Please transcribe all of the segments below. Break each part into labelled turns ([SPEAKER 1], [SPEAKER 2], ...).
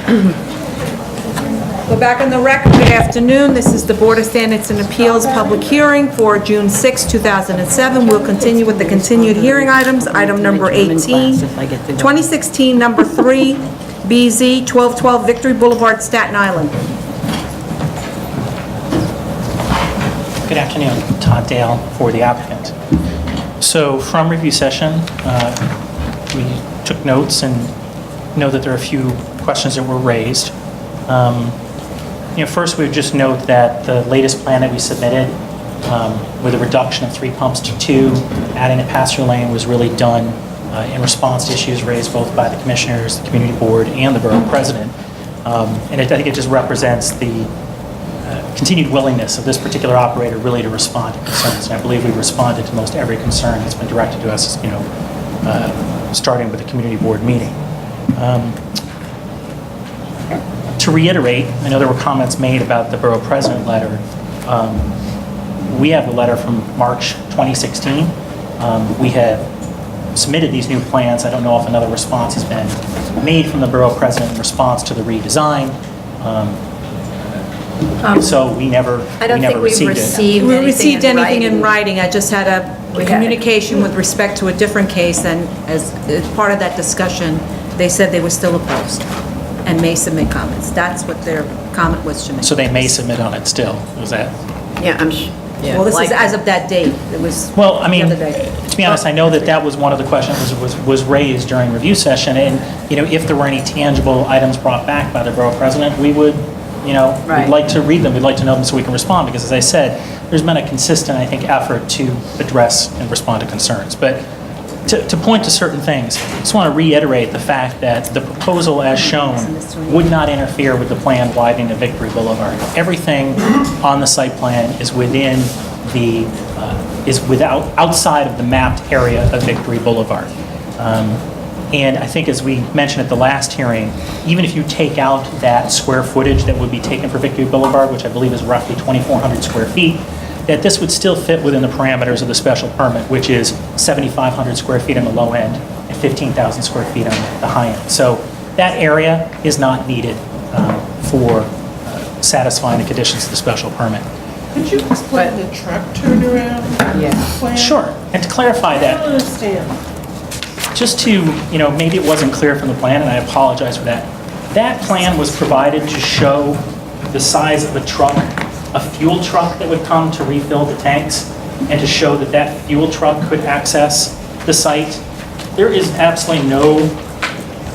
[SPEAKER 1] We're back on the record. Good afternoon. This is the Board of Standards and Appeals public hearing for June 6, 2007. We'll continue with the continued hearing items. Item number 18, 2016 number 3, BZ 1212 Victory Boulevard, Staten Island.
[SPEAKER 2] Good afternoon. Todd Dale for the applicant. So from review session, we took notes and know that there are a few questions that were raised. First we would just note that the latest plan that we submitted with a reduction of 3 pumps to 2, adding a pasture lane was really done in response to issues raised both by the commissioners, the community board, and the borough president. And I think it just represents the continued willingness of this particular operator really to respond to concerns. And I believe we responded to most every concern that's been directed to us, starting with the community board meeting. To reiterate, I know there were comments made about the borough president letter. We have the letter from March 2016. We have submitted these new plans. I don't know if another response has been made from the borough president in response to the redesign. So we never received
[SPEAKER 1] anything in writing. I just had a communication with respect to a different case, and as part of that discussion, they said they were still opposed and may submit comments. That's what their comment was to me.
[SPEAKER 2] So they may submit on it still, was that?
[SPEAKER 3] Yeah, I'm sure.
[SPEAKER 1] Well, this is as of that date. It was
[SPEAKER 2] Well, I mean,
[SPEAKER 1] the other day.
[SPEAKER 2] to be honest, I know that was one of the questions was raised during review session, and, if there were any tangible items brought back by the borough president, we would,
[SPEAKER 3] Right.
[SPEAKER 2] we'd like to read them, we'd like to know them so we can respond, because as I said, there's been a consistent, I think, effort to address and respond to concerns. But to point to certain things, I just want to reiterate the fact that the proposal as shown would not interfere with the plan widening of Victory Boulevard. Everything on the site plan is within outside of the mapped area of Victory Boulevard. And I think as we mentioned at the last hearing, even if you take out that square footage that would be taken for Victory Boulevard, which I believe is roughly 2,400 square feet, that this would still fit within the parameters of the special permit, which is 7,500 square feet on the low end and 15,000 square feet on the high end. So that area is not needed for satisfying the conditions of the special permit.
[SPEAKER 4] Could you explain the truck turnaround plan?
[SPEAKER 2] Sure, and to clarify
[SPEAKER 4] I
[SPEAKER 2] that,
[SPEAKER 4] don't understand.
[SPEAKER 2] just to, maybe it wasn't clear from the plan, and I apologize for that. That plan was provided to show the size of the truck, a fuel truck that would come to refill the tanks, and to show that that fuel truck could access the site. There is absolutely no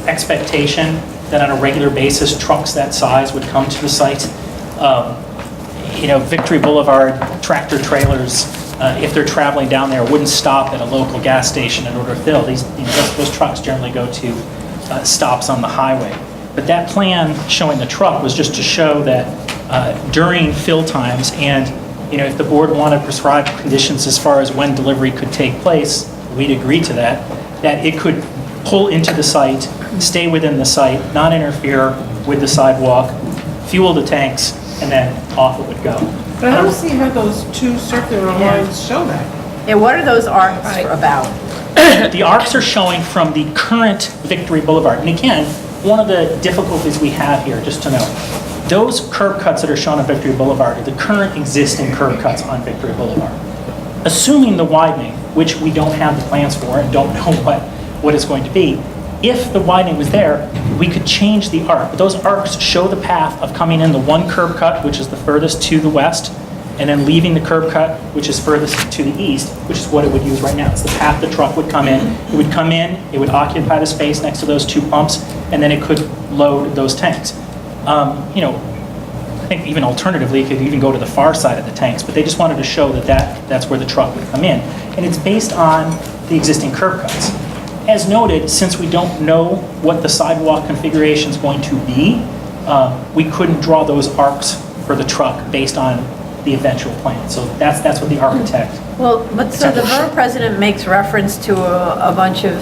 [SPEAKER 2] expectation that on a regular basis trucks that size would come to the site. Victory Boulevard tractor trailers, if they're traveling down there, wouldn't stop at a local gas station in order to fill. Those trucks generally go to stops on the highway. But that plan showing the truck was just to show that during fill times, and if the board wanted prescribed conditions as far as when delivery could take place, we'd agree to that it could pull into the site, stay within the site, not interfere with the sidewalk, fuel the tanks, and then off it would go.
[SPEAKER 4] But I don't see how those two circular lines show that.
[SPEAKER 3] Yeah, what are those arcs about?
[SPEAKER 2] The arcs are showing from the current Victory Boulevard. And again, one of the difficulties we have here, just to note, those curb cuts that are shown on Victory Boulevard are the current existing curb cuts on Victory Boulevard. Assuming the widening, which we don't have the plans for and don't know what it's going to be, if the widening was there, we could change the arc. But those arcs show the path of coming in the one curb cut, which is the furthest to the west, and then leaving the curb cut, which is furthest to the east, which is what it would use right now. It's the path the truck would come in. It would come in, it would occupy the space next to those 2 pumps, and then it could load those tanks. I think even alternatively, it could even go to the far side of the tanks, but they just wanted to show that's where the truck would come in. And it's based on the existing curb cuts. As noted, since we don't know what the sidewalk configuration is going to be, we couldn't draw those arcs for the truck based on the eventual plan. So that's what the architect.
[SPEAKER 3] Well, but so the borough president makes reference to a bunch of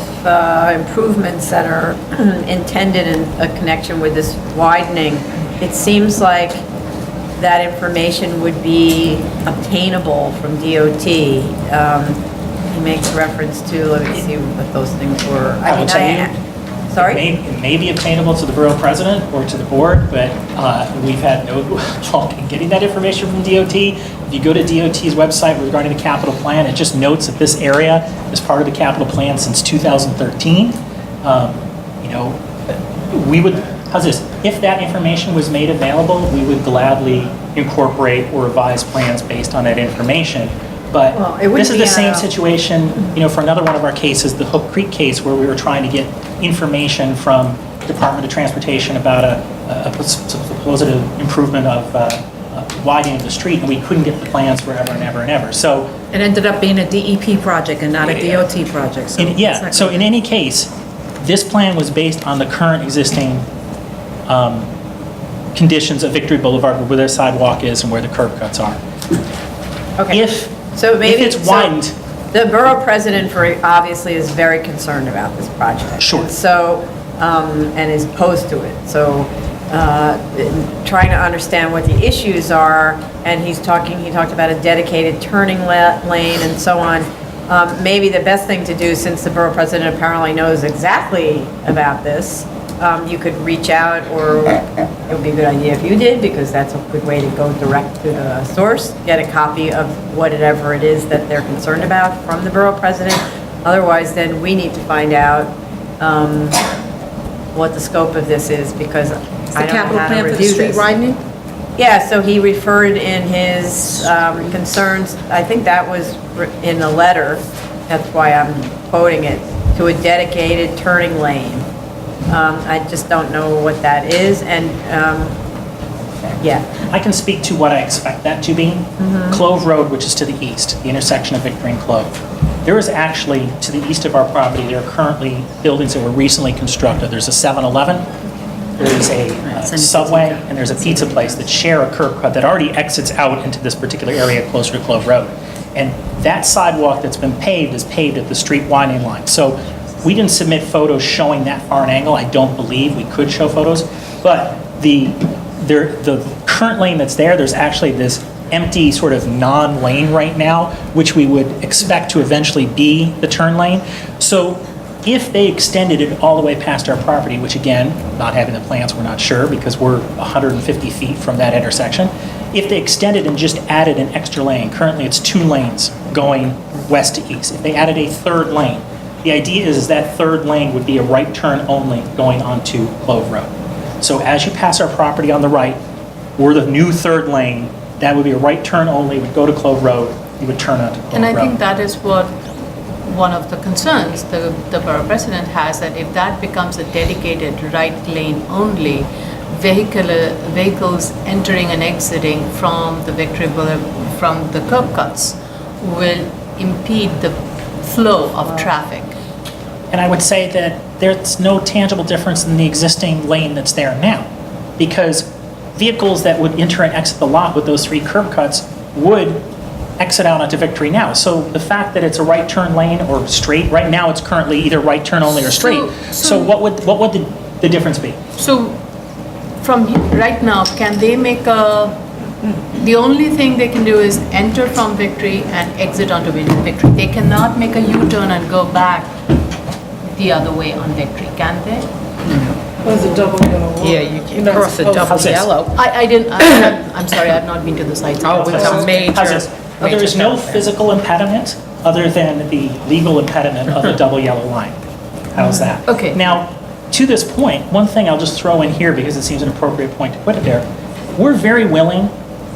[SPEAKER 3] improvements that are intended in a connection with this widening. It seems like that information would be obtainable from DOT. He makes reference to, let me see what those things were.
[SPEAKER 2] I will tell you,
[SPEAKER 3] Sorry?
[SPEAKER 2] It may be obtainable to the borough president or to the board, but we've had no trouble in getting that information from DOT. If you go to DOT's website regarding the capital plan, it just notes that this area is part of the capital plan since 2013. We would, how's this? If that information was made available, we would gladly incorporate or revise plans based on that information. But
[SPEAKER 3] Well, it wouldn't
[SPEAKER 2] this is
[SPEAKER 3] be
[SPEAKER 2] the same
[SPEAKER 3] a-
[SPEAKER 2] situation, for another one of our cases, the Hook Creek case, where we were trying to get information from Department of Transportation about a supposed improvement of widening of the street, and we couldn't get the plans forever and ever and ever. So,
[SPEAKER 1] It ended up being a DEP project and not a DOT project. So it's not
[SPEAKER 2] so
[SPEAKER 1] good.
[SPEAKER 2] in any case, this plan was based on the current existing conditions of Victory Boulevard, where their sidewalk is and where the curb cuts are.
[SPEAKER 3] Okay.
[SPEAKER 2] If it's
[SPEAKER 3] so
[SPEAKER 2] widened,
[SPEAKER 3] the borough president obviously is very concerned about this project.
[SPEAKER 2] Sure.
[SPEAKER 3] And so, and is opposed to it. So, trying to understand what the issues are, and he talked about a dedicated turning lane and so on. Maybe the best thing to do, since the borough president apparently knows exactly about this, you could reach out, or it would be a good idea if you did, because that's a good way to go direct to the source, get a copy of whatever it is that they're concerned about from the borough president. Otherwise, then we need to find out what the scope of this is, because
[SPEAKER 1] It's
[SPEAKER 3] I
[SPEAKER 1] the
[SPEAKER 3] don't know
[SPEAKER 1] capital
[SPEAKER 3] how to
[SPEAKER 1] plan for the
[SPEAKER 3] review
[SPEAKER 1] street
[SPEAKER 3] this.
[SPEAKER 1] widening?
[SPEAKER 3] Yeah, so he referred in his concerns, I think that was in the letter, that's why I'm quoting it, to a dedicated turning lane. I just don't know what that is, and, yeah.
[SPEAKER 2] I can speak to what I expect that to be. Clove Road, which is to the east, the intersection of Victory and Clove. There is actually, to the east of our property, there are currently buildings that were recently constructed. There's a 7-Eleven, there's a Subway, and there's a pizza place that share a curb cut that already exits out into this particular area closer to Clove Road. And that sidewalk that's been paved is paved at the street widening line. So we didn't submit photos showing that far an angle. I don't believe we could show photos. But the current lane that's there, there's actually this empty sort of non-lane right now, which we would expect to eventually be the turn lane. So if they extended it all the way past our property, which again, not having the plans, we're not sure because we're 150 feet from that intersection. If they extended and just added an extra lane, currently it's 2 lanes going west to east. If they added a 3rd lane, the idea is that 3rd lane would be a right turn only going onto Clove Road. So as you pass our property on the right, we're the new 3rd lane, that would be a right turn only, would go to Clove Road, you would turn onto Clove Road.
[SPEAKER 5] And I think that is what one of the concerns the borough president has, that if that becomes a dedicated right lane only, vehicles entering and exiting from the Victory Boulevard, from the curb cuts, will impede the flow of traffic.
[SPEAKER 2] And I would say that there's no tangible difference in the existing lane that's there now, because vehicles that would enter and exit the lot with those 3 curb cuts would exit out onto Victory now. So the fact that it's a right turn lane or straight, right now it's currently either right turn only or straight. So what would the difference be?
[SPEAKER 5] So from right now, can they make the only thing they can do is enter from Victory and exit onto Victory. They cannot make a U-turn and go back the other way on Victory, can they?
[SPEAKER 4] There's a double yellow line.
[SPEAKER 6] Yeah, you can cross a double
[SPEAKER 2] How's this?
[SPEAKER 6] yellow.
[SPEAKER 5] I'm sorry, I've not been to the site.
[SPEAKER 6] Oh, it's a major.
[SPEAKER 2] How's this? There is no physical impediment other than the legal impediment of a double yellow line. How's that?
[SPEAKER 5] Okay.
[SPEAKER 2] Now, to this point, one thing I'll just throw in here because it seems an appropriate point to put it there. We're very willing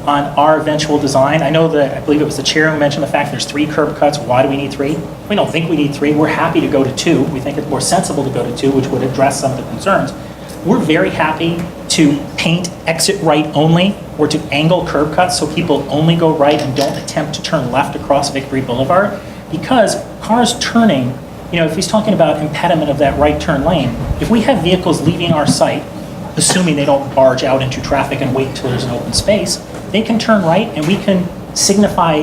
[SPEAKER 2] on our eventual design. I know that, I believe it was the chair who mentioned the fact there's 3 curb cuts. Why do we need 3? We don't think we need 3. We're happy to go to 2. We think it's more sensible to go to 2, which would address some of the concerns. We're very happy to paint exit right only or to angle curb cuts so people only go right and don't attempt to turn left across Victory Boulevard, because cars turning, if he's talking about impediment of that right turn lane, if we have vehicles leaving our site, assuming they don't barge out into traffic and wait until there's an open space, they can turn right and we can signify,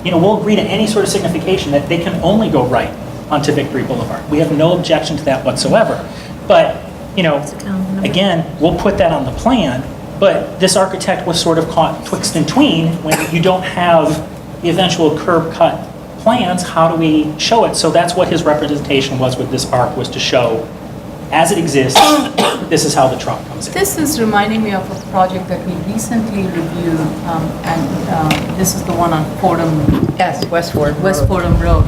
[SPEAKER 2] we'll agree to any sort of signification that they can only go right onto Victory Boulevard. We have no objection to that whatsoever. But, again, we'll put that on the plan, but this architect was sort of caught twixt and tween when you don't have the eventual curb cut plans. How do we show it? So that's what his representation was with this arc, was to show as it exists, this is how the truck comes in.
[SPEAKER 5] This is reminding me of a project that we recently reviewed, and this is the one on Fordham,
[SPEAKER 3] Yes, Westward.
[SPEAKER 5] West Fordham Road.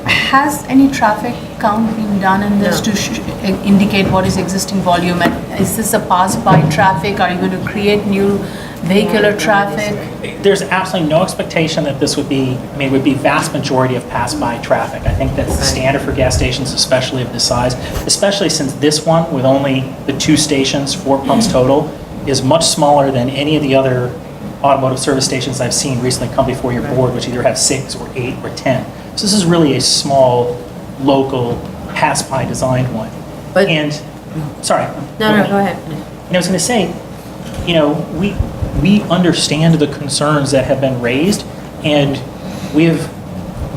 [SPEAKER 5] Has any traffic count been done in this
[SPEAKER 3] No.
[SPEAKER 5] to indicate what is existing volume? And is this a pass-by traffic? Are you going to create new vehicular traffic?
[SPEAKER 2] There's absolutely no expectation that this would be, I mean, it would be vast majority of pass-by traffic. I think that's the standard for gas stations, especially of this size, especially since this one, with only the 2 stations, 4 pumps total, is much smaller than any of the other automotive service stations I've seen recently come before your board, which either have 6 or 8 or 10. So this is really a small, local, pass-by designed one.
[SPEAKER 3] But-
[SPEAKER 2] And, sorry.
[SPEAKER 3] No, go ahead.
[SPEAKER 2] And I was going to say, you know, we understand the concerns that have been raised, and we have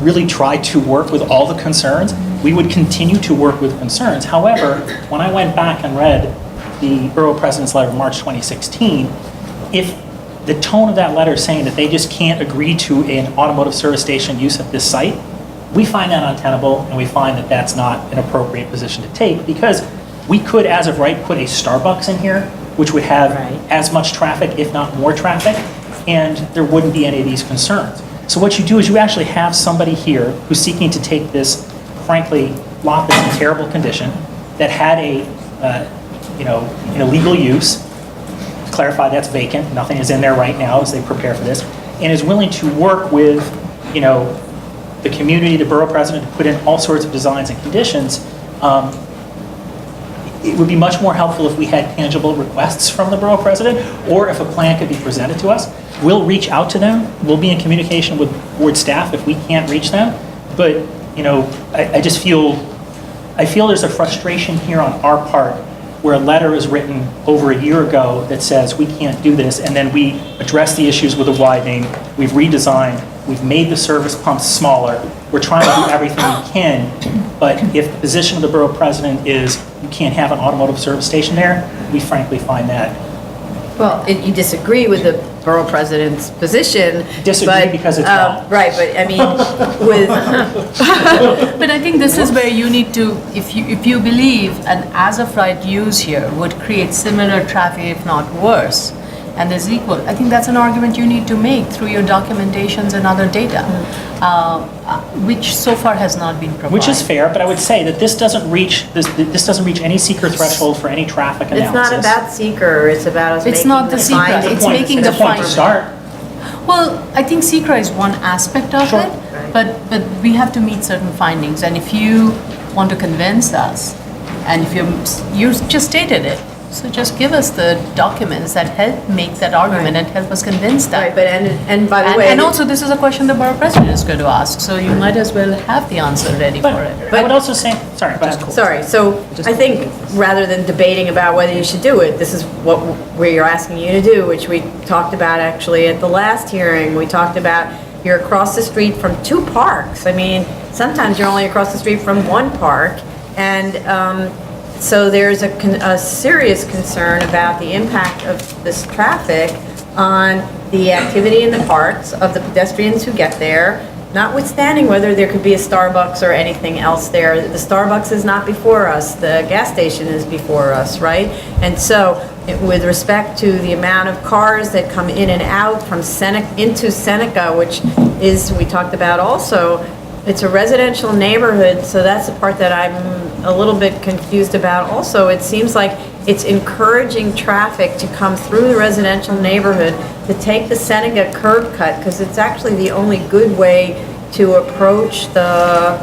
[SPEAKER 2] really tried to work with all the concerns. We would continue to work with concerns. However, when I went back and read the Borough President's letter of March 2016, if the tone of that letter is saying that they just can't agree to an automotive service station use at this site, we find that untenable, and we find that that's not an appropriate position to take, because we could, as of right, put a Starbucks in here, which would have
[SPEAKER 3] Right.
[SPEAKER 2] as much traffic, if not more traffic, and there wouldn't be any of these concerns. So what you do is you actually have somebody here who's seeking to take this, frankly, lot that's in terrible condition, that had a, an illegal use, clarify that's vacant, nothing is in there right now as they prepare for this, and is willing to work with, the community, the borough president, to put in all sorts of designs and conditions. It would be much more helpful if we had tangible requests from the borough president, or if a plan could be presented to us. We'll reach out to them. We'll be in communication with board staff if we can't reach them. But, I just feel there's a frustration here on our part, where a letter is written over a year ago that says we can't do this, and then we address the issues with the widening, we've redesigned, we've made the service pumps smaller, we're trying to do everything we can, but if the position of the borough president is you can't have an automotive service station there, we frankly find that.
[SPEAKER 3] Well, you disagree with the borough president's position.
[SPEAKER 2] Disagree
[SPEAKER 3] but,
[SPEAKER 2] because it's wrong.
[SPEAKER 3] Right, but I mean, with,
[SPEAKER 5] But I think this is where you need to, if you believe an as-of-right use here would create similar traffic, if not worse, and there's equal, I think that's an argument you need to make through your documentations and other data, which so far has not been provided.
[SPEAKER 2] Which is fair, but I would say that this doesn't reach any seeker threshold for any traffic
[SPEAKER 3] it's
[SPEAKER 2] analysis.
[SPEAKER 3] not about seeker, it's about us
[SPEAKER 5] It's
[SPEAKER 3] making
[SPEAKER 5] not the
[SPEAKER 3] the
[SPEAKER 5] seeker,
[SPEAKER 3] findings.
[SPEAKER 5] it's making
[SPEAKER 2] It's
[SPEAKER 5] the
[SPEAKER 2] a point to
[SPEAKER 5] findings.
[SPEAKER 2] start.
[SPEAKER 5] Well, I think secret is one aspect of
[SPEAKER 2] Sure.
[SPEAKER 5] it, but we have to meet certain findings, and if you want to convince us, and if you just stated it, so just give us the documents that help make that argument and help us convince that.
[SPEAKER 3] Right, but, and by the way.
[SPEAKER 5] And also, this is a question the borough president is going to ask, so you might as well have the answer ready
[SPEAKER 2] But
[SPEAKER 5] for it.
[SPEAKER 2] I would also say, sorry, go ahead.
[SPEAKER 3] Sorry, so I think rather than debating about whether you should do it, this is what we're asking you to do, which we talked about actually at the last hearing. We talked about you're across the street from 2 parks. I mean, sometimes you're only across the street from 1 park. And so there's a serious concern about the impact of this traffic on the activity in the parks of the pedestrians who get there, notwithstanding whether there could be a Starbucks or anything else there. The Starbucks is not before us, the gas station is before us, right? And so, with respect to the amount of cars that come in and out from into Seneca, which is, we talked about also, it's a residential neighborhood, so that's the part that I'm a little bit confused about also. It seems like it's encouraging traffic to come through the residential neighborhood to take the Seneca curb cut, because it's actually the only good way to approach the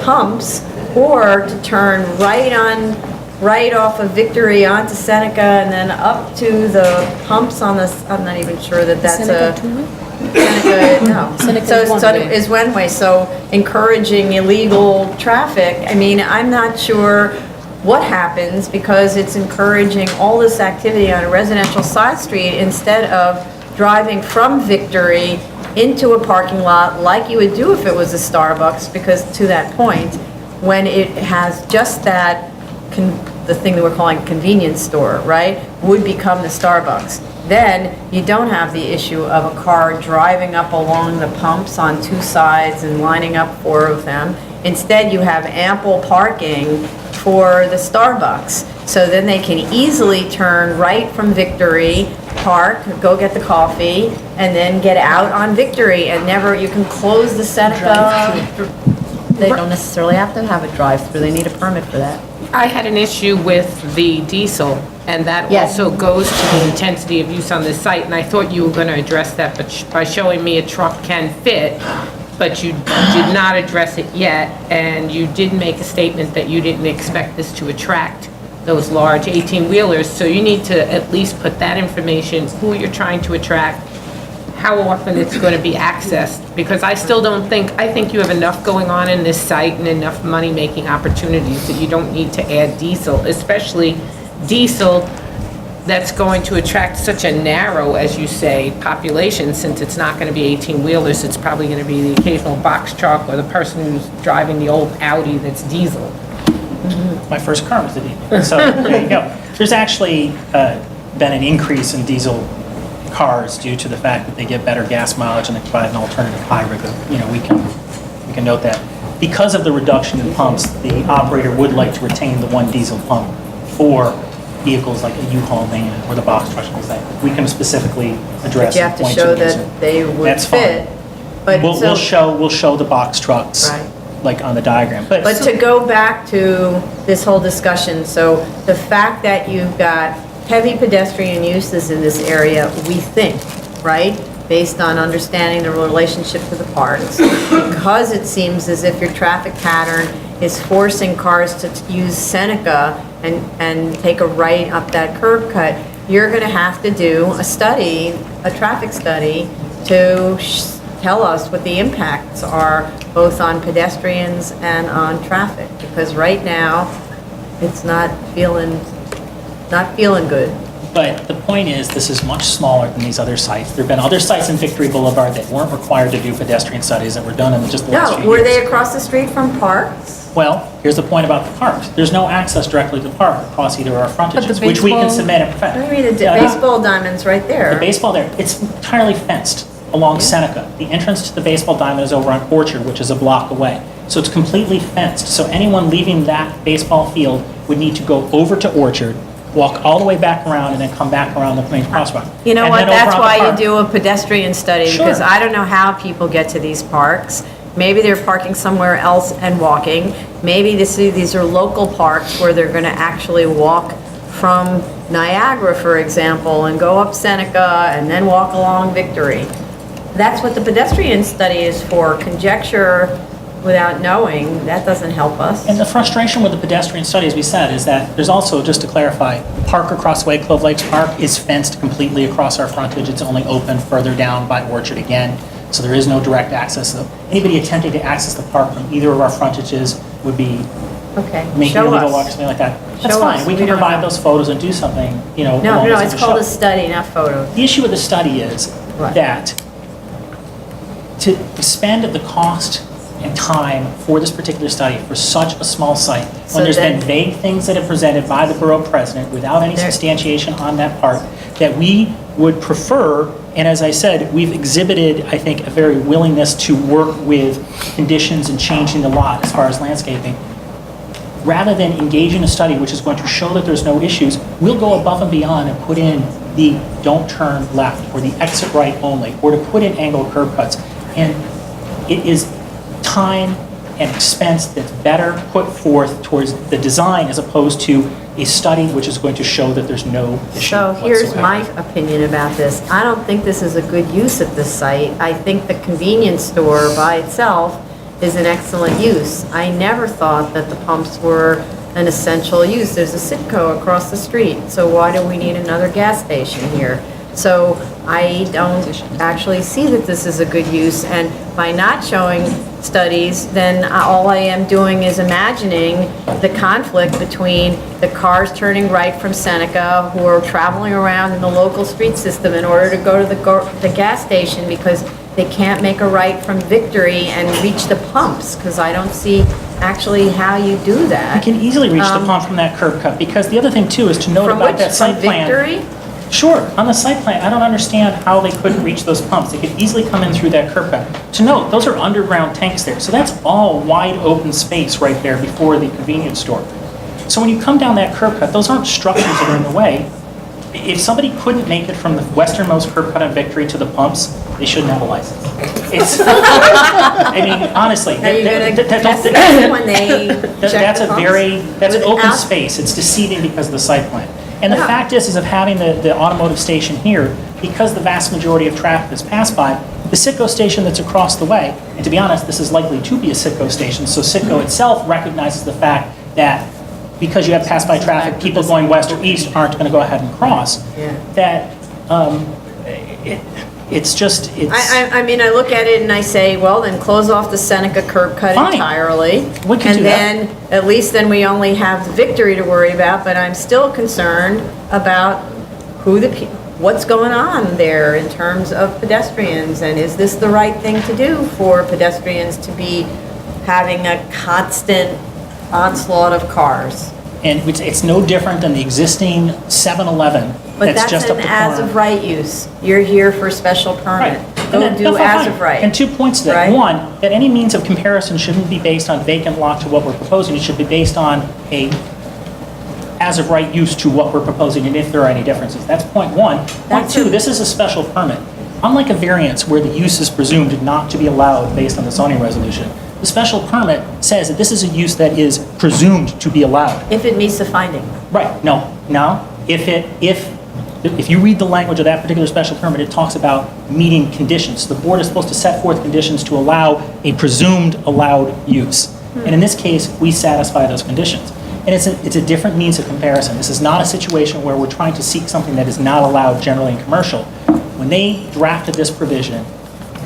[SPEAKER 3] pumps, or to turn right off of Victory onto Seneca and then up to the pumps on the, I'm not even sure that that's
[SPEAKER 5] Seneca
[SPEAKER 3] a...
[SPEAKER 5] two-way?
[SPEAKER 3] Seneca, no.
[SPEAKER 5] Seneca
[SPEAKER 3] So
[SPEAKER 5] is one
[SPEAKER 3] so
[SPEAKER 5] way.
[SPEAKER 3] is one way, so encouraging illegal traffic. I mean, I'm not sure what happens, because it's encouraging all this activity on a residential side street instead of driving from Victory into a parking lot like you would do if it was a Starbucks, because to that point, when it has just that, the thing that we're calling convenience store, right, would become the Starbucks. Then you don't have the issue of a car driving up along the pumps on 2 sides and lining up 4 of them. Instead, you have ample parking for the Starbucks. So then they can easily turn right from Victory, park, go get the coffee, and then get out on Victory, and you can close the Seneca. They don't necessarily have to have a drive-through, they need a permit for that.
[SPEAKER 6] I had an issue with the diesel, and that
[SPEAKER 3] Yes.
[SPEAKER 6] also goes to the intensity of use on this site, and I thought you were going to address that, but by showing me a truck can fit, but you did not address it yet, and you did make a statement that you didn't expect this to attract those large 18-wheelers, so you need to at least put that information, who you're trying to attract, how often it's going to be accessed, because I still don't think, I think you have enough going on in this site and enough money-making opportunities that you don't need to add diesel, especially diesel that's going to attract such a narrow, as you say, population, since it's not going to be 18-wheelers, it's probably going to be the occasional box truck or the person who's driving the old Audi that's diesel.
[SPEAKER 2] My first car was a diesel. So there you go. There's actually been an increase in diesel cars due to the fact that they get better gas mileage and they provide an alternative hybrid. But, we can note that. Because of the reduction in pumps, the operator would like to retain the one diesel pump for vehicles like a U-Haul van or the box truck. We can specifically address.
[SPEAKER 3] But you have to
[SPEAKER 2] and point
[SPEAKER 3] show
[SPEAKER 2] to these.
[SPEAKER 3] that they would
[SPEAKER 2] That's fine.
[SPEAKER 3] fit. But
[SPEAKER 2] We'll
[SPEAKER 3] so-
[SPEAKER 2] show the box trucks,
[SPEAKER 3] Right.
[SPEAKER 2] like on the diagram.
[SPEAKER 3] But to go back to this whole discussion, so the fact that you've got heavy pedestrian uses in this area, we think, right? Based on understanding the relationship to the parks, because it seems as if your traffic pattern is forcing cars to use Seneca and take a right up that curb cut, you're gonna have to do a study, a traffic study, to tell us what the impacts are, both on pedestrians and on traffic, because right now, it's not feeling good.
[SPEAKER 2] But the point is, this is much smaller than these other sites. There have been other sites in Victory Boulevard that weren't required to do pedestrian studies that were done in just the last few
[SPEAKER 3] No, were
[SPEAKER 2] years.
[SPEAKER 3] they across the street from parks?
[SPEAKER 2] Well, here's the point about the parks. There's no access directly to the park across either of our frontages, which we can
[SPEAKER 5] baseball-
[SPEAKER 2] submit and
[SPEAKER 3] What
[SPEAKER 2] perfect.
[SPEAKER 3] do you mean, the
[SPEAKER 2] Yeah.
[SPEAKER 3] baseball diamond's right
[SPEAKER 2] The
[SPEAKER 3] there?
[SPEAKER 2] baseball there, it's entirely fenced along Seneca. The entrance to the baseball diamond is over on Orchard, which is a block away. So it's completely fenced. So anyone leaving that baseball field would need to go over to Orchard, walk all the way back around, and then come back around the main crosswalk.
[SPEAKER 3] You know
[SPEAKER 2] And
[SPEAKER 3] what,
[SPEAKER 2] then over
[SPEAKER 3] that's
[SPEAKER 2] on the
[SPEAKER 3] why you
[SPEAKER 2] park.
[SPEAKER 3] do a pedestrian study,
[SPEAKER 2] Sure.
[SPEAKER 3] because I don't know how people get to these parks. Maybe they're parking somewhere else and walking. Maybe these are local parks where they're gonna actually walk from Niagara, for example, and go up Seneca and then walk along Victory. That's what the pedestrian study is for. Conjecture without knowing, that doesn't help us.
[SPEAKER 2] And the frustration with the pedestrian study, as we said, is that there's also, just to clarify, the park across the way, Clove Lakes Park, is fenced completely across our frontage. It's only open further down by Orchard again, so there is no direct access. So anybody attempting to access the park from either of our frontages would be
[SPEAKER 3] Okay,
[SPEAKER 2] making
[SPEAKER 3] show
[SPEAKER 2] illegal walk or
[SPEAKER 3] us.
[SPEAKER 2] something like that. That's
[SPEAKER 3] Show
[SPEAKER 2] fine,
[SPEAKER 3] us.
[SPEAKER 2] we
[SPEAKER 3] We
[SPEAKER 2] can
[SPEAKER 3] don't
[SPEAKER 2] provide
[SPEAKER 3] know.
[SPEAKER 2] those photos and do something,
[SPEAKER 3] No,
[SPEAKER 2] along
[SPEAKER 3] no,
[SPEAKER 2] those
[SPEAKER 3] it's
[SPEAKER 2] lines
[SPEAKER 3] called
[SPEAKER 2] to
[SPEAKER 3] a
[SPEAKER 2] show.
[SPEAKER 3] study, not photos.
[SPEAKER 2] The issue with the study is
[SPEAKER 3] Right.
[SPEAKER 2] that to expend the cost and time for this particular study for such a small site,
[SPEAKER 3] So
[SPEAKER 2] when there's been
[SPEAKER 3] then-
[SPEAKER 2] vague things that have presented by the borough president without any
[SPEAKER 3] There-
[SPEAKER 2] substantiation on that part, that we would prefer, and as I said, we've exhibited, I think, a very willingness to work with conditions and changing the lot as far as landscaping. Rather than engage in a study which is going to show that there's no issues, we'll go above and beyond and put in the don't turn left or the exit right only, or to put in angled curb cuts. And it is time and expense that's better put forth towards the design as opposed to a study which is going to show that there's no issue
[SPEAKER 3] So here's
[SPEAKER 2] whatsoever.
[SPEAKER 3] my opinion about this. I don't think this is a good use of this site. I think the convenience store by itself is an excellent use. I never thought that the pumps were an essential use. There's a Citgo across the street, so why do we need another gas station here? So I don't actually see that this is a good use, and by not showing studies, then all I am doing is imagining the conflict between the cars turning right from Seneca who are traveling around in the local street system in order to go to the gas station because they can't make a right from Victory and reach the pumps, because I don't see actually how you do that.
[SPEAKER 2] You can easily reach the pump from that curb cut, because the other thing too is to note
[SPEAKER 3] From
[SPEAKER 2] about
[SPEAKER 3] which,
[SPEAKER 2] that site
[SPEAKER 3] from
[SPEAKER 2] plan.
[SPEAKER 3] Victory?
[SPEAKER 2] Sure, on the site plan, I don't understand how they couldn't reach those pumps. They could easily come in through that curb cut. To note, those are underground tanks there, so that's all wide open space right there before the convenience store. So when you come down that curb cut, those aren't structures that are in the way. If somebody couldn't make it from the westernmost curb cut on Victory to the pumps, they shouldn't have a license. It's, I mean, honestly.
[SPEAKER 3] Are you going to test it when they check
[SPEAKER 2] That's
[SPEAKER 3] the
[SPEAKER 2] a
[SPEAKER 3] pumps?
[SPEAKER 2] very, that's an open
[SPEAKER 3] Without-
[SPEAKER 2] space. It's deceiving because of the site plan. And the
[SPEAKER 3] Yeah.
[SPEAKER 2] fact is of having the automotive station here, because the vast majority of traffic has passed by, the Citgo station that's across the way, and to be honest, this is likely to be a Citgo station, so Citgo itself recognizes the fact that because you have pass-by traffic, people going west or east aren't going to go ahead and cross.
[SPEAKER 3] Yeah.
[SPEAKER 2] That, it's just, it's...
[SPEAKER 3] I mean, I look at it and I say, well, then close off the Seneca curb cut
[SPEAKER 2] Fine.
[SPEAKER 3] entirely.
[SPEAKER 2] We can do that.
[SPEAKER 3] And then, at least then we only have the Victory to worry about, but I'm still concerned about what's going on there in terms of pedestrians, and is this the right thing to do for pedestrians to be having a constant onslaught of cars?
[SPEAKER 2] And it's no different than the existing 7-Eleven
[SPEAKER 3] But
[SPEAKER 2] that's just
[SPEAKER 3] that's
[SPEAKER 2] up
[SPEAKER 3] an
[SPEAKER 2] the corner.
[SPEAKER 3] as-of-right use. You're here for special
[SPEAKER 2] Right.
[SPEAKER 3] permit.
[SPEAKER 2] And
[SPEAKER 3] Go
[SPEAKER 2] then-
[SPEAKER 3] do
[SPEAKER 2] no, fine.
[SPEAKER 3] as-of-right.
[SPEAKER 2] And 2 points to that.
[SPEAKER 3] Right?
[SPEAKER 2] One, that any means of comparison shouldn't be based on vacant lot to what we're proposing. It should be based on a as-of-right use to what we're proposing, and if there are any differences. That's point one. Point
[SPEAKER 3] That's
[SPEAKER 2] two,
[SPEAKER 3] a-
[SPEAKER 2] this is a special permit. Unlike a variance where the use is presumed not to be allowed based on the zoning resolution, the special permit says that this is a use that is presumed to be allowed.
[SPEAKER 3] If it meets the finding.
[SPEAKER 2] Right, no, if you read the language of that particular special permit, it talks about meeting conditions. The board is supposed to set forth conditions to allow a presumed allowed use. And in this case, we satisfy those conditions. And it's a different means of comparison. This is not a situation where we're trying to seek something that is not allowed generally in commercial. When they drafted this provision,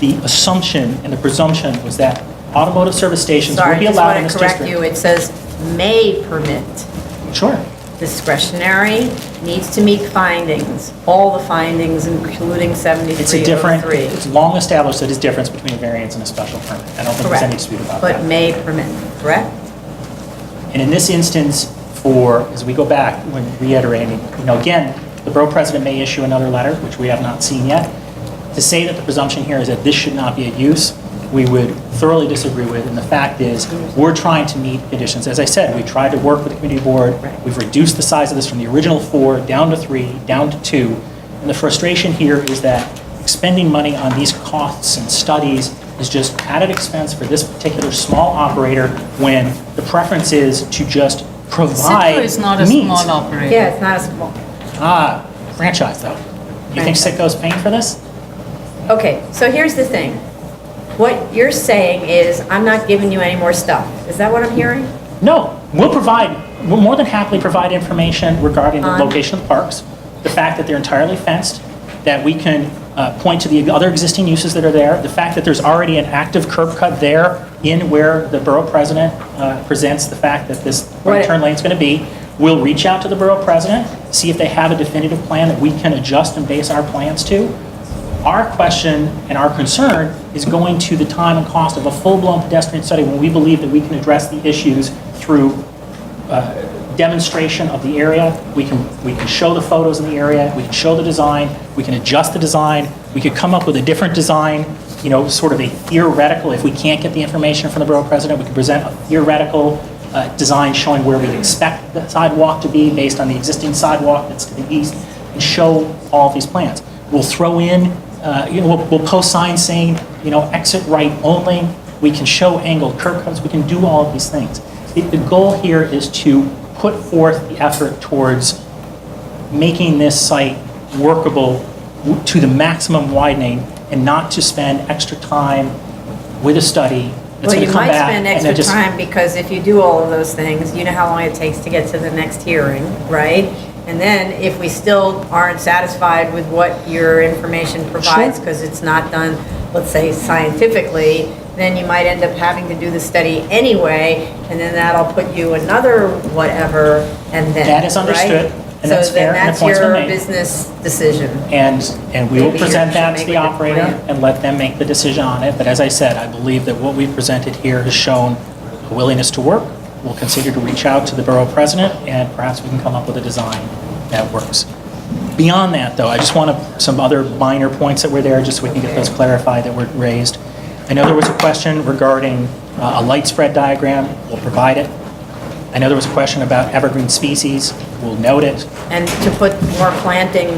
[SPEAKER 2] the assumption and the presumption was that automotive service stations would
[SPEAKER 3] Sorry,
[SPEAKER 2] be
[SPEAKER 3] just
[SPEAKER 2] allowed in
[SPEAKER 3] want
[SPEAKER 2] this
[SPEAKER 3] to correct
[SPEAKER 2] district.
[SPEAKER 3] you. It says may permit.
[SPEAKER 2] Sure.
[SPEAKER 3] Discretionary needs to meet findings, all the findings, including
[SPEAKER 2] It's a
[SPEAKER 3] 7303.
[SPEAKER 2] different, it's long established that there's a difference between a variance and a special permit. I don't think there's any dispute about
[SPEAKER 3] But
[SPEAKER 2] that.
[SPEAKER 3] may permit, correct?
[SPEAKER 2] And in this instance, as we go back, when reiterating, again, the borough president may issue another letter, which we have not seen yet, to say that the presumption here is that this should not be a use, we would thoroughly disagree with. And the fact is, we're trying to meet conditions. As I said, we tried to work with the community board. We've reduced the size of this from the original 4 down to 3, down to 2. And the frustration here is that expending money on these costs and studies is just added expense for this particular small operator when the preference is to just provide
[SPEAKER 5] Citgo is not a
[SPEAKER 2] means.
[SPEAKER 5] small operator.
[SPEAKER 3] Yeah, it's not a small.
[SPEAKER 2] Franchise though. You think
[SPEAKER 3] Franchise.
[SPEAKER 2] Citgo's paying for this?
[SPEAKER 3] Okay, so here's the thing. What you're saying is, I'm not giving you any more stuff. Is that what I'm hearing?
[SPEAKER 2] No, we'll more than happily provide information regarding the
[SPEAKER 3] On?
[SPEAKER 2] location of the parks, the fact that they're entirely fenced, that we can point to the other existing uses that are there, the fact that there's already an active curb cut there in where the borough president presents the fact that this right turn lane is going to be. We'll reach out to the borough president, see if they have a definitive plan that we can adjust and base our plans to. Our question and our concern is going to the time and cost of a full-blown pedestrian study when we believe that we can address the issues through demonstration of the area. We can show the photos in the area, we can show the design, we can adjust the design, we could come up with a different design, sort of a theoretical, if we can't get the information from the borough president, we can present a theoretical design showing where we expect the sidewalk to be based on the existing sidewalk that's to the east, and show all of these plans. We'll throw in, we'll post signs saying, exit right only. We can show angled curb cuts. We can do all of these things. The goal here is to put forth the effort towards making this site workable to the maximum widening and not to spend extra time with a study that's
[SPEAKER 3] Well,
[SPEAKER 2] going
[SPEAKER 3] you
[SPEAKER 2] to come
[SPEAKER 3] might
[SPEAKER 2] back
[SPEAKER 3] spend
[SPEAKER 2] and then
[SPEAKER 3] extra
[SPEAKER 2] just...
[SPEAKER 3] time, because if you do all of those things, you know how long it takes to get to the next hearing, right? And then if we still aren't satisfied with what your information provides,
[SPEAKER 2] Sure.
[SPEAKER 3] because it's not done, let's say, scientifically, then you might end up having to do the study anyway, and then that'll put you another whatever, and then,
[SPEAKER 2] That is understood,
[SPEAKER 3] right?
[SPEAKER 2] and that's fair, and the point's been
[SPEAKER 3] So then
[SPEAKER 2] made.
[SPEAKER 3] that's your business decision.
[SPEAKER 2] And we will
[SPEAKER 3] Maybe you
[SPEAKER 2] present
[SPEAKER 3] should
[SPEAKER 2] that to
[SPEAKER 3] make
[SPEAKER 2] the
[SPEAKER 3] a good
[SPEAKER 2] operator
[SPEAKER 3] plan.
[SPEAKER 2] and let them make the decision on it. But as I said, I believe that what we've presented here has shown a willingness to work. We'll consider to reach out to the borough president, and perhaps we can come up with a design that works. Beyond that, though, I just want some other minor points that were there, just so we can get those clarified that were raised. I know there was a question regarding a light spread diagram. We'll provide it. I know there was a question about evergreen species. We'll note it.
[SPEAKER 3] And to put more planting,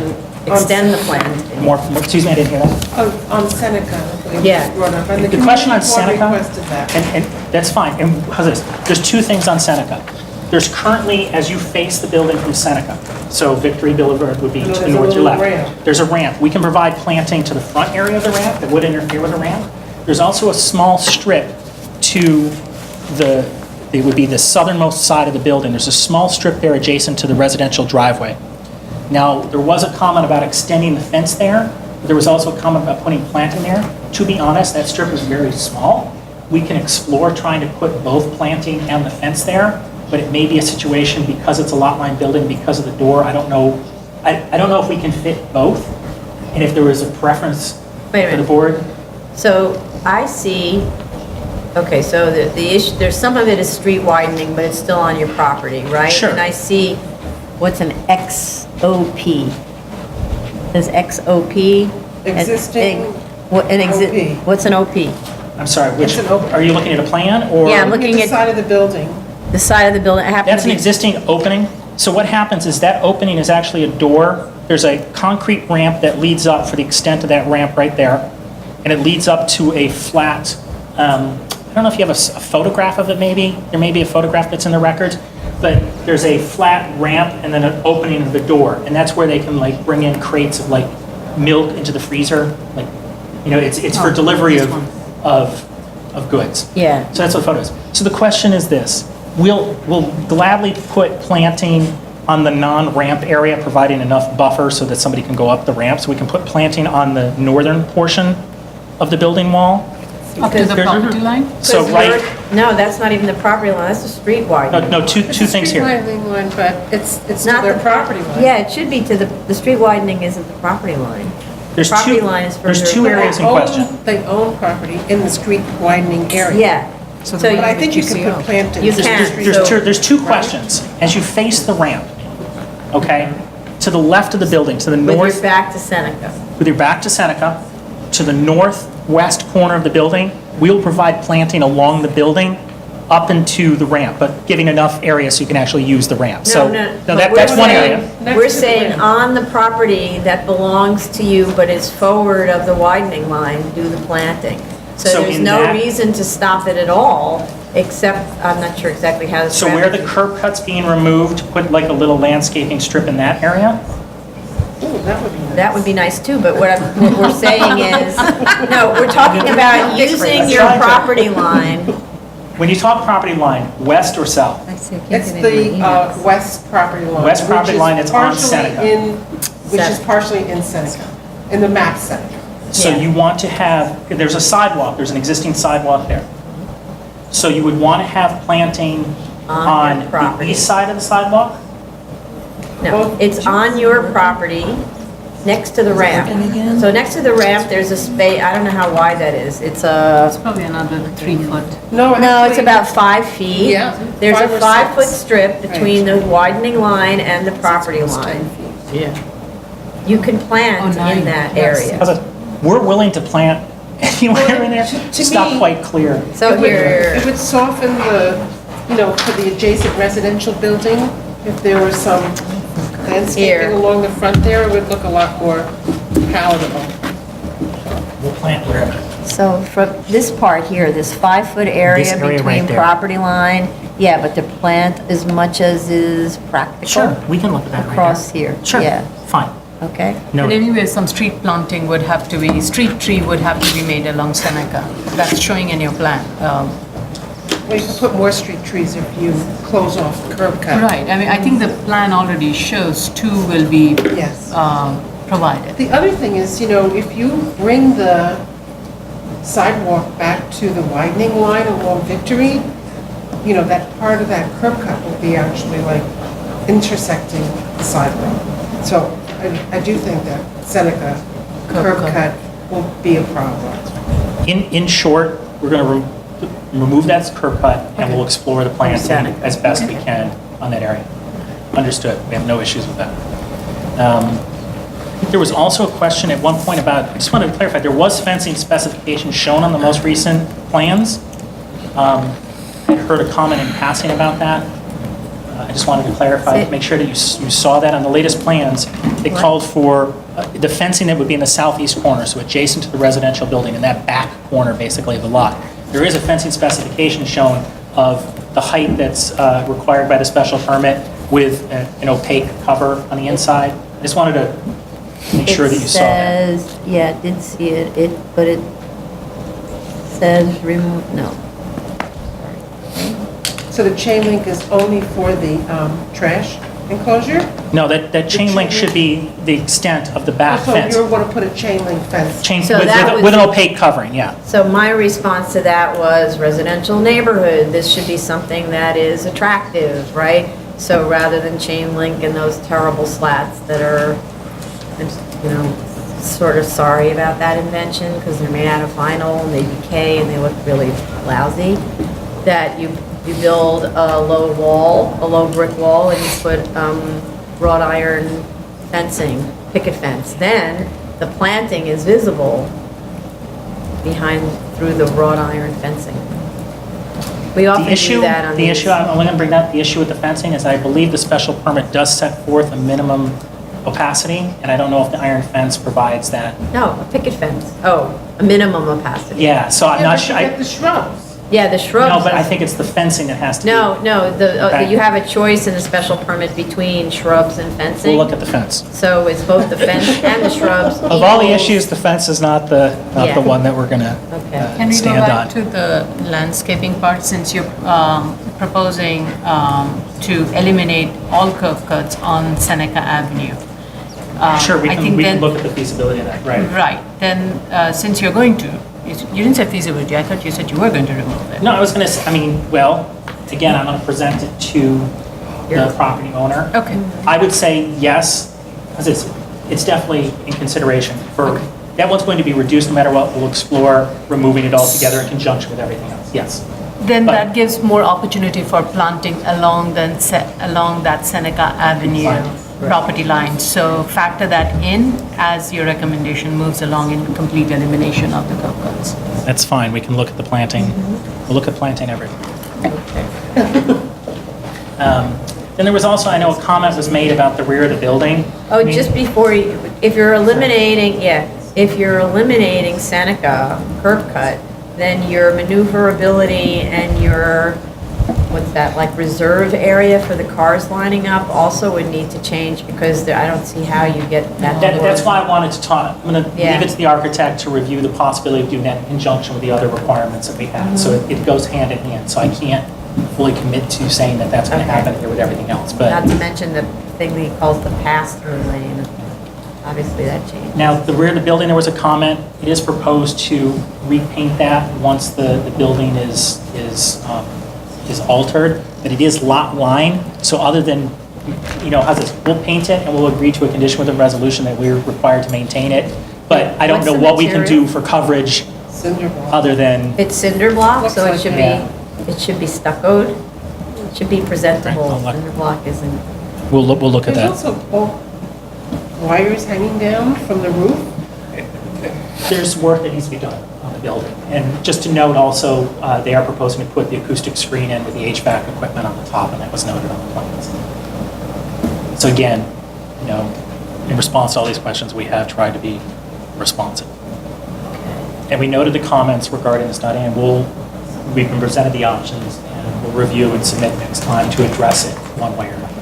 [SPEAKER 3] extend the planting.
[SPEAKER 2] More, excuse me, I didn't hear that.
[SPEAKER 4] Oh, on Seneca. I believe
[SPEAKER 3] Yeah.
[SPEAKER 4] was brought up, and
[SPEAKER 2] The question on
[SPEAKER 4] community
[SPEAKER 2] Seneca,
[SPEAKER 4] board requested that.
[SPEAKER 2] and that's fine, and how's this? There's two things on Seneca. There's currently, as you face the building from Seneca, so Victory Boulevard would be
[SPEAKER 4] And
[SPEAKER 2] to the
[SPEAKER 4] there's a
[SPEAKER 2] north, your
[SPEAKER 4] little
[SPEAKER 2] left.
[SPEAKER 4] ramp.
[SPEAKER 2] There's a ramp. We can provide planting to the front area of the ramp that would interfere with the ramp. There's also a small strip to it would be the southernmost side of the building. There's a small strip there adjacent to the residential driveway. Now, there was a comment about extending the fence there, but there was also a comment about putting planting there. To be honest, that strip is very small. We can explore trying to put both planting and the fence there, but it may be a situation because it's a lot line building, because of the door, I don't know. I don't know if we can fit both, and if there was a preference
[SPEAKER 3] Wait a
[SPEAKER 2] for the
[SPEAKER 3] minute.
[SPEAKER 2] board.
[SPEAKER 3] So I see, okay, so the issue, there's some of it is street widening, but it's still on your property, right?
[SPEAKER 2] Sure.
[SPEAKER 3] And I see, what's an XOP? Is XOP?
[SPEAKER 4] Existing OP.
[SPEAKER 3] What's an OP?
[SPEAKER 2] I'm sorry, which,
[SPEAKER 4] It's an open-
[SPEAKER 2] are you looking at a plan, or?
[SPEAKER 3] Yeah, I'm looking
[SPEAKER 4] Look at
[SPEAKER 3] at-
[SPEAKER 4] the side of the building.
[SPEAKER 3] The side of the building, it happens
[SPEAKER 2] That's
[SPEAKER 3] to
[SPEAKER 2] an
[SPEAKER 3] be...
[SPEAKER 2] existing opening. So what happens is that opening is actually a door. There's a concrete ramp that leads up for the extent of that ramp right there. And it leads up to a flat, I don't know if you have a photograph of it maybe. There may be a photograph that's in the records. But there's a flat ramp and then an opening of the door. And that's where they can like bring in crates of like milk into the freezer. Like, you know, it's for delivery of goods.
[SPEAKER 3] Yeah.
[SPEAKER 2] So that's what the photo is. So the question is this: we'll gladly put planting on the non-ramp area, providing enough buffer so that somebody can go up the ramp. So we can put planting on the northern portion of the building wall.
[SPEAKER 5] Up to the
[SPEAKER 2] There's-
[SPEAKER 5] property line?
[SPEAKER 2] So
[SPEAKER 3] Because
[SPEAKER 2] right,
[SPEAKER 3] you're- No, that's not even the property line, that's the street widening.
[SPEAKER 2] no, two things here.
[SPEAKER 4] Widening line, but it's
[SPEAKER 3] Not
[SPEAKER 4] not their
[SPEAKER 3] the
[SPEAKER 4] property line.
[SPEAKER 3] Yeah, it should be to the street widening isn't the property line.
[SPEAKER 2] There's
[SPEAKER 3] Property
[SPEAKER 2] two,
[SPEAKER 3] line is
[SPEAKER 2] there's
[SPEAKER 3] further
[SPEAKER 2] two
[SPEAKER 3] away.
[SPEAKER 2] areas in question.
[SPEAKER 4] They own property in the street widening area.
[SPEAKER 3] Yeah. So
[SPEAKER 4] But I
[SPEAKER 3] you
[SPEAKER 4] think you can put plantings.
[SPEAKER 3] You
[SPEAKER 4] in the
[SPEAKER 3] can.
[SPEAKER 4] street.
[SPEAKER 2] There's two questions. As you face the ramp, okay, to the left of the building, to the
[SPEAKER 3] with your
[SPEAKER 2] north,
[SPEAKER 3] back to Seneca.
[SPEAKER 2] with your back to Seneca, to the northwest corner of the building, we'll provide planting along the building up into the ramp, but giving enough area so you can actually use the ramp. So,
[SPEAKER 3] but
[SPEAKER 2] that's
[SPEAKER 3] we're
[SPEAKER 2] one
[SPEAKER 3] saying-
[SPEAKER 2] area.
[SPEAKER 4] Next
[SPEAKER 3] We're
[SPEAKER 4] to the
[SPEAKER 3] saying
[SPEAKER 4] ramp.
[SPEAKER 3] on the property that belongs to you but is forward of the widening line, do the planting. So
[SPEAKER 2] So
[SPEAKER 3] there's
[SPEAKER 2] in
[SPEAKER 3] no
[SPEAKER 2] that-
[SPEAKER 3] reason to stop it at all, except, I'm not sure exactly how this.
[SPEAKER 2] So where the curb cut's being removed, put like a little landscaping strip in that area?
[SPEAKER 4] Ooh, that would be nice.
[SPEAKER 3] That would be nice too, but what we're saying is, no, we're talking about using your property line.
[SPEAKER 2] When you talk property line, west or south?
[SPEAKER 4] It's the west property line.
[SPEAKER 2] West property
[SPEAKER 4] which is
[SPEAKER 2] line, it's on
[SPEAKER 4] partially
[SPEAKER 2] Seneca.
[SPEAKER 4] Which is
[SPEAKER 3] Seneca.
[SPEAKER 4] partially in Seneca, in the map Seneca.
[SPEAKER 2] So
[SPEAKER 3] Yeah.
[SPEAKER 2] you want to have, there's a sidewalk, there's an existing sidewalk there. So you would want to have planting
[SPEAKER 3] On
[SPEAKER 2] on
[SPEAKER 3] your
[SPEAKER 2] the
[SPEAKER 3] property.
[SPEAKER 2] east side of the sidewalk?
[SPEAKER 3] No, it's on your property, next to the ramp. So next to the ramp, there's a space, I don't know how wide that is. It's a,
[SPEAKER 5] Probably another 3 foot.
[SPEAKER 3] no, it's
[SPEAKER 4] actually-
[SPEAKER 3] about 5 feet.
[SPEAKER 4] Yeah,
[SPEAKER 3] There's a
[SPEAKER 4] 5 or
[SPEAKER 3] 5-foot
[SPEAKER 4] 6.
[SPEAKER 3] strip between the widening line and the property line.
[SPEAKER 6] Yeah.
[SPEAKER 3] You can plant
[SPEAKER 5] Oh,
[SPEAKER 3] in
[SPEAKER 5] nine,
[SPEAKER 3] that
[SPEAKER 5] yes.
[SPEAKER 3] area.
[SPEAKER 2] How's it? We're willing to plant anywhere in there.
[SPEAKER 4] to
[SPEAKER 2] It's not
[SPEAKER 4] me-
[SPEAKER 2] quite clear.
[SPEAKER 3] So
[SPEAKER 4] It would-
[SPEAKER 3] here,
[SPEAKER 4] It would soften the, for the adjacent residential building, if there was some landscaping
[SPEAKER 3] Here.
[SPEAKER 4] along the front there, it would look a lot more palatable.
[SPEAKER 2] We'll plant wherever.
[SPEAKER 3] so from this part here, this 5-foot area
[SPEAKER 2] This area
[SPEAKER 3] between
[SPEAKER 2] right there.
[SPEAKER 3] property line, yeah, but to plant as much as is practical.
[SPEAKER 2] Sure, we can look at that right
[SPEAKER 3] Across
[SPEAKER 2] there.
[SPEAKER 3] here,
[SPEAKER 2] Sure,
[SPEAKER 3] yeah.
[SPEAKER 2] fine.
[SPEAKER 3] Okay?
[SPEAKER 2] No,
[SPEAKER 5] But anyway, some street planting would have to be, street tree would have to be made along Seneca. That's showing in your plan.
[SPEAKER 4] Well, you could put more street trees if you close off the curb cut.
[SPEAKER 5] Right, I mean, I think the plan already shows 2 will be
[SPEAKER 4] Yes.
[SPEAKER 5] provided.
[SPEAKER 4] The other thing is, if you bring the sidewalk back to the widening line along Victory, that part of that curb cut will be actually like intersecting the sidewalk. So I do think that Seneca curb cut will be a problem.
[SPEAKER 2] in short, we're going to remove that curb cut and we'll explore the planting as best we can on that area. Understood, we have no issues with that. There was also a question at one point about, I just wanted to clarify, there was fencing specifications shown on the most recent plans. I heard a comment in passing about that. I just wanted to clarify, make sure that you saw that on the latest plans. They called for the fencing that would be in the southeast corner, so adjacent to the residential building, in that back corner, basically, of the lot. There is a fencing specification shown of the height that's required by the special permit with an opaque cover on the inside. I just wanted to make sure that you saw that.
[SPEAKER 3] It says, yeah, I did see it, but it says remove, no.
[SPEAKER 4] So the chain link is only for the trash enclosure?
[SPEAKER 2] No, that chain link should be the extent of the back
[SPEAKER 4] So
[SPEAKER 2] fence.
[SPEAKER 4] you're going to put a chain link fence?
[SPEAKER 2] Chain
[SPEAKER 3] So that
[SPEAKER 2] with an
[SPEAKER 3] was-
[SPEAKER 2] opaque covering, yeah.
[SPEAKER 3] So my response to that was residential neighborhood, this should be something that is attractive, right? So rather than chain link and those terrible slats that are, you know, sort of sorry about that invention because they're made out of vinyl and they decay and they look really lousy, that you build a low wall, a low brick wall, and you put wrought iron fencing, picket fence. Then the planting is visible through the wrought iron fencing. We often do that on
[SPEAKER 2] The
[SPEAKER 3] these.
[SPEAKER 2] issue, I'm only going to bring that, the issue with the fencing is I believe the special permit does set forth a minimum opacity, and I don't know if the iron fence provides that.
[SPEAKER 3] No, a picket fence. Oh, a minimum opacity.
[SPEAKER 2] Yeah, so I'm
[SPEAKER 4] Yeah,
[SPEAKER 2] not
[SPEAKER 4] but
[SPEAKER 2] sure.
[SPEAKER 4] you get the shrubs.
[SPEAKER 3] Yeah, the shrubs.
[SPEAKER 2] No, but I think it's the fencing that has to be.
[SPEAKER 3] No,
[SPEAKER 2] Okay.
[SPEAKER 3] you have a choice in the special permit between shrubs and fencing.
[SPEAKER 2] We'll look at the fence.
[SPEAKER 3] So it's both the fence and the shrubs.
[SPEAKER 2] Of all the
[SPEAKER 3] equals-
[SPEAKER 2] issues, the fence is not the
[SPEAKER 3] Yeah.
[SPEAKER 2] one that we're going to
[SPEAKER 3] Okay.
[SPEAKER 5] Can we go
[SPEAKER 2] stand
[SPEAKER 5] back
[SPEAKER 2] on.
[SPEAKER 5] to the landscaping part, since you're proposing to eliminate all curb cuts on Seneca Avenue?
[SPEAKER 2] Sure, we
[SPEAKER 5] I
[SPEAKER 2] can
[SPEAKER 5] think then-
[SPEAKER 2] look at the feasibility of that, right?
[SPEAKER 5] Right, then, since you're going to, you didn't say feasibility, I thought you said you were going to remove it.
[SPEAKER 2] No, I was going to say, I mean, well, again, I'm going to present it to the property owner.
[SPEAKER 5] Okay.
[SPEAKER 2] I would say yes, because it's definitely in consideration for, that one's going to be reduced no matter what. We'll explore removing it all together in conjunction with everything else, yes.
[SPEAKER 5] Then
[SPEAKER 2] But-
[SPEAKER 5] that gives more opportunity for planting along that Seneca Avenue property line. So factor that in as your recommendation moves along in complete elimination of the curb cuts.
[SPEAKER 2] That's fine, we can look at the planting. We'll look at planting everything. Then there was also, I know a comment was made about the rear of the building. I
[SPEAKER 3] Oh,
[SPEAKER 2] mean,
[SPEAKER 3] just before you, if you're eliminating Seneca curb cut, then your maneuverability and your, what's that, like reserve area for the cars lining up also would need to change because I don't see how you get that.
[SPEAKER 2] That's why I wanted to talk, I'm going to
[SPEAKER 3] Yeah.
[SPEAKER 2] leave it to the architect to review the possibility of doing that in conjunction with the other requirements that we have. So it goes hand in hand, so I can't fully commit to saying that that's going to
[SPEAKER 3] Okay.
[SPEAKER 2] happen here with everything else,
[SPEAKER 3] Not
[SPEAKER 2] but.
[SPEAKER 3] to mention the thing that he calls the pass-through lane. Obviously, that changed.
[SPEAKER 2] Now, the rear of the building, there was a comment, it is proposed to repaint that once the building is altered, but it is lot line, so other than, how's this, we'll paint it and we'll agree to a condition with a resolution that we're required to maintain it, but I don't
[SPEAKER 3] What's
[SPEAKER 2] know
[SPEAKER 3] the
[SPEAKER 2] what we can
[SPEAKER 3] material?
[SPEAKER 2] do for coverage
[SPEAKER 4] Cinder block.
[SPEAKER 2] other than,
[SPEAKER 3] It's cinder block,
[SPEAKER 4] Looks
[SPEAKER 3] so it
[SPEAKER 4] like
[SPEAKER 3] should
[SPEAKER 2] it.
[SPEAKER 3] it should be stuccoed. It should be presentable.
[SPEAKER 2] Right, I'll look.
[SPEAKER 3] Cinder block isn't.
[SPEAKER 2] we'll look at
[SPEAKER 4] There's
[SPEAKER 2] that.
[SPEAKER 4] also bulk wires hanging down from the roof.
[SPEAKER 2] There's work that needs to be done on the building, and just to note also, they are proposing to put the acoustic screen in with the HVAC equipment on the top, and that was noted on the plans. So again, in response to all these questions, we have tried to be responsive. And we noted the comments regarding the study, and we've been presented the options, and we'll review and submit next time to address it one way or another.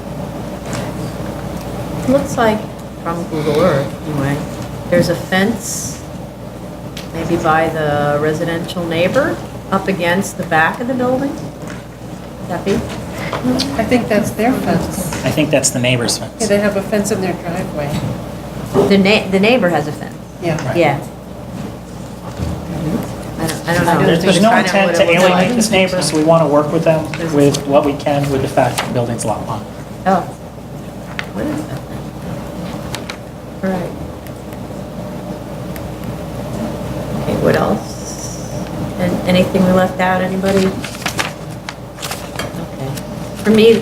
[SPEAKER 3] Looks like, from Google Earth anyway, there's a fence maybe by the residential neighbor up against the back of the building. Could that be?
[SPEAKER 4] I think that's their fence.
[SPEAKER 2] I think that's the neighbor's
[SPEAKER 4] Yeah,
[SPEAKER 2] fence.
[SPEAKER 4] they have a fence in their driveway.
[SPEAKER 3] The neighbor has a fence.
[SPEAKER 4] Yeah.
[SPEAKER 2] Right.
[SPEAKER 3] Yeah. I don't know.
[SPEAKER 2] There's no
[SPEAKER 3] Kind of
[SPEAKER 2] intent
[SPEAKER 3] what
[SPEAKER 2] to
[SPEAKER 3] it looks like.
[SPEAKER 2] alienate this neighbor, so we want to work with them with what we can with the fact that the building's lot line.
[SPEAKER 3] Oh. What is that then? All right. Okay, what else? And anything we left out, anybody? Okay. For me,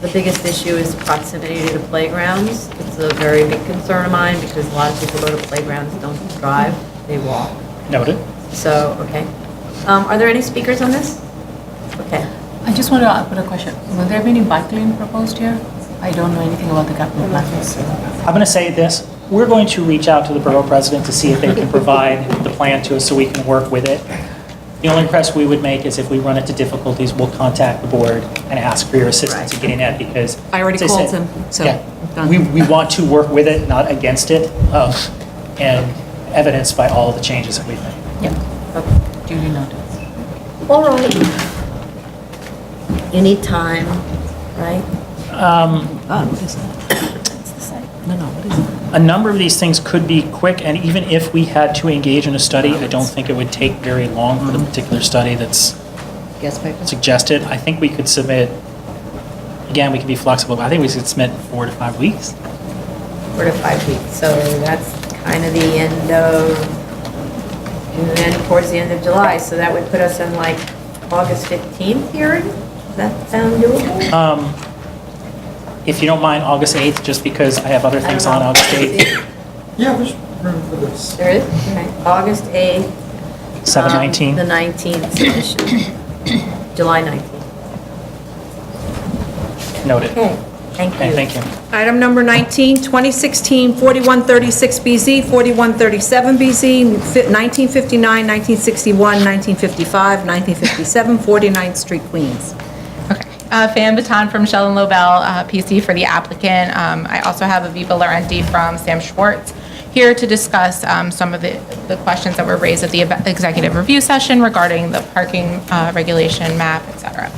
[SPEAKER 3] the biggest issue is proximity to the playgrounds. It's a very big concern of mine because a lot of people go to playgrounds, don't drive, they walk.
[SPEAKER 2] Noted.
[SPEAKER 3] So, okay. Are there any speakers on this? Okay.
[SPEAKER 5] I just want to put a question. Will there be any bike lane proposed here? I don't know anything about the capital plan.
[SPEAKER 2] I'm going to say this, we're going to reach out to the borough president to see if they can provide the plan to us so we can work with it. The only request we would make is if we run into difficulties, we'll contact the board and ask for your assistance in getting that because.
[SPEAKER 1] I already
[SPEAKER 2] as
[SPEAKER 1] called
[SPEAKER 2] said,
[SPEAKER 1] him, so,
[SPEAKER 2] yeah,
[SPEAKER 1] done.
[SPEAKER 2] We want to work with it, not against it, and evidenced by all of the changes that we've made.
[SPEAKER 5] Yep. Duly noted.
[SPEAKER 3] All right. You need time, right?
[SPEAKER 1] What is that? No, what is it?
[SPEAKER 2] A number of these things could be quick, and even if we had to engage in a study, I don't think it would take very long for the particular study that's suggested. I think we could submit, again, we can be flexible, but I think we could submit 4 to 5 weeks.
[SPEAKER 3] 4 to 5 weeks. So that's kind of the end of, and then towards the end of July. So that would put us in like August 15th hearing? Does that sound doable?
[SPEAKER 2] If you don't mind, August 8th, just because I have other things on August 8th.
[SPEAKER 7] Yeah, there's room for this.
[SPEAKER 3] There is? Okay. August 8th.
[SPEAKER 2] 7/19.
[SPEAKER 3] The 19th submission. July 19th.
[SPEAKER 2] Noted.
[SPEAKER 3] Okay, thank you.
[SPEAKER 2] Okay, thank you.
[SPEAKER 1] Item number 19, 2016 4136BZ, 4137BZ, 1959, 1961, 1955, 1957, 49th Street, Queens.
[SPEAKER 8] Okay. Fan Baton from Sheldon Lobel, PC for the applicant. I also have Aviva Laurenti from Sam Schwartz here to discuss some of the questions that were raised at the executive review session regarding the parking regulation map, et cetera.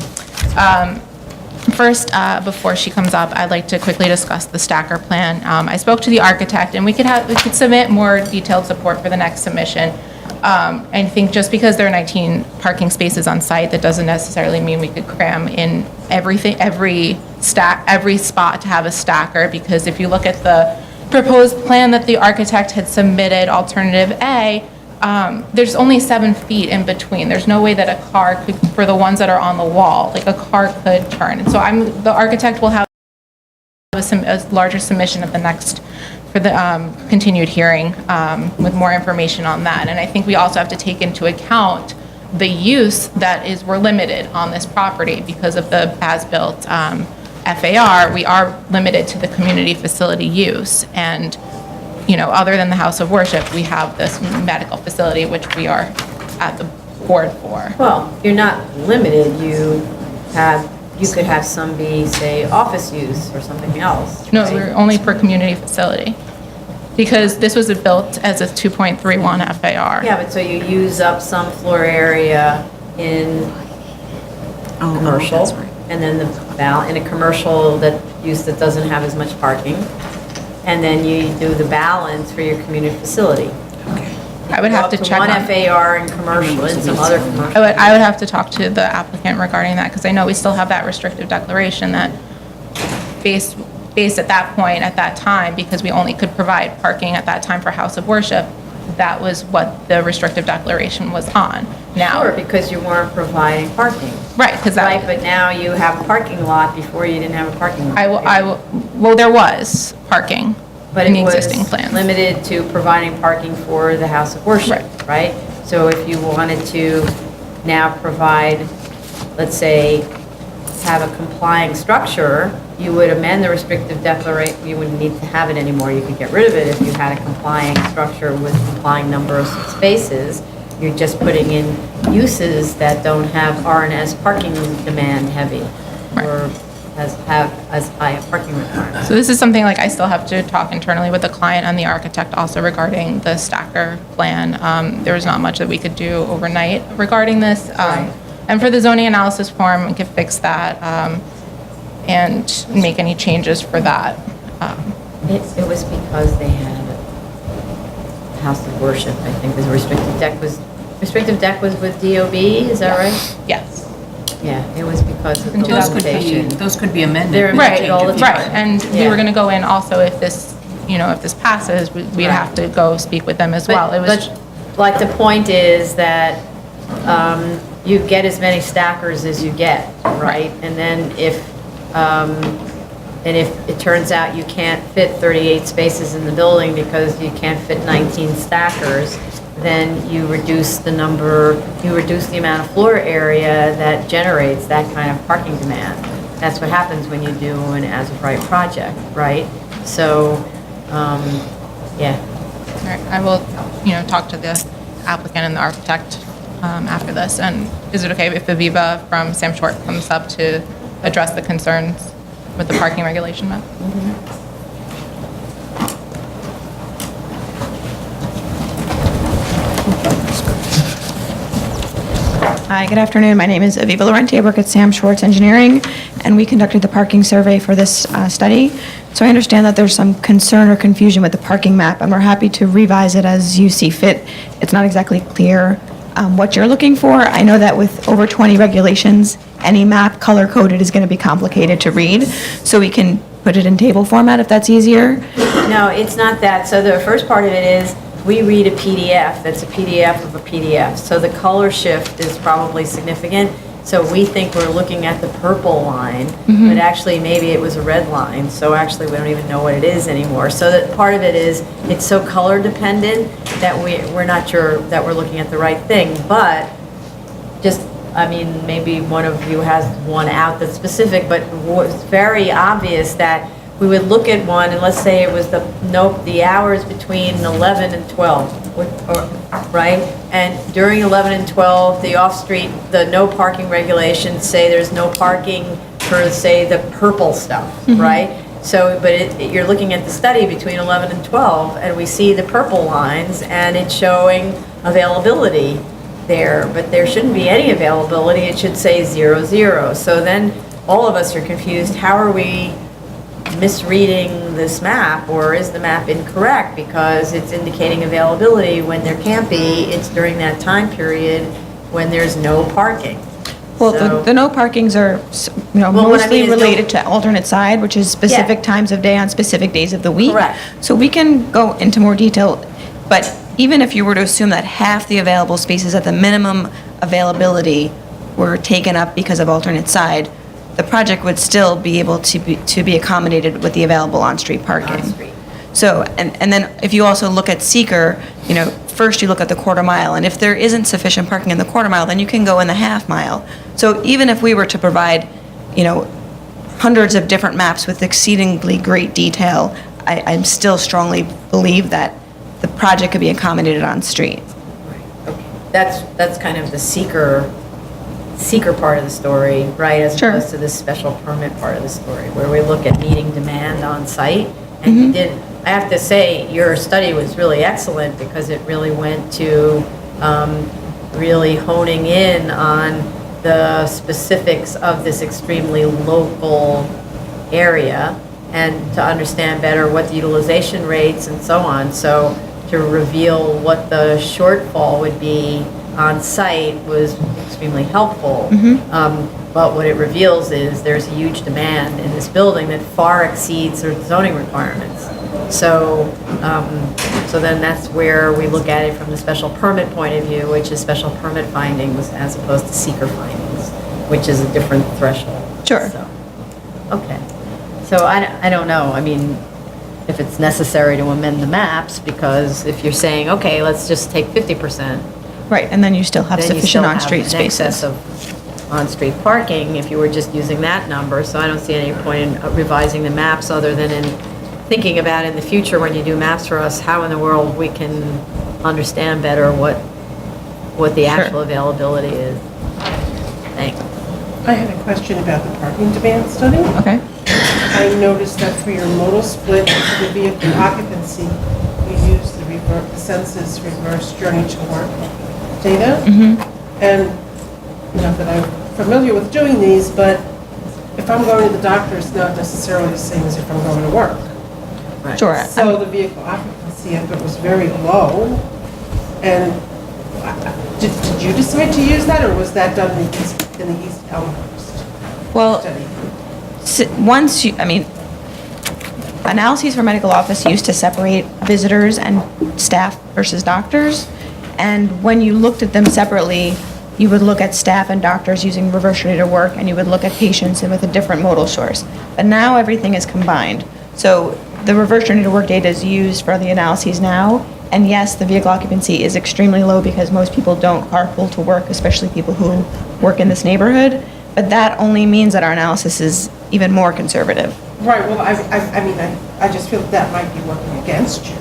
[SPEAKER 8] First, before she comes up, I'd like to quickly discuss the stacker plan. I spoke to the architect, and we could submit more detailed support for the next submission. I think just because there are 19 parking spaces on site, that doesn't necessarily mean we could cram in every spot to have a stacker, because if you look at the proposed plan that the architect had submitted, alternative A, there's only 7 feet in between. There's no way that a car could, for the ones that are on the wall, like a car could turn. And so the architect will have a larger submission at the next, for the continued hearing with more information on that. And I think we also have to take into account the use that we're limited on this property because of the as-built FAR. We are limited to the community facility use. And other than the house of worship, we have this medical facility, which we are at the board for.
[SPEAKER 3] Well, you're not limited. You could have some be, say, office use or something else.
[SPEAKER 8] No,
[SPEAKER 3] right?
[SPEAKER 8] we're only for community facility. Because this was built as a 2.31 FAR.
[SPEAKER 3] Yeah, but so you use up some floor area in commercial,
[SPEAKER 1] that's right.
[SPEAKER 3] and then in a commercial that doesn't have as much parking, and then you do the balance for your community facility.
[SPEAKER 8] I would have to check
[SPEAKER 3] One
[SPEAKER 8] on.
[SPEAKER 3] FAR in commercial and some other commercial.
[SPEAKER 8] I would have to talk to the applicant regarding that, because I know we still have that restrictive declaration that based at that point, at that time, because we only could provide parking at that time for house of worship, that was what the restrictive declaration was on. Now,
[SPEAKER 3] Sure, because you weren't providing parking.
[SPEAKER 8] right, because
[SPEAKER 3] Right, but now you have a parking lot, before you didn't have a parking lot.
[SPEAKER 8] well, there was parking
[SPEAKER 3] But
[SPEAKER 8] in
[SPEAKER 3] it
[SPEAKER 8] the
[SPEAKER 3] was
[SPEAKER 8] existing plans.
[SPEAKER 3] limited to providing parking for the house of worship, right? So if you wanted to now provide, let's say, have a complying structure, you would amend the restrictive declaration. You wouldn't need to have it anymore. You could get rid of it if you had a complying structure with complying number of spaces. You're just putting in uses that don't have R&S parking demand heavy, or have as high a parking requirement.
[SPEAKER 8] So this is something like I still have to talk internally with the client and the architect also regarding the stacker plan. There was not much that we could do overnight regarding this.
[SPEAKER 3] Right.
[SPEAKER 8] And for the zoning analysis form, we could fix that and make any changes for that.
[SPEAKER 3] It was because they had a house of worship, I think, the restrictive deck was with DOB, is that right?
[SPEAKER 8] Yes.
[SPEAKER 3] Yeah, it was because of the
[SPEAKER 5] Those
[SPEAKER 3] limitation.
[SPEAKER 5] could be amended.
[SPEAKER 3] They're
[SPEAKER 8] Right,
[SPEAKER 3] all the
[SPEAKER 8] right.
[SPEAKER 3] time.
[SPEAKER 8] And we
[SPEAKER 3] Yeah.
[SPEAKER 8] were going to go in also if this passes, we'd have to go speak with them as well. It was.
[SPEAKER 3] But like the point is that you get as many stackers as you get, right? And then if And if it turns out you can't fit 38 spaces in the building because you can't fit 19 stackers, then you reduce the amount of floor area that generates that kind of parking demand. That's what happens when you do an as-of-right project, right? So, yeah.
[SPEAKER 8] All right, I will, talk to the applicant and the architect after this. And is it okay if Aviva from Sam Short comes up to address the concerns with the parking regulation map?
[SPEAKER 9] Hi, good afternoon. My name is Aviva Laurenti. I work at Sam Schwartz Engineering, and we conducted the parking survey for this study. So I understand that there's some concern or confusion with the parking map, and we're happy to revise it as you see fit. It's not exactly clear what you're looking for. I know that with over 20 regulations, any map color-coded is going to be complicated to read, so we can put it in table format if that's easier.
[SPEAKER 3] No, it's not that. So the first part of it is, we read a PDF that's a PDF of a PDF. So the color shift is probably significant. So we think we're looking at the purple line, but actually maybe it was a red line. So actually we don't even know what it is anymore. So that part of it is it's so color dependent that we're not sure that we're looking at the right thing. But just, maybe one of you has one out that's specific, but it's very obvious that we would look at one, and let's say it was the hours between 11 and 12, right? And during 11 and 12, the off-street, the no parking regulations say there's no parking for, say, the purple stuff, right? So, but you're looking at the study between 11 and 12, and we see the purple lines, and it's showing availability there, but there shouldn't be any availability. It should say 0, 0. So then all of us are confused. How are we misreading this map, or is the map incorrect because it's indicating availability when there can't be? It's during that time period when there's no parking.
[SPEAKER 9] Well,
[SPEAKER 3] So-
[SPEAKER 9] the no parkings are,
[SPEAKER 3] what I mean
[SPEAKER 9] mostly
[SPEAKER 3] is no-
[SPEAKER 9] related to alternate side, which is specific times of day on specific days of the week.
[SPEAKER 3] Correct.
[SPEAKER 9] So we can go into more detail, but even if you were to assume that half the available spaces at the minimum availability were taken up because of alternate side, the project would still be able to be accommodated with the available on-street parking.
[SPEAKER 3] On-street.
[SPEAKER 9] So, and then if you also look at seeker, first you look at the quarter mile, and if there isn't sufficient parking in the quarter mile, then you can go in the half mile. So even if we were to provide, hundreds of different maps with exceedingly great detail, I still strongly believe that the project could be accommodated on street.
[SPEAKER 3] That's kind of the seeker part of the story, right? As
[SPEAKER 9] Sure.
[SPEAKER 3] opposed to the special permit part of the story, where we look at meeting demand on site. And you did, I have to say, your study was really excellent because it really went to really honing in on the specifics of this extremely local area and to understand better what the utilization rates and so on. So to reveal what the shortfall would be on site was extremely helpful. But what it reveals is there's a huge demand in this building that far exceeds the zoning requirements. So, so then that's where we look at it from the special permit point of view, which is special permit findings as opposed to seeker findings, which is a different threshold.
[SPEAKER 9] Sure.
[SPEAKER 3] So, okay. So I don't know, if it's necessary to amend the maps, because if you're saying, okay, let's just take 50%,
[SPEAKER 9] Right, and then you still have
[SPEAKER 3] then you
[SPEAKER 9] sufficient
[SPEAKER 3] still have
[SPEAKER 9] on-street
[SPEAKER 3] an excess
[SPEAKER 9] spaces.
[SPEAKER 3] of on-street parking if you were just using that number. So I don't see any point in revising the maps other than in thinking about in the future when you do maps for us, how in the world we can understand better what the actual availability is. Thanks.
[SPEAKER 4] I had a question about the parking demand study.
[SPEAKER 9] Okay.
[SPEAKER 4] I noticed that for your modal split for the vehicle occupancy, you used the census reverse journey to work data. And not that I'm familiar with doing these, but if I'm going to the doctor, it's not necessarily the same as if I'm going to work.
[SPEAKER 3] Right.
[SPEAKER 9] Sure.
[SPEAKER 4] So the vehicle occupancy, I thought was very low. And did you decide to use that, or was that done in the East Elmhurst
[SPEAKER 9] Well,
[SPEAKER 4] study?
[SPEAKER 9] once analyses for medical office used to separate visitors and staff versus doctors. And when you looked at them separately, you would look at staff and doctors using reverse data work, and you would look at patients and with a different modal source. But now everything is combined. So the reverse data work data is used for the analyses now, and yes, the vehicle occupancy is extremely low because most people don't carpool to work, especially people who work in this neighborhood, but that only means that our analysis is even more conservative.
[SPEAKER 4] Right, well, I mean, I just feel that might be working against you.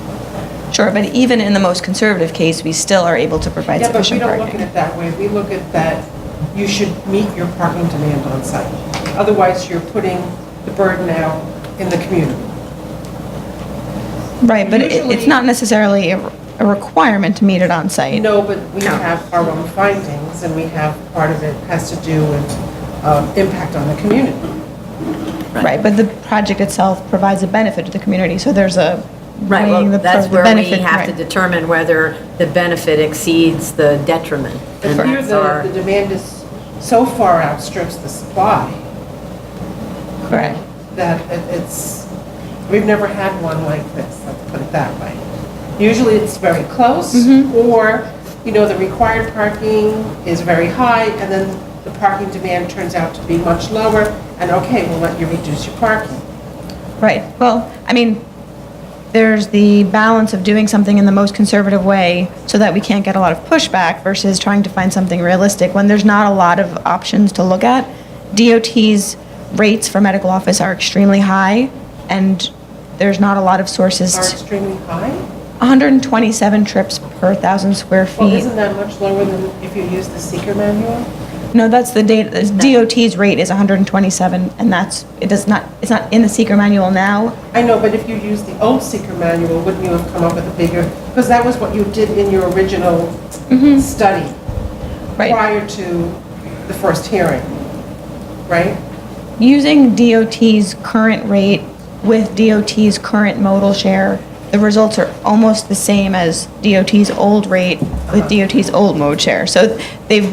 [SPEAKER 9] Sure, but even in the most conservative case, we still are able to provide
[SPEAKER 4] Yeah, but we
[SPEAKER 9] sufficient
[SPEAKER 4] don't look at
[SPEAKER 9] parking.
[SPEAKER 4] it that way. We look at that you should meet your parking demand on site. Otherwise, you're putting the burden out in the community.
[SPEAKER 9] Right, but it's
[SPEAKER 4] Usually-
[SPEAKER 9] not necessarily a requirement to meet it on site.
[SPEAKER 4] No, but we have our own findings, and we have, part of it has to do with impact on the community.
[SPEAKER 9] Right, but the project itself provides a benefit to the community, so there's a
[SPEAKER 3] Right, well,
[SPEAKER 9] weighing the
[SPEAKER 3] that's
[SPEAKER 9] the
[SPEAKER 3] where we
[SPEAKER 9] benefit,
[SPEAKER 3] have to
[SPEAKER 9] right.
[SPEAKER 3] determine whether the benefit exceeds the detriment.
[SPEAKER 4] But
[SPEAKER 3] And
[SPEAKER 4] here,
[SPEAKER 3] that's our,
[SPEAKER 4] the demand is so far outstrips the supply
[SPEAKER 9] Correct.
[SPEAKER 4] that it's, we've never had one like this, let's put it that way. Usually it's very close, or, you know, the required parking is very high, and then the parking demand turns out to be much lower, and okay, we'll let you reduce your parking.
[SPEAKER 9] Right, well, I mean, there's the balance of doing something in the most conservative way so that we can't get a lot of pushback versus trying to find something realistic when there's not a lot of options to look at. DOT's rates for medical office are extremely high, and there's not a lot of sources.
[SPEAKER 4] Are extremely high?
[SPEAKER 9] 127 trips per 1,000 square
[SPEAKER 4] Well,
[SPEAKER 9] feet.
[SPEAKER 4] isn't that much lower than if you use the seeker manual?
[SPEAKER 9] No, that's the data, DOT's rate is 127, and it's not in the seeker manual now.
[SPEAKER 4] I know, but if you use the old seeker manual, wouldn't you have come up with a bigger, because that was what you did in your original study
[SPEAKER 9] Right.
[SPEAKER 4] prior to the first hearing, right?
[SPEAKER 9] Using DOT's current rate with DOT's current modal share, the results are almost the same as DOT's old rate with DOT's old mode share. So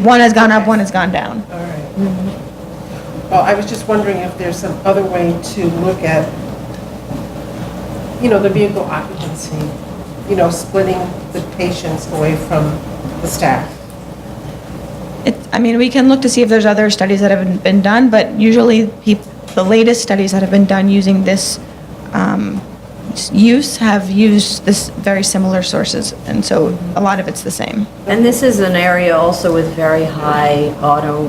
[SPEAKER 9] one has gone up, one has gone down.
[SPEAKER 4] All right. Well, I was just wondering if there's some other way to look at, you know, the vehicle occupancy, you know, splitting the patients away from the staff.
[SPEAKER 9] I mean, we can look to see if there's other studies that have been done, but usually the latest studies that have been done using this use have used this very similar sources, and so a lot of it's the same.
[SPEAKER 3] and this is an area also with very high auto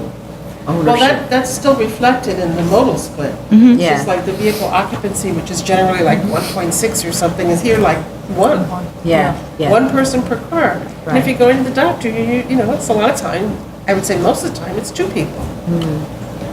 [SPEAKER 4] Well,
[SPEAKER 3] ownership.
[SPEAKER 4] that's still reflected in the modal split.
[SPEAKER 3] Yeah.
[SPEAKER 4] It's just like the vehicle occupancy, which is generally like 1.6 or something, is here like 1.
[SPEAKER 3] Yeah, yeah.
[SPEAKER 4] One person per car. And if
[SPEAKER 3] Right.
[SPEAKER 4] you go into the doctor, you know, it's a lot of time, I would say most of the time, it's 2 people.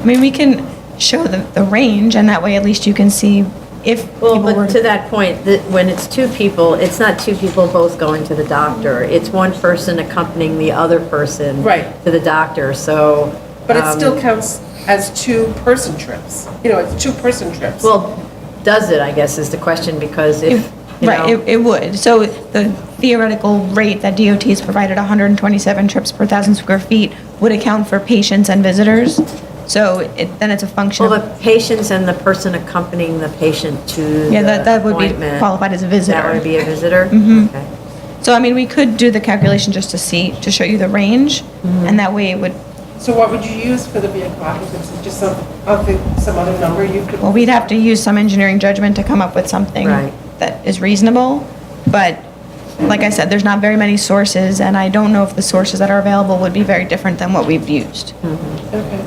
[SPEAKER 9] I mean, we can show the range, and that way at least you can see if
[SPEAKER 3] Well,
[SPEAKER 9] people were
[SPEAKER 3] but to that point, when it's 2 people, it's not 2 people both going to the doctor. It's one person accompanying the other person
[SPEAKER 4] Right.
[SPEAKER 3] to the doctor, so.
[SPEAKER 4] But it still counts as 2-person trips. You know, it's 2-person trips.
[SPEAKER 3] Well, does it, I guess, is the question, because if, you
[SPEAKER 9] Right,
[SPEAKER 3] know.
[SPEAKER 9] it would. So the theoretical rate that DOT has provided, 127 trips per 1,000 square feet, would account for patients and visitors. So then it's a function
[SPEAKER 3] Well,
[SPEAKER 9] of,
[SPEAKER 3] the patients and the person accompanying the patient to
[SPEAKER 9] yeah,
[SPEAKER 3] the
[SPEAKER 9] that would be
[SPEAKER 3] appointment.
[SPEAKER 9] qualified as a visitor.
[SPEAKER 3] That would be a visitor? Okay.
[SPEAKER 9] So, I mean, we could do the calculation just to show you the range, and that way it would,
[SPEAKER 4] So what would you use for the vehicle occupancy? Just some other number you could?
[SPEAKER 9] well, we'd have to use some engineering judgment to come up with something
[SPEAKER 3] Right.
[SPEAKER 9] that is reasonable. But like I said, there's not very many sources, and I don't know if the sources that are available would be very different than what we've used.
[SPEAKER 4] Okay.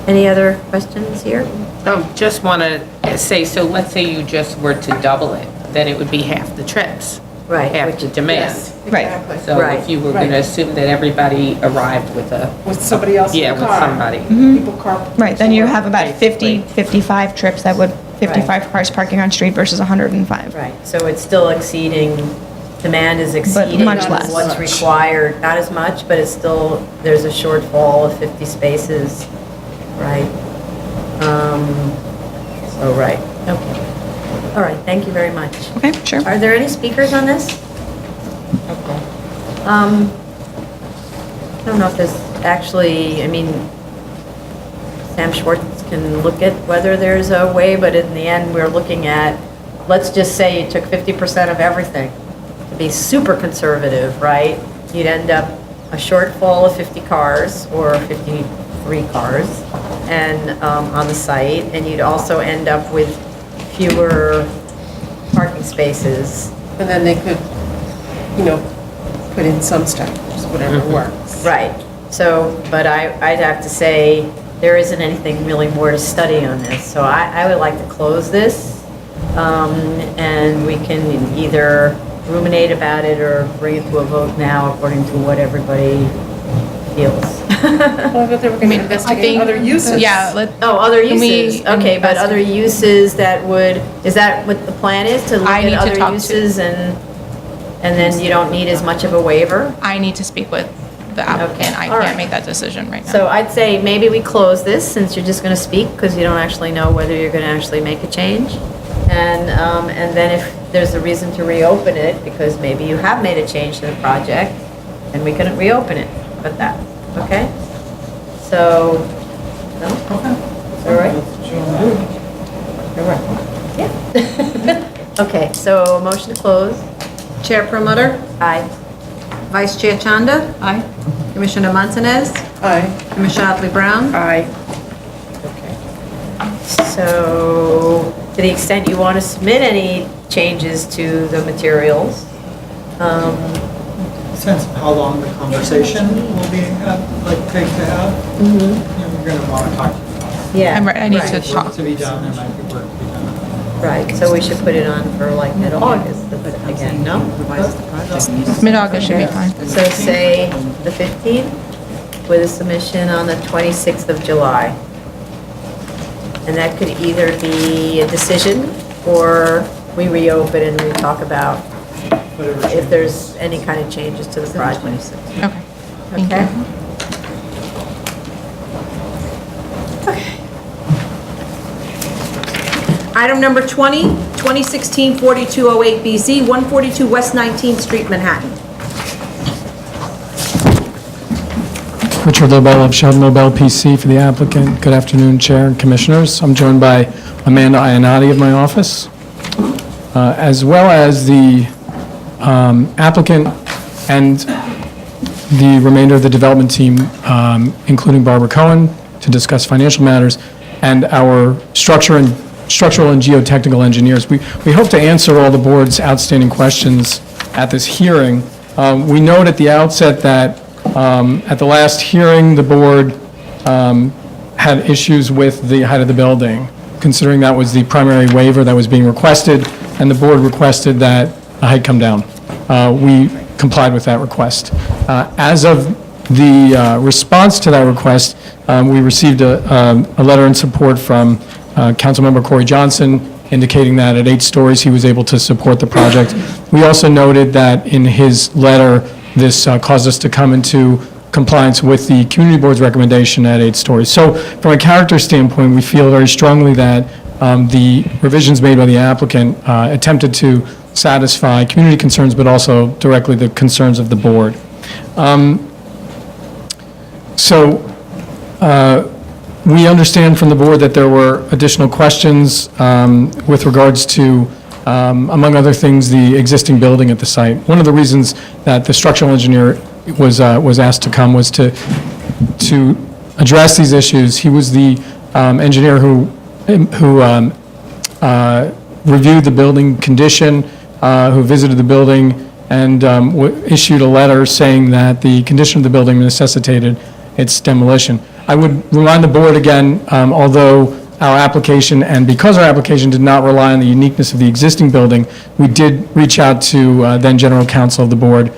[SPEAKER 3] Any other questions here?
[SPEAKER 6] Just want to say, so let's say you just were to double it, then it would be half the trips.
[SPEAKER 3] Right,
[SPEAKER 6] Half
[SPEAKER 3] which-
[SPEAKER 6] the demand.
[SPEAKER 4] Yes,
[SPEAKER 9] Right.
[SPEAKER 4] exactly.
[SPEAKER 6] So
[SPEAKER 3] Right.
[SPEAKER 6] if you were going to
[SPEAKER 4] Right.
[SPEAKER 6] assume that everybody arrived with a,
[SPEAKER 4] With somebody else in
[SPEAKER 6] yeah,
[SPEAKER 4] the
[SPEAKER 6] with
[SPEAKER 4] car.
[SPEAKER 6] somebody.
[SPEAKER 4] People car.
[SPEAKER 9] Right, then you have about
[SPEAKER 6] Basically.
[SPEAKER 9] 55 trips that would, 55 cars parking on street versus 105.
[SPEAKER 3] Right, so it's still exceeding, demand is exceeding
[SPEAKER 9] much less.
[SPEAKER 3] what's required, not as much, but it's still, there's a shortfall of 50 spaces, right? So, right, okay. All right, thank you very much.
[SPEAKER 9] Okay, sure.
[SPEAKER 3] Are there any speakers on this? Okay. I don't know if there's actually, I mean, Sam Schwartz can look at whether there's a way, but in the end, we're looking at, let's just say you took 50% of everything, to be super conservative, right? You'd end up a shortfall of 50 cars or 53 cars and, on the site, and you'd also end up with fewer parking spaces.
[SPEAKER 4] And then they could, put in some stuff, just whatever works.
[SPEAKER 3] Right. So, but I'd have to say, there isn't anything really more to study on this. So I would like to close this, and we can either ruminate about it or bring it to a vote now according to what everybody feels.
[SPEAKER 4] Well, I thought they were going to investigate
[SPEAKER 8] think-
[SPEAKER 4] other uses.
[SPEAKER 8] Yeah,
[SPEAKER 3] Oh, other
[SPEAKER 8] Can we
[SPEAKER 3] uses, okay, but other uses that would, is that what the plan is, to look
[SPEAKER 8] I need
[SPEAKER 3] at
[SPEAKER 8] to
[SPEAKER 3] other
[SPEAKER 8] talk to-
[SPEAKER 3] uses and then you don't need as much of a waiver?
[SPEAKER 8] I need to speak with the applicant. I
[SPEAKER 3] all right.
[SPEAKER 8] can't make that decision right now.
[SPEAKER 3] So I'd say maybe we close this, since you're just gonna speak, because you don't actually know whether you're gonna actually make a change. And then if there's a reason to reopen it, because maybe you have made a change to the project, and we can reopen it, but that, okay? So, no? All right? All right. Yeah. Okay, so motion to close.
[SPEAKER 1] Chair Promoter,
[SPEAKER 3] Aye.
[SPEAKER 1] Vice Chair Chanda,
[SPEAKER 5] Aye.
[SPEAKER 1] Commissioner Montanez,
[SPEAKER 4] Aye.
[SPEAKER 1] Commissioner Otley Brown.
[SPEAKER 3] Aye. So, to the extent you want to submit any changes to the materials,
[SPEAKER 7] Sense of how long the conversation will be, take to have. We're going to want to talk to you about it.
[SPEAKER 3] yeah.
[SPEAKER 8] I need to
[SPEAKER 3] right.
[SPEAKER 8] talk.
[SPEAKER 7] Work to be done, there might be work to be done.
[SPEAKER 3] Right, so we should put it on for like mid-August again, no?
[SPEAKER 8] Mid-August should be fine.
[SPEAKER 3] So say the 15th with a submission on the 26th of July. And that could either be a decision or we reopen and we talk about
[SPEAKER 7] Whatever
[SPEAKER 3] if there's any kind of changes to the project.
[SPEAKER 8] Okay. Thank
[SPEAKER 3] Okay?
[SPEAKER 8] you.
[SPEAKER 1] Item number 20, 2016-4208BZ, 142 West 19th Street, Manhattan.
[SPEAKER 10] Richard Lobel of Sheldon Lobel PC for the applicant. Good afternoon, Chair and Commissioners. I'm joined by Amanda Ionati of my office, as well as the applicant and the remainder of the development team, including Barbara Cohen, to discuss financial matters, and our structural and geotechnical engineers. We hope to answer all the board's outstanding questions at this hearing. We note at the outset that at the last hearing, the board had issues with the height of the building, considering that was the primary waiver that was being requested, and the board requested that the height come down. We complied with that request. As of the response to that request, we received a letter in support from Councilmember Corey Johnson, indicating that at 8 stories, he was able to support the project. We also noted that in his letter, this caused us to come into compliance with the community board's recommendation at 8 stories. So from a character standpoint, we feel very strongly that the revisions made by the applicant attempted to satisfy community concerns, but also directly the concerns of the board. We understand from the board that there were additional questions with regards to, among other things, the existing building at the site. One of the reasons that the structural engineer was asked to come was to address these issues. He was the engineer who reviewed the building condition, who visited the building, and issued a letter saying that the condition of the building necessitated its demolition. I would remind the board again, although our application, and because our application did not rely on the uniqueness of the existing building, we did reach out to then General Counsel of the board,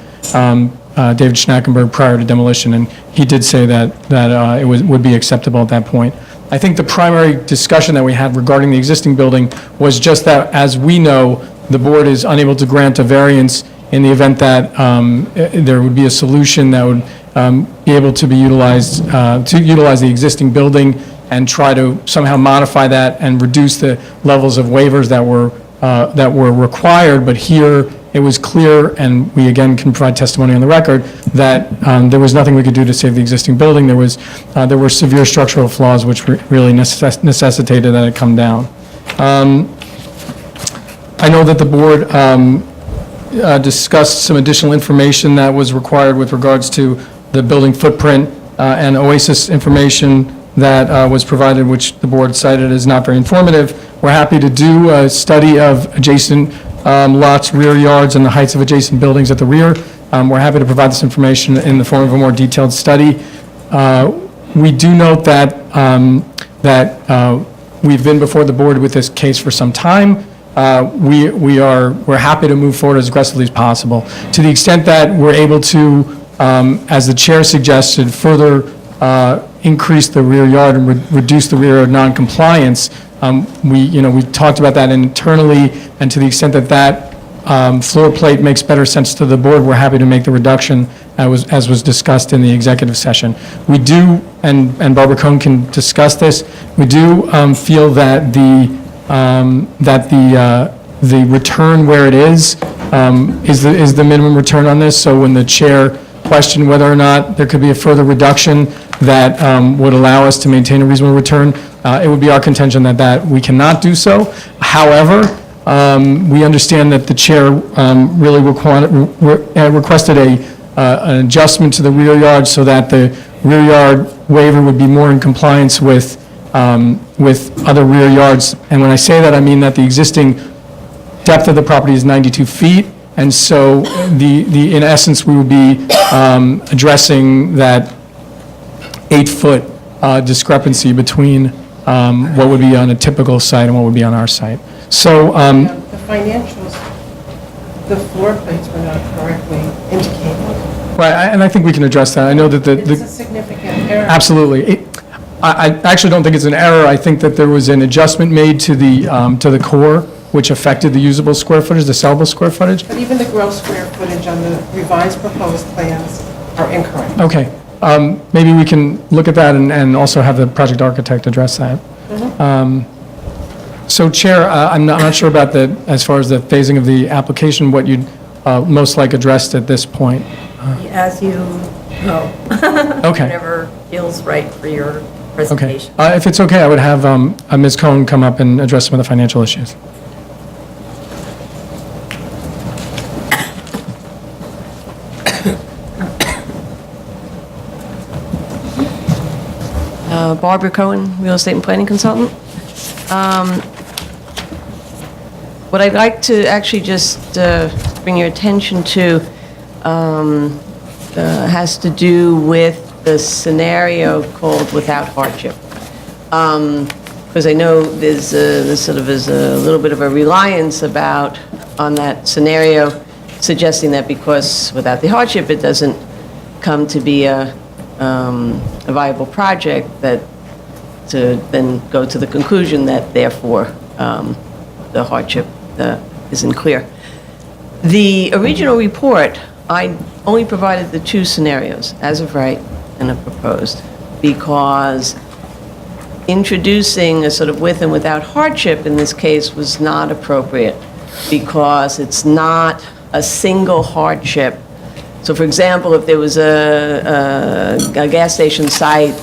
[SPEAKER 10] David Schnackenberg, prior to demolition, and he did say that it would be acceptable at that point. I think the primary discussion that we had regarding the existing building was just that, as we know, the board is unable to grant a variance in the event that there would be a solution that would be able to be utilized, to utilize the existing building and try to somehow modify that and reduce the levels of waivers that were required. But here, it was clear, and we again can provide testimony on the record, that there was nothing we could do to save the existing building. There were severe structural flaws which really necessitated that it come down. I know that the board discussed some additional information that was required with regards to the building footprint and OASIS information that was provided, which the board cited as not very informative. We're happy to do a study of adjacent lots, rear yards, and the heights of adjacent buildings at the rear. We're happy to provide this information in the form of a more detailed study. We do note that we've been before the board with this case for some time. We're happy to move forward as aggressively as possible. To the extent that we're able to, as the chair suggested, further increase the rear yard and reduce the rear yard non-compliance, we talked about that internally, and to the extent that that floor plate makes better sense to the board, we're happy to make the reduction as was discussed in the executive session. We do, and Barbara Cohn can discuss this, we do feel that the return where it is the minimum return on this. So when the chair questioned whether or not there could be a further reduction that would allow us to maintain a reasonable return, it would be our contention that we cannot do so. However, we understand that the chair really requested an adjustment to the rear yard so that the rear yard waiver would be more in compliance with other rear yards. And when I say that, I mean that the existing depth of the property is 92 feet, and so in essence, we would be addressing that 8-foot discrepancy between what would be on a typical site and what would be on our site. So
[SPEAKER 4] The financials, the floor plates were not correctly indicated.
[SPEAKER 10] right, and I think we can address that. I know that
[SPEAKER 4] It's a significant error.
[SPEAKER 10] absolutely. I actually don't think it's an error. I think that there was an adjustment made to the core, which affected the usable square footage, the sellable square footage.
[SPEAKER 4] But even the gross square footage on the revised proposed plans are incorrect.
[SPEAKER 10] Okay. Maybe we can look at that and also have the project architect address that. So Chair, I'm not sure about as far as the phasing of the application, what you'd most like addressed at this point.
[SPEAKER 3] As you know.
[SPEAKER 10] Okay.
[SPEAKER 3] Whatever feels right for your
[SPEAKER 10] Okay.
[SPEAKER 3] presentation.
[SPEAKER 10] If it's okay, I would have Ms. Cohn come up and address some of the financial issues.
[SPEAKER 11] Barbara Cohen, Real Estate and Planning Consultant. What I'd like to actually just bring your attention to has to do with the scenario called without hardship. Because I know there's sort of is a little bit of a reliance on that scenario, suggesting that because without the hardship, it doesn't come to be a viable project, that to then go to the conclusion that therefore the hardship isn't clear. The original report, I only provided the two scenarios, as of right and a proposed, because introducing a sort of with and without hardship in this case was not appropriate, because it's not a single hardship. So for example, if there was a gas station site,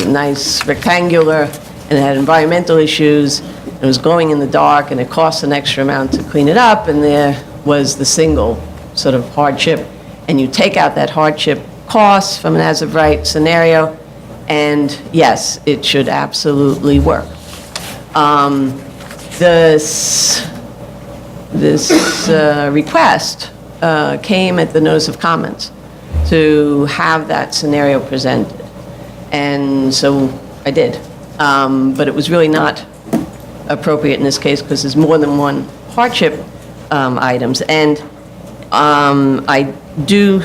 [SPEAKER 11] nice rectangular, and it had environmental issues, it was glowing in the dark, and it cost an extra amount to clean it up, and there was the single sort of hardship, and you take out that hardship cost from an as-of-right scenario, and yes, it should absolutely work. This request came at the notice of comments to have that scenario presented, and so I did. But it was really not appropriate in this case because there's more than one hardship items. And I do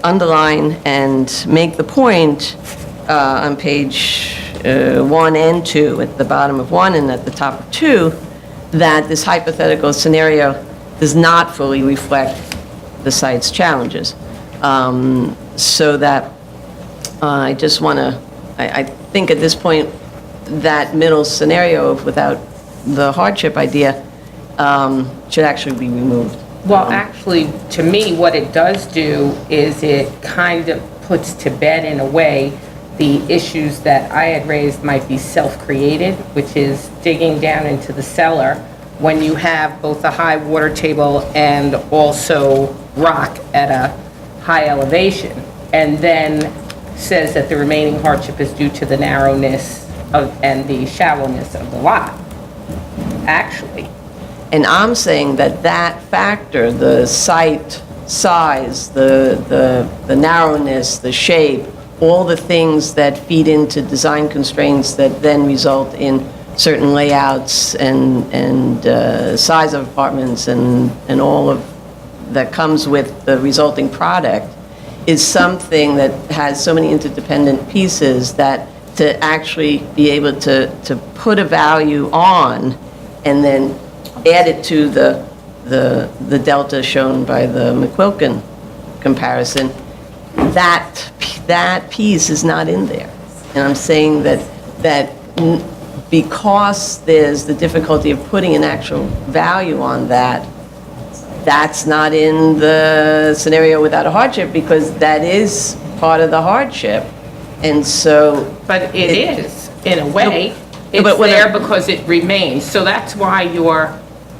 [SPEAKER 11] underline and make the point on page 1 and 2, at the bottom of 1 and at the top of 2, that this hypothetical scenario does not fully reflect the site's challenges. So that I just want to, I think at this point, that middle scenario of without the hardship idea should actually be removed.
[SPEAKER 6] Well, actually, to me, what it does do is it kind of puts to bed in a way the issues that I had raised might be self-created, which is digging down into the cellar when you have both a high water table and also rock at a high elevation. and then says that the remaining hardship is due to the narrowness and the shallowness of the lot, actually.
[SPEAKER 11] And I'm saying that that factor, the site size, the narrowness, the shape, all the things that feed into design constraints that then result in certain layouts and size of apartments and all of that comes with the resulting product, is something that has so many interdependent pieces that to actually be able to put a value on and then add it to the delta shown by the McQuilkin comparison, that piece is not in there. And I'm saying that because there's the difficulty of putting an actual value on that, that's not in the scenario without a hardship, because that is part of the hardship. And so...
[SPEAKER 6] But it is, in a way.
[SPEAKER 11] No,
[SPEAKER 6] It's
[SPEAKER 11] but when
[SPEAKER 6] there
[SPEAKER 11] I-
[SPEAKER 6] because it remains. So that's why your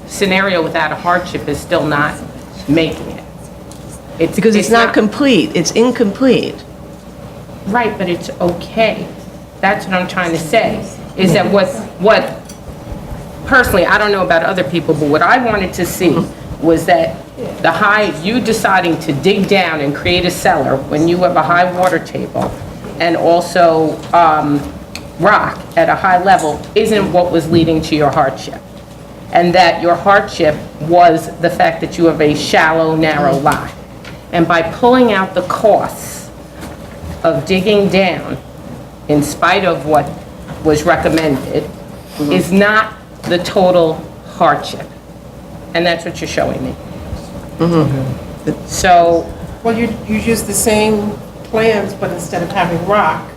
[SPEAKER 6] scenario without a hardship is still not making it.
[SPEAKER 11] Because it's not complete, it's incomplete.
[SPEAKER 6] Right, but it's okay. That's what I'm trying to say, is that what, personally, I don't know about other people, but what I wanted to see was that you deciding to dig down and create a cellar when you have a high water table and also rock at a high level isn't what was leading to your hardship. And that your hardship was the fact that you have a shallow, narrow lot. And by pulling out the costs of digging down, in spite of what was recommended, is not the total hardship. And that's what you're showing me. So,
[SPEAKER 4] Well, you use the same plans, but instead of having rock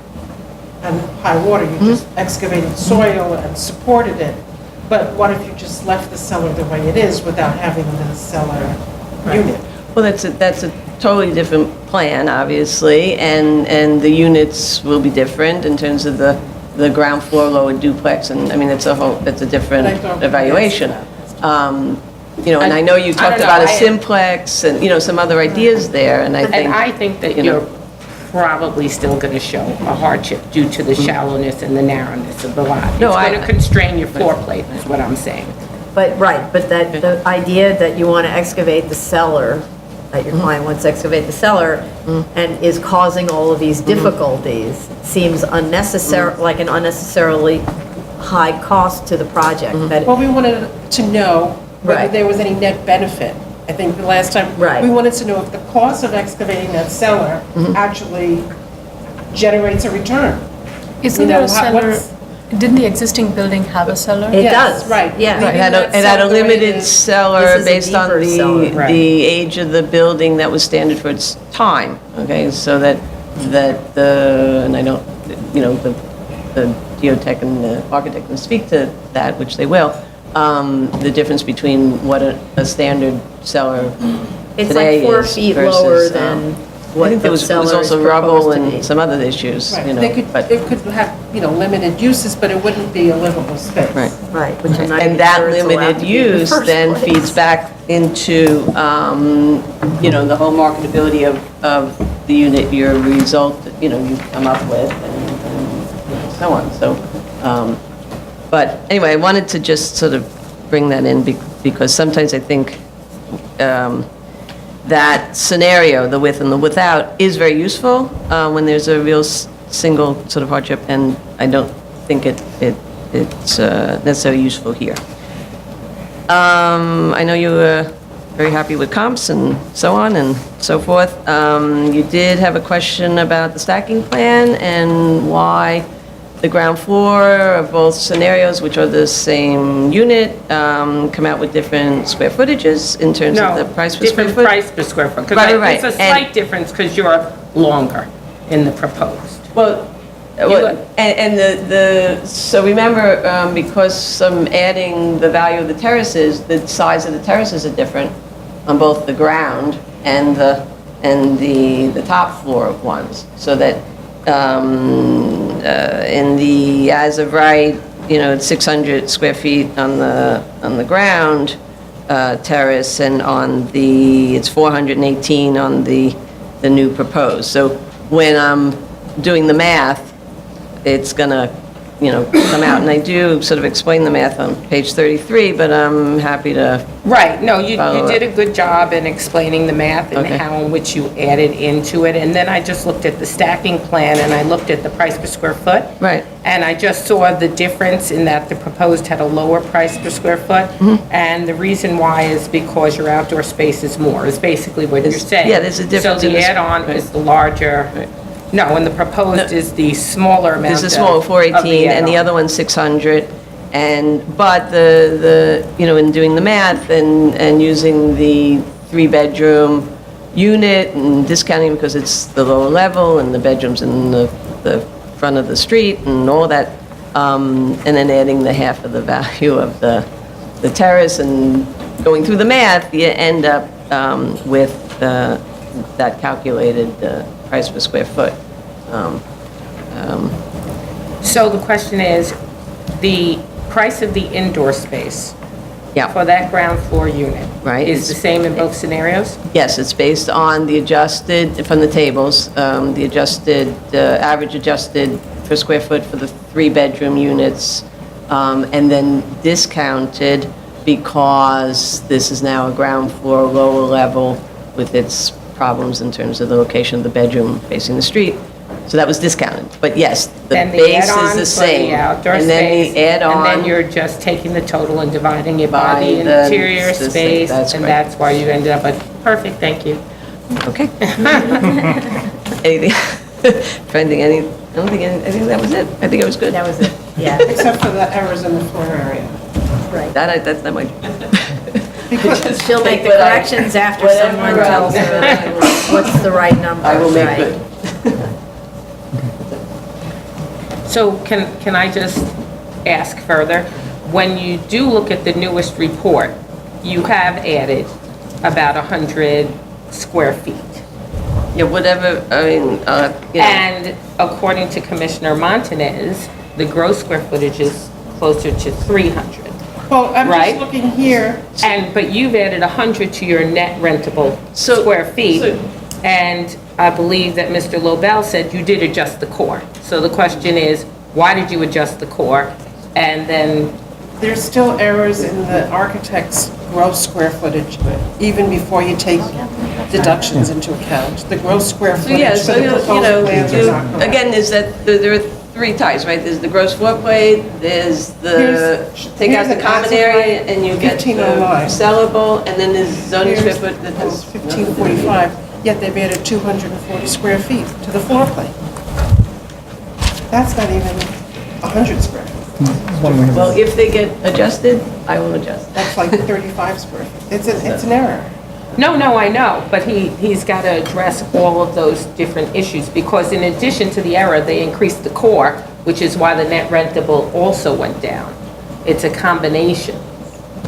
[SPEAKER 4] and high water, you just excavated soil and supported it. But what if you just left the cellar the way it is without having the cellar unit?
[SPEAKER 11] Well, that's a totally different plan, obviously, and the units will be different in terms of the ground floor lower duplex, and, I mean, it's a different
[SPEAKER 4] I don't-
[SPEAKER 11] evaluation. You know, and I know you
[SPEAKER 6] I
[SPEAKER 11] talked
[SPEAKER 6] don't know,
[SPEAKER 11] about a
[SPEAKER 6] I-
[SPEAKER 11] simplex and, you know, some other ideas there, and I think...
[SPEAKER 6] and I think that
[SPEAKER 11] you know,
[SPEAKER 6] you're probably still going to show a hardship due to the shallowness and the narrowness of the lot. It's
[SPEAKER 11] No,
[SPEAKER 6] going to constrain your floor plate, is what I'm saying.
[SPEAKER 3] But, right, but that, the idea that you want to excavate the cellar, that your client wants to excavate the cellar, and is causing all of these difficulties, seems unnecessary, like an unnecessarily high cost to the project. That
[SPEAKER 4] Well, we wanted to know whether
[SPEAKER 3] Right.
[SPEAKER 4] there was any net benefit. I think the last time,
[SPEAKER 3] Right.
[SPEAKER 4] we wanted to know if the cost of excavating that cellar actually generates a return.
[SPEAKER 5] Isn't
[SPEAKER 4] You
[SPEAKER 5] there
[SPEAKER 4] know,
[SPEAKER 5] a cellar,
[SPEAKER 4] what's-
[SPEAKER 5] didn't the existing building have a cellar?
[SPEAKER 3] It
[SPEAKER 4] Yes,
[SPEAKER 3] does,
[SPEAKER 4] right.
[SPEAKER 3] yeah.
[SPEAKER 11] It had
[SPEAKER 4] that
[SPEAKER 11] it had a
[SPEAKER 4] cellar the way it
[SPEAKER 11] limited
[SPEAKER 4] is.
[SPEAKER 11] cellar
[SPEAKER 3] This is a
[SPEAKER 11] based on
[SPEAKER 3] deeper cellar.
[SPEAKER 11] the
[SPEAKER 6] Right.
[SPEAKER 11] age of the building that was standard for its time, okay? So that and I don't, you know, the geotech and the architect can speak to that, which they will, the difference between what a standard cellar
[SPEAKER 3] It's
[SPEAKER 11] today
[SPEAKER 3] like 4
[SPEAKER 11] is
[SPEAKER 3] feet
[SPEAKER 11] versus,
[SPEAKER 3] lower than
[SPEAKER 11] I
[SPEAKER 3] what
[SPEAKER 11] think there
[SPEAKER 3] the
[SPEAKER 11] was
[SPEAKER 3] cellar is
[SPEAKER 11] also rubble
[SPEAKER 3] proposed to be.
[SPEAKER 11] and some other issues,
[SPEAKER 4] Right,
[SPEAKER 11] you know,
[SPEAKER 4] they could,
[SPEAKER 11] but,
[SPEAKER 4] it could have, you know, limited uses, but it wouldn't be a livable space.
[SPEAKER 11] right.
[SPEAKER 3] Right, which I'm not
[SPEAKER 11] And
[SPEAKER 3] even
[SPEAKER 11] that
[SPEAKER 3] sure it's allowed
[SPEAKER 11] limited
[SPEAKER 3] to be in the
[SPEAKER 11] use
[SPEAKER 3] first
[SPEAKER 11] then
[SPEAKER 3] place.
[SPEAKER 11] feeds back into, you know, the whole marketability of the unit, your result, you know, you come up with, and so on, so. But anyway, I wanted to just sort of bring that in because sometimes I think that scenario, the with and the without, is very useful when there's a real single sort of hardship, and I don't think it's necessarily useful here. I know you were very happy with comps and so on and so forth. You did have a question about the stacking plan and why the ground floor of both scenarios, which are the same unit, come out with different square footages in terms of the price per square
[SPEAKER 6] different
[SPEAKER 11] foot.
[SPEAKER 6] price per square foot. 'Cause
[SPEAKER 11] Right.
[SPEAKER 6] It's a slight difference because you're longer in the proposed.
[SPEAKER 11] Well, so remember, because I'm adding the value of the terraces, the size of the terraces are different on both the ground and the top floor ones, so that in the as of right, you know, it's 600 square feet on the ground terrace, and it's 418 on the the new proposed. So when I'm doing the math, it's gonna, come out, and I do sort of explain the math on page 33, but I'm happy to,
[SPEAKER 6] Right, no, you
[SPEAKER 11] Follow
[SPEAKER 6] did
[SPEAKER 11] up.
[SPEAKER 6] a good job in explaining the math and
[SPEAKER 11] Okay.
[SPEAKER 6] how in which you added into it. And then I just looked at the stacking plan and I looked at the price per square foot.
[SPEAKER 11] Right.
[SPEAKER 6] And I just saw the difference in that the proposed had a lower price per square foot. And the reason why is because your outdoor space is more, is basically what you're
[SPEAKER 11] There's-
[SPEAKER 6] saying.
[SPEAKER 11] yeah, there's a difference
[SPEAKER 6] So
[SPEAKER 11] in
[SPEAKER 6] the
[SPEAKER 11] this-
[SPEAKER 6] add-on
[SPEAKER 11] right.
[SPEAKER 6] is the larger, no, and the proposed is the smaller amount
[SPEAKER 11] there's a
[SPEAKER 6] of
[SPEAKER 11] small 418, and the
[SPEAKER 6] add-on.
[SPEAKER 11] other one's 600. But in doing the math and using the 3-bedroom unit and discounting because it's the lower level and the bedrooms in the front of the street and all that, and then adding the half of the value of the terrace and going through the math, you end up with that calculated price per square foot.
[SPEAKER 6] So the question is, the price of the indoor space
[SPEAKER 11] Yeah.
[SPEAKER 6] for that ground floor unit
[SPEAKER 11] Right,
[SPEAKER 6] is the same in both scenarios?
[SPEAKER 11] Yes, it's based on the adjusted, from the tables, the adjusted, average adjusted per square foot for the 3-bedroom units, and then discounted because this is now a ground floor, lower level with its problems in terms of the location of the bedroom facing the street. So that was discounted. But yes, the
[SPEAKER 6] Then the
[SPEAKER 11] base
[SPEAKER 6] add-on
[SPEAKER 11] is the
[SPEAKER 6] for
[SPEAKER 11] same.
[SPEAKER 6] the outdoor
[SPEAKER 11] And then
[SPEAKER 6] space,
[SPEAKER 11] the add-on.
[SPEAKER 6] and then you're just taking the total and dividing it by
[SPEAKER 11] By
[SPEAKER 6] the
[SPEAKER 11] the-
[SPEAKER 6] interior
[SPEAKER 11] the thing,
[SPEAKER 6] space,
[SPEAKER 11] that's
[SPEAKER 6] and
[SPEAKER 11] correct.
[SPEAKER 6] that's why you ended up at, perfect, thank you.
[SPEAKER 11] Okay. Anything, trending, I think that was it. I think it was good.
[SPEAKER 3] That was it, yeah.
[SPEAKER 4] Except for the errors in the floor area.
[SPEAKER 11] That's not my.
[SPEAKER 4] Because
[SPEAKER 3] She'll make the
[SPEAKER 11] But I-
[SPEAKER 3] corrections after
[SPEAKER 11] whatever
[SPEAKER 3] someone tells her what's the right number.
[SPEAKER 11] I will make
[SPEAKER 3] right.
[SPEAKER 11] good.
[SPEAKER 6] So can I just ask further? When you do look at the newest report, you have added about 100 square feet.
[SPEAKER 11] Yeah, whatever, I mean,
[SPEAKER 6] And according to Commissioner Montanez, the gross square footage is closer to 300.
[SPEAKER 4] Well, I'm
[SPEAKER 6] Right.
[SPEAKER 4] just looking here,
[SPEAKER 6] But you've added 100 to your net rentable
[SPEAKER 11] So-
[SPEAKER 6] square feet.
[SPEAKER 11] so-
[SPEAKER 6] And I believe that Mr. Lobel said you did adjust the core. So the question is, why did you adjust the core? And then,
[SPEAKER 4] there's still errors in the architect's gross square footage, even before you take deductions into account. The gross square
[SPEAKER 11] so yeah,
[SPEAKER 4] footage
[SPEAKER 11] so,
[SPEAKER 4] for the proposed plans is not correct.
[SPEAKER 11] again, is that, there are 3 types, right? There's the gross floor plate, there's the, take out
[SPEAKER 4] Here's
[SPEAKER 11] the
[SPEAKER 4] an
[SPEAKER 11] common
[SPEAKER 4] as-applied
[SPEAKER 11] area, and you get the
[SPEAKER 4] 1509.
[SPEAKER 11] sellable, and then there's zoning square
[SPEAKER 4] Here's
[SPEAKER 11] foot that has.
[SPEAKER 4] 1545, yet they've added 240 square feet to the floor plate. That's not even 100 square feet.
[SPEAKER 11] Well, if they get adjusted, I will adjust.
[SPEAKER 4] That's like 35 square feet. It's an error.
[SPEAKER 6] no, I know, but he's got to address all of those different issues, because in addition to the error, they increased the core, which is why the net rentable also went down. It's a combination.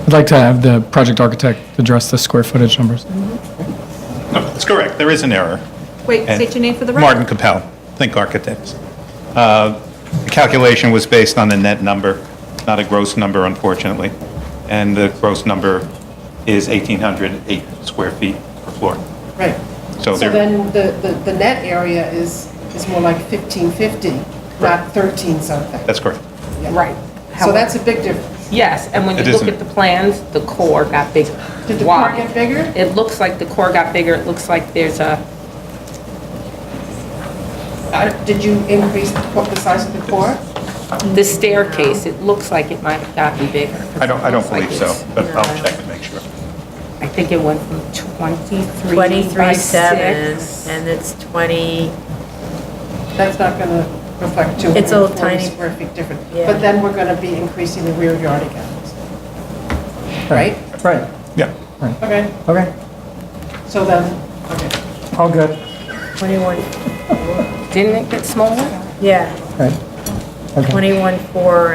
[SPEAKER 10] I'd like to have the project architect address the square footage numbers.
[SPEAKER 12] No, that's correct, there is an error.
[SPEAKER 1] Wait,
[SPEAKER 12] And
[SPEAKER 1] state your name for the record.
[SPEAKER 12] Martin Capel, Think Architects. The calculation was based on a net number, not a gross number, unfortunately. And the gross number is 1,808 square feet per floor.
[SPEAKER 4] Right.
[SPEAKER 12] So
[SPEAKER 4] So
[SPEAKER 12] there-
[SPEAKER 4] then the net area is more like 1550, not 13 something.
[SPEAKER 12] That's correct.
[SPEAKER 6] Right.
[SPEAKER 4] So that's a big difference.
[SPEAKER 6] Yes, and when you
[SPEAKER 12] It
[SPEAKER 6] look
[SPEAKER 12] isn't.
[SPEAKER 6] at the plans, the core got bigger.
[SPEAKER 4] Did the
[SPEAKER 6] Why?
[SPEAKER 4] core get bigger?
[SPEAKER 6] It looks like the core got bigger. It looks like there's a,
[SPEAKER 4] Did you increase the size of the core?
[SPEAKER 6] the staircase, it looks like it might have gotten bigger.
[SPEAKER 12] I don't
[SPEAKER 6] It looks like
[SPEAKER 12] believe so,
[SPEAKER 6] it's-
[SPEAKER 12] but I'll check and make sure.
[SPEAKER 6] I think it went from 23 by
[SPEAKER 3] 23.7,
[SPEAKER 6] 6.
[SPEAKER 3] and it's 20,
[SPEAKER 4] That's not going to reflect
[SPEAKER 3] It's a little
[SPEAKER 4] 240
[SPEAKER 3] tiny.
[SPEAKER 4] square feet different.
[SPEAKER 3] Yeah.
[SPEAKER 4] But then we're going to be increasing the rear yard again. Right?
[SPEAKER 10] Right.
[SPEAKER 12] Yeah.
[SPEAKER 4] Okay,
[SPEAKER 10] Okay,
[SPEAKER 4] so then, okay.
[SPEAKER 10] all good.
[SPEAKER 3] 21,
[SPEAKER 6] Didn't it get smaller?
[SPEAKER 3] yeah,
[SPEAKER 10] Right. Okay.
[SPEAKER 3] 21.4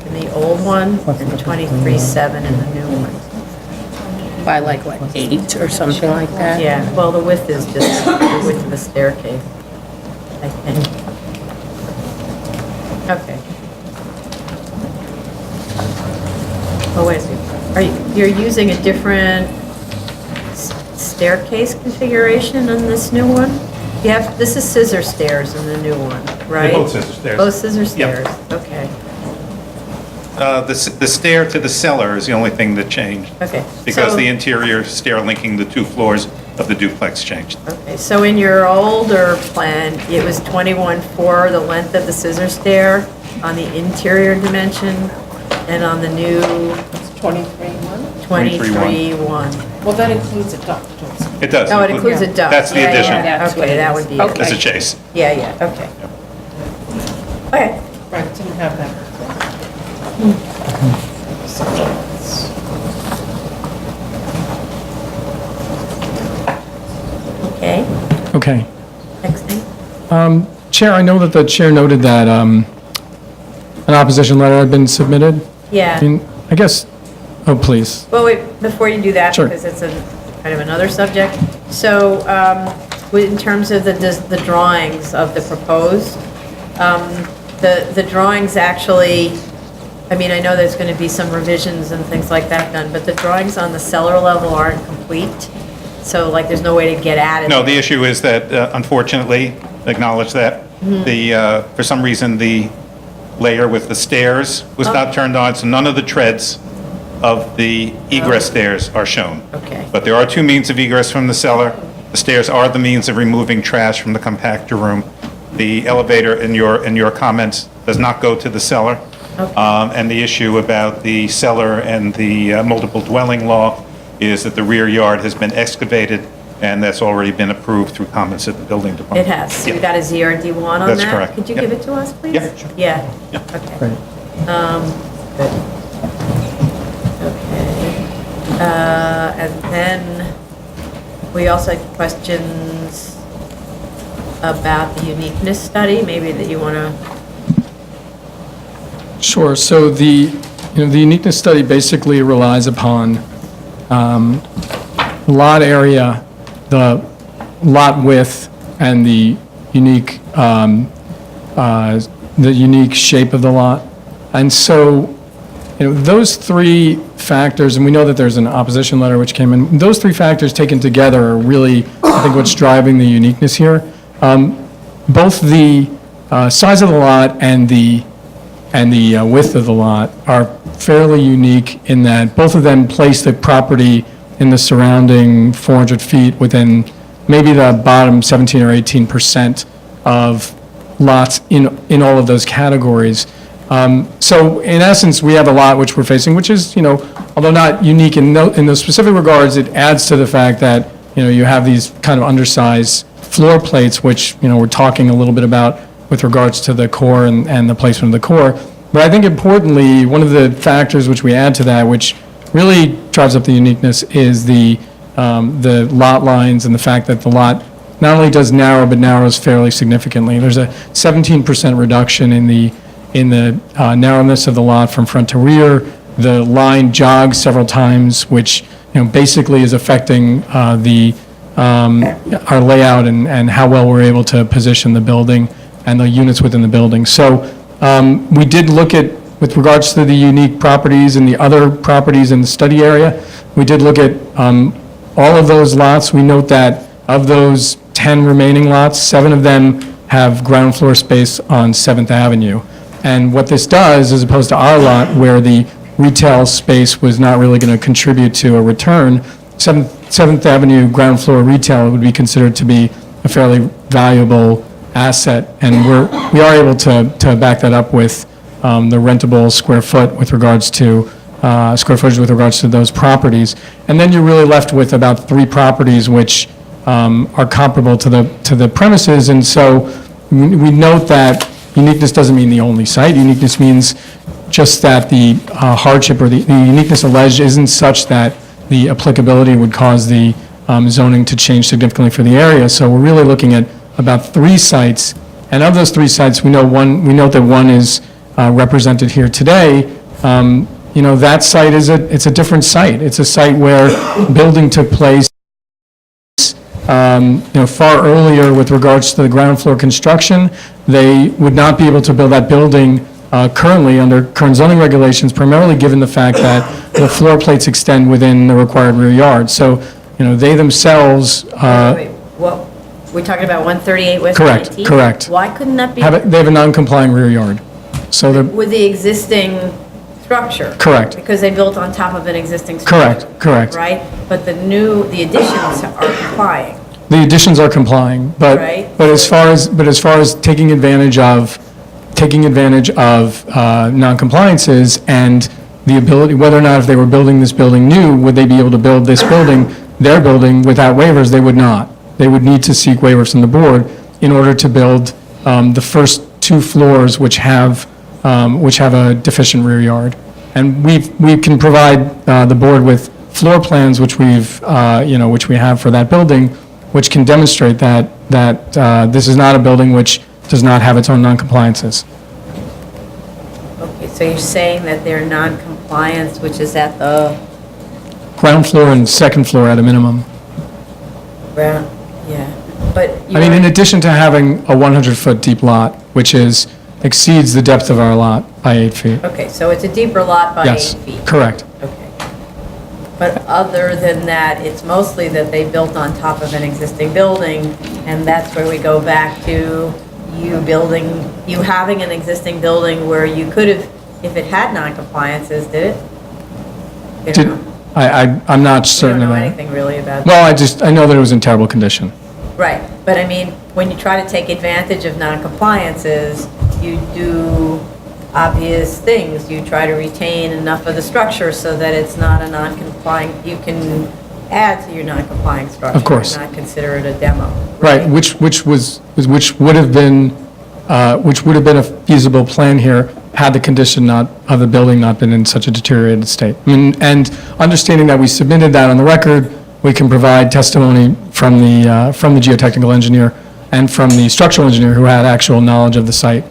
[SPEAKER 3] in the old one, and 23.7 in the new one.
[SPEAKER 6] By like, what, 8 or something like that?
[SPEAKER 3] Yeah, well, the width is just the width of the staircase, I think. Okay. Oh, wait, you're using a different staircase configuration on this new one? this is scissor stairs in the new one, right?
[SPEAKER 12] both scissor stairs.
[SPEAKER 3] Both scissor
[SPEAKER 12] Yep.
[SPEAKER 3] stairs, okay,
[SPEAKER 12] The stair to the cellar is the only thing that changed.
[SPEAKER 3] okay.
[SPEAKER 12] Because
[SPEAKER 3] So-
[SPEAKER 12] the interior stair linking the 2 floors of the duplex changed.
[SPEAKER 3] Okay, so in your older plan, it was 21.4, the length of the scissor stair on the interior dimension, and on the new
[SPEAKER 4] It's 23.1?
[SPEAKER 3] 23.1.
[SPEAKER 4] Well, that includes a duct, also.
[SPEAKER 12] It does.
[SPEAKER 3] Oh, it includes a duct.
[SPEAKER 12] That's the
[SPEAKER 3] Yeah,
[SPEAKER 12] addition.
[SPEAKER 3] yeah,
[SPEAKER 6] That's what
[SPEAKER 3] okay,
[SPEAKER 6] it
[SPEAKER 3] that
[SPEAKER 6] is.
[SPEAKER 3] would be
[SPEAKER 6] Okay.
[SPEAKER 12] That's a
[SPEAKER 3] it.
[SPEAKER 12] chase.
[SPEAKER 3] Yeah, yeah, okay. Okay,
[SPEAKER 4] Right, didn't have that before.
[SPEAKER 3] okay,
[SPEAKER 10] Okay.
[SPEAKER 3] next thing.
[SPEAKER 10] Chair, I know that the chair noted that an opposition letter had been submitted.
[SPEAKER 3] Yeah.
[SPEAKER 10] I guess, oh, please.
[SPEAKER 3] Well, wait, before you do that,
[SPEAKER 10] Sure.
[SPEAKER 3] because it's a kind of another subject. So, in terms of the drawings of the proposed, the drawings actually, I mean, I know there's going to be some revisions and things like that done, but the drawings on the cellar level aren't complete. So like, there's no way to get at it.
[SPEAKER 12] No, the issue is that, unfortunately, acknowledge that, for some reason, the layer with the stairs was not turned on, so none of the treads of the egress stairs are shown.
[SPEAKER 3] Okay.
[SPEAKER 12] But there are 2 means of egress from the cellar. The stairs are the means of removing trash from the compactor room. The elevator, in your comments, does not go to the cellar. And the issue about the cellar and the multiple dwelling law is that the rear yard has been excavated, and that's already been approved through comments at the building department.
[SPEAKER 3] It has. So
[SPEAKER 12] Yeah.
[SPEAKER 3] we got a ZRD1 on that?
[SPEAKER 12] That's correct.
[SPEAKER 3] Could you
[SPEAKER 12] Yep.
[SPEAKER 3] give it to us, please?
[SPEAKER 12] Yeah, sure.
[SPEAKER 3] Yeah.
[SPEAKER 12] Yeah.
[SPEAKER 3] Okay.
[SPEAKER 10] Great.
[SPEAKER 3] Good. Okay. And then we also had questions about the uniqueness study, maybe that you want to,
[SPEAKER 10] Sure. So the uniqueness study basically relies upon lot area, the lot width, and the unique shape of the lot. And so, those 3 factors, and we know that there's an opposition letter which came in, those 3 factors taken together are really, I think, what's driving the uniqueness here. Both the size of the lot and the width of the lot are fairly unique in that both of them place the property in the surrounding 400 feet within maybe the bottom 17 or 18% of lots in all of those categories. So in essence, we have a lot which we're facing, which is, although not unique in those specific regards, it adds to the fact that, you have these kind of undersized floor plates, which, we're talking a little bit about with regards to the core and the placement of the core. But I think importantly, one of the factors which we add to that, which really drives up the uniqueness, is the lot lines and the fact that the lot not only does narrow, but narrows fairly significantly. There's a 17% reduction in the narrowness of the lot from front to rear. The line jogs several times, which basically is affecting our layout and how well we're able to position the building and the units within the building. So we did look at, with regards to the unique properties and the other properties in the study area, we did look at all of those lots. We note that of those 10 remaining lots, 7 of them have ground floor space on 7th Avenue. And what this does, as opposed to our lot where the retail space was not really going to contribute to a return, 7th Avenue ground floor retail would be considered to be a fairly valuable asset. And we are able to back that up with the rentable square foot with regards to square footage with regards to those properties. And then you're really left with about 3 properties which are comparable to the premises. And so we note that uniqueness doesn't mean the only site. Uniqueness means just that the hardship or the uniqueness alleged isn't such that the applicability would cause the zoning to change significantly for the area. So we're really looking at about 3 sites. And of those 3 sites, we note that one is represented here today. That site it's a different site. It's a site where building took place far earlier with regards to the ground floor construction. They would not be able to build that building currently under current zoning regulations, primarily given the fact that the floor plates extend within the required rear yard. So, they themselves,
[SPEAKER 3] wait, what, We're talking about 138 West
[SPEAKER 10] Correct,
[SPEAKER 3] 19th?
[SPEAKER 10] correct.
[SPEAKER 3] Why couldn't that be
[SPEAKER 10] They have a non-compliant rear yard. So the,
[SPEAKER 3] with the existing structure?
[SPEAKER 10] Correct.
[SPEAKER 3] Because they built on top of an existing structure?
[SPEAKER 10] correct.
[SPEAKER 3] Right? But the additions are complying.
[SPEAKER 10] The additions are complying, but,
[SPEAKER 3] Right.
[SPEAKER 10] but as far as taking advantage of non-compliances and the ability, whether or not if they were building this building new, would they be able to build this building, their building, without waivers? They would not. They would need to seek waivers from the board in order to build the first 2 floors, which have a deficient rear yard. And we can provide the board with floor plans, which which we have for that building, which can demonstrate that this is not a building which does not have its own non-compliances.
[SPEAKER 3] Okay, so you're saying that they're non-compliance, which is at the
[SPEAKER 10] Ground floor and second floor at a minimum.
[SPEAKER 3] ground, yeah. But
[SPEAKER 10] I mean, in
[SPEAKER 3] you're-
[SPEAKER 10] addition to having a 100-foot deep lot, which exceeds the depth of our lot by 8 feet.
[SPEAKER 3] Okay, so it's a deeper lot by 8
[SPEAKER 10] Yes,
[SPEAKER 3] feet?
[SPEAKER 10] correct.
[SPEAKER 3] Okay. But other than that, it's mostly that they built on top of an existing building, and that's where we go back to you having an existing building where you could have, if it had non-compliances, did it? You don't know.
[SPEAKER 10] I'm not
[SPEAKER 3] We don't
[SPEAKER 10] certain of
[SPEAKER 3] know
[SPEAKER 10] that.
[SPEAKER 3] anything really about that.
[SPEAKER 10] Well, I know that it was in terrible condition.
[SPEAKER 3] Right, but I mean, when you try to take advantage of non-compliances, you do obvious things. You try to retain enough of the structure so that it's not a non-compliant, you can add to your non-compliant structure.
[SPEAKER 10] Of course.
[SPEAKER 3] And not consider it a demo.
[SPEAKER 10] Right, which would have been a feasible plan here had the condition of the building not been in such a deteriorated state. I mean, and understanding that we submitted that on the record, we can provide testimony from the geotechnical engineer and from the structural engineer who had actual knowledge of the site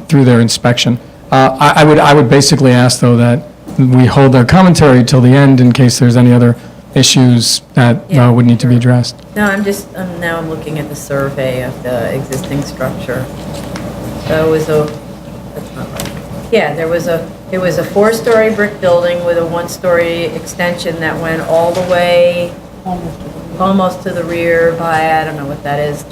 [SPEAKER 10] through their inspection. I would basically ask, though, that we hold our commentary till the end in case there's any other issues that
[SPEAKER 3] Yeah,
[SPEAKER 10] would need to be
[SPEAKER 3] sure.
[SPEAKER 10] addressed.
[SPEAKER 3] No, now I'm looking at the survey of the existing structure. So it was that's not right. Yeah, it was a 4-story brick building with a 1-story extension that went all the way almost to the rear by, I don't know what that is,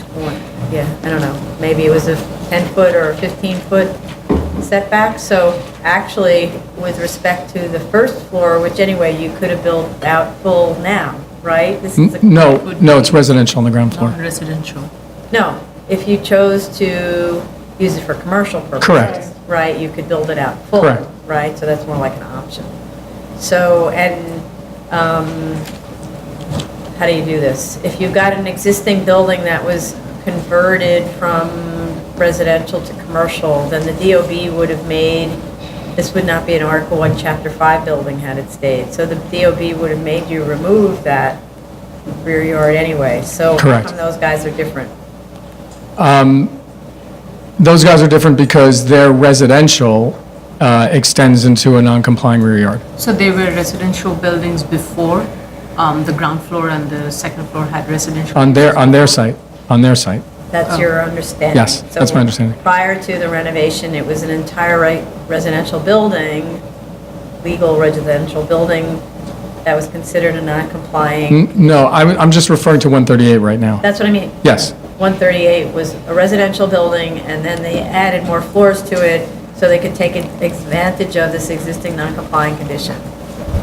[SPEAKER 3] yeah, I don't know. Maybe it was a 10-foot or a 15-foot setback. So actually, with respect to the first floor, which anyway, you could have built out full now, right? This is a-
[SPEAKER 10] No, it's residential on the ground floor.
[SPEAKER 5] Non-residential.
[SPEAKER 3] No, if you chose to use it for commercial purposes.
[SPEAKER 10] Correct.
[SPEAKER 3] Right, you could build it out full.
[SPEAKER 10] Correct.
[SPEAKER 3] Right, so that's more like an option. So, and how do you do this? If you've got an existing building that was converted from residential to commercial, then the DOB would have made, this would not be an Article 1, Chapter 5 building had it stayed. So the DOB would have made you remove that rear yard anyway. So how
[SPEAKER 10] Correct.
[SPEAKER 3] come those guys are different?
[SPEAKER 10] Those guys are different because their residential extends into a non-complying rear yard.
[SPEAKER 5] So they were residential buildings before, the ground floor and the second floor had residential?
[SPEAKER 10] On their site.
[SPEAKER 3] That's your understanding?
[SPEAKER 10] Yes, that's my understanding.
[SPEAKER 3] So prior to the renovation, it was an entire residential building, legal residential building, that was considered a non-complying?
[SPEAKER 10] No, I'm just referring to 138 right now.
[SPEAKER 3] That's what I mean.
[SPEAKER 10] Yes,
[SPEAKER 3] 138 was a residential building, and then they added more floors to it so they could take advantage of this existing non-complying condition.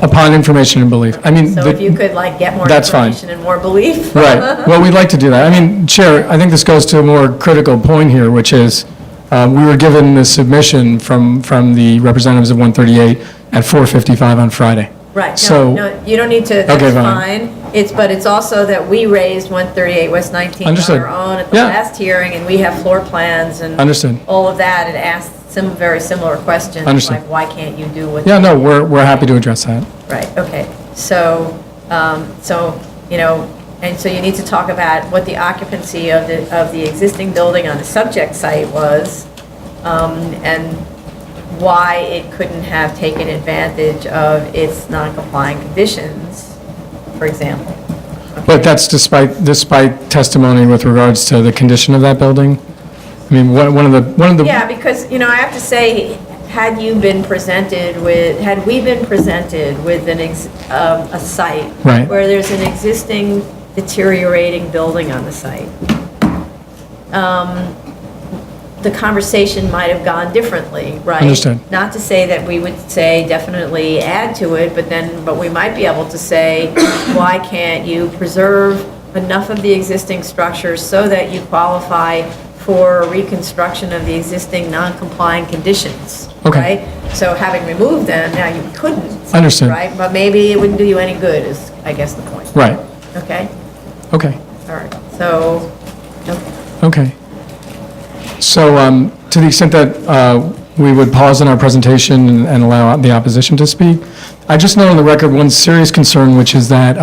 [SPEAKER 10] upon information and belief. I mean,
[SPEAKER 3] So if you could like get more
[SPEAKER 10] That's fine.
[SPEAKER 3] information and more belief.
[SPEAKER 10] Right. Well, we'd like to do that. I mean, Chair, I think this goes to a more critical point here, which is, we were given the submission from the representatives of 138 at 4:55 on Friday.
[SPEAKER 3] Right,
[SPEAKER 10] So-
[SPEAKER 3] no, you don't need to,
[SPEAKER 10] Okay,
[SPEAKER 3] that's
[SPEAKER 10] fine.
[SPEAKER 3] fine. But it's also that we raised 138 West 19th on
[SPEAKER 10] Understood.
[SPEAKER 3] our own at the
[SPEAKER 10] Yeah.
[SPEAKER 3] last hearing, and we have floor plans and
[SPEAKER 10] Understood.
[SPEAKER 3] all of that, and asked some very similar questions.
[SPEAKER 10] Understood.
[SPEAKER 3] Like, why can't you do what?
[SPEAKER 10] Yeah, no, we're happy to address that.
[SPEAKER 3] Right, okay. So, you know, and so you need to talk about what the occupancy of the existing building on the subject site was, and why it couldn't have taken advantage of its non-compliant conditions, for example.
[SPEAKER 10] But that's despite testimony with regards to the condition of that building? I mean, one of the.
[SPEAKER 3] Yeah, because, you know, I have to say, had we been presented with a site
[SPEAKER 10] Right.
[SPEAKER 3] where there's an existing deteriorating building on the site, the conversation might have gone differently, right?
[SPEAKER 10] Understood.
[SPEAKER 3] Not to say that we would say definitely add to it, but we might be able to say, why can't you preserve enough of the existing structures so that you qualify for reconstruction of the existing non-compliant conditions?
[SPEAKER 10] Okay.
[SPEAKER 3] Right? So having removed them, now you couldn't.
[SPEAKER 10] Understood.
[SPEAKER 3] Right? But maybe it wouldn't do you any good, is I guess the point.
[SPEAKER 10] Right.
[SPEAKER 3] Okay?
[SPEAKER 10] Okay.
[SPEAKER 3] All right. So, okay.
[SPEAKER 10] Okay. So to the extent that we would pause in our presentation and allow the opposition to speak, I just note on the record one serious concern, which is that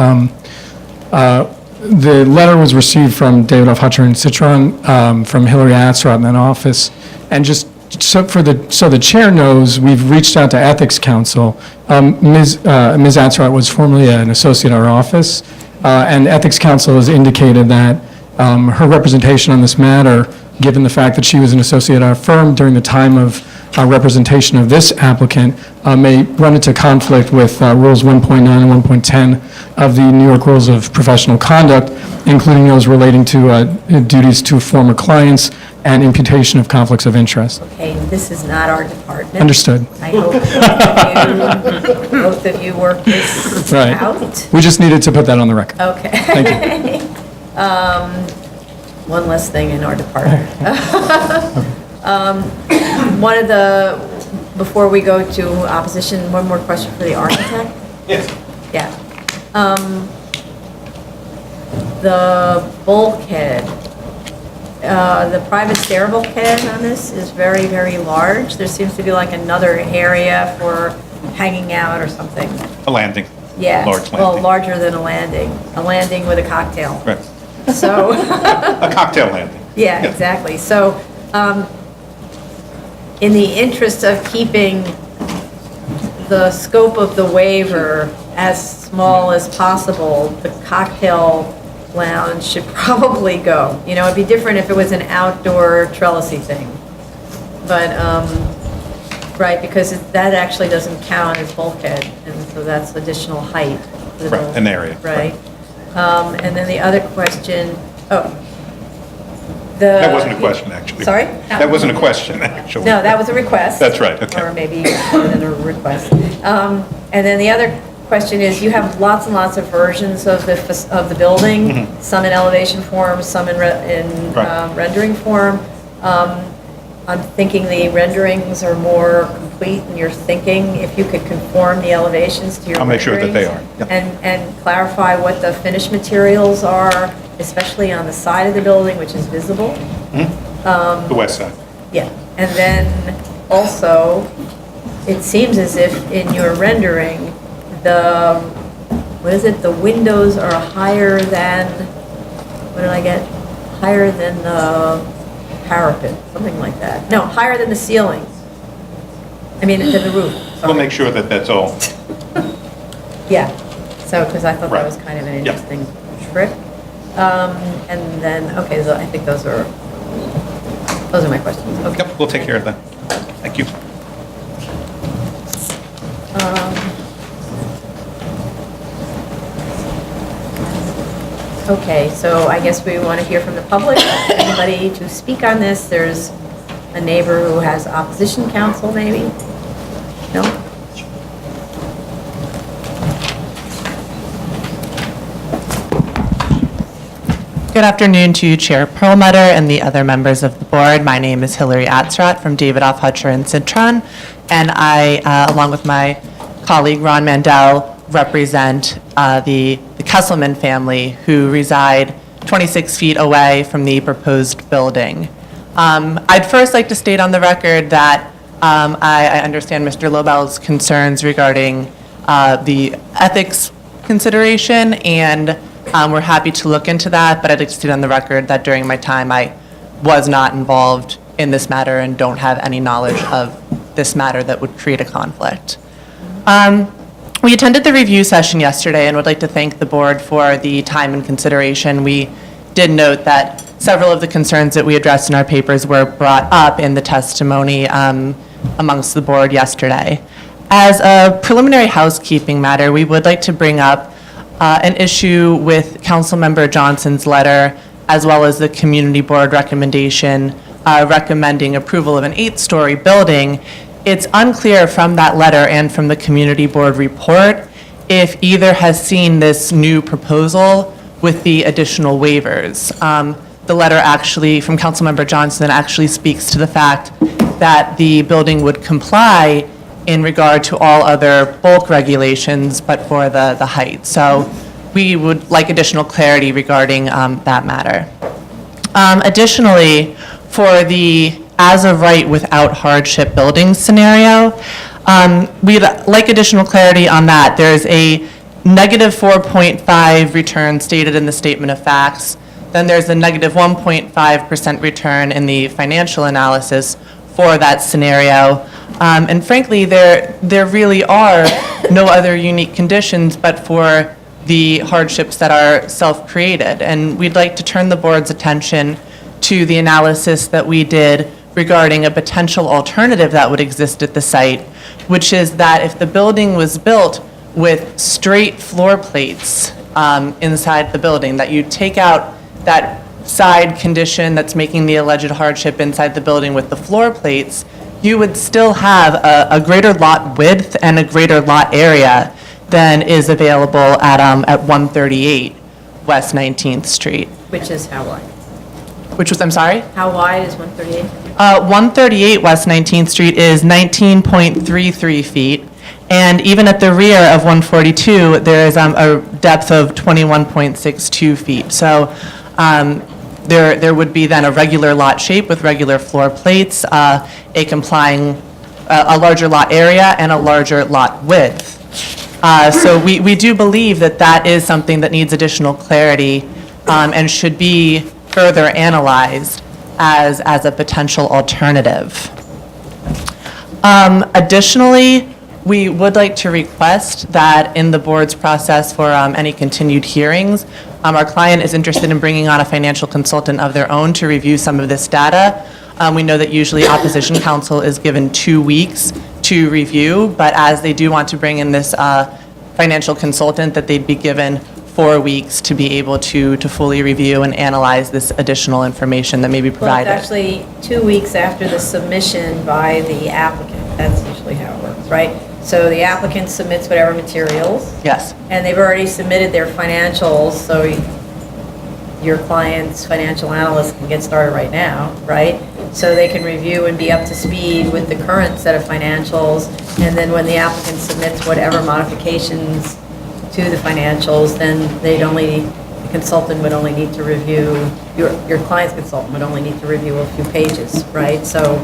[SPEAKER 10] the letter was received from David F. Hutcher and Citron, from Hillary Atzrodt in that office, and just so the chair knows, we've reached out to Ethics Council. Ms. Atzrodt was formerly an associate at our office, and Ethics Council has indicated that her representation on this matter, given the fact that she was an associate at our firm during the time of representation of this applicant, may run into conflict with Rules 1.9 and 1.10 of the New York Rules of Professional Conduct, including those relating to duties to former clients and imputation of conflicts of interest.
[SPEAKER 3] Okay, this is not our department.
[SPEAKER 10] Understood.
[SPEAKER 3] I hope both of you work this
[SPEAKER 10] Right.
[SPEAKER 3] out.
[SPEAKER 10] We just needed to put that on the record.
[SPEAKER 3] Okay.
[SPEAKER 10] Thank you.
[SPEAKER 3] One less thing in our department. One of the, before we go to opposition, one more question for the architect?
[SPEAKER 12] Yes.
[SPEAKER 3] Yeah. The bulkhead, the private stair bulkhead on this is very, very large. There seems to be like another area for hanging out or something.
[SPEAKER 12] A landing.
[SPEAKER 3] Yeah.
[SPEAKER 12] Large
[SPEAKER 3] Well,
[SPEAKER 12] landing.
[SPEAKER 3] larger than a landing with a cocktail.
[SPEAKER 12] Right.
[SPEAKER 3] So,
[SPEAKER 12] A cocktail landing.
[SPEAKER 3] yeah, exactly. So, in the interest of keeping the scope of the waiver as small as possible, the cocktail lounge should probably go. You know, it'd be different if it was an outdoor trellisy thing. But, right, because that actually doesn't count as bulkhead, and so that's additional height. for the
[SPEAKER 12] Right,
[SPEAKER 3] building,
[SPEAKER 12] an area,
[SPEAKER 3] Right. And then the other question,
[SPEAKER 12] That wasn't a question, actually.
[SPEAKER 3] Sorry?
[SPEAKER 12] That wasn't a question, actually.
[SPEAKER 3] No, that was a request.
[SPEAKER 12] That's right, okay.
[SPEAKER 3] Or maybe more than a request. And then the other question is, you have lots and lots of versions of the building, some in elevation form, some in
[SPEAKER 12] Right.
[SPEAKER 3] rendering form. I'm thinking the renderings are more complete in your thinking, if you could conform the elevations to your
[SPEAKER 12] I'll make sure that they
[SPEAKER 3] renderings,
[SPEAKER 12] are, yep.
[SPEAKER 3] And clarify what the finished materials are, especially on the side of the building, which is visible.
[SPEAKER 12] The west side.
[SPEAKER 3] Yeah, and then also, it seems as if in your rendering, the windows are higher than, what did I get? Higher than the parapet, something like that. No, higher than the ceiling. I mean, than the roof.
[SPEAKER 12] We'll
[SPEAKER 3] sorry.
[SPEAKER 12] make sure that that's all.
[SPEAKER 3] Yeah, so, because I thought that
[SPEAKER 12] Right.
[SPEAKER 3] was kind of an
[SPEAKER 12] Yep.
[SPEAKER 3] interesting trick. And then, okay, so I think those are my questions. Okay.
[SPEAKER 12] Yep, we'll take care of that. Thank you.
[SPEAKER 3] Okay, so I guess we want to hear from the public. Anybody to speak on this? There's a neighbor who has opposition counsel, maybe? No?
[SPEAKER 13] Good afternoon to you, Chair Perlmutter and the other members of the board. My name is Hillary Atzrodt from David F. Hutcher and Citron, and I, along with my colleague Ron Mandel, represent the Kesselman family who reside 26 feet away from the proposed building. I'd first like to state on the record that I understand Mr. Lobel's concerns regarding the ethics consideration, and we're happy to look into that, but I'd like to state on the record that during my time, I was not involved in this matter and don't have any knowledge of this matter that would create a conflict. We attended the review session yesterday and would like to thank the board for the time and consideration. We did note that several of the concerns that we addressed in our papers were brought up in the testimony amongst the board yesterday. As a preliminary housekeeping matter, we would like to bring up an issue with Councilmember Johnson's letter as well as the community board recommendation recommending approval of an 8-story building, it's unclear from that letter and from the community board report if either has seen this new proposal with the additional waivers. The letter actually, from Councilmember Johnson, actually speaks to the fact that the building would comply in regard to all other bulk regulations, but for the height. So we would like additional clarity regarding that matter. Additionally, for the as-of-right without hardship building scenario, we'd like additional clarity on that. There's a negative 4.5 return stated in the statement of facts. Then there's a negative 1.5% return in the financial analysis for that scenario. And frankly, there really are no other unique conditions but for the hardships that are self-created. And we'd like to turn the board's attention to the analysis that we did regarding a potential alternative that would exist at the site, which is that if the building was built with straight floor plates inside the building, that you take out that side condition that's making the alleged hardship inside the building with the floor plates, you would still have a greater lot width and a greater lot area than is available at 138 West 19th Street.
[SPEAKER 3] Which is how wide?
[SPEAKER 13] Which was, I'm sorry?
[SPEAKER 3] How wide is 138?
[SPEAKER 13] 138 West 19th Street is 19.33 feet. And even at the rear of 142, there is a depth of 21.62 feet. So there would be then a regular lot shape with regular floor plates, a larger lot area, and a larger lot width. So we do believe that that is something that needs additional clarity and should be further analyzed as a potential alternative. Additionally, we would like to request that in the board's process for any continued hearings, our client is interested in bringing on a financial consultant of their own to review some of this data. We know that usually opposition counsel is given 2 weeks to review, but as they do want to bring in this financial consultant, that they'd be given 4 weeks to be able to fully review and analyze this additional information that may be
[SPEAKER 3] Well,
[SPEAKER 13] provided.
[SPEAKER 3] it's actually 2 weeks after the submission by the applicant. That's usually how it works, right? So the applicant submits whatever materials.
[SPEAKER 13] Yes.
[SPEAKER 3] And they've already submitted their financials, so your client's financial analyst can get started right now, right? So they can review and be up to speed with the current set of financials, and then when the applicant submits whatever modifications to the financials, then the consultant would only need to review, your client's consultant would only need to review a few pages, right? So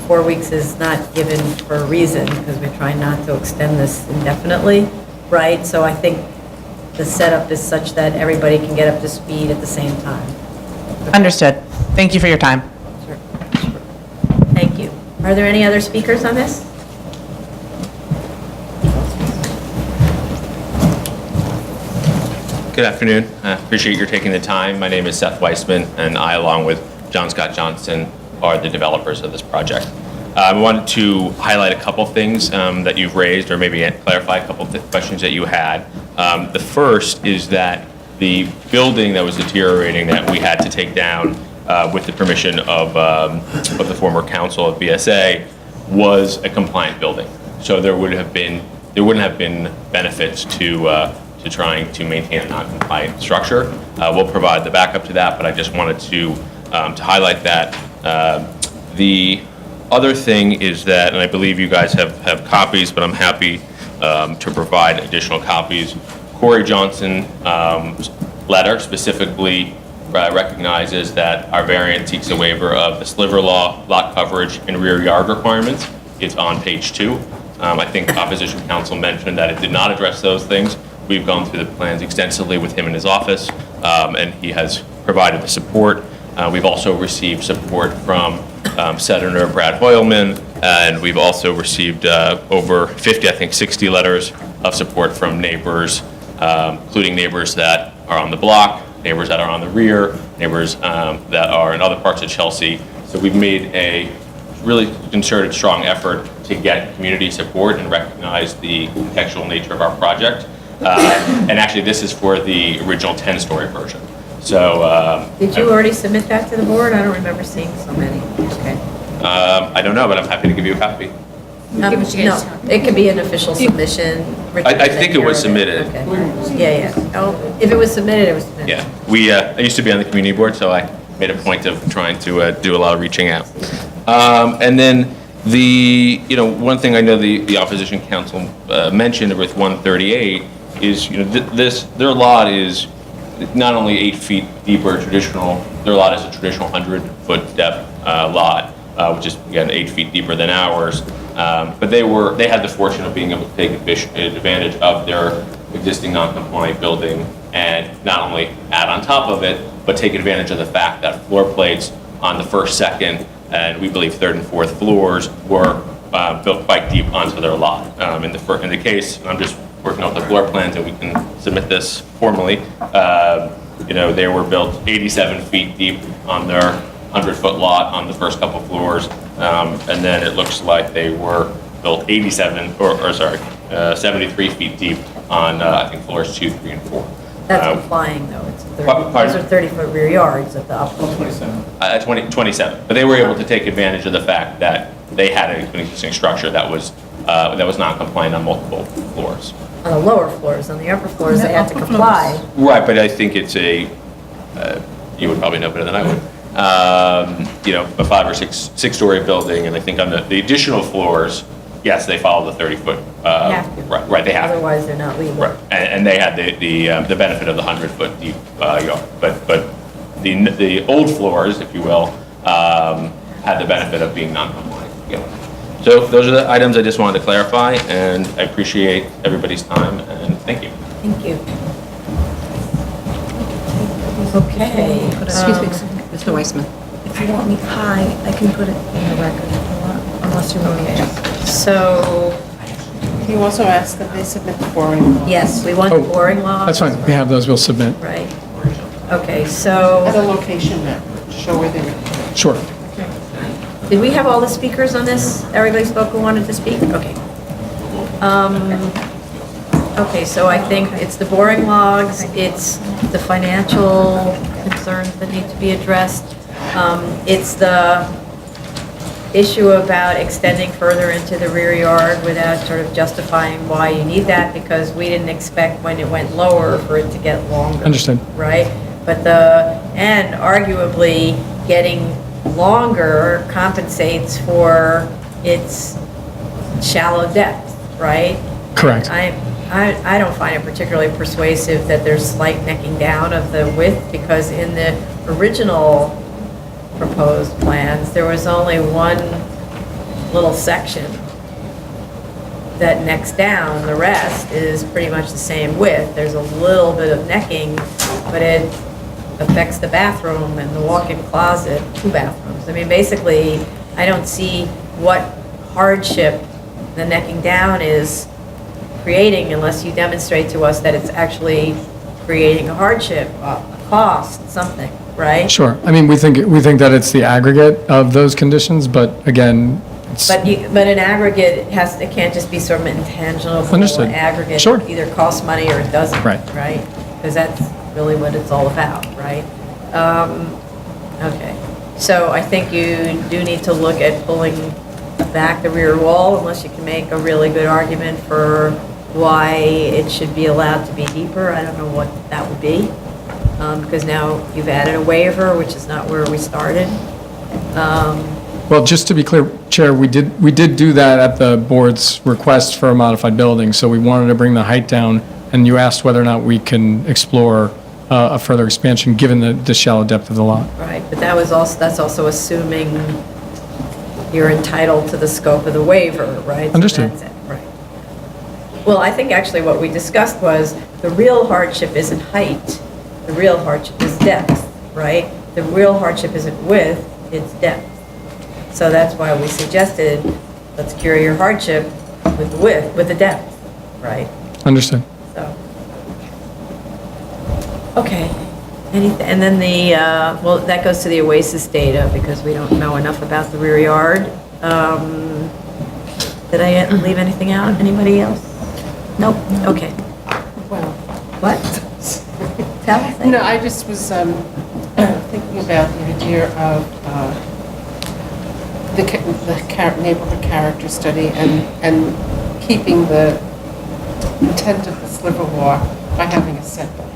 [SPEAKER 3] 4 weeks is not given for a reason, because we're trying not to extend this indefinitely, right? So I think the setup is such that everybody can get up to speed at the same time.
[SPEAKER 13] Understood. Thank you for your time.
[SPEAKER 3] Sure. Thank you. Are there any other speakers on this?
[SPEAKER 14] Good afternoon. I appreciate your taking the time. My name is Seth Weissman, and I, along with John Scott Johnson, are the developers of this project. I wanted to highlight a couple things that you've raised, or maybe clarify a couple of questions that you had. The first is that the building that was deteriorating that we had to take down with the permission of the former council of BSA was a compliant building. So there wouldn't have been benefits to trying to maintain a non-compliant structure. We'll provide the backup to that, but I just wanted to highlight that. The other thing is that, and I believe you guys have copies, but I'm happy to provide additional copies. Corey Johnson's letter specifically recognizes that our variant seeks a waiver of the sliver law, lot coverage, and rear yard requirements. It's on page 2. I think opposition counsel mentioned that it did not address those things. We've gone through the plans extensively with him in his office, and he has provided the support. We've also received support from Senator Brad Hoylman, and we've also received over 50, I think 60 letters of support from neighbors, including neighbors that are on the block, neighbors that are on the rear, neighbors that are in other parts of Chelsea. So we've made a really concerted, strong effort to get community support and recognize the contextual nature of our project. And actually, this is for the original 10-story version. So.
[SPEAKER 3] Did you already submit that to the board? I don't remember seeing so many. Okay.
[SPEAKER 14] I don't know, but I'm happy to give you a copy.
[SPEAKER 3] No, it could be an official submission.
[SPEAKER 14] I think it was submitted.
[SPEAKER 3] Okay. Yeah, yeah. Oh, if it was submitted, it was submitted.
[SPEAKER 14] Yeah, I used to be on the community board, so I made a point of trying to do a lot of reaching out. And then one thing I know the opposition council mentioned with 138 is, their lot is not only 8 feet deeper traditional, their lot is a traditional 100-foot depth lot, which is, again, 8 feet deeper than ours. But they had the fortune of being able to take advantage of their existing non-compliant building and not only add on top of it, but take advantage of the fact that floor plates on the first, second, and we believe third and fourth floors were built quite deep onto their lot. In the case, I'm just working out the floor plans and we can submit this formally. They were built 87 feet deep on their 100-foot lot on the first couple floors. And then it looks like they were built 73 feet deep on, I think, floors 2, 3, and 4.
[SPEAKER 3] That's implying, though. Those are 30-foot rear yards at the upper.
[SPEAKER 14] 27. But they were able to take advantage of the fact that they had an existing structure that was non-compliant on multiple floors.
[SPEAKER 3] On the lower floors, on the upper floors, they had to comply.
[SPEAKER 14] Right, but I think it's you would probably know better than I would. A 5 or 6-story building, and I think on the additional floors, yes, they follow the 30-foot. Right, they have.
[SPEAKER 3] Otherwise, they're not legal.
[SPEAKER 14] Right, and they had the benefit of the 100-foot deep yard, but the old floors, if you will, had the benefit of being non-compliant. So those are the items I just wanted to clarify, and I appreciate everybody's time, and thank you.
[SPEAKER 3] Thank you. Okay.
[SPEAKER 15] Excuse me, Mr. Weissman.
[SPEAKER 3] If you want me high, I can put it in the record if you want, unless you want me to. So,
[SPEAKER 4] You also asked that they submit the boring law.
[SPEAKER 3] yes, we want the boring law.
[SPEAKER 10] That's fine, we have those, we'll submit.
[SPEAKER 3] Right. Okay, so,
[SPEAKER 4] At a location map, to show where they were.
[SPEAKER 10] Sure.
[SPEAKER 3] did we have all the speakers on this? Everybody spoke who wanted to speak? Okay. Okay, so I think it's the boring logs, it's the financial concerns that need to be addressed. It's the issue about extending further into the rear yard without sort of justifying why you need that, because we didn't expect when it went lower for it to get longer.
[SPEAKER 10] Understood.
[SPEAKER 3] Right? But and arguably getting longer compensates for its shallow depth, right?
[SPEAKER 10] Correct.
[SPEAKER 3] I don't find it particularly persuasive that there's slight necking down of the width, because in the original proposed plans, there was only one little section that necks down. The rest is pretty much the same width. There's a little bit of necking, but it affects the bathroom and the walk-in closet, 2 bathrooms. I mean, basically, I don't see what hardship the necking down is creating unless you demonstrate to us that it's actually creating a hardship, a cost, something, right?
[SPEAKER 10] Sure. I mean, we think that it's the aggregate of those conditions, but again, it's...
[SPEAKER 3] But an aggregate it can't just be sort of an intangible
[SPEAKER 10] Understood.
[SPEAKER 3] aggregate.
[SPEAKER 10] Sure.
[SPEAKER 3] It either costs money or it doesn't.
[SPEAKER 10] Right.
[SPEAKER 3] Right? Because that's really what it's all about, right? Okay. So I think you do need to look at pulling back the rear wall unless you can make a really good argument for why it should be allowed to be deeper. I don't know what that would be, because now you've added a waiver, which is not where we started.
[SPEAKER 10] Well, just to be clear, Chair, we did do that at the board's request for a modified building, so we wanted to bring the height down, and you asked whether or not we can explore a further expansion, given the shallow depth of the lot.
[SPEAKER 3] Right, but that's also assuming you're entitled to the scope of the waiver, right? So
[SPEAKER 10] Understood.
[SPEAKER 3] that's it, right. Well, I think actually what we discussed was the real hardship isn't height, the real hardship is depth, right? The real hardship isn't width, it's depth. So that's why we suggested, let's cure your hardship with the width, with the depth, right?
[SPEAKER 10] Understood.
[SPEAKER 3] So, okay. And then well, that goes to the OASIS data, because we don't know enough about the rear yard. Did I leave anything out? Anybody else? Nope. Okay.
[SPEAKER 4] Well,
[SPEAKER 3] What? Tell us.
[SPEAKER 4] No, I just was thinking about the idea of the neighborhood character study and keeping the intent of the sliver law by having a setback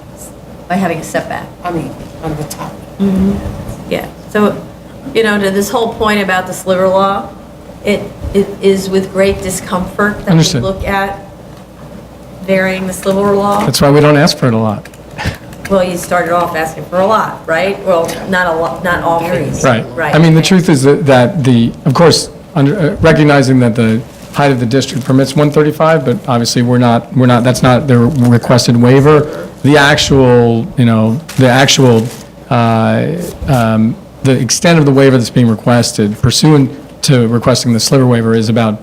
[SPEAKER 3] By having a setback.
[SPEAKER 4] on the top.
[SPEAKER 3] Yeah, so, you know, to this whole point about the sliver law, it is with great discomfort that we
[SPEAKER 10] Understood.
[SPEAKER 3] look at varying the sliver law.
[SPEAKER 10] That's why we don't ask for it a lot.
[SPEAKER 3] Well, you started off asking for a lot, right? Well, not a lot, not all fees.
[SPEAKER 10] Right.
[SPEAKER 3] Right.
[SPEAKER 10] I mean, the truth is that of course, recognizing that the height of the district permits 135, but obviously that's not the requested waiver. The actual, the extent of the waiver that's being requested pursuant to requesting the sliver waiver is about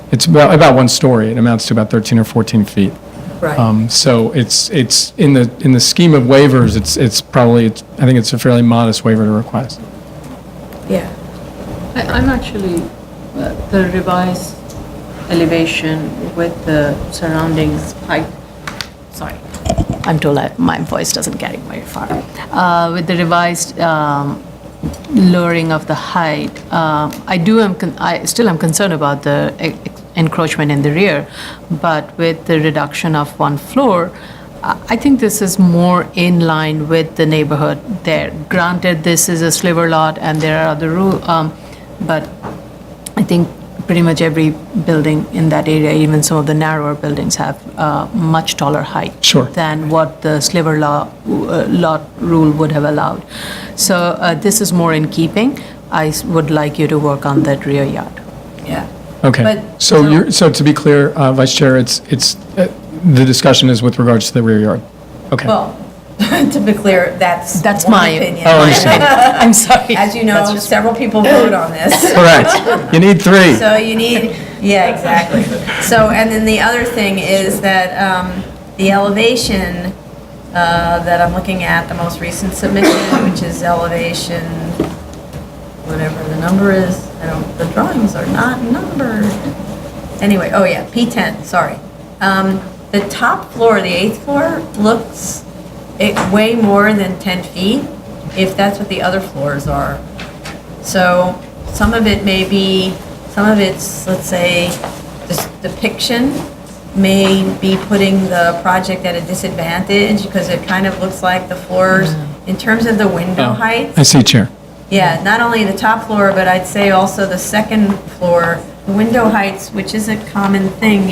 [SPEAKER 10] 1 story. It amounts to about 13 or 14 feet.
[SPEAKER 3] Right.
[SPEAKER 10] So it's in the scheme of waivers, it's probably, I think it's a fairly modest waiver to request.
[SPEAKER 3] Yeah.
[SPEAKER 5] I'm actually, the revised elevation with the surroundings height, sorry, I'm told my voice doesn't carry very far. With the revised lowering of the height, I still am concerned about the encroachment in the rear, but with the reduction of 1 floor, I think this is more in line with the neighborhood there. Granted, this is a sliver lot and there are other rules, but I think pretty much every building in that area, even some of the narrower buildings, have much taller height than what the sliver lot rule would have allowed. So this is more in keeping. I would like you to work on that rear yard.
[SPEAKER 3] Yeah.
[SPEAKER 10] Okay. So to be clear, Vice Chair, it's the discussion is with regards to the rear yard. Okay.
[SPEAKER 3] Well, to be clear, that's one
[SPEAKER 5] my
[SPEAKER 3] opinion.
[SPEAKER 10] Oh, I understand.
[SPEAKER 5] I'm sorry.
[SPEAKER 3] As you know, several people voted on this.
[SPEAKER 10] Correct. You need 3.
[SPEAKER 3] So you need, yeah, exactly. So, and then the other thing is that the elevation that I'm looking at, the most recent submission, which is elevation, whatever the number is, the drawings are not numbered. Anyway, oh yeah, P10, sorry. The top floor, the 8th floor, looks way more than 10 feet, if that's what the other floors are. So some of it may be, some of it's, let's say, this depiction may be putting the project at a disadvantage because it kind of looks like the floors, in terms of the window heights.
[SPEAKER 10] I see, Chair.
[SPEAKER 3] Yeah, not only the top floor, but I'd say also the second floor, the window heights, which is a common thing,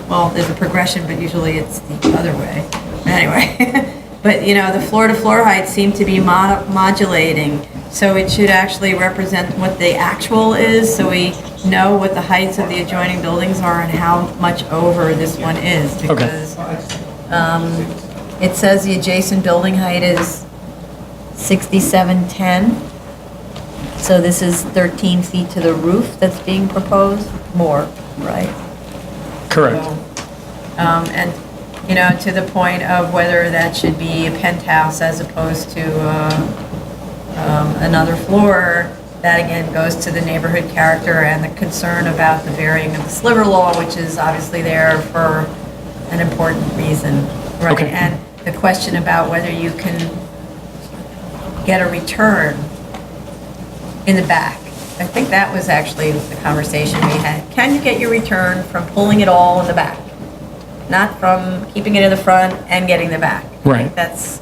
[SPEAKER 3] well, there's a progression, but usually it's the other way. Anyway, but the floor-to-floor heights seem to be modulating, so it should actually represent what the actual is, so we know what the heights of the adjoining buildings are and how much over this one is, because it says the adjacent building height is 6710. So this is 13 feet to the roof that's being proposed, more, right?
[SPEAKER 10] Correct.
[SPEAKER 3] And, to the point of whether that should be a penthouse as opposed to another floor, that again goes to the neighborhood character and the concern about the varying of the sliver law, which is obviously there for an important reason, right?
[SPEAKER 10] Okay.
[SPEAKER 3] And the question about whether you can get a return in the back. I think that was actually the conversation we had. Can you get your return from pulling it all in the back? Not from keeping it in the front and getting the back. I
[SPEAKER 10] Right.
[SPEAKER 3] think that's,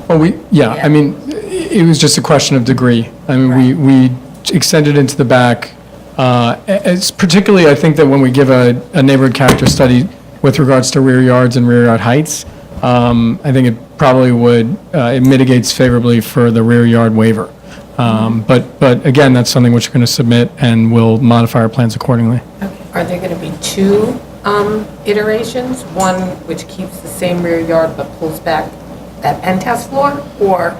[SPEAKER 10] Well, I mean, it was just a question of degree. I mean, we extended into the back. It's particularly, I think that when we give a neighborhood character study with regards to rear yards and rear yard heights, I think it probably would, it mitigates favorably for the rear yard waiver. But again, that's something which we're going to submit, and we'll modify our plans accordingly.
[SPEAKER 6] Are there going to be 2 iterations? One which keeps the same rear yard but pulls back that penthouse floor?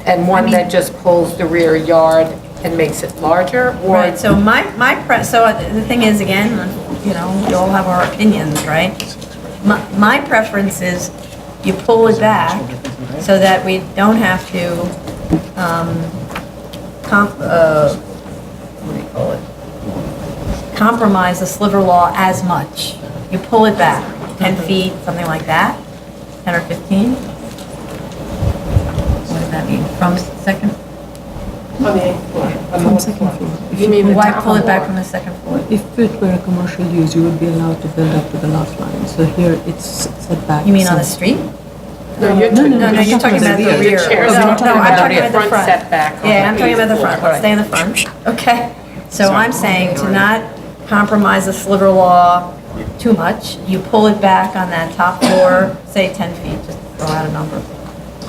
[SPEAKER 6] And one that just pulls the rear yard and makes it larger?
[SPEAKER 3] right, so so the thing is, again, we all have our opinions, right? My preference is you pull it back so that we don't have to what do you call it? Compromise the sliver law as much. You pull it back, 10 feet, something like that, 10 or 15. feet from the second?
[SPEAKER 4] On the 8th floor, on the 4th floor.
[SPEAKER 3] You mean why pull it back from the second floor?
[SPEAKER 15] If it were a commercial use, you would be allowed to build up to the lot line. So here it's set back.
[SPEAKER 3] You mean on the street?
[SPEAKER 5] No, you're
[SPEAKER 3] No, you're talking about the rear.
[SPEAKER 5] Chair,
[SPEAKER 3] No,
[SPEAKER 5] we're
[SPEAKER 3] no,
[SPEAKER 5] talking
[SPEAKER 3] I'm
[SPEAKER 5] about
[SPEAKER 3] talking
[SPEAKER 5] the
[SPEAKER 3] about the
[SPEAKER 5] front
[SPEAKER 3] front.
[SPEAKER 5] setback.
[SPEAKER 3] Yeah, I'm talking about the front. Let's stay in the front. Okay. So I'm saying to not compromise the sliver law too much, you pull it back on that top floor, say 10 feet, just throw out a number.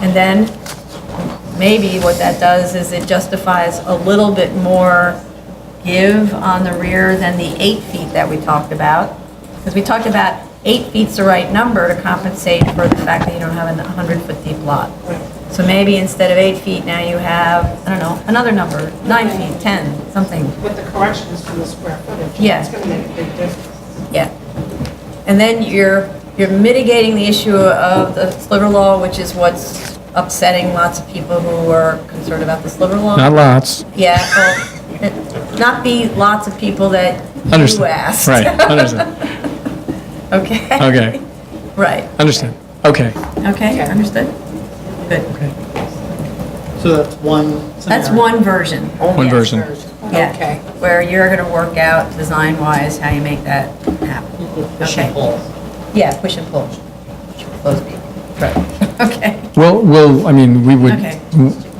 [SPEAKER 3] And then maybe what that does is it justifies a little bit more give on the rear than the 8 feet that we talked about. Because we talked about 8 feet's the right number to compensate for the fact that you don't have a 100-foot deep lot. So maybe instead of 8 feet, now you have, I don't know, another number, 9 feet, 10, something.
[SPEAKER 4] But the correction is for the square footage.
[SPEAKER 3] Yeah.
[SPEAKER 4] It's going to make a big difference.
[SPEAKER 3] Yeah. And then you're mitigating the issue of the sliver law, which is what's upsetting lots of people who are concerned about the sliver law.
[SPEAKER 10] Not lots.
[SPEAKER 3] Yeah, well, not be lots of people that you
[SPEAKER 10] Understand.
[SPEAKER 3] asked.
[SPEAKER 10] Right, understand.
[SPEAKER 3] Okay?
[SPEAKER 10] Okay,
[SPEAKER 3] Right.
[SPEAKER 10] understand. Okay.
[SPEAKER 3] Okay, understood? Good.
[SPEAKER 7] So that's one
[SPEAKER 3] That's
[SPEAKER 7] scenario.
[SPEAKER 3] one version.
[SPEAKER 10] One version.
[SPEAKER 3] Yeah.
[SPEAKER 5] Okay.
[SPEAKER 3] Where you're going to work out design-wise how you make that happen.
[SPEAKER 7] Push
[SPEAKER 3] Okay.
[SPEAKER 7] and pull.
[SPEAKER 3] Yeah, push and pull. Close beat. Right. Okay.
[SPEAKER 10] We'll, I mean, we would,
[SPEAKER 3] Okay.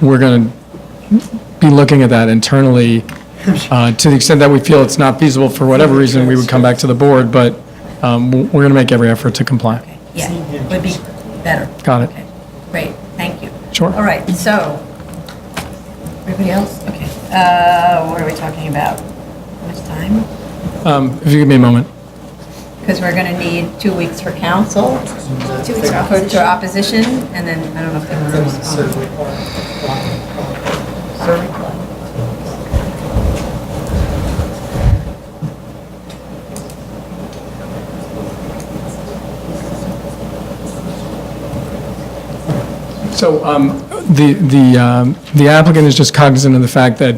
[SPEAKER 10] we're going to be looking at that internally. To the extent that we feel it's not feasible for whatever reason, we would come back to the board, but we're going to make every effort to comply.
[SPEAKER 3] Okay. Yeah, would be better.
[SPEAKER 10] Got it.
[SPEAKER 3] Okay, great, thank you.
[SPEAKER 10] Sure.
[SPEAKER 3] All right, so, everybody else? Okay. What are we talking about? How much time?
[SPEAKER 10] If you give me a moment.
[SPEAKER 3] Because we're going to need 2 weeks for council. 2 weeks for opposition, and then, I don't know if they want to respond.
[SPEAKER 10] So the applicant is just cognizant of the fact that,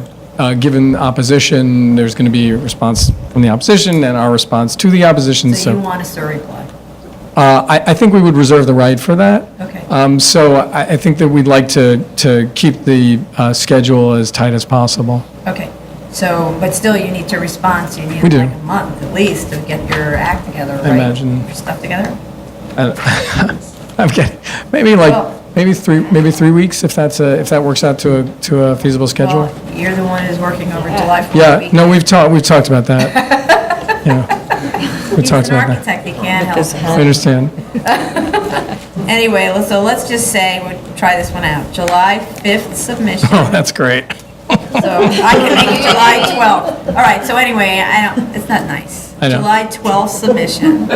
[SPEAKER 10] given opposition, there's going to be a response from the opposition and our response to the opposition,
[SPEAKER 3] So you
[SPEAKER 10] so
[SPEAKER 3] want us to reply?
[SPEAKER 10] I think we would reserve the right for that.
[SPEAKER 3] Okay.
[SPEAKER 10] So I think that we'd like to keep the schedule as tight as possible.
[SPEAKER 3] Okay, so, but still, you need to respond, so you need
[SPEAKER 10] We do.
[SPEAKER 3] like a month at least to get your act together, right?
[SPEAKER 10] imagine.
[SPEAKER 3] Your stuff together?
[SPEAKER 10] I'm kidding. Maybe
[SPEAKER 3] Well-
[SPEAKER 10] maybe 3 weeks, if that works out to a feasible schedule.
[SPEAKER 3] Well, you're the one who's working over July 4th
[SPEAKER 10] Yeah,
[SPEAKER 3] weekend.
[SPEAKER 10] no, we've talked about that. Yeah. We
[SPEAKER 3] He's
[SPEAKER 10] talked
[SPEAKER 3] an
[SPEAKER 10] about that.
[SPEAKER 3] architect, he can't help it.
[SPEAKER 10] I understand.
[SPEAKER 3] Anyway, so let's just say, we'll try this one out. July 5th submission,
[SPEAKER 10] Oh, that's great.
[SPEAKER 3] so I can make it July 12th. All right, so anyway, it's not nice.
[SPEAKER 10] I know.
[SPEAKER 3] July 12th submission.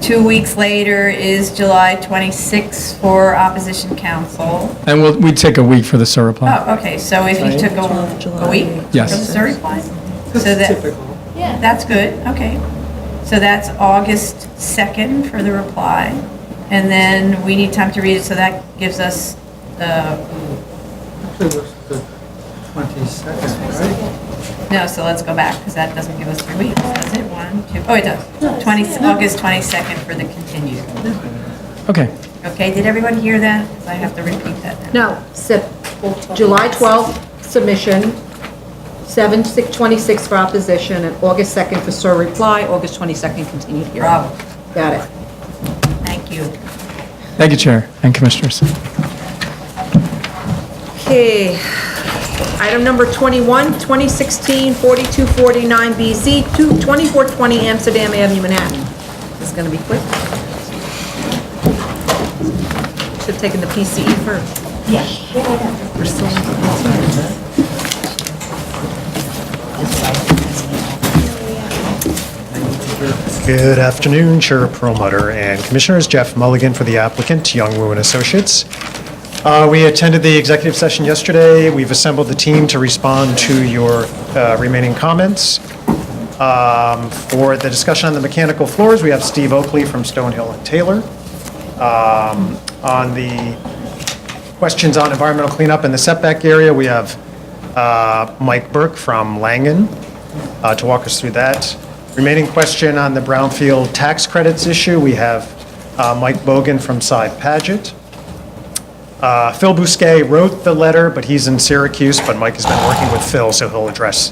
[SPEAKER 3] 2 week later is July 26th for opposition council.
[SPEAKER 10] And we'd take a week for the SIR reply.
[SPEAKER 3] Oh, okay, so if you took a week for the
[SPEAKER 10] Yes.
[SPEAKER 3] SIR reply? So that, yeah, that's good, okay. So that's August 2nd for the reply. And then we need time to read it, so that gives us the,
[SPEAKER 7] Actually, looks the 22nd, right?
[SPEAKER 3] no, so let's go back, because that doesn't give us 3 weeks, does it? 1, 2, oh, it does. August 22nd for the continued.
[SPEAKER 10] Okay.
[SPEAKER 3] Okay, did everyone hear that? 'Cause I have to repeat that now.
[SPEAKER 1] No, July 12th submission, 7/26 for opposition, and August 2nd for SIR reply, August 22nd continued hearing.
[SPEAKER 3] Bravo,
[SPEAKER 1] Got it.
[SPEAKER 3] thank you.
[SPEAKER 10] Thank you, Chair and Commissioners.
[SPEAKER 1] Okay. Item number 21, 2016-4249BZ, 2420 Amsterdam Avenue, Manhattan. This is going to be quick. Should have taken the PCE first.
[SPEAKER 3] Yeah.
[SPEAKER 1] We're still on the
[SPEAKER 16] Good afternoon, Chair Perlmutter and Commissioners. Jeff Mulligan for the applicant, Young Wu and Associates. We attended the executive session yesterday. We've assembled the team to respond to your remaining comments. For the discussion on the mechanical floors, we have Steve Oakley from Stonehill and Taylor. On the questions on environmental cleanup in the setback area, we have Mike Burke from Langen to walk us through that. Remaining question on the brownfield tax credits issue, we have Mike Bogan from Cy Paget. Phil Bousquet wrote the letter, but he's in Syracuse, but Mike has been working with Phil, so he'll address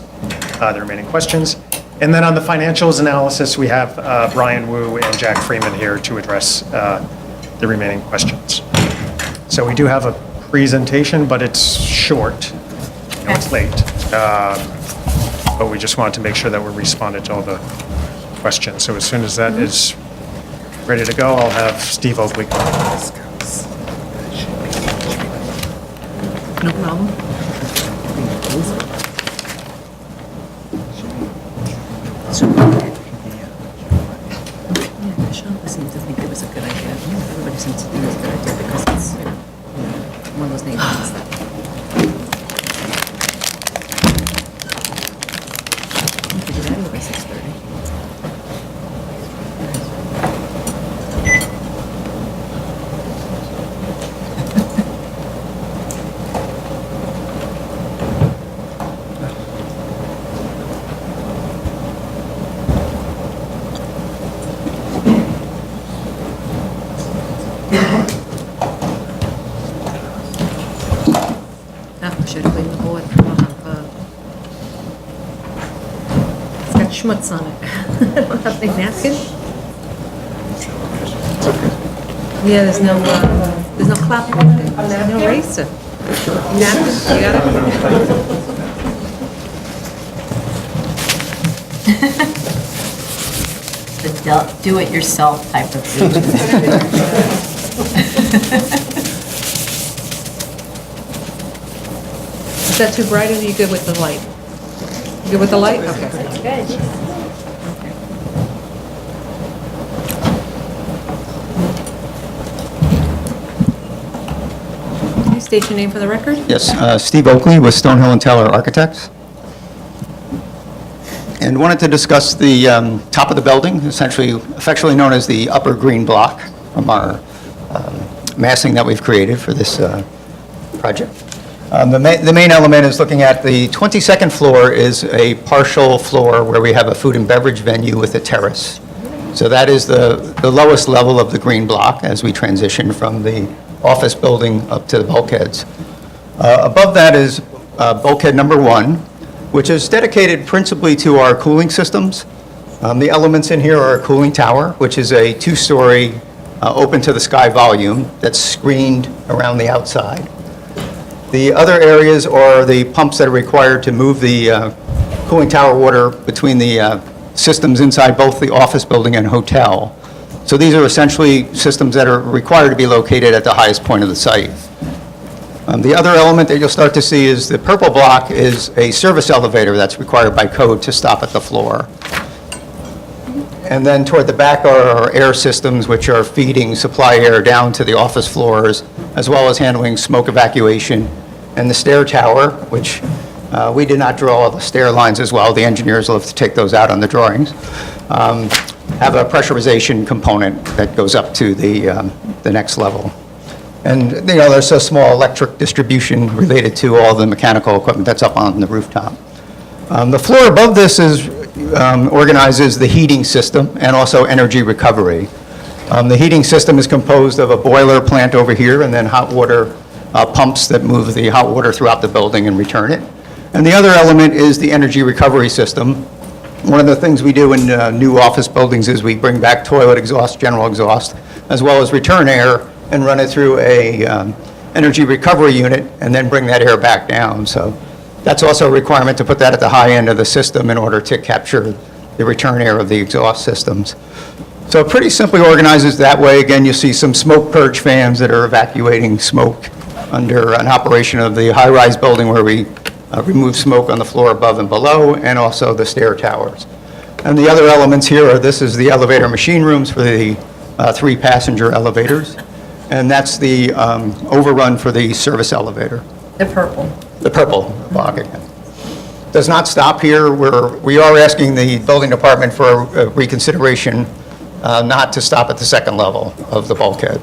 [SPEAKER 16] the remaining questions. And then on the financials analysis, we have Brian Wu and Jack Freeman here to address the remaining questions. So we do have a presentation, but it's short. You know, it's late. But we just wanted to make sure that we responded to all the questions. So as soon as that is ready to go, I'll have Steve Oakley come.
[SPEAKER 15] No problem. Yeah, Sean seemed to think it was a good idea. Everybody seems to think it was a good idea because it's one of those neighborhoods that. We could get out of here by 6:30. Should have cleaned the board. It's got schmutz on it. I don't have any napkin.
[SPEAKER 1] Yeah, there's no clapboard there. There's no eraser. Napkin, you got it?
[SPEAKER 3] The do-it-yourself type of food.
[SPEAKER 1] Is that too bright, or are you good with the light? You good with the light? Okay.
[SPEAKER 3] That's good.
[SPEAKER 1] Okay, state your name for the record.
[SPEAKER 17] Yes, Steve Oakley with Stonehill and Taylor Architects. And wanted to discuss the top of the building, essentially affectionately known as the upper green block from our massing that we've created for this project. The main element is looking at the 22nd floor is a partial floor where we have a food and beverage venue with a terrace. So that is the lowest level of the green block as we transition from the office building up to the bulkheads. Above that is bulkhead number 1, which is dedicated principally to our cooling systems. The elements in here are a cooling tower, which is a 2-story open to the sky volume that's screened around the outside. The other areas are the pumps that are required to move the cooling tower water between the systems inside both the office building and hotel. So these are essentially systems that are required to be located at the highest point of the site. The other element that you'll start to see is the purple block is a service elevator that's required by code to stop at the floor. And then toward the back are our air systems, which are feeding supply air down to the office floors, as well as handling smoke evacuation. And the stair tower, which we did not draw all the stair lines as well. The engineers will have to take those out on the drawings. Have a pressurization component that goes up to the next level. And, you know, there's a small electric distribution related to all the mechanical equipment that's up on the rooftop. The floor above this is organizes the heating system and also energy recovery. The heating system is composed of a boiler plant over here and then hot water pumps that move the hot water throughout the building and return it. And the other element is the energy recovery system. One of the things we do in new office buildings is we bring back toilet exhaust, general exhaust, as well as return air and run it through a energy recovery unit and then bring that air back down. So that's also a requirement to put that at the high end of the system in order to capture the return air of the exhaust systems. So it pretty simply organizes that way. Again, you see some smoke purge fans that are evacuating smoke under an operation of the high-rise building where we remove smoke on the floor above and below, and also the stair towers. And the other elements here are, this is the elevator machine rooms for the 3 passenger elevators. And that's the overrun for the service elevator.
[SPEAKER 3] The purple.
[SPEAKER 17] The purple block again. Does not stop here. We are asking the building department for a reconsideration not to stop at the second level of the bulkhead.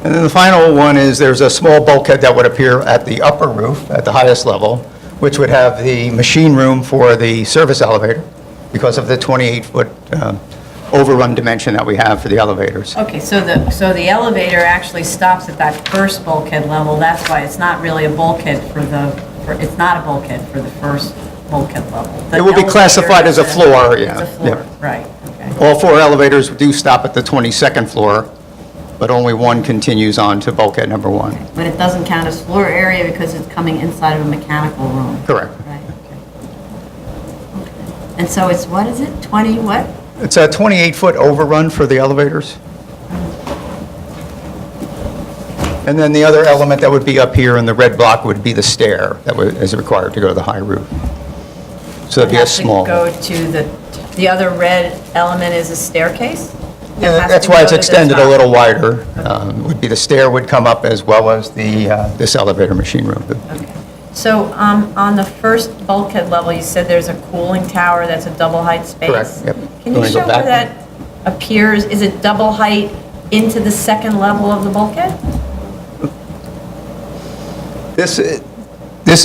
[SPEAKER 17] And then the final one is there's a small bulkhead that would appear at the upper roof at the highest level, which would have the machine room for the service elevator because of the 28-foot overrun dimension that we have for the elevators.
[SPEAKER 3] Okay, so the elevator actually stops at that first bulkhead level, that's why it's not really a bulkhead it's not a bulkhead for the first bulkhead level. The
[SPEAKER 17] It will be
[SPEAKER 3] elevator
[SPEAKER 17] classified as a
[SPEAKER 3] is
[SPEAKER 17] floor, yeah.
[SPEAKER 3] It's a floor,
[SPEAKER 17] yeah.
[SPEAKER 3] right, okay.
[SPEAKER 17] All 4 elevators do stop at the 22nd floor, but only one continues on to bulkhead number 1.
[SPEAKER 3] But it doesn't count as floor area because it's coming inside of a mechanical room.
[SPEAKER 17] Correct.
[SPEAKER 3] Right, okay. And so it's, what is it, 20 what?
[SPEAKER 17] It's a 28-foot overrun for the elevators. And then the other element that would be up here in the red block would be the stair that is required to go to the high roof. So it'd be a
[SPEAKER 3] Has to
[SPEAKER 17] small.
[SPEAKER 3] go to the other red element is a staircase?
[SPEAKER 17] Yeah,
[SPEAKER 3] has
[SPEAKER 17] that's
[SPEAKER 3] to
[SPEAKER 17] why
[SPEAKER 3] go
[SPEAKER 17] it's
[SPEAKER 3] to the
[SPEAKER 17] extended a
[SPEAKER 3] top.
[SPEAKER 17] little wider. Would be the stair would come up as well as this elevator machine room.
[SPEAKER 3] Okay. So on the first bulkhead level, you said there's a cooling tower that's a double height space?
[SPEAKER 17] Correct, yep.
[SPEAKER 3] Can
[SPEAKER 17] You
[SPEAKER 3] you
[SPEAKER 17] wanna go
[SPEAKER 3] show
[SPEAKER 17] back?
[SPEAKER 3] where that appears? Is it double height into the second level of the bulkhead?
[SPEAKER 17] This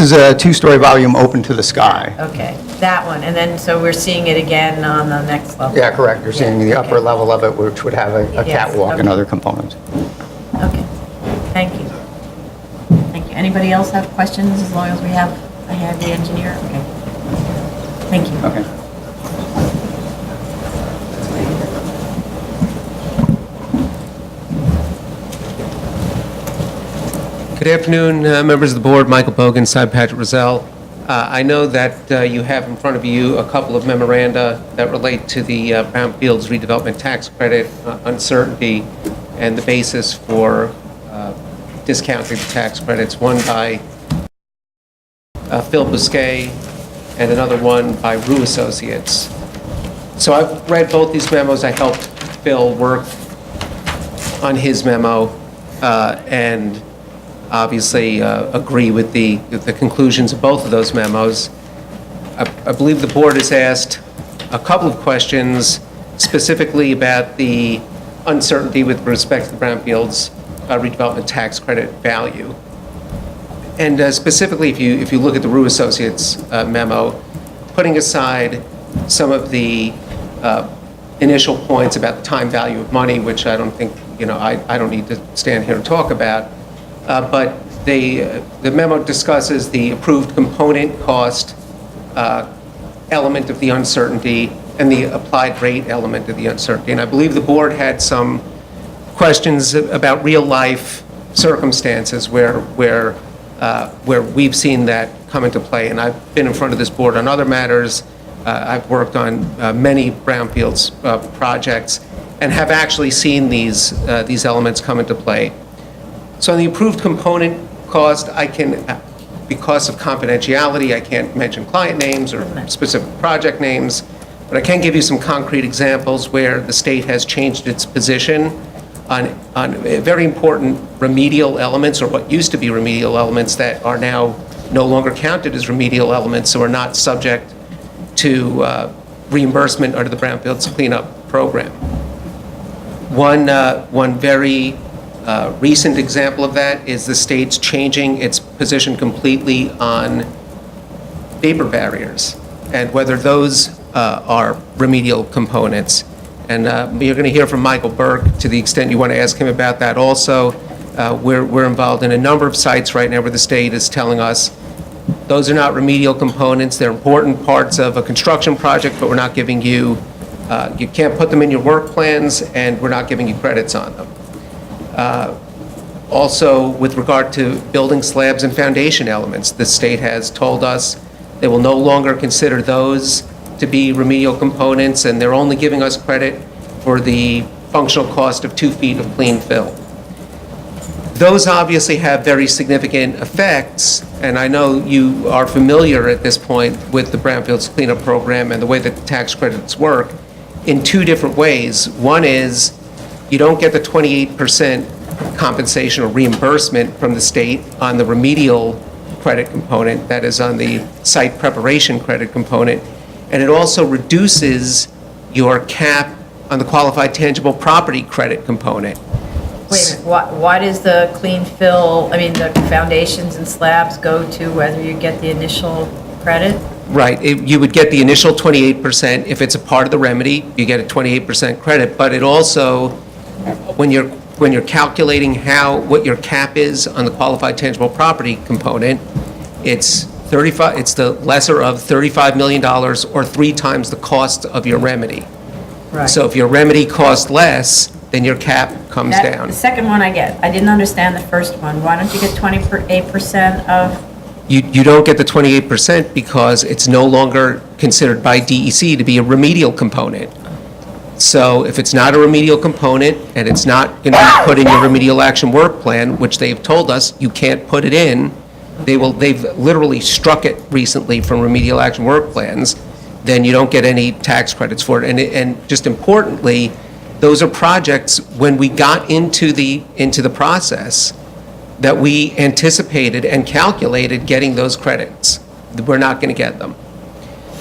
[SPEAKER 17] is a 2-story volume open to the sky.
[SPEAKER 3] Okay, that one. And then, so we're seeing it again on the next level?
[SPEAKER 17] Yeah, correct. You're seeing the upper level of it, which would have a
[SPEAKER 3] Yes,
[SPEAKER 17] catwalk and
[SPEAKER 3] okay.
[SPEAKER 17] other components.
[SPEAKER 3] Okay, thank you. Thank you. Anybody else have questions, as long as I have the engineer? Okay. Thank you.
[SPEAKER 17] Okay.
[SPEAKER 18] Good afternoon, members of the board. Michael Bogan, Side Patrick Roselle. I know that you have in front of you a couple of memoranda that relate to the Brownfields redevelopment tax credit uncertainty and the basis for discounting the tax credits, one by Phil Bousquet and another one by Rue Associates. So I've read both these memos. I helped Phil work on his memo and obviously agree with the conclusions of both of those memos. I believe the board has asked a couple of questions specifically about the uncertainty with respect to the Brownfields redevelopment tax credit value. And specifically, if you look at the Rue Associates memo, putting aside some of the initial points about the time value of money, which I don't think, I don't need to stand here and talk about, but the memo discusses the approved component cost element of the uncertainty and the applied rate element of the uncertainty. And I believe the board had some questions about real-life circumstances where we've seen that come into play. And I've been in front of this board on other matters. I've worked on many brownfields projects and have actually seen these elements come into play. So on the approved component cost, because of confidentiality, I can't mention client names or specific project names, but I can give you some concrete examples where the state has changed its position on very important remedial elements, or what used to be remedial elements that are now no longer counted as remedial elements, so are not subject to reimbursement under the Brownfields cleanup program. One very recent example of that is the state's changing its position completely on vapor barriers and whether those are remedial components. And you're going to hear from Michael Burke to the extent you want to ask him about that also. We're involved in a number of sites right now where the state is telling us those are not remedial components. They're important parts of a construction project, but we're not giving you, you can't put them in your work plans, and we're not giving you credits on them. Also, with regard to building slabs and foundation elements, the state has told us they will no longer consider those to be remedial components, and they're only giving us credit for the functional cost of 2 feet of clean fill. Those obviously have very significant effects, and I know you are familiar at this point with the Brownfields cleanup program and the way that the tax credits work in 2 different ways. One is you don't get the 28% compensation or reimbursement from the state on the remedial credit component, that is on the site preparation credit component, and it also reduces your cap on the qualified tangible property credit component.
[SPEAKER 3] Wait a minute, why does the clean fill, the foundations and slabs go to whether you get the initial credit?
[SPEAKER 18] Right, you would get the initial 28%. If it's a part of the remedy, you get a 28% credit, but it also, when you're calculating what your cap is on the qualified tangible property component, it's the lesser of $35 million or 3 times the cost of your remedy.
[SPEAKER 3] Right.
[SPEAKER 18] So if your remedy costs less, then your cap comes down.
[SPEAKER 3] The second one I get. I didn't understand the first one. Why don't you get 28% of?
[SPEAKER 18] You don't get the 28% because it's no longer considered by DEC to be a remedial component. So if it's not a remedial component and it's not going to be put in your remedial action work plan, which they've told us you can't put it in, they've literally struck it recently from remedial action work plans, then you don't get any tax credits for it. And just importantly, those are projects, when we got into the process, that we anticipated and calculated getting those credits. We're not going to get them.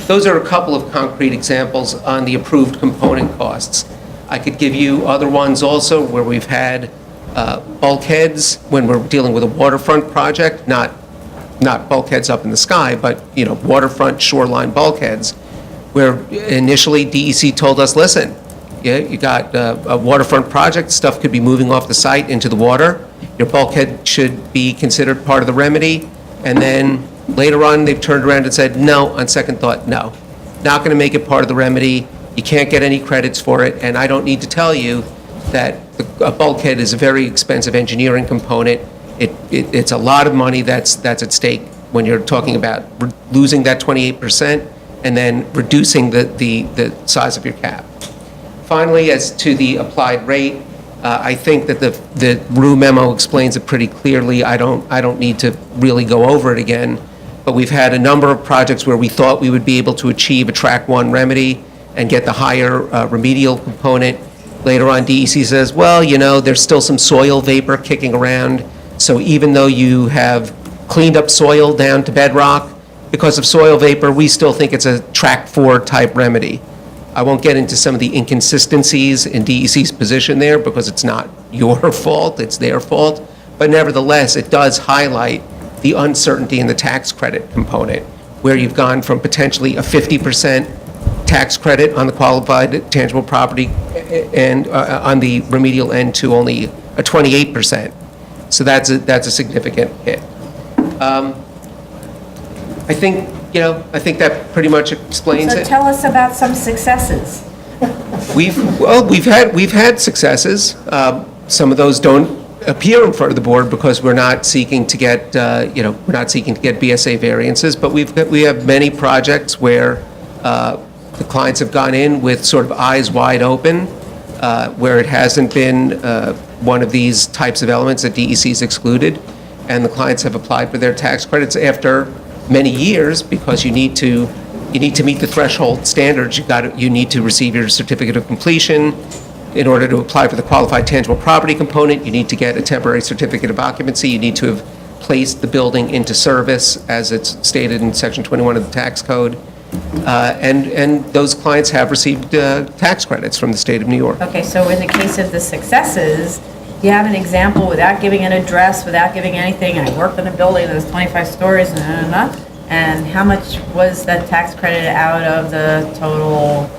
[SPEAKER 18] Those are a couple of concrete examples on the approved component costs. I could give you other ones also where we've had bulkheads when we're dealing with a waterfront project, not bulkheads up in the sky, but waterfront shoreline bulkheads, where initially DEC told us, listen, you got a waterfront project, stuff could be moving off the site into the water. Your bulkhead should be considered part of the remedy. And then later on, they've turned around and said, no, on second thought, no. Not going to make it part of the remedy. You can't get any credits for it. And I don't need to tell you that a bulkhead is a very expensive engineering component. It's a lot of money that's at stake when you're talking about losing that 28% and then reducing the size of your cap. Finally, as to the applied rate, I think that the Rue memo explains it pretty clearly. I don't need to really go over it again, but we've had a number of projects where we thought we would be able to achieve a track 1 remedy and get the higher remedial component. Later on, DEC says, well, there's still some soil vapor kicking around, so even though you have cleaned up soil down to bedrock, because of soil vapor, we still think it's a track 4 type remedy. I won't get into some of the inconsistencies in DEC's position there because it's not your fault, it's their fault. But nevertheless, it does highlight the uncertainty in the tax credit component, where you've gone from potentially a 50% tax credit on the qualified tangible property and on the remedial end to only a 28%. So that's a significant hit. I think that pretty much explains
[SPEAKER 3] So
[SPEAKER 18] it.
[SPEAKER 3] tell us about some successes.
[SPEAKER 18] We've had successes. Some of those don't appear in front of the board because we're not seeking to get BSA variances. But we have many projects where the clients have gone in with sort of eyes wide open, where it hasn't been one of these types of elements that DEC's excluded, and the clients have applied for their tax credits after many years because you need to meet the threshold standards. You need to receive your certificate of completion. In order to apply for the qualified tangible property component, you need to get a temporary certificate of occupancy. You need to have placed the building into service as it's stated in Section 21 of the tax code. And those clients have received tax credits from the state of New York.
[SPEAKER 3] Okay, so in the case of the successes, do you have an example without giving an address, without giving anything? I worked in a building that was 25 stories and how much was that tax credit out of the total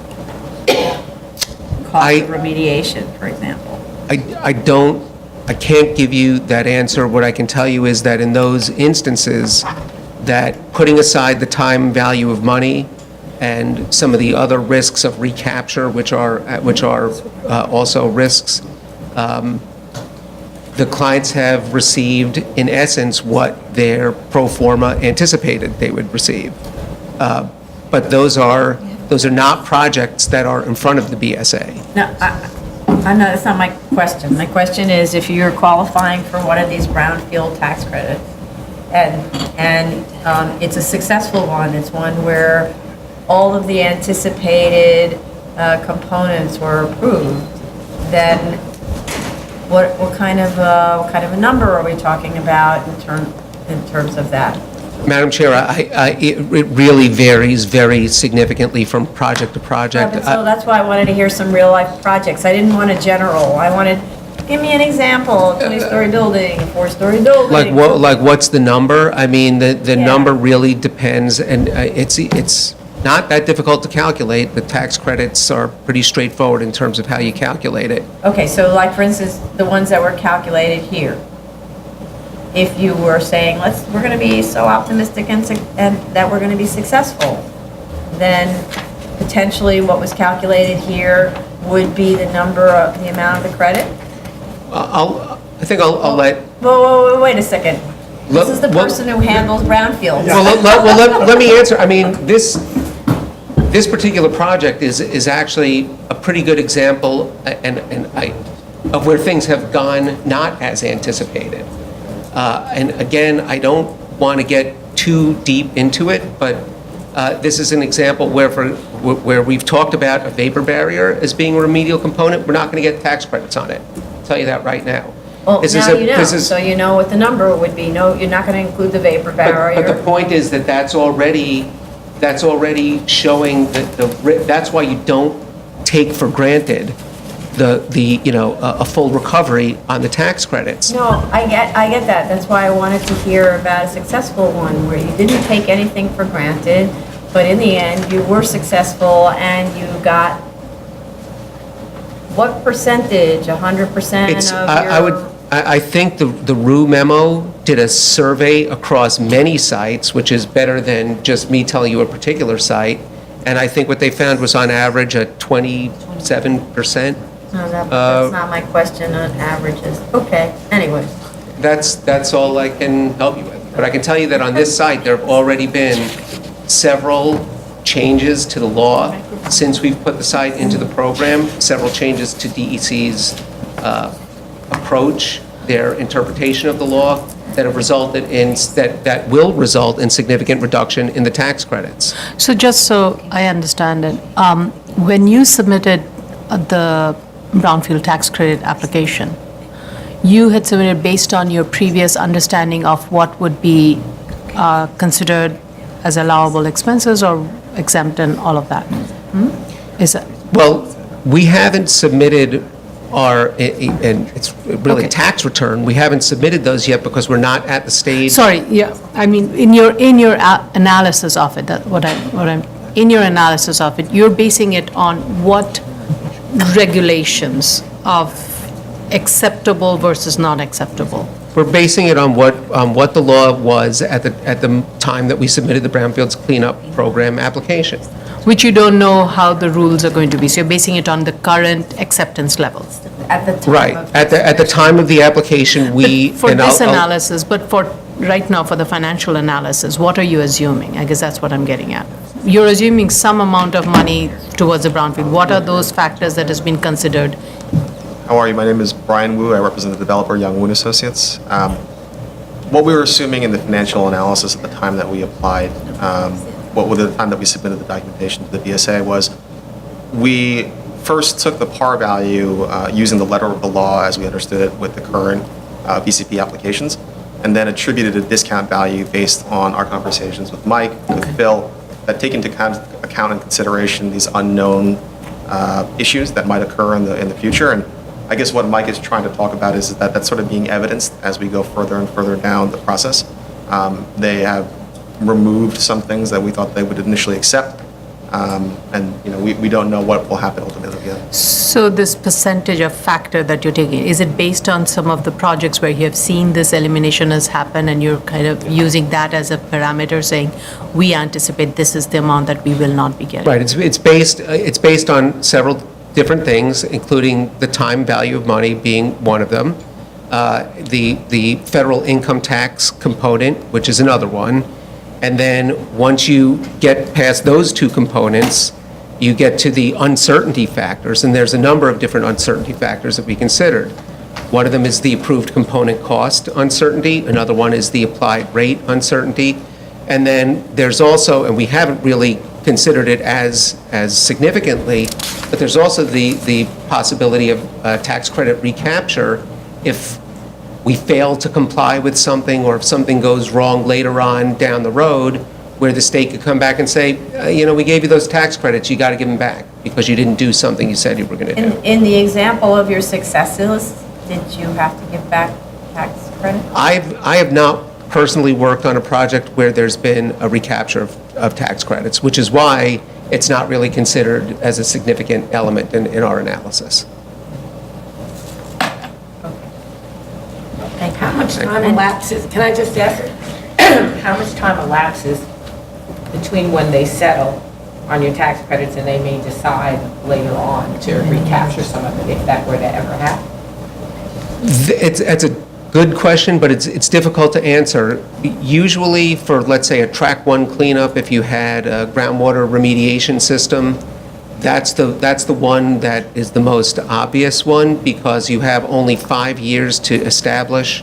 [SPEAKER 3] cost of remediation, for example?
[SPEAKER 18] I can't give you that answer. What I can tell you is that in those instances, that putting aside the time value of money and some of the other risks of recapture, which are also risks, the clients have received, in essence, what their pro forma anticipated they would receive. But those are not projects that are in front of the BSA.
[SPEAKER 3] No, I know that's not my question. My question is if you're qualifying for one of these brownfield tax credits and it's a successful one, it's one where all of the anticipated components were approved, then what kind of a number are we talking about in terms of that?
[SPEAKER 18] Madam Chair, it really varies very significantly from project to project.
[SPEAKER 3] So that's why I wanted to hear some real-life projects. I didn't want a general. I wanted Give me an example, a 20-story building, a 4-story building.
[SPEAKER 18] Like what's the number? I mean, the number really depends, and it's not that difficult to calculate. The tax credits are pretty straightforward in terms of how you calculate it.
[SPEAKER 3] Okay, so like, for instance, the ones that were calculated here. If you were saying, we're gonna be so optimistic and that we're gonna be successful, then potentially what was calculated here would be the the amount of the credit?
[SPEAKER 18] I think I'll let.
[SPEAKER 3] Whoa, wait a second. This is the person who handles brownfields.
[SPEAKER 18] Well, let me answer. I mean, this particular project is actually a pretty good example of where things have gone not as anticipated. And again, I don't want to get too deep into it, but this is an example where we've talked about a vapor barrier as being a remedial component. We're not going to get tax credits on it. I'll tell you that right now.
[SPEAKER 3] Well, so you know what the number would be. No, you're not going to include the vapor barrier.
[SPEAKER 18] But the point is that that's already showing that that's why you don't take for granted a full recovery on the tax credits.
[SPEAKER 3] No, I get that. That's why I wanted to hear about a successful one where you didn't take anything for granted, but in the end you were successful and you got what percentage? 100% of your...
[SPEAKER 18] I think the Rue memo did a survey across many sites, which is better than just me telling you a particular site. And I think what they found was on average a 27%.
[SPEAKER 3] No, that's not my question on averages. Okay, anyways.
[SPEAKER 18] That's all I can help you with. But I can tell you that on this site, there have already been several changes to the law since we've put the site into the program, several changes to DEC's approach, their interpretation of the law that have resulted in, that will result in significant reduction in the tax credits.
[SPEAKER 5] So just so I understand it, when you submitted the brownfield tax credit application, you had submitted based on your previous understanding of what would be considered as allowable expenses or exempt and all of that? Is it?
[SPEAKER 18] Well, we haven't submitted and it's really
[SPEAKER 5] Okay.
[SPEAKER 18] tax return, we haven't submitted those yet because we're not at the stage.
[SPEAKER 5] Sorry, yeah, I mean, in your analysis of it, in your analysis of it, you're basing it on what regulations of acceptable versus not acceptable?
[SPEAKER 18] We're basing it on what the law was at the time that we submitted the Brownfields Cleanup Program application.
[SPEAKER 5] Which you don't know how the rules are going to be, so you're basing it on the current acceptance levels?
[SPEAKER 3] At the time
[SPEAKER 18] Right,
[SPEAKER 3] of
[SPEAKER 18] at the time of the application, we.
[SPEAKER 5] For
[SPEAKER 18] and
[SPEAKER 5] this
[SPEAKER 18] I'll-
[SPEAKER 5] analysis, but for, right now, for the financial analysis, what are you assuming? I guess that's what I'm getting at. You're assuming some amount of money towards the brownfield. What are those factors that has been considered?
[SPEAKER 19] How are you? My name is Brian Wu. I represent the developer Young Woon Associates. What we were assuming in the financial analysis at the time that we applied, the time that we submitted the documentation to the BSA was, we first took the par value using the letter of the law as we understood it with the current VCP applications, and then attributed a discount value based on our conversations with Mike, with Phil, that take into account and consideration these unknown issues that might occur in the future. And I guess what Mike is trying to talk about is that that's sort of being evidenced as we go further and further down the process. They have removed some things that we thought they would initially accept, and we don't know what will happen ultimately.
[SPEAKER 5] So this percentage of factor that you're taking, is it based on some of the projects where you have seen this elimination has happened and you're kind of using that as a parameter, saying, we anticipate this is the amount that we will not be getting?
[SPEAKER 18] Right, it's based on several different things, including the time value of money being one of them, the federal income tax component, which is another one, and then once you get past those two components, you get to the uncertainty factors, and there's a number of different uncertainty factors that we considered. One of them is the approved component cost uncertainty, another one is the applied rate uncertainty, and then there's also, and we haven't really considered it as significantly, but there's also the possibility of tax credit recapture if we fail to comply with something, or if something goes wrong later on down the road, where the state could come back and say, we gave you those tax credits, you got to give them back because you didn't do something you said you were going to do.
[SPEAKER 3] In the example of your successes, did you have to give back tax credit?
[SPEAKER 18] I have not personally worked on a project where there's been a recapture of tax credits, which is why it's not really considered as a significant element in our analysis.
[SPEAKER 6] How much time elapses, can I just ask, how much time elapses between when they settle on your tax credits and they may decide later on to recapture some of it, if that were to ever happen?
[SPEAKER 18] It's a good question, but it's difficult to answer. Usually for, let's say, a track one cleanup, if you had a groundwater remediation system, that's the one that is the most obvious one, because you have only 5 years to establish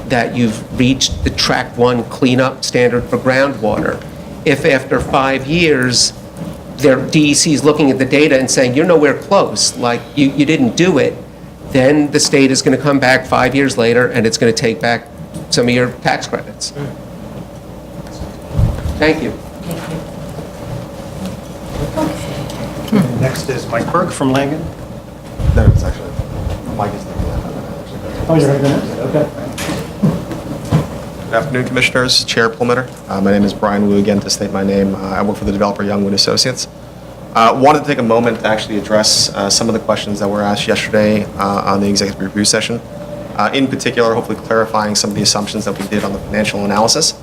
[SPEAKER 18] that you've reached the track one cleanup standard for groundwater. If after 5 years, their DEC is looking at the data and saying, you're nowhere close, like you didn't do it, then the state is going to come back 5 years later and it's going to take back some of your tax credits. Thank you.
[SPEAKER 16] Next is Mike Burke from Langen.
[SPEAKER 19] No, it's actually, Mike is there.
[SPEAKER 16] Oh, you're going to go next? Okay.
[SPEAKER 19] Good afternoon, Commissioners, Chair Perlmutter. My name is Brian Wu, again, to state my name. I work for the developer Young Wood Associates. Wanted to take a moment to actually address some of the questions that were asked yesterday on the executive review session. In particular, hopefully clarifying some of the assumptions that we did on the financial analysis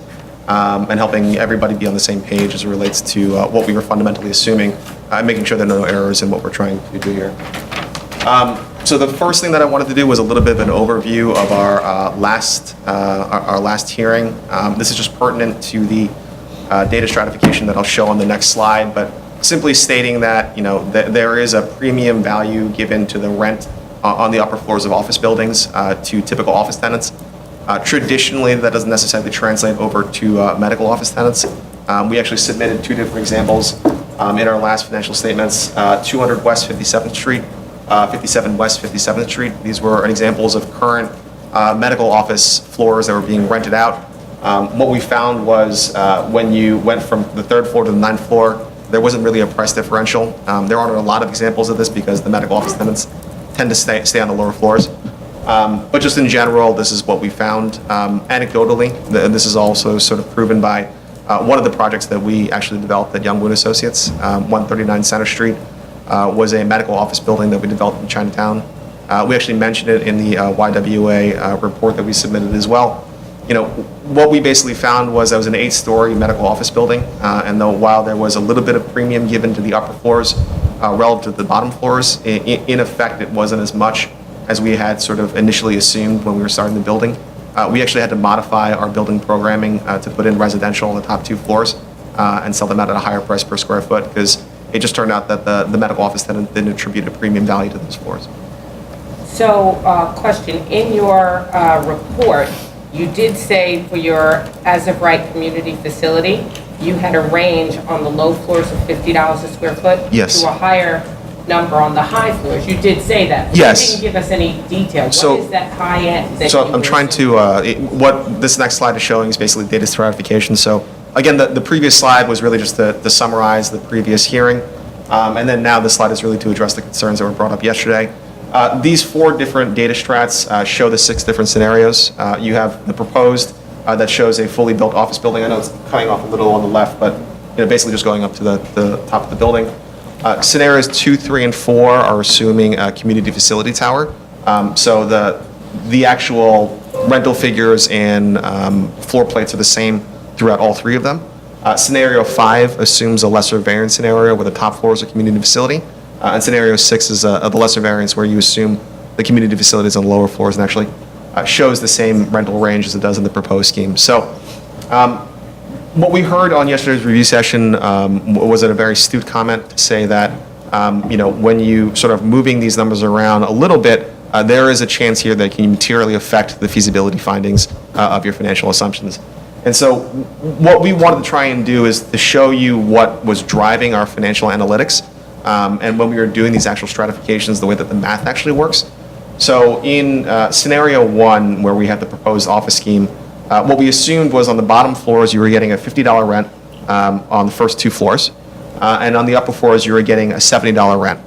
[SPEAKER 19] and helping everybody be on the same page as it relates to what we were fundamentally assuming and making sure there are no errors in what we're trying to do here. So the first thing that I wanted to do was a little bit of an overview of our last hearing. This is just pertinent to the data stratification that I'll show on the next slide, but simply stating that, you know, there is a premium value given to the rent on the upper floors of office buildings to typical office tenants. Traditionally, that doesn't necessarily translate over to medical office tenants. We actually submitted two different examples in our last financial statements, 200 West 57th Street, 57 West 57th Street. These were examples of current medical office floors that were being rented out. What we found was when you went from the third floor to the ninth floor, there wasn't really a price differential. There aren't a lot of examples of this because the medical office tenants tend to stay on the lower floors. But just in general, this is what we found. Anecdotally, this is also sort of proven by one of the projects that we actually developed at Young Wood Associates, 139 Center Street, was a medical office building that we developed in Chinatown. We actually mentioned it in the YWA report that we submitted as well. You know, what we basically found was that was an 8-story medical office building, and though while there was a little bit of premium given to the upper floors relative to the bottom floors, in effect it wasn't as much as we had sort of initially assumed when we were starting the building. We actually had to modify our building programming to put in residential on the top 2 floors and sell them out at a higher price per square foot, because it just turned out that the medical office tenant didn't attribute a premium value to those floors.
[SPEAKER 6] So, question, in your report, you did say for your as-of-right community facility, you had a range on the low floors of $50 a square foot?
[SPEAKER 19] Yes.
[SPEAKER 6] To a higher number on the high floors. You did say that. But
[SPEAKER 19] Yes.
[SPEAKER 6] you didn't give us any detail.
[SPEAKER 19] So-
[SPEAKER 6] What is that high end? That
[SPEAKER 19] So
[SPEAKER 6] you
[SPEAKER 19] I'm
[SPEAKER 6] were
[SPEAKER 19] trying to, what this next slide is showing is basically data stratification. So again, the previous slide was really just to summarize the previous hearing. And then now this slide is really to address the concerns that were brought up yesterday. These 4 different data strats show the 6 different scenarios. You have the proposed that shows a fully built office building. I know it's cutting off a little on the left, but you know, basically just going up to the top of the building. Scenarios 2, 3, and 4 are assuming a community facility tower. So the actual rental figures and floor plates are the same throughout all 3 of them. Scenario 5 assumes a lesser variance scenario where the top floor is a community facility. And scenario 6 is the lesser variance where you assume the community facilities on the lower floors and actually shows the same rental range as it does in the proposed scheme. So what we heard on yesterday's review session was a very astute comment to say that you know, when you sort of moving these numbers around a little bit, there is a chance here that can materially affect the feasibility findings of your financial assumptions. And so what we wanted to try and do is to show you what was driving our financial analytics and when we were doing these actual stratifications, the way that the math actually works. So in scenario 1, where we had the proposed office scheme, what we assumed was on the bottom floors you were getting a $50 rent on the first 2 floors, and on the upper floors you were getting a $70 rent.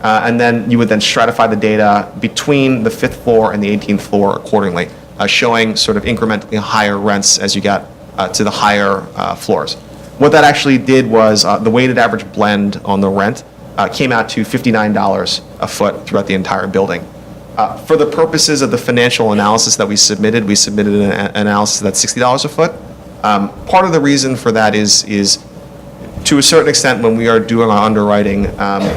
[SPEAKER 19] And then you would then stratify the data between the 5th floor and the 18th floor accordingly, showing sort of incrementally higher rents as you got to the higher floors. What that actually did was the weighted average blend on the rent came out to $59 a foot throughout the entire building. For the purposes of the financial analysis that we submitted an analysis that's $60 a foot. Part of the reason for that is to a certain extent when we are doing our underwriting,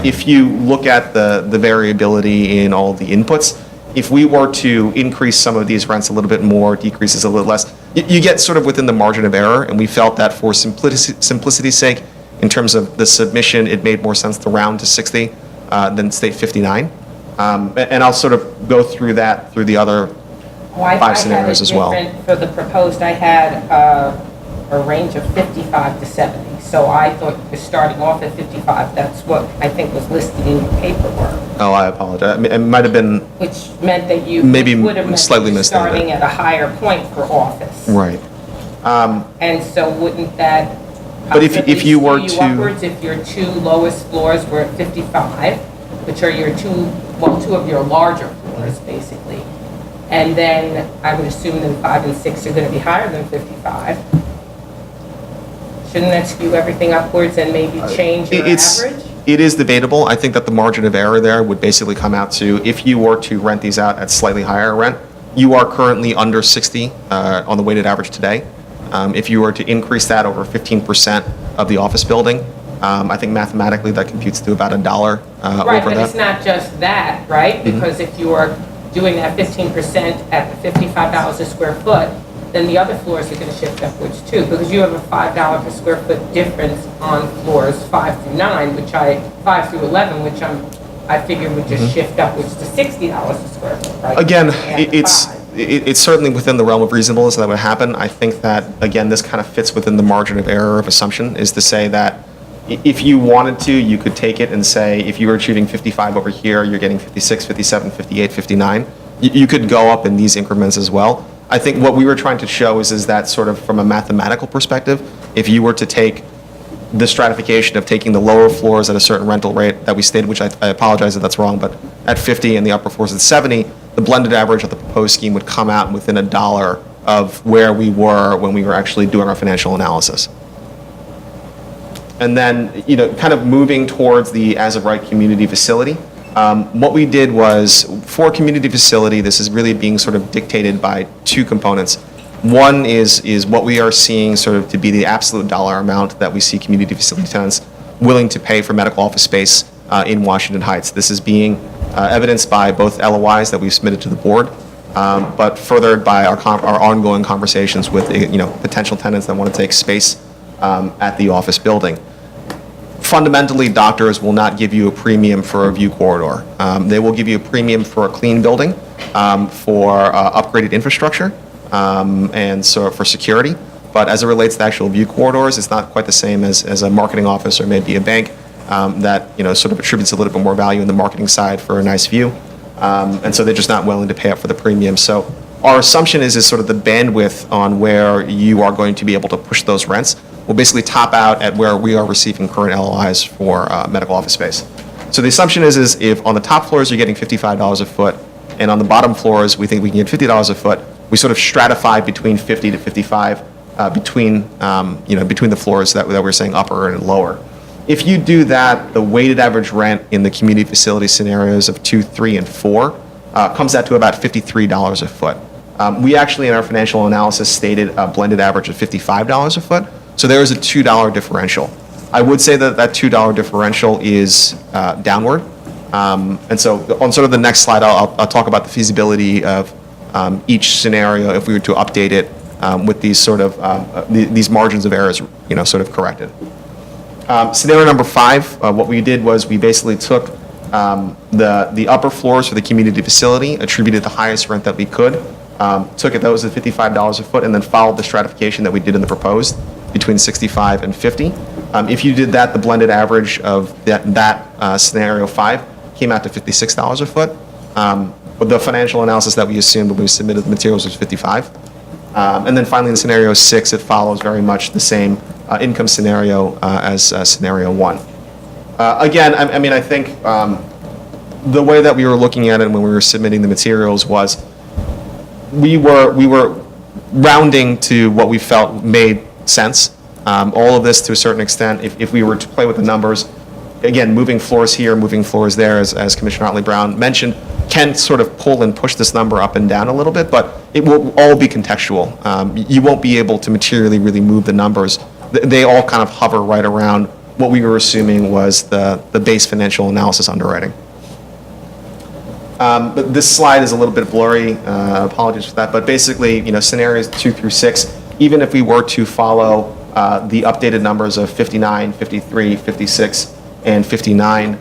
[SPEAKER 19] if you look at the variability in all the inputs, if we were to increase some of these rents a little bit more, decreases a little less, you get sort of within the margin of error, and we felt that for simplicity's sake, in terms of the submission, it made more sense to round to 60 than state 59. And I'll sort of go through that through the other five scenarios as well.
[SPEAKER 6] For the proposed, I had a range of 55 to 70. So I thought you were starting off at 55. That's what I think was listed in your paperwork.
[SPEAKER 19] Oh, I apologize. It might have been
[SPEAKER 6] Which meant that you
[SPEAKER 19] maybe
[SPEAKER 6] would have meant
[SPEAKER 19] slightly
[SPEAKER 6] you were
[SPEAKER 19] misstated.
[SPEAKER 6] starting at a higher point for office.
[SPEAKER 19] Right.
[SPEAKER 6] And so wouldn't that
[SPEAKER 19] But if you were
[SPEAKER 6] skew
[SPEAKER 19] to-
[SPEAKER 6] upwards if your two lowest floors were at 55, which are your two of your larger floors, basically. And then I would assume that 5 and 6 are going to be higher than 55. Shouldn't that skew everything upwards and maybe change your average?
[SPEAKER 19] It is debatable. I think that the margin of error there would basically come out to, if you were to rent these out at slightly higher rent, you are currently under 60 on the weighted average today. If you were to increase that over 15% of the office building, I think mathematically that computes to about $1
[SPEAKER 6] Right,
[SPEAKER 19] over
[SPEAKER 6] but
[SPEAKER 19] that.
[SPEAKER 6] it's not just that, right?
[SPEAKER 19] Mhm.
[SPEAKER 6] Because if you are doing that 15% at the $55 a square foot, then the other floors are going to shift upwards too, because you have a $5 per square foot difference on floors 5 through 9, 5 through 11, which I figured would just
[SPEAKER 19] Mhm.
[SPEAKER 6] shift upwards to $60 a square foot, right?
[SPEAKER 19] Again,
[SPEAKER 6] And
[SPEAKER 19] it's certainly within the realm of reasonableness that would happen. I think that, again, this kind of fits within the margin of error of assumption, is to say that if you wanted to, you could take it and say, if you were achieving 55 over here, you're getting 56, 57, 58, 59. You could go up in these increments as well. I think what we were trying to show is that sort of from a mathematical perspective, if you were to take the stratification of taking the lower floors at a certain rental rate that we stated, which I apologize if that's wrong, but at 50 and the upper floors at 70, the blended average of the proposed scheme would come out within $1 of where we were when we were actually doing our financial analysis. And then, kind of moving towards the as-of-right community facility, what we did was, for community facility, this is really being sort of dictated by two components. One is what we are seeing sort of to be the absolute dollar amount that we see community facility tenants willing to pay for medical office space in Washington Heights. This is being evidenced by both LOIs that we've submitted to the board, but furthered by our ongoing conversations with potential tenants that want to take space at the office building. Fundamentally, doctors will not give you a premium for a view corridor. They will give you a premium for a clean building, for upgraded infrastructure, and so for security. But as it relates to actual view corridors, it's not quite the same as a marketing office or maybe a bank that sort of attributes a little bit more value in the marketing side for a nice view. And so they're just not willing to pay up for the premium. So our assumption is sort of the bandwidth on where you are going to be able to push those rents will basically top out at where we are receiving current LOIs for medical office space. So the assumption is if on the top floors you're getting $55 a foot, and on the bottom floors we think we can get $50 a foot, we sort of stratify between 50 to 55 between the floors that we're saying upper and lower. If you do that, the weighted average rent in the community facility scenarios of 2, 3, and 4 comes out to about $53 a foot. We actually, in our financial analysis, stated a blended average of $55 a foot. So there is a $2 differential. I would say that $2 differential is downward. And so on sort of the next slide, I'll talk about the feasibility of each scenario if we were to update it with these sort of these margins of errors, sort of corrected. Scenario number 5, what we did was we basically took the upper floors for the community facility, attributed the highest rent that we could, took it, that was at $55 a foot, and then followed the stratification that we did in the proposed between 65 and 50. If you did that, the blended average of that scenario 5 came out to $56 a foot. But the financial analysis that we assumed when we submitted the materials was 55. And then finally in scenario 6, it follows very much the same income scenario as scenario 1. Again, I mean, I think the way that we were looking at it when we were submitting the materials was we were rounding to what we felt made sense. All of this, to a certain extent, if we were to play with the numbers, again, moving floors here, moving floors there, as Commissioner Otley Brown mentioned, can sort of pull and push this number up and down a little bit, but it will all be contextual. You won't be able to materially really move the numbers. They all kind of hover right around what we were assuming was the base financial analysis underwriting. But this slide is a little bit blurry, apologies for that, but basically, scenarios 2 through 6, even if we were to follow the updated numbers of 59, 53, 56, and 59,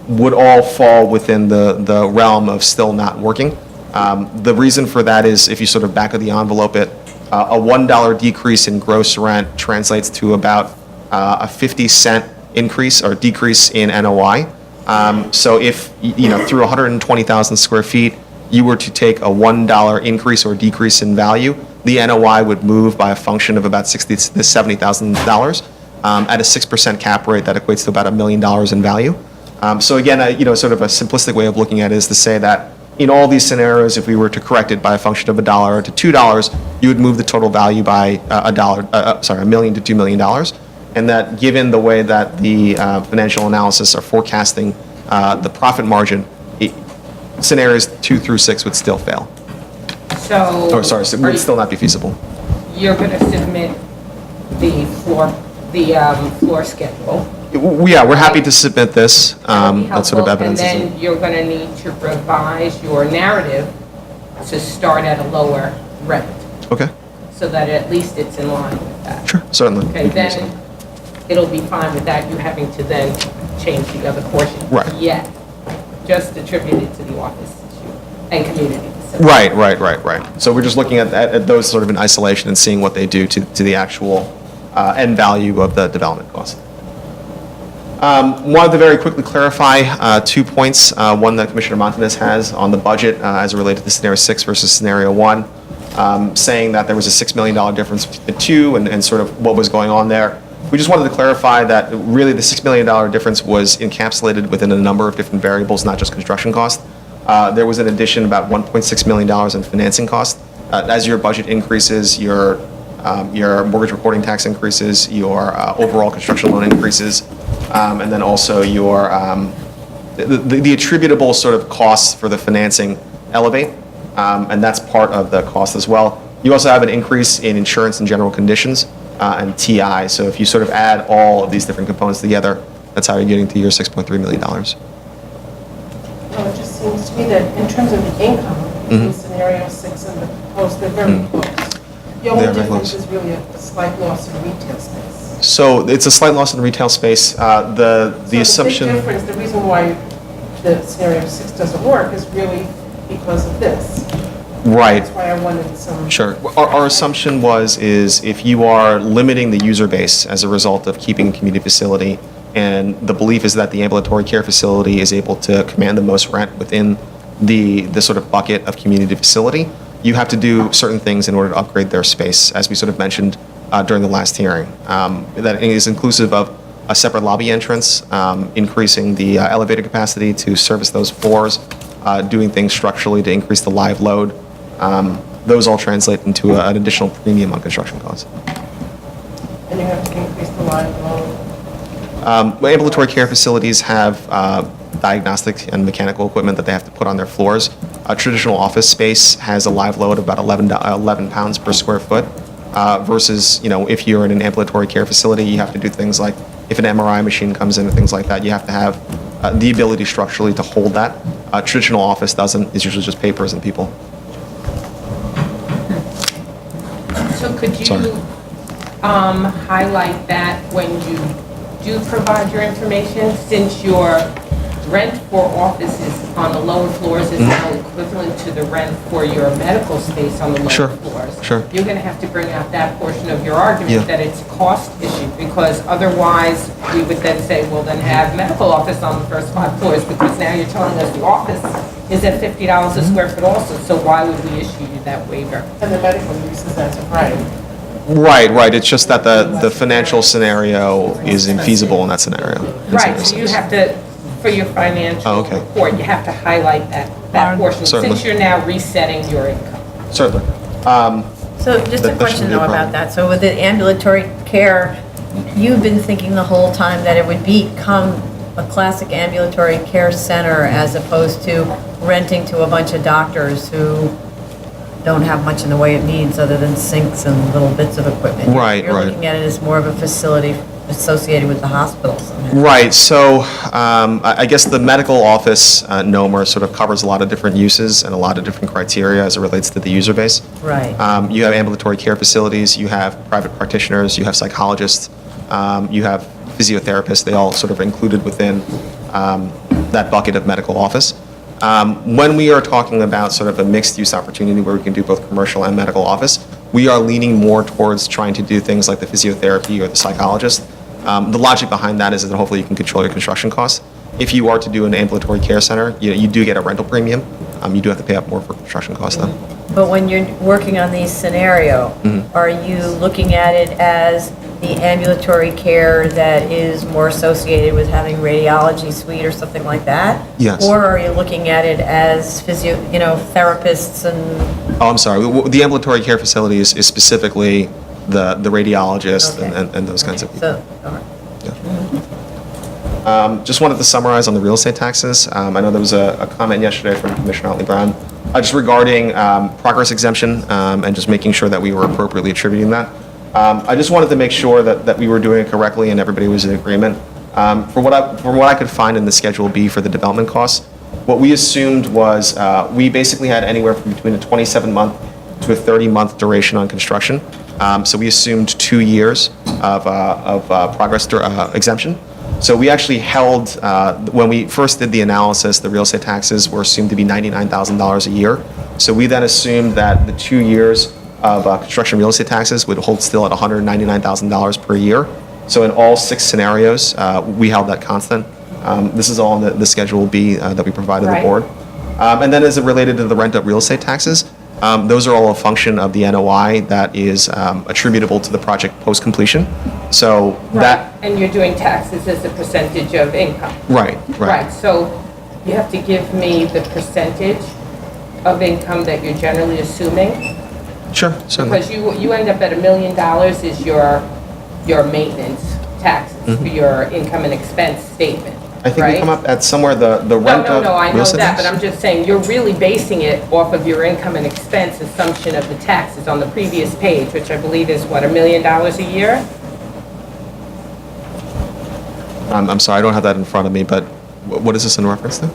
[SPEAKER 19] would all fall within the realm of still not working. The reason for that is, if you sort of back of the envelope it, a $1 decrease in gross rent translates to about a 50-cent increase or decrease in NOI. So if, through 120,000 square feet, you were to take a $1 increase or decrease in value, the NOI would move by a function of about $60,000 to $70,000. At a 6% cap rate, that equates to about $1 million in value. So again, sort of a simplistic way of looking at it is to say that in all these scenarios, if we were to correct it by a function of $1 to $2, you would move the total value by $1 million to $2 million. And that given the way that the financial analysis are forecasting the profit margin, scenarios 2 through 6 would still fail.
[SPEAKER 6] So.
[SPEAKER 19] Would still not be feasible.
[SPEAKER 6] You're going to submit the floor schedule.
[SPEAKER 19] Yeah, we're happy to submit this. That sort of evidence.
[SPEAKER 6] And then you're going to need to revise your narrative to start at a lower rent,
[SPEAKER 19] Okay,
[SPEAKER 6] so that at least it's in line with that.
[SPEAKER 19] sure, certainly.
[SPEAKER 6] Okay, then it'll be fine without you having to then change the other portion.
[SPEAKER 19] Right.
[SPEAKER 6] Yet, just attribute it to the office issue and community facility.
[SPEAKER 19] Right. So we're just looking at those sort of in isolation and seeing what they do to the actual end value of the development cost. Wanted to very quickly clarify 2 points. One that Commissioner Montanez has on the budget as related to scenario 6 versus scenario 1, saying that there was a $6 million difference between the two and sort of what was going on there. We just wanted to clarify that really the $6 million difference was encapsulated within a number of different variables, not just construction cost. There was in addition about $1.6 million in financing cost. As your budget increases, your mortgage recording tax increases, your overall construction loan increases, and then also your the attributable sort of costs for the financing elevate, and that's part of the cost as well. You also have an increase in insurance and general conditions and TI. So if you sort of add all of these different components together, that's how you're getting to your $6.3 million.
[SPEAKER 4] Well, it just seems to me that in terms of the income, between scenario 6 and the proposed, they're very close. The only difference is really a slight loss in retail space.
[SPEAKER 19] So it's a slight loss in retail space. The assumption.
[SPEAKER 4] The big difference, the reason why the scenario 6 doesn't work is really because of this.
[SPEAKER 19] Right.
[SPEAKER 4] That's why I wanted some.
[SPEAKER 19] Sure. Our assumption is if you are limiting the user base as a result of keeping a community facility, and the belief is that the ambulatory care facility is able to command the most rent within the sort of bucket of community facility, you have to do certain things in order to upgrade their space, as we sort of mentioned during the last hearing. That is inclusive of a separate lobby entrance, increasing the elevator capacity to service those floors, doing things structurally to increase the live load. Those all translate into an additional premium on construction costs.
[SPEAKER 4] And you have to increase the live load.
[SPEAKER 19] Ambulatory care facilities have diagnostic and mechanical equipment that they have to put on their floors. A traditional office space has a live load of about 11 pounds per square foot, versus, if you're in an ambulatory care facility, you have to do things like, if an MRI machine comes in and things like that, you have to have the ability structurally to hold that. Traditional office doesn't. It's usually just papers and people.
[SPEAKER 6] So could you highlight that when you do provide your information, since your rent for offices on the lower floors is now equivalent to the rent for your medical space on the lower floors?
[SPEAKER 19] Sure.
[SPEAKER 6] You're going to have to bring out that portion of your argument that it's a cost issue, because otherwise we would then say, well, then have medical office on the first 5 floors, because now you're telling us the office is at $50 a square foot also, so why would we issue you that waiver?
[SPEAKER 4] And the medical uses that's right.
[SPEAKER 19] Right. It's just that the financial scenario is infeasible in that scenario.
[SPEAKER 6] Right, so you have to for your financial
[SPEAKER 19] Oh, okay.
[SPEAKER 6] report, you have to highlight that portion,
[SPEAKER 19] Certainly.
[SPEAKER 6] since you're now resetting your income.
[SPEAKER 19] Certainly.
[SPEAKER 3] So just a
[SPEAKER 19] That
[SPEAKER 3] question
[SPEAKER 19] shouldn't be a
[SPEAKER 3] though
[SPEAKER 19] problem.
[SPEAKER 3] about that. So with the ambulatory care, you've been thinking the whole time that it would become a classic ambulatory care center as opposed to renting to a bunch of doctors who don't have much in the way of needs other than sinks and little bits of equipment.
[SPEAKER 19] Right,
[SPEAKER 3] You're
[SPEAKER 19] right.
[SPEAKER 3] looking at it as more of a facility associated with the hospital somehow.
[SPEAKER 19] Right, so I guess the medical office, NOMR, sort of covers a lot of different uses and a lot of different criteria as it relates to the user base.
[SPEAKER 3] Right.
[SPEAKER 19] You have ambulatory care facilities, you have private practitioners, you have psychologists, you have physiotherapists, they all sort of included within that bucket of medical office. When we are talking about sort of a mixed-use opportunity where we can do both commercial and medical office, we are leaning more towards trying to do things like the physiotherapy or the psychologist. The logic behind that is that hopefully you can control your construction costs. If you are to do an ambulatory care center, you do get a rental premium. You do have to pay up more for construction costs though.
[SPEAKER 3] But when you're working on these scenario, are you looking at it as the ambulatory care that is more associated with having radiology suite or something like that?
[SPEAKER 19] Yes.
[SPEAKER 3] Or are you looking at it as therapists and,
[SPEAKER 19] Oh, I'm sorry. The ambulatory care facility is specifically the radiologist and those kinds of people.
[SPEAKER 3] so, all right.
[SPEAKER 19] Just wanted to summarize on the real estate taxes. I know there was a comment yesterday from Commissioner Otley Brown just regarding progress exemption and just making sure that we were appropriately attributing that. I just wanted to make sure that we were doing it correctly and everybody was in agreement. From what I could find in the Schedule B for the development costs, what we assumed was we basically had anywhere from between a 27-month to a 30-month duration on construction. So we assumed 2 years of progress exemption. So we actually held, when we first did the analysis, the real estate taxes were assumed to be $99,000 a year. So we then assumed that the 2 years of construction real estate taxes would hold still at $199,000 per year. So in all 6 scenarios, we held that constant. This is all in the Schedule B that we provided the board. And then as it related to the rent-up real estate taxes, those are all a function of the NOI that is attributable to the project post-completion. So that...
[SPEAKER 6] And you're doing taxes as a percentage of income.
[SPEAKER 19] Right.
[SPEAKER 6] Right, so you have to give me the percentage of income that you're generally assuming.
[SPEAKER 19] Sure, certainly.
[SPEAKER 6] Because you end up at $1 million is your maintenance taxes for your income and expense statement,
[SPEAKER 19] I think we
[SPEAKER 6] right?
[SPEAKER 19] come up at somewhere the rent of
[SPEAKER 6] No, I know
[SPEAKER 19] real estate
[SPEAKER 6] that,
[SPEAKER 19] tax.
[SPEAKER 6] but I'm just saying, you're really basing it off of your income and expense assumption of the taxes on the previous page, which I believe is, what, $1 million a year?
[SPEAKER 19] I'm sorry, I don't have that in front of me, but what is this in reference to?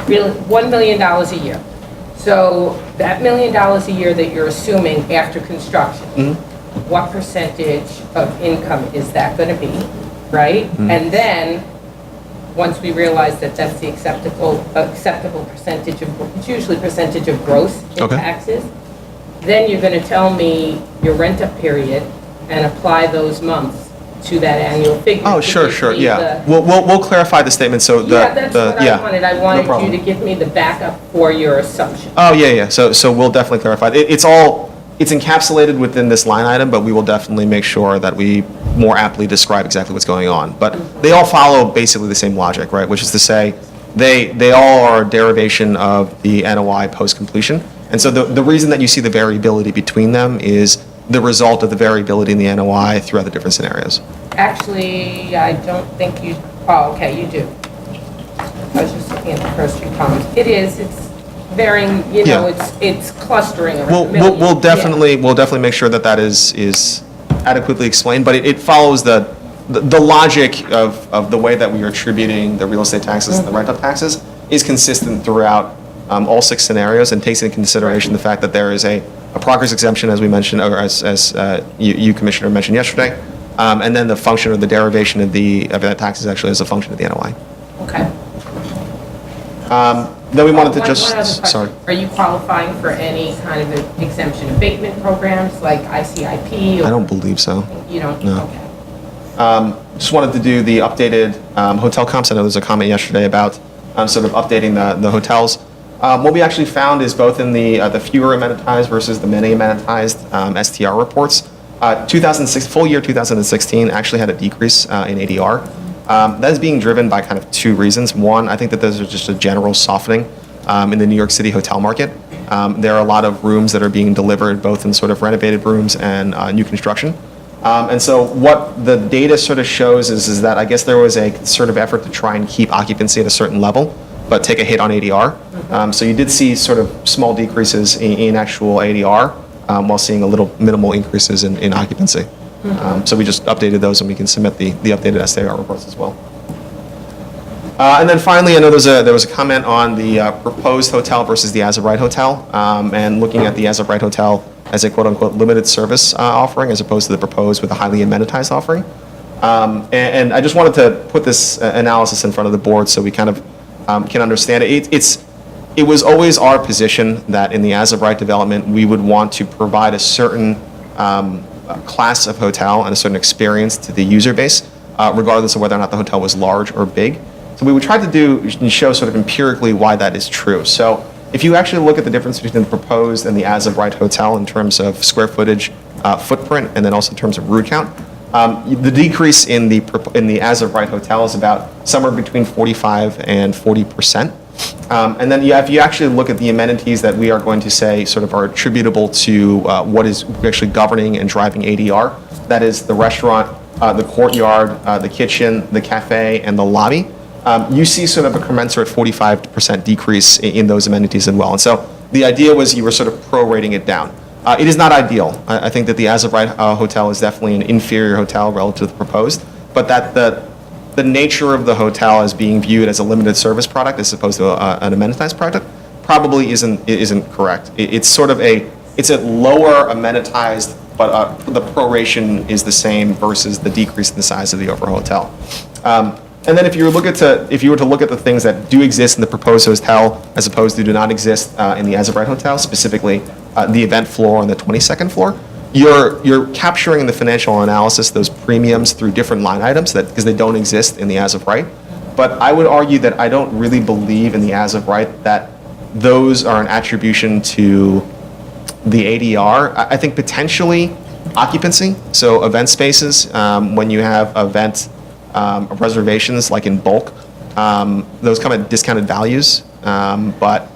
[SPEAKER 6] Really, $1 million a year. So that $1 million a year that you're assuming after construction, what percentage of income is that going to be, right? And then, once we realize that that's the acceptable percentage of, it's usually percentage of gross in taxes, then you're going to tell me your rent-up period and apply those months to that annual figure.
[SPEAKER 19] Oh, sure, yeah. We'll clarify the statement, so
[SPEAKER 6] That's what I wanted. I
[SPEAKER 19] no
[SPEAKER 6] wanted
[SPEAKER 19] problem.
[SPEAKER 6] you to give me the backup for your assumption.
[SPEAKER 19] Oh, yeah, so we'll definitely clarify. It's encapsulated within this line item, but we will definitely make sure that we more aptly describe exactly what's going on. But they all follow basically the same logic, right? Which is to say, they all are a derivation of the NOI post-completion. And so the reason that you see the variability between them is the result of the variability in the NOI throughout the different scenarios.
[SPEAKER 6] Actually, I don't think you, oh, okay, you do. I was just looking at the first 2 columns. It's varying, it's clustering around a million.
[SPEAKER 19] We'll definitely make sure that is adequately explained, but it follows the logic of the way that we are attributing the real estate taxes and the rent-up taxes is consistent throughout all 6 scenarios and takes into consideration the fact that there is a progress exemption, as we mentioned, or as you, Commissioner, mentioned yesterday, and then the function or the derivation of that tax is actually as a function of the NOI.
[SPEAKER 6] Okay.
[SPEAKER 19] Then we wanted to
[SPEAKER 6] One other
[SPEAKER 19] just,
[SPEAKER 6] question.
[SPEAKER 19] sorry.
[SPEAKER 6] Are you qualifying for any kind of exemption abatement programs like ICIP?
[SPEAKER 19] I don't believe so.
[SPEAKER 6] You don't?
[SPEAKER 19] No.
[SPEAKER 6] Okay.
[SPEAKER 19] Just wanted to do the updated hotel comps. I know there was a comment yesterday about sort of updating the hotels. What we actually found is both in the fewer amenitized versus the many amenitized STR reports. Full year 2016 actually had a decrease in ADR. That is being driven by kind of two reasons. One, I think that there's just a general softening in the New York City hotel market. There are a lot of rooms that are being delivered, both in sort of renovated rooms and new construction. And so what the data sort of shows is that I guess there was a concerted effort to try and keep occupancy at a certain level, but take a hit on ADR. So you did see sort of small decreases in actual ADR while seeing a little minimal increases in occupancy. So we just updated those, and we can submit the updated SAR reports as well. And then finally, I know there was a comment on the proposed hotel versus the as-of-right hotel, and looking at the as-of-right hotel as a quote-unquote limited service offering as opposed to the proposed with a highly amenitized offering. And I just wanted to put this analysis in front of the board so we kind of can understand it. It was always our position that in the as-of-right development, we would want to provide a certain class of hotel and a certain experience to the user base, regardless of whether or not the hotel was large or big. So we would try to do and show sort of empirically why that is true. So if you actually look at the difference between the proposed and the as-of-right hotel in terms of square footage, footprint, and then also in terms of room count, the decrease in the as-of-right hotel is about somewhere between 45 and 40%. And then if you actually look at the amenities that we are going to say sort of are attributable to what is actually governing and driving ADR, that is the restaurant, the courtyard, the kitchen, the cafe, and the lobby, you see sort of a commensurate 45% decrease in those amenities as well. And so the idea was you were sort of prorating it down. It is not ideal. I think that the as-of-right hotel is definitely an inferior hotel relative to the proposed, but that the nature of the hotel as being viewed as a limited service product as opposed to an amenitized product probably isn't correct. It's sort of it's a lower amenitized, but the proration is the same versus the decrease in the size of the overall hotel. And then if you were to look at the things that do exist in the proposed hotel as opposed to do not exist in the as-of-right hotel, specifically the event floor and the 22nd floor, you're capturing in the financial analysis those premiums through different line items because they don't exist in the as-of-right. But I would argue that I don't really believe in the as-of-right that those are an attribution to the ADR. I think potentially occupancy, so event spaces, when you have event reservations like in bulk, those come at discounted values. But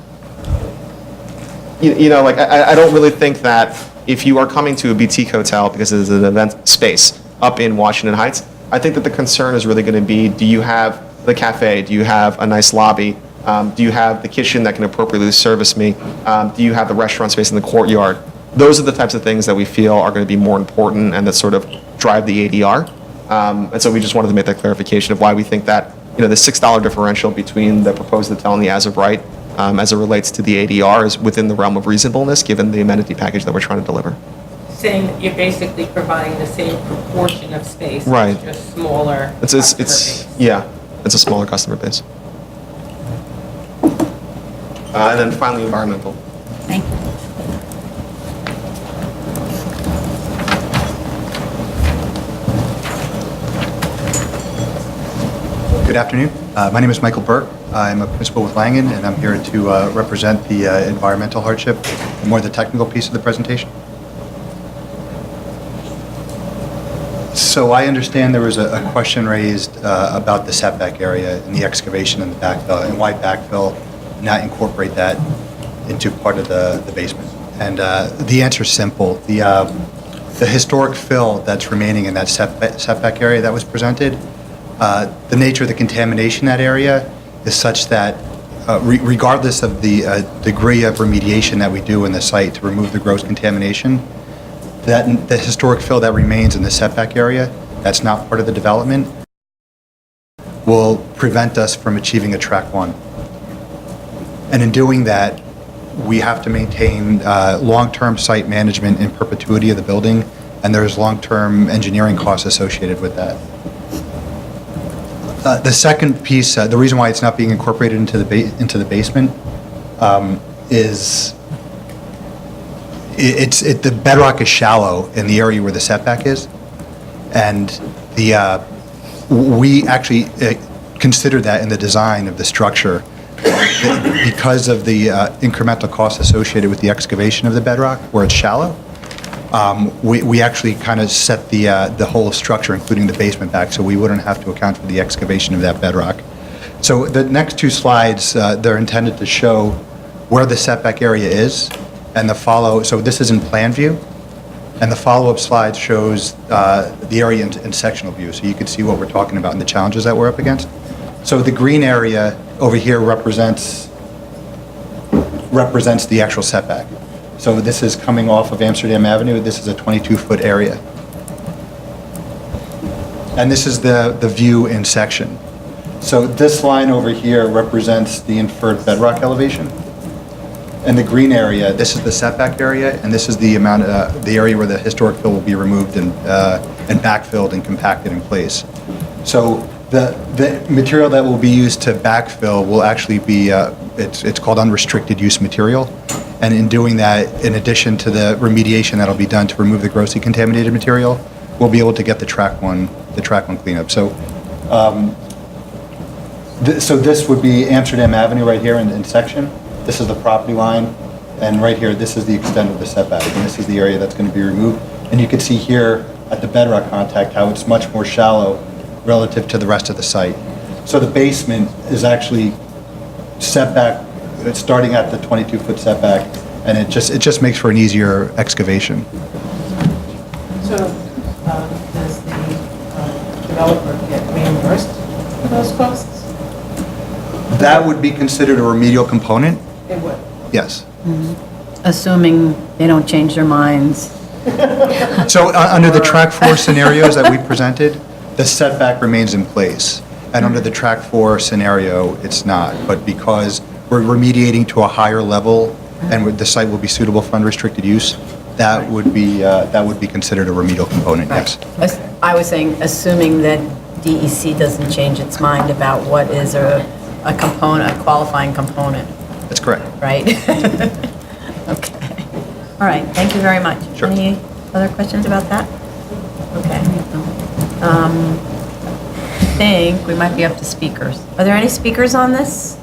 [SPEAKER 19] I don't really think that if you are coming to a boutique hotel because it's an event space up in Washington Heights, I think that the concern is really going to be, do you have the cafe? Do you have a nice lobby? Do you have the kitchen that can appropriately service me? Do you have the restaurant space in the courtyard? Those are the types of things that we feel are going to be more important and that sort of drive the ADR. And so we just wanted to make that clarification of why we think that the $6 differential between the proposed hotel and the as-of-right as it relates to the ADR is within the realm of reasonableness given the amenity package that we're trying to deliver.
[SPEAKER 6] Saying that you're basically providing the same proportion of space.
[SPEAKER 19] Right.
[SPEAKER 6] It's just smaller.
[SPEAKER 19] It's a smaller customer base. And then finally, environmental.
[SPEAKER 3] Thank you.
[SPEAKER 20] Good afternoon. My name is Michael Burke. I'm a principal with Langen, and I'm here to represent the environmental hardship and more the technical piece of the presentation. So I understand there was a question raised about the setback area and the excavation and the backfill, and why backfill not incorporate that into part of the basement. And the answer is simple. The historic fill that's remaining in that setback area that was presented, the nature of the contamination in that area is such that regardless of the degree of remediation that we do in the site to remove the gross contamination, that the historic fill that remains in the setback area that's not part of the development will prevent us from achieving a track 1. And in doing that, we have to maintain long-term site management in perpetuity of the building, and there's long-term engineering costs associated with that. The second piece, the reason why it's not being incorporated into the basement is the bedrock is shallow in the area where the setback is, and we actually considered that in the design of the structure because of the incremental costs associated with the excavation of the bedrock where it's shallow. we actually kind of set the whole structure, including the basement, back, so we wouldn't have to account for the excavation of that bedrock. So the next two slides, they're intended to show where the setback area is, and so this is in plan view, and the follow-up slide shows the area in sectional view, so you can see what we're talking about and the challenges that we're up against. So the green area over here represents the actual setback. So this is coming off of Amsterdam Avenue. This is a 22-foot area. And this is the view in section. So this line over here represents the inferred bedrock elevation. And the green area, this is the setback area, and this is the amount, the area where the historic fill will be removed and backfilled and compacted in place. So the material that will be used to backfill will actually be, it's called unrestricted use material. And in doing that, in addition to the remediation that'll be done to remove the grossly contaminated material, we'll be able to get the track one cleanup. So, so this would be Amsterdam Avenue right here in section. This is the property line, and right here, this is the extent of the setback, and this is the area that's going to be removed. And you can see here at the bedrock contact how it's much more shallow relative to the rest of the site. So the basement is actually setback, it's starting at the 22-foot setback, and it just makes for an easier excavation.
[SPEAKER 4] So, does the developer get reimbursed for those costs?
[SPEAKER 20] That would be considered a remedial component?
[SPEAKER 4] It would.
[SPEAKER 20] Yes.
[SPEAKER 3] Assuming they don't change their minds.
[SPEAKER 20] So under the track 4 scenarios that we presented, the setback remains in place. And under the track 4 scenario, it's not. But because we're remediating to a higher level and the site will be suitable for unrestricted use, that would be considered a remedial component, yes.
[SPEAKER 3] I was saying, assuming that DEC doesn't change its mind about what is a component, a qualifying component,
[SPEAKER 20] That's correct.
[SPEAKER 3] right? Okay. All right, thank you very much.
[SPEAKER 20] Sure.
[SPEAKER 3] Any other questions about that? Okay. I think we might be up to speakers. Are there any speakers on this?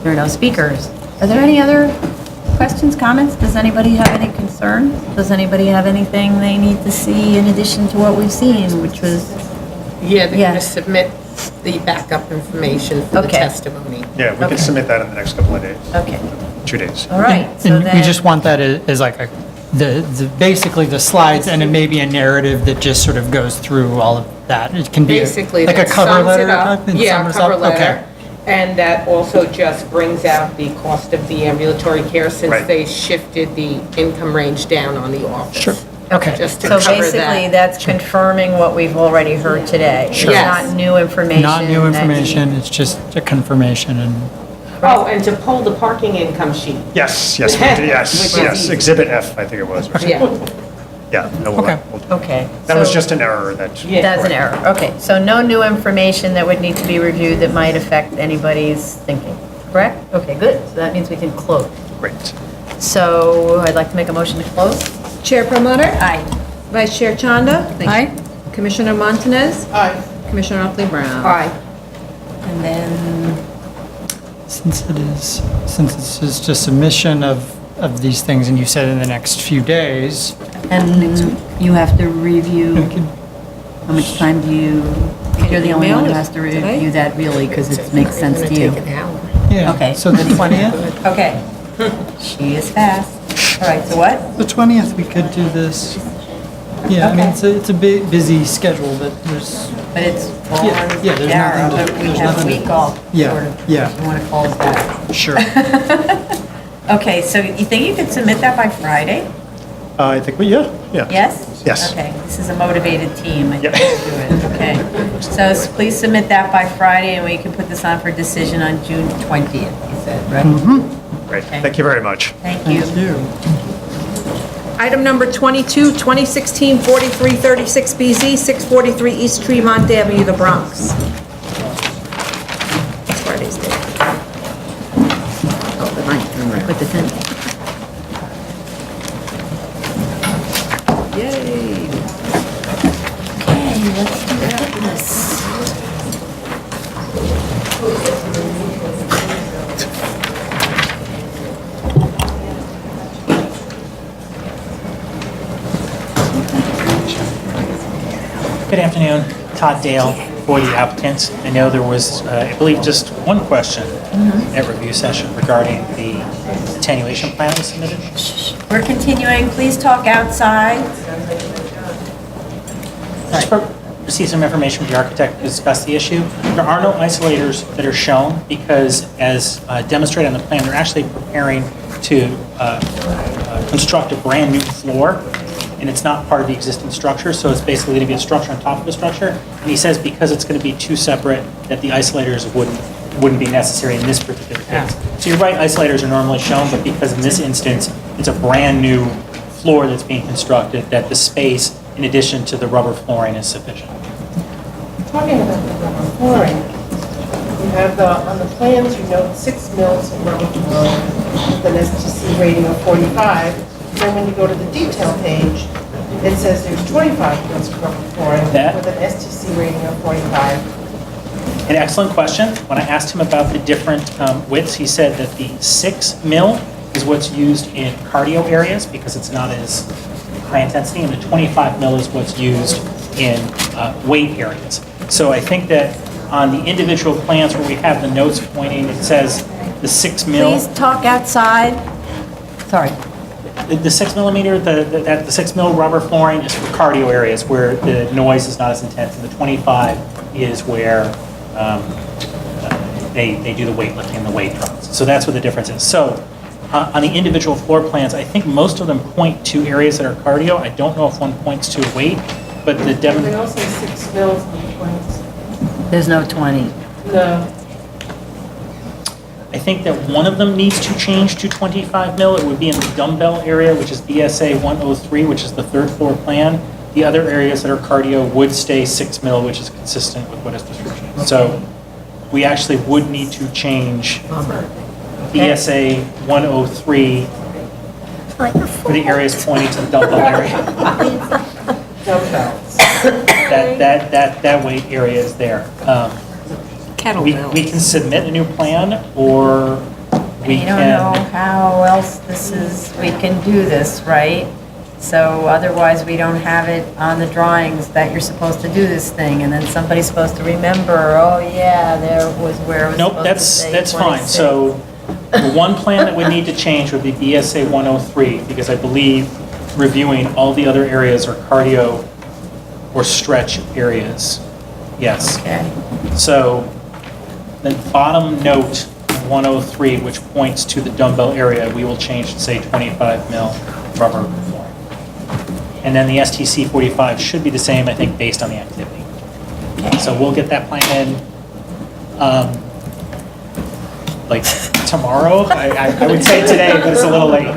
[SPEAKER 3] There are no speakers. Are there any other questions, comments? Does anybody have any concerns? Does anybody have anything they need to see in addition to what we've seen, which was?
[SPEAKER 6] Yeah, they're
[SPEAKER 3] Yeah.
[SPEAKER 6] going to submit the backup information for the
[SPEAKER 3] Okay.
[SPEAKER 6] testimony.
[SPEAKER 16] Yeah, we can submit that in the next couple of days.
[SPEAKER 3] Okay,
[SPEAKER 16] 2 days.
[SPEAKER 3] all right. So
[SPEAKER 7] And we
[SPEAKER 3] then,
[SPEAKER 7] just want that as like basically the slides, and it may be a narrative that just sort of goes through all of that. It can be
[SPEAKER 6] Basically,
[SPEAKER 7] like a
[SPEAKER 6] that
[SPEAKER 7] cover
[SPEAKER 6] sums it
[SPEAKER 7] letter
[SPEAKER 6] up.
[SPEAKER 7] type and
[SPEAKER 6] Yeah,
[SPEAKER 7] sums
[SPEAKER 6] cover
[SPEAKER 7] up?
[SPEAKER 6] letter.
[SPEAKER 7] Okay.
[SPEAKER 6] And that also just brings out the cost of the ambulatory care since
[SPEAKER 16] Right.
[SPEAKER 6] they shifted the income range down on the office.
[SPEAKER 7] Sure. Okay.
[SPEAKER 6] Just to
[SPEAKER 3] so
[SPEAKER 6] cover
[SPEAKER 3] basically,
[SPEAKER 6] that.
[SPEAKER 3] that's confirming what we've already heard today.
[SPEAKER 7] Sure.
[SPEAKER 3] It's
[SPEAKER 6] Yes.
[SPEAKER 3] not new information.
[SPEAKER 7] Not new
[SPEAKER 3] that
[SPEAKER 7] information, it's just a confirmation and.
[SPEAKER 6] Oh, and to pull the parking income sheet.
[SPEAKER 16] Yes, we did, yes,
[SPEAKER 6] Which is
[SPEAKER 16] yes.
[SPEAKER 6] easy.
[SPEAKER 16] Exhibit F, I think it was.
[SPEAKER 6] Yeah.
[SPEAKER 16] Yeah. no, we'll-
[SPEAKER 7] Okay.
[SPEAKER 16] we'll-
[SPEAKER 3] Okay.
[SPEAKER 16] That was
[SPEAKER 3] so-
[SPEAKER 16] just an error that.
[SPEAKER 6] Yeah.
[SPEAKER 3] That's an error. Okay, so no new information that would need to be reviewed that might affect anybody's thinking, correct? Okay, good. So that means we can close.
[SPEAKER 16] Great.
[SPEAKER 3] So I'd like to make a motion to close.
[SPEAKER 1] Chair Promoter?
[SPEAKER 3] Aye.
[SPEAKER 1] Vice Chair Chanda?
[SPEAKER 3] Aye.
[SPEAKER 1] Commissioner Montanez?
[SPEAKER 4] Aye.
[SPEAKER 1] Commissioner Oakley Brown?
[SPEAKER 6] Aye.
[SPEAKER 3] And then,
[SPEAKER 7] Since it's just a submission of these things, and you said in the next few days,
[SPEAKER 3] and you have to review, how much time do you, you're the only one who has to review that really, because it makes sense to you.
[SPEAKER 7] yeah.
[SPEAKER 3] Okay.
[SPEAKER 7] So the 20th?
[SPEAKER 3] Okay. She is fast. All right, so what?
[SPEAKER 7] The 20th, we could do this. Yeah, I mean, it's a big, busy schedule, but there's,
[SPEAKER 3] But it's full
[SPEAKER 7] Yeah,
[SPEAKER 3] on
[SPEAKER 7] yeah, there's
[SPEAKER 3] Dara,
[SPEAKER 7] nothing to-
[SPEAKER 3] but we
[SPEAKER 7] there's
[SPEAKER 3] have a
[SPEAKER 7] nothing to-
[SPEAKER 3] week off.
[SPEAKER 7] Yeah,
[SPEAKER 3] sort of,
[SPEAKER 7] yeah.
[SPEAKER 3] if you want to close that.
[SPEAKER 7] sure.
[SPEAKER 3] Okay, so you think you could submit that by Friday?
[SPEAKER 16] I think yeah.
[SPEAKER 3] Yes?
[SPEAKER 16] Yes.
[SPEAKER 3] Okay, this is a motivated team. I
[SPEAKER 16] Yep.
[SPEAKER 3] can do it, okay. So please submit that by Friday, and we can put this on for decision on June 20th, you said, right?
[SPEAKER 16] Great,
[SPEAKER 3] Okay.
[SPEAKER 16] thank you very much.
[SPEAKER 3] Thank you.
[SPEAKER 7] Thank you.
[SPEAKER 1] Item number 22, 2016 4336BZ, 643 East Tremont Avenue, the Bronx. Friday's date.
[SPEAKER 15] Oh, the 9th, with the 10th.
[SPEAKER 1] Yay.
[SPEAKER 3] Okay, let's do this.
[SPEAKER 2] Good afternoon, Todd Dale for the applicants. I know there was, I believe, just one question at review session regarding the attenuation plan that was submitted.
[SPEAKER 3] We're continuing, please talk outside.
[SPEAKER 2] Just receive some information from the architect to discuss the issue. There are no isolators that are shown because, as demonstrated on the plan, they're actually preparing to construct a brand-new floor, and it's not part of the existing structure, so it's basically going to be a structure on top of a structure. And he says because it's going to be two separate, that the isolators wouldn't be necessary in this particular case. So you're right, isolators are normally shown, but because in this instance, it's a brand-new floor that's being constructed, that the space, in addition to the rubber flooring, is sufficient.
[SPEAKER 4] Talking about the rubber flooring, you have on the plans, you note 6 mils of rubber flooring with an STC rating of 45. Then when you go to the detail page, it says there's 25 mils of rubber flooring with an STC rating of 45.
[SPEAKER 2] An excellent question. When I asked him about the different widths, he said that the 6 mil is what's used in cardio areas because it's not as high intensity, and the 25 mil is what's used in weight areas. So I think that on the individual plans where we have the notes pointing, it says the 6 mil.
[SPEAKER 3] Please talk outside. Sorry.
[SPEAKER 2] The 6 millimeter, the 6 mil rubber flooring is for cardio areas where the noise is not as intense, and the 25 is where they do the weightlifting and the weight drops. So that's what the difference is. So on the individual floor plans, I think most of them point to areas that are cardio. I don't know if one points to weight, but the
[SPEAKER 4] They also say 6 mils on the plans.
[SPEAKER 3] There's no 20.
[SPEAKER 4] No.
[SPEAKER 2] I think that one of them needs to change to 25 mil. It would be in the dumbbell area, which is BSA 103, which is the third floor plan. The other areas that are cardio would stay 6 mil, which is consistent with what is description. So we actually would need to change BSA 103 for the areas pointing to the dumbbell area.
[SPEAKER 4] Dumbbells.
[SPEAKER 2] That weight area is there. We can submit a new plan, or we
[SPEAKER 3] I don't know how else we can do this, right? So otherwise, we don't have it on the drawings that you're supposed to do this thing, and then somebody's supposed to remember, oh yeah, there was where it was
[SPEAKER 2] Nope,
[SPEAKER 3] supposed to say
[SPEAKER 2] that's fine.
[SPEAKER 3] 26.
[SPEAKER 2] So the one plan that would need to change would be BSA 103, because I believe reviewing all the other areas are cardio or stretch areas. Yes.
[SPEAKER 3] Okay.
[SPEAKER 2] So the bottom note, 103, which points to the dumbbell area, we will change to say 25 mil rubber flooring. And then the STC 45 should be the same, I think, based on the activity. So we'll get that plan in, like tomorrow. I would say today, but it's a little late.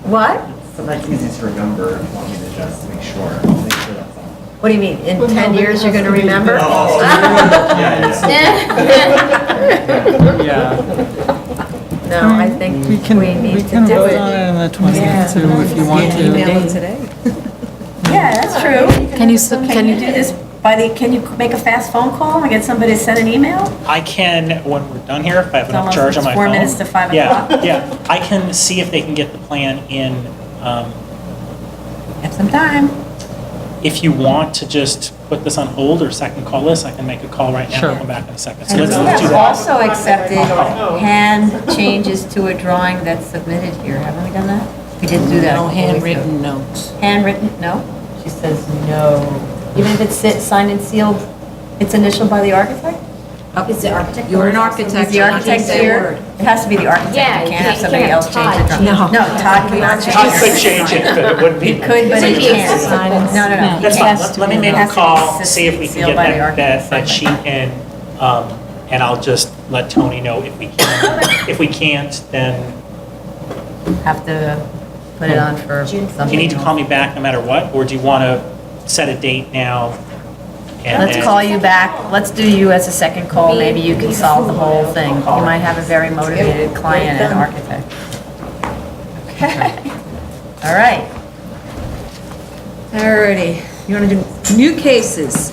[SPEAKER 3] What?
[SPEAKER 21] Sometimes it's easy to remember if you want me to just make sure. I'll make sure that's all.
[SPEAKER 3] What do you mean, in 10 years you're going to remember? No, I think we need to do it.
[SPEAKER 7] vote on it on the 20th too, if you want to.
[SPEAKER 3] Email it today. Yeah, that's true. Can you do this can you make a fast phone call and get somebody to send an email?
[SPEAKER 2] I can, when we're done here, if I have enough
[SPEAKER 3] almost-
[SPEAKER 2] charge on
[SPEAKER 3] it's
[SPEAKER 2] my
[SPEAKER 3] 4
[SPEAKER 2] phone.
[SPEAKER 3] minutes to 5
[SPEAKER 2] Yeah,
[SPEAKER 3] o'clock.
[SPEAKER 2] yeah. I can see if they can get the plan in.
[SPEAKER 3] Have some time.
[SPEAKER 2] If you want to just put this on hold or second call this, I can make a call right now and come back in a second. So
[SPEAKER 3] And
[SPEAKER 2] let's
[SPEAKER 3] we
[SPEAKER 2] do
[SPEAKER 3] have
[SPEAKER 2] that.
[SPEAKER 3] also accepted hand changes to a drawing that's submitted here. Haven't we done that? We didn't do that.
[SPEAKER 15] No handwritten notes.
[SPEAKER 3] Handwritten, no? She says no. Even if it's signed and sealed, it's initialed by the architect?
[SPEAKER 15] Is the architect?
[SPEAKER 3] You're an architect. Is the architect here? It has to be the architect.
[SPEAKER 15] Yeah,
[SPEAKER 3] You
[SPEAKER 15] you
[SPEAKER 3] can't have
[SPEAKER 15] can't-
[SPEAKER 3] somebody
[SPEAKER 15] you
[SPEAKER 3] else
[SPEAKER 15] can't
[SPEAKER 3] change the
[SPEAKER 15] have
[SPEAKER 3] drawing.
[SPEAKER 15] Todd.
[SPEAKER 3] No, Todd cannot change
[SPEAKER 2] I
[SPEAKER 3] it.
[SPEAKER 2] could change it, but it wouldn't be.
[SPEAKER 3] He could, but he can't. No.
[SPEAKER 2] That's
[SPEAKER 3] It
[SPEAKER 2] fine.
[SPEAKER 3] has to
[SPEAKER 2] Let me
[SPEAKER 3] be-
[SPEAKER 2] make
[SPEAKER 3] it
[SPEAKER 2] a
[SPEAKER 3] has to be
[SPEAKER 2] call, see if we can
[SPEAKER 3] sealed
[SPEAKER 2] get
[SPEAKER 3] by the
[SPEAKER 2] that
[SPEAKER 3] architect.
[SPEAKER 2] that sheet in, and I'll just let Tony know if we can. If we can't, then
[SPEAKER 3] Have to put it on for
[SPEAKER 2] do
[SPEAKER 3] something.
[SPEAKER 2] you need to call me back no matter what, or do you want to set a date now? and
[SPEAKER 3] Let's
[SPEAKER 2] then-
[SPEAKER 3] call you back. Let's do you as a second call. Maybe you can solve the whole thing. You might have a very motivated client and architect. Okay. All right.
[SPEAKER 1] Alrighty, you want to do new cases?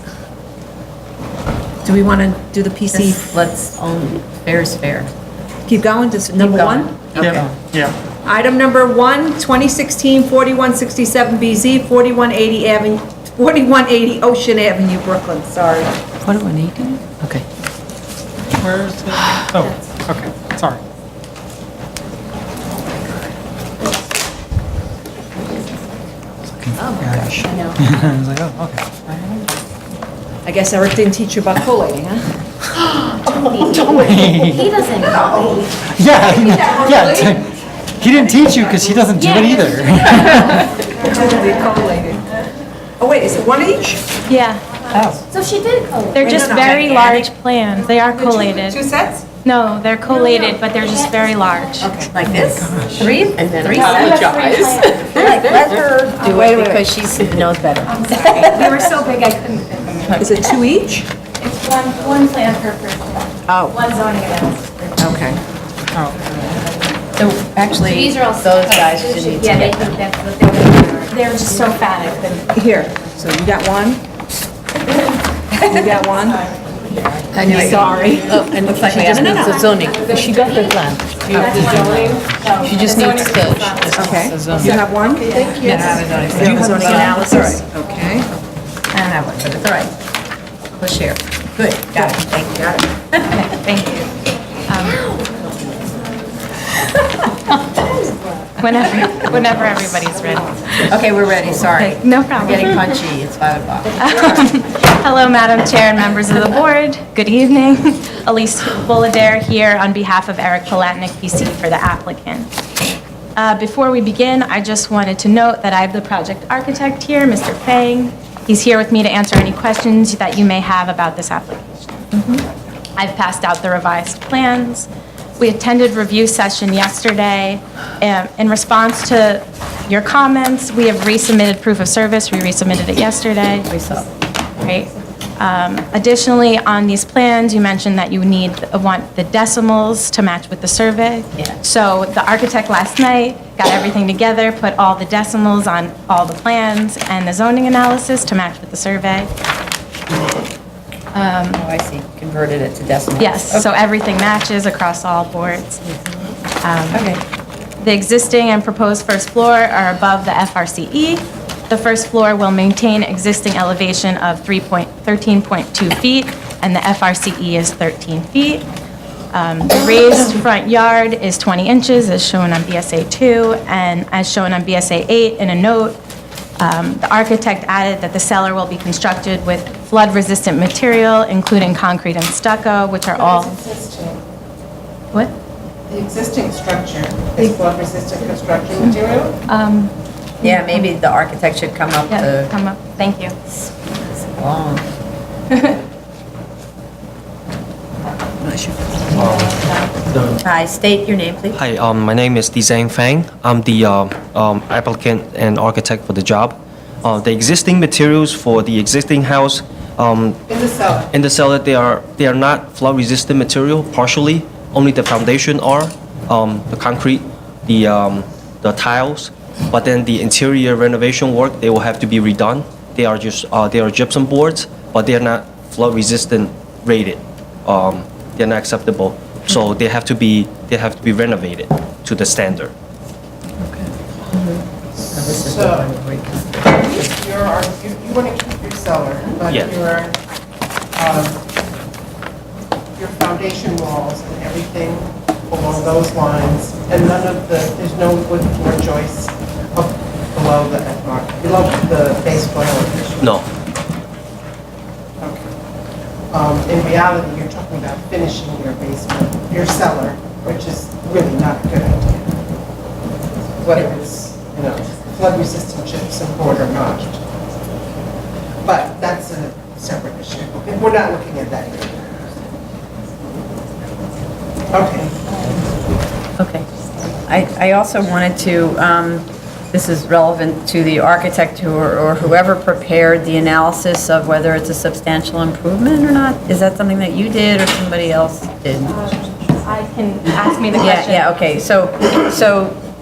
[SPEAKER 1] Do we want to do the PC?
[SPEAKER 3] Let's own, fair is fair.
[SPEAKER 1] Keep going, just number
[SPEAKER 3] going.
[SPEAKER 1] one?
[SPEAKER 2] Yeah, yeah.
[SPEAKER 1] Item number one, 2016-4167 BZ, 4180 4180 Ocean Avenue, Brooklyn, sorry.
[SPEAKER 15] 4180? Okay.
[SPEAKER 7] Where's the, oh, okay, sorry.
[SPEAKER 15] Oh, gosh. I know.
[SPEAKER 7] I was like, oh, okay.
[SPEAKER 1] I guess Eric didn't teach you about collating, huh?
[SPEAKER 15] He doesn't know.
[SPEAKER 7] Yeah, he didn't teach you because he doesn't do it either.
[SPEAKER 1] Totally collated. Oh, wait, is it one each?
[SPEAKER 9] Yeah.
[SPEAKER 1] Oh.
[SPEAKER 9] So she did collate. They're
[SPEAKER 1] Wait,
[SPEAKER 9] just
[SPEAKER 1] no, no,
[SPEAKER 9] very
[SPEAKER 1] gigantic.
[SPEAKER 9] large plans. They are collated.
[SPEAKER 1] Two sets?
[SPEAKER 9] No, they're collated, but they're just very large.
[SPEAKER 3] Like this? Three sets?
[SPEAKER 9] Like,
[SPEAKER 3] Let her do it because she knows better.
[SPEAKER 9] We were so big I couldn't fit them in.
[SPEAKER 1] Is it two each?
[SPEAKER 9] It's one plan per person.
[SPEAKER 3] Oh.
[SPEAKER 9] One zoning analysis.
[SPEAKER 3] Okay. So actually,
[SPEAKER 9] These are all
[SPEAKER 3] those guys should need to
[SPEAKER 9] Yeah, they
[SPEAKER 3] get
[SPEAKER 9] think
[SPEAKER 3] them.
[SPEAKER 9] that's what they were just so fat I couldn't.
[SPEAKER 1] Here, so you got one? You got one?
[SPEAKER 3] I knew it.
[SPEAKER 1] Sorry.
[SPEAKER 3] Oh, and looks like we have the zoning. She got the plan. She just needs the.
[SPEAKER 1] Okay. You have one? Thank you.
[SPEAKER 3] Yeah, I have a zoning.
[SPEAKER 1] You have a zoning analysis?
[SPEAKER 3] All right.
[SPEAKER 1] Okay.
[SPEAKER 3] I don't have one, but it's all right. Push here. Good, got it, thank you. Got it.
[SPEAKER 9] Thank you. Whenever everybody's ready.
[SPEAKER 3] Okay, we're ready, sorry.
[SPEAKER 9] Okay, no problem.
[SPEAKER 3] We're getting punchy, it's 5 o'clock.
[SPEAKER 9] Hello, Madam Chair and members of the board. Good evening. Elise Boladair here on behalf of Eric Palatnik, PC, for the applicant. Before we begin, I just wanted to note that I have the project architect here, Mr. Fang. He's here with me to answer any questions that you may have about this application. I've passed out the revised plans. We attended review session yesterday. In response to your comments, we have resubmitted proof of service. We resubmitted it yesterday.
[SPEAKER 3] We saw.
[SPEAKER 9] Right. Additionally, on these plans, you mentioned that you want the decimals to match with the survey.
[SPEAKER 3] Yeah.
[SPEAKER 9] So the architect last night got everything together, put all the decimals on all the plans and the zoning analysis to match with the survey.
[SPEAKER 3] Oh, I see, converted it to decimals.
[SPEAKER 9] Yes, so everything matches across all boards.
[SPEAKER 3] Okay.
[SPEAKER 9] The existing and proposed first floor are above the FRCE. The first floor will maintain existing elevation of 13.2 feet, and the FRCE is 13 feet. The raised front yard is 20 inches, as shown on BSA 2, and as shown on BSA 8 in a note. The architect added that the cellar will be constructed with flood-resistant material, including concrete and stucco, which are all... What?
[SPEAKER 4] The existing structure is flood-resistant construction material?
[SPEAKER 3] Yeah, maybe the architect should come up
[SPEAKER 9] Yeah,
[SPEAKER 3] to.
[SPEAKER 9] come up, thank you.
[SPEAKER 3] It's long. Hi, state your name, please.
[SPEAKER 22] Hi, my name is Dizang Fang. I'm the applicant and architect for the job. The existing materials for the existing house,
[SPEAKER 4] In the cellar?
[SPEAKER 22] they are not flood-resistant material, partially. Only the foundation are, the concrete, the tiles, but then the interior renovation work, they will have to be redone. They are gypsum boards, but they are not flood-resistant rated. They're not acceptable, so they have to be renovated to the standard.
[SPEAKER 4] So, you want to keep your cellar, but
[SPEAKER 22] Yeah.
[SPEAKER 4] your foundation walls and everything along those lines, and there's no wood floor joists up below the base floor elevation?
[SPEAKER 22] No.
[SPEAKER 4] In reality, you're talking about finishing your basement, your cellar, which is really not a good idea. Whether it's, flood-resistant gypsum board or not. But that's a separate issue. We're not looking at that here. Okay.
[SPEAKER 3] Okay. I also wanted to, this is relevant to the architect or whoever prepared the analysis of whether it's a substantial improvement or not. Is that something that you did or somebody else did?
[SPEAKER 9] I can ask me the question.
[SPEAKER 3] Yeah, okay. So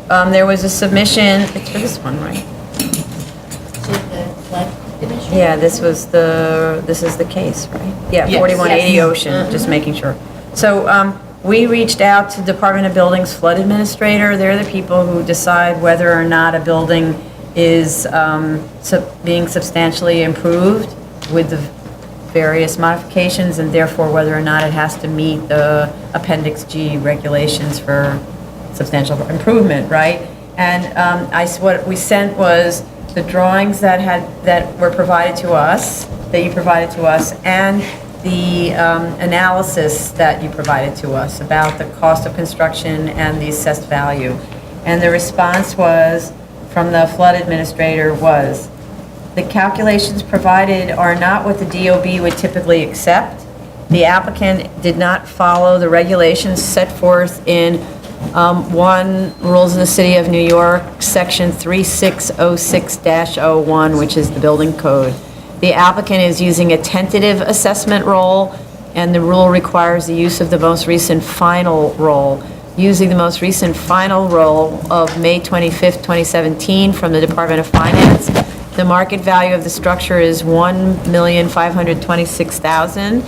[SPEAKER 3] there was a submission, it's for this one, right? Yeah, this is the case, right? Yeah,
[SPEAKER 22] Yes.
[SPEAKER 3] 4180
[SPEAKER 22] Yes.
[SPEAKER 3] Ocean, just making sure. So we reached out to Department of Buildings Flood Administrator. They're the people who decide whether or not a building is being substantially improved with the various modifications, and therefore whether or not it has to meet the Appendix G regulations for substantial improvement, right? And what we sent was the drawings that were provided to us, that you provided to us, and the analysis that you provided to us about the cost of construction and the assessed value. And the response was, from the flood administrator, was, the calculations provided are not what the DOB would typically accept. The applicant did not follow the regulations set forth in 1 Rules of the City of New York, Section 3606-01, which is the building code. The applicant is using a tentative assessment roll, and the rule requires the use of the most recent final roll. Using the most recent final roll of May 25th, 2017 from the Department of Finance, the market value of the structure is $1,526,000.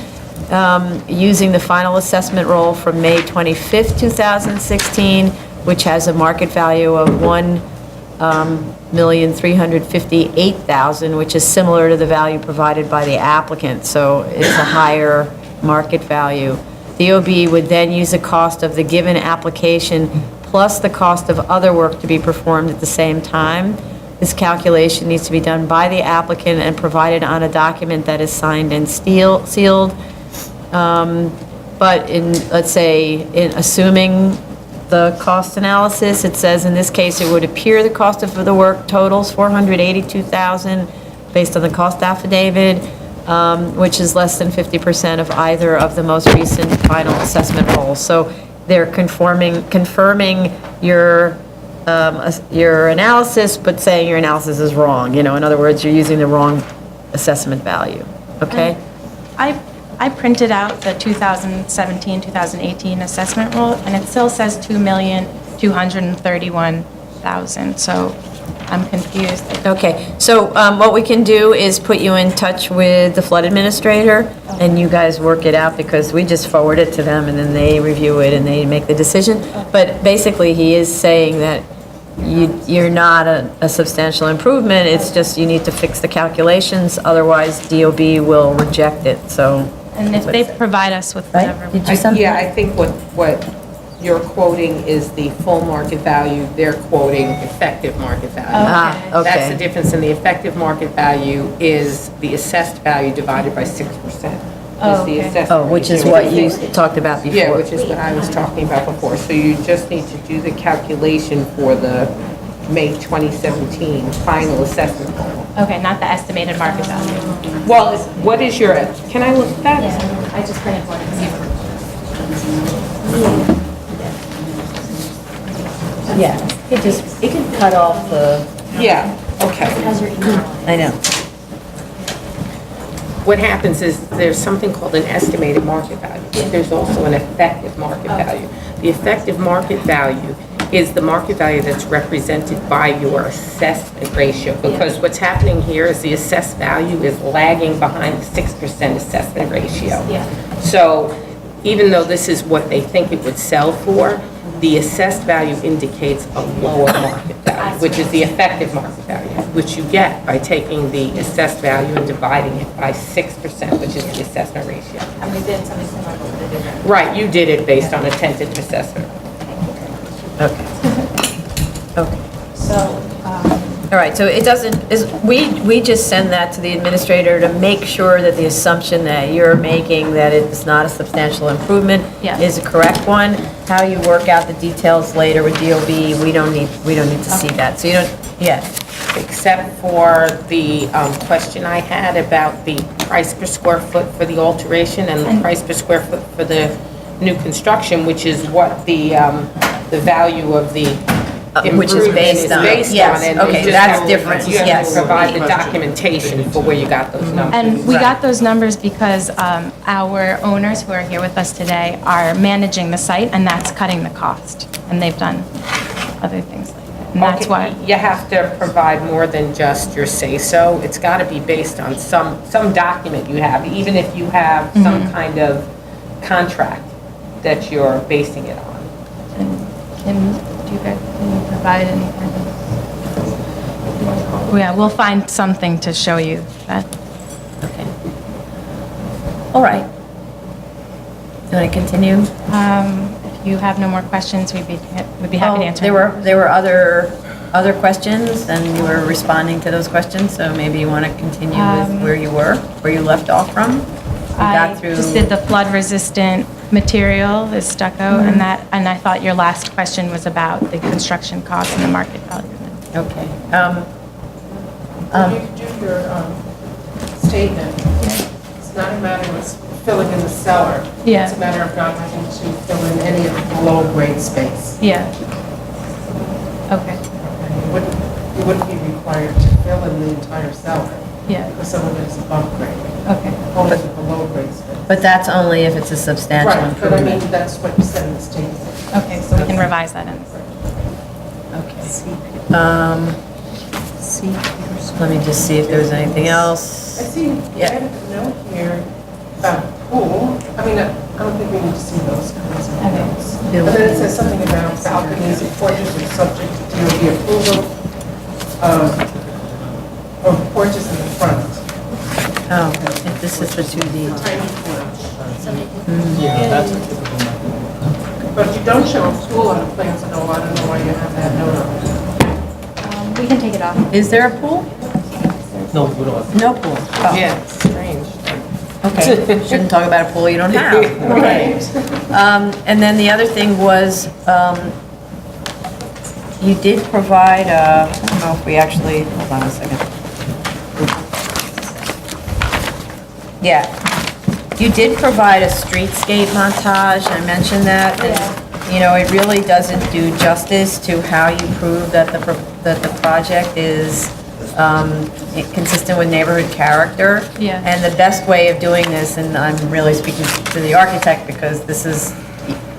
[SPEAKER 3] Using the final assessment roll from May 25th, 2016, which has a market value of $1,358,000, which is similar to the value provided by the applicant, so it's a higher market value. DOB would then use the cost of the given application plus the cost of other work to be performed at the same time. This calculation needs to be done by the applicant and provided on a document that is signed and sealed. But let's say, assuming the cost analysis, it says in this case it would appear the cost of the work totals $482,000 based on the cost affidavit, which is less than 50% of either of the most recent final assessment rolls. So they're confirming your analysis, but saying your analysis is wrong. In other words, you're using the wrong assessment value. Okay?
[SPEAKER 9] I printed out the 2017, 2018 assessment roll, and it still says $2,231,000, so I'm confused.
[SPEAKER 3] Okay, so what we can do is put you in touch with the flood administrator, and you guys work it out, because we just forward it to them, and then they review it, and they make the decision. But basically, he is saying that you're not a substantial improvement, it's just you need to fix the calculations, otherwise DOB will reject it, so.
[SPEAKER 9] And if they provide us with whatever.
[SPEAKER 6] Yeah, I think what you're quoting is the full market value, they're quoting effective market value.
[SPEAKER 3] Okay.
[SPEAKER 6] That's the difference, in the effective market value is the assessed value divided by 6%.
[SPEAKER 3] Which is what you talked about before.
[SPEAKER 6] Yeah, which is what I was talking about before. So you just need to do the calculation for the May 2017 final assessment goal.
[SPEAKER 9] Okay, not the estimated market value.
[SPEAKER 6] Well, what is your, can I look at that?
[SPEAKER 9] Yeah, I just printed one.
[SPEAKER 3] Yeah, it can cut off the.
[SPEAKER 6] Yeah, okay.
[SPEAKER 3] I know.
[SPEAKER 6] What happens is there's something called an estimated market value. There's also an effective market value. The effective market value is the market value that's represented by your assessment ratio, because what's happening here is the assessed value is lagging behind the 6% assessment ratio. So even though this is what they think it would sell for, the assessed value indicates a lower market value, which is the effective market value, which you get by taking the assessed value and dividing it by 6%, which is the assessment ratio.
[SPEAKER 9] And we did something similar, but we did different.
[SPEAKER 6] Right, you did it based on a tentative assessment.
[SPEAKER 3] Okay. Okay.
[SPEAKER 9] So,
[SPEAKER 3] All right, so it doesn't, we just send that to the administrator to make sure that the assumption that you're making that it's not a substantial improvement is a correct one. How you work out the details later with DOB, we don't need to see that. So you don't,
[SPEAKER 6] Except for the question I had about the price per square foot for the alteration and the price per square foot for the new construction, which is what the value of the
[SPEAKER 3] which is based on. Yes,
[SPEAKER 6] and
[SPEAKER 3] okay,
[SPEAKER 6] you just
[SPEAKER 3] that's
[SPEAKER 6] have-
[SPEAKER 3] different,
[SPEAKER 6] You have
[SPEAKER 3] yes.
[SPEAKER 6] to provide the documentation for where you got those numbers.
[SPEAKER 9] and we got those numbers because our owners who are here with us today are managing the site, and that's cutting the cost. And they've done other things like that. And that's why.
[SPEAKER 6] You have to provide more than just your say-so. It's got to be based on some document you have, even if you have some kind of contract that you're basing it on.
[SPEAKER 9] Can you provide any kind of? Yeah, we'll find something to show you that.
[SPEAKER 3] Okay. All right. You want to continue?
[SPEAKER 9] If you have no more questions, we'd be happy to answer.
[SPEAKER 3] There were other questions, and you were responding to those questions, so maybe you want to continue with where you left off from?
[SPEAKER 9] I just did the flood-resistant material, the stucco, and I thought your last question was about the construction costs and the market value.
[SPEAKER 3] Okay.
[SPEAKER 4] You could do your statement. It's not a matter of filling in the cellar.
[SPEAKER 9] Yeah.
[SPEAKER 4] It's a matter of not having to fill in any of the below-grade space.
[SPEAKER 9] Yeah. Okay.
[SPEAKER 4] You wouldn't be required to fill in the entire cellar.
[SPEAKER 9] Yeah.
[SPEAKER 4] Because some of it is above grade.
[SPEAKER 3] Okay.
[SPEAKER 4] Only the below-grade space.
[SPEAKER 3] But that's only if it's a substantial
[SPEAKER 4] Right, but I
[SPEAKER 3] improvement.
[SPEAKER 4] mean, that's what you said in the statement.
[SPEAKER 9] Okay, so we can revise that in.
[SPEAKER 3] Okay. Let me just see if there's anything else.
[SPEAKER 4] I see you added a note here about pool. I mean, I don't think we need to see those kinds of notes. But then it says something about balconies and porches are subject to DOT approval, or porches in the front.
[SPEAKER 3] Oh, if this is the 2D.
[SPEAKER 4] Yeah, that's a typical method. But you don't show a pool on the plans at all. I don't know why you have that note on it.
[SPEAKER 9] We can take it off.
[SPEAKER 3] Is there a pool?
[SPEAKER 22] No, we don't.
[SPEAKER 3] No pool. Oh.
[SPEAKER 4] Yeah, strange.
[SPEAKER 3] Okay, shouldn't talk about a pool you don't have. Okay. And then the other thing was, you did provide, I don't know if we actually, hold on a second. Yeah, you did provide a streetscape montage, I mentioned that. And, you know, it really doesn't do justice to how you prove that the project is consistent with neighborhood character.
[SPEAKER 9] Yeah.
[SPEAKER 3] And the best way of doing this, and I'm really speaking to the architect because this is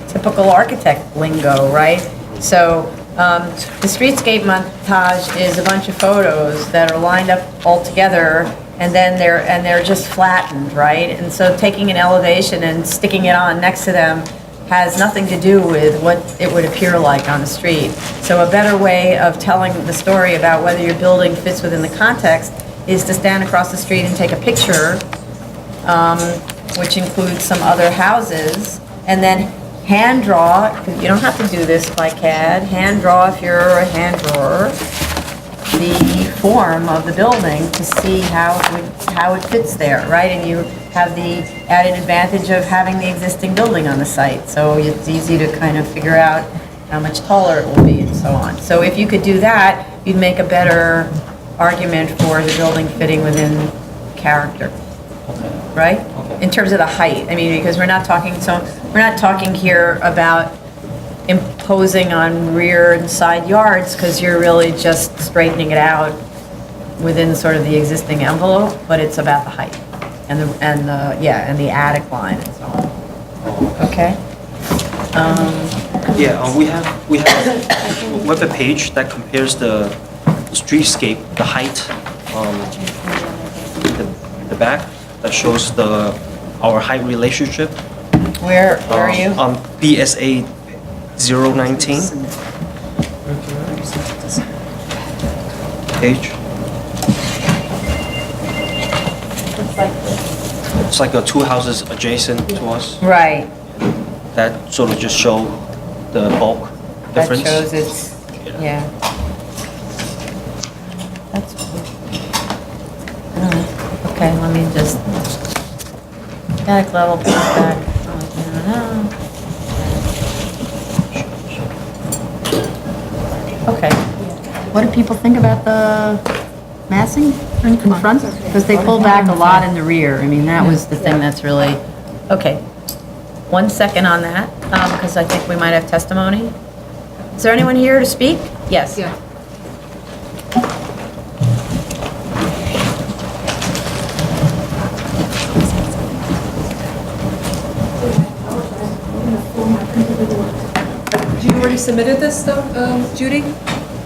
[SPEAKER 3] typical architect lingo, right? So the streetscape montage is a bunch of photos that are lined up all together, and then they're just flattened, right? And so taking an elevation and sticking it on next to them has nothing to do with what it would appear like on the street. So a better way of telling the story about whether your building fits within the context is to stand across the street and take a picture, which includes some other houses, and then hand draw, you don't have to do this by CAD, hand draw if you're a hand drawer, the form of the building to see how it fits there, right? And you have the added advantage of having the existing building on the site, so it's easy to kind of figure out how much taller it will be and so on. So if you could do that, you'd make a better argument for the building fitting within character, right? In terms of the height, I mean, because we're not talking here about imposing on rear and side yards, because you're really just straightening it out within sort of the existing envelope, but it's about the height and the attic line and so on. Okay.
[SPEAKER 22] We have a web page that compares the streetscape, the height, the back that shows our height relationship.
[SPEAKER 3] Where are you?
[SPEAKER 22] On BSA 019 page. It's like two houses adjacent to us.
[SPEAKER 3] Right.
[SPEAKER 22] That sort of just show the bulk difference.
[SPEAKER 3] That shows it's, yeah. That's cool. Okay, let me just, attic level, put it back. Okay. What do people think about the massing in front? Because they pull back a lot in the rear. I mean, that was the thing that's really, okay. 1 second on that, because I think we might have testimony. Is there anyone here to speak? Yes.
[SPEAKER 4] Yeah.
[SPEAKER 1] You already submitted this, though, Judy?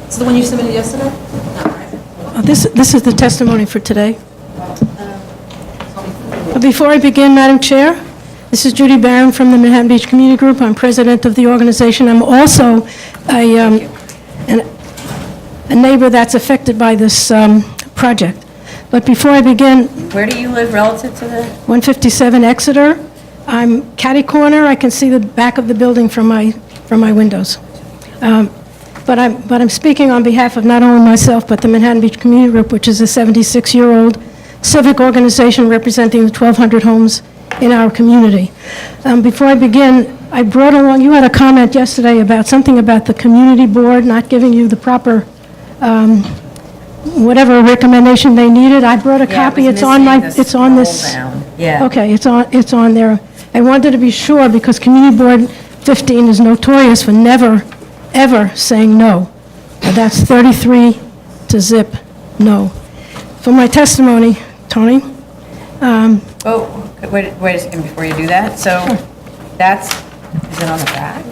[SPEAKER 1] It's the one you submitted yesterday?
[SPEAKER 8] This is the testimony for today. Before I begin, Madam Chair, this is Judy Barron from the Manhattan Beach Community Group. I'm president of the organization. I'm also a neighbor that's affected by this project. But before I begin,
[SPEAKER 3] Where do you live relative to the?
[SPEAKER 8] 157 Exeter, I'm catty corner, I can see the back of the building from my windows. But I'm speaking on behalf of not only myself, but the Manhattan Beach Community Group, which is a 76-year-old civic organization representing the 1,200 homes in our community. Before I begin, I brought along, you had a comment yesterday about something about the community board not giving you the proper, whatever recommendation they needed. I brought a copy, it's on this.
[SPEAKER 3] Yeah.
[SPEAKER 8] Okay, it's on there. I wanted to be sure because Community Board 15 is notorious for never, ever saying no. And that's 33 to zip, no. For my testimony, Tony,
[SPEAKER 3] Oh, wait a second before you do that. So is it on the back?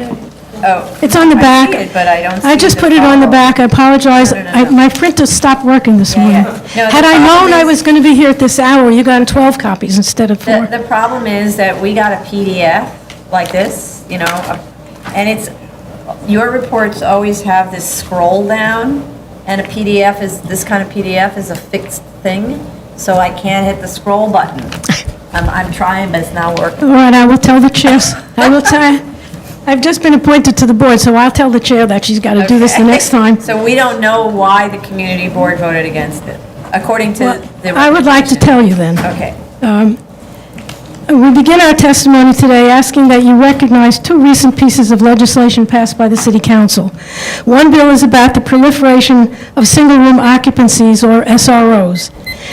[SPEAKER 3] Oh.
[SPEAKER 8] it's on the
[SPEAKER 3] I
[SPEAKER 8] back.
[SPEAKER 3] see it, but I don't see
[SPEAKER 8] I just
[SPEAKER 3] the
[SPEAKER 8] put it on the
[SPEAKER 3] follow.
[SPEAKER 8] back, I apologize.
[SPEAKER 3] No.
[SPEAKER 8] My printer stopped working this morning.
[SPEAKER 3] No, the
[SPEAKER 8] Had I
[SPEAKER 3] problem
[SPEAKER 8] known I
[SPEAKER 3] is-
[SPEAKER 8] was going to be here at this hour, you got 12 copies instead of 4.
[SPEAKER 3] The problem is that we got a PDF like this, and your reports always have this scroll down, and this kind of PDF is a fixed thing, so I can't hit the scroll button. I'm trying, but it's not working.
[SPEAKER 8] All right, I will tell the chair, I've just been appointed to the board, so I'll tell the chair that she's got to do this the next time.
[SPEAKER 3] So we don't know why the community board voted against it, according to the.
[SPEAKER 8] I would like to tell you then.
[SPEAKER 3] Okay.
[SPEAKER 8] We begin our testimony today asking that you recognize 2 recent pieces of legislation passed by the City Council. One bill is about the proliferation of single-room occupancies, or SROs.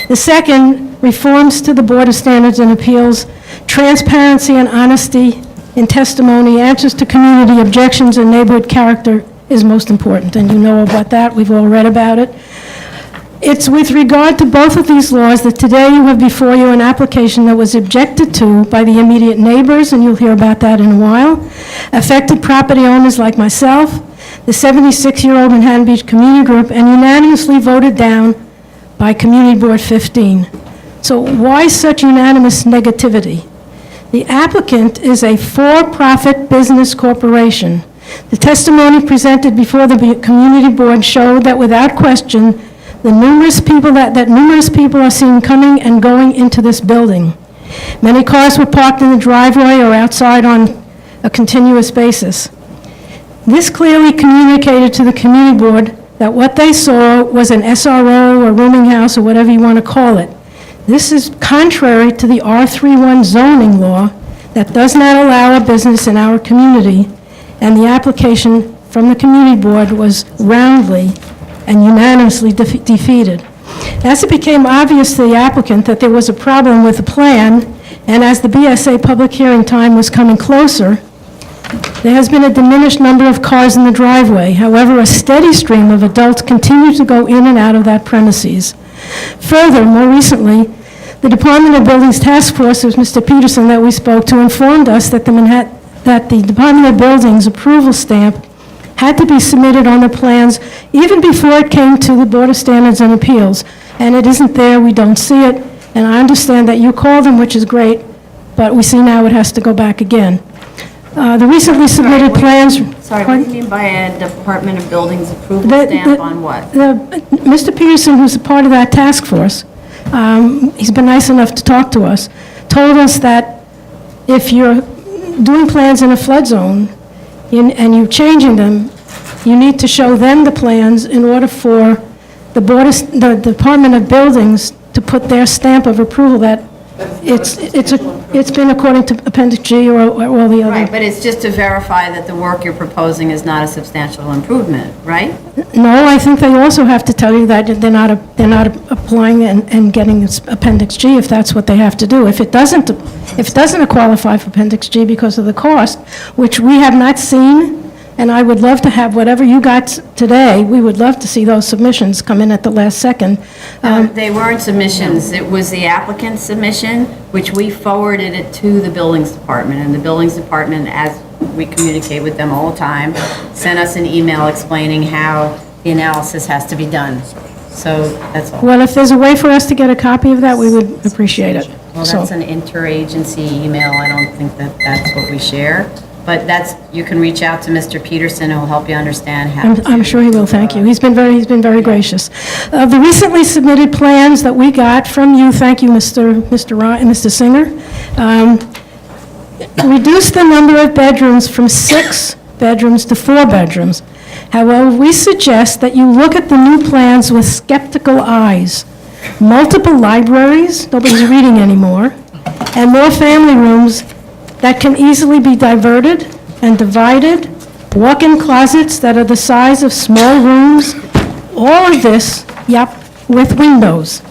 [SPEAKER 8] The second, reforms to the Board of Standards and Appeals, transparency and honesty in testimony, answers to community objections, and neighborhood character is most important, and you know about that. We've all read about it. It's with regard to both of these laws that today you have before you an application that was objected to by the immediate neighbors, and you'll hear about that in a while, affected property owners like myself, the 76-year-old Manhattan Beach Community Group, and unanimously voted down by Community Board 15. So why such unanimous negativity? The applicant is a for-profit business corporation. The testimony presented before the Community Board showed that without question, the numerous people are seen coming and going into this building. Many cars were parked in the driveway or outside on a continuous basis. This clearly communicated to the Community Board that what they saw was an SRO or rooming house or whatever you want to call it. This is contrary to the R31 zoning law that does not allow a business in our community, and the application from the Community Board was roundly and unanimously defeated. As it became obvious to the applicant that there was a problem with the plan, and as the BSA public hearing time was coming closer, there has been a diminished number of cars in the driveway. However, a steady stream of adults continue to go in and out of that premises. Further, more recently, the Department of Buildings Task Force, it was Mr. Peterson that we spoke to, informed us that the Department of Buildings approval stamp had to be submitted on the plans even before it came to the Board of Standards and Appeals. And it isn't there, we don't see it, and I understand that you called them, which is great, but we see now it has to go back again. The recently submitted plans...
[SPEAKER 3] Sorry, what do you mean by a Department of Buildings approval stamp on what?
[SPEAKER 8] Mr. Peterson, who's a part of that task force, he's been nice enough to talk to us, told us that if you're doing plans in a flood zone and you're changing them, you need to show them the plans in order for the Department of Buildings to put their stamp of approval that it's been according to Appendix G or all the other.
[SPEAKER 3] Right, but it's just to verify that the work you're proposing is not a substantial improvement, right?
[SPEAKER 8] No, I think they also have to tell you that they're not applying and getting Appendix G if that's what they have to do. If it doesn't qualify for Appendix G because of the cost, which we have not seen, and I would love to have whatever you got today, we would love to see those submissions come in at the last second.
[SPEAKER 3] They weren't submissions, it was the applicant's submission, which we forwarded it to the Buildings Department, and the Buildings Department, as we communicate with them all the time, sent us an email explaining how the analysis has to be done. So that's all.
[SPEAKER 8] Well, if there's a way for us to get a copy of that, we would appreciate it.
[SPEAKER 3] Well, that's an interagency email, I don't think that that's what we share. But you can reach out to Mr. Peterson, who will help you understand how.
[SPEAKER 8] I'm sure he will, thank you. He's been very gracious. Of the recently submitted plans that we got from you, thank you, Mr. Singer, reduced the number of bedrooms from 6 bedrooms to 4 bedrooms. However, we suggest that you look at the new plans with skeptical eyes. Multiple libraries, nobody's reading anymore, and more family rooms that can easily be diverted and divided, walk-in closets that are the size of small rooms, all of this, with windows.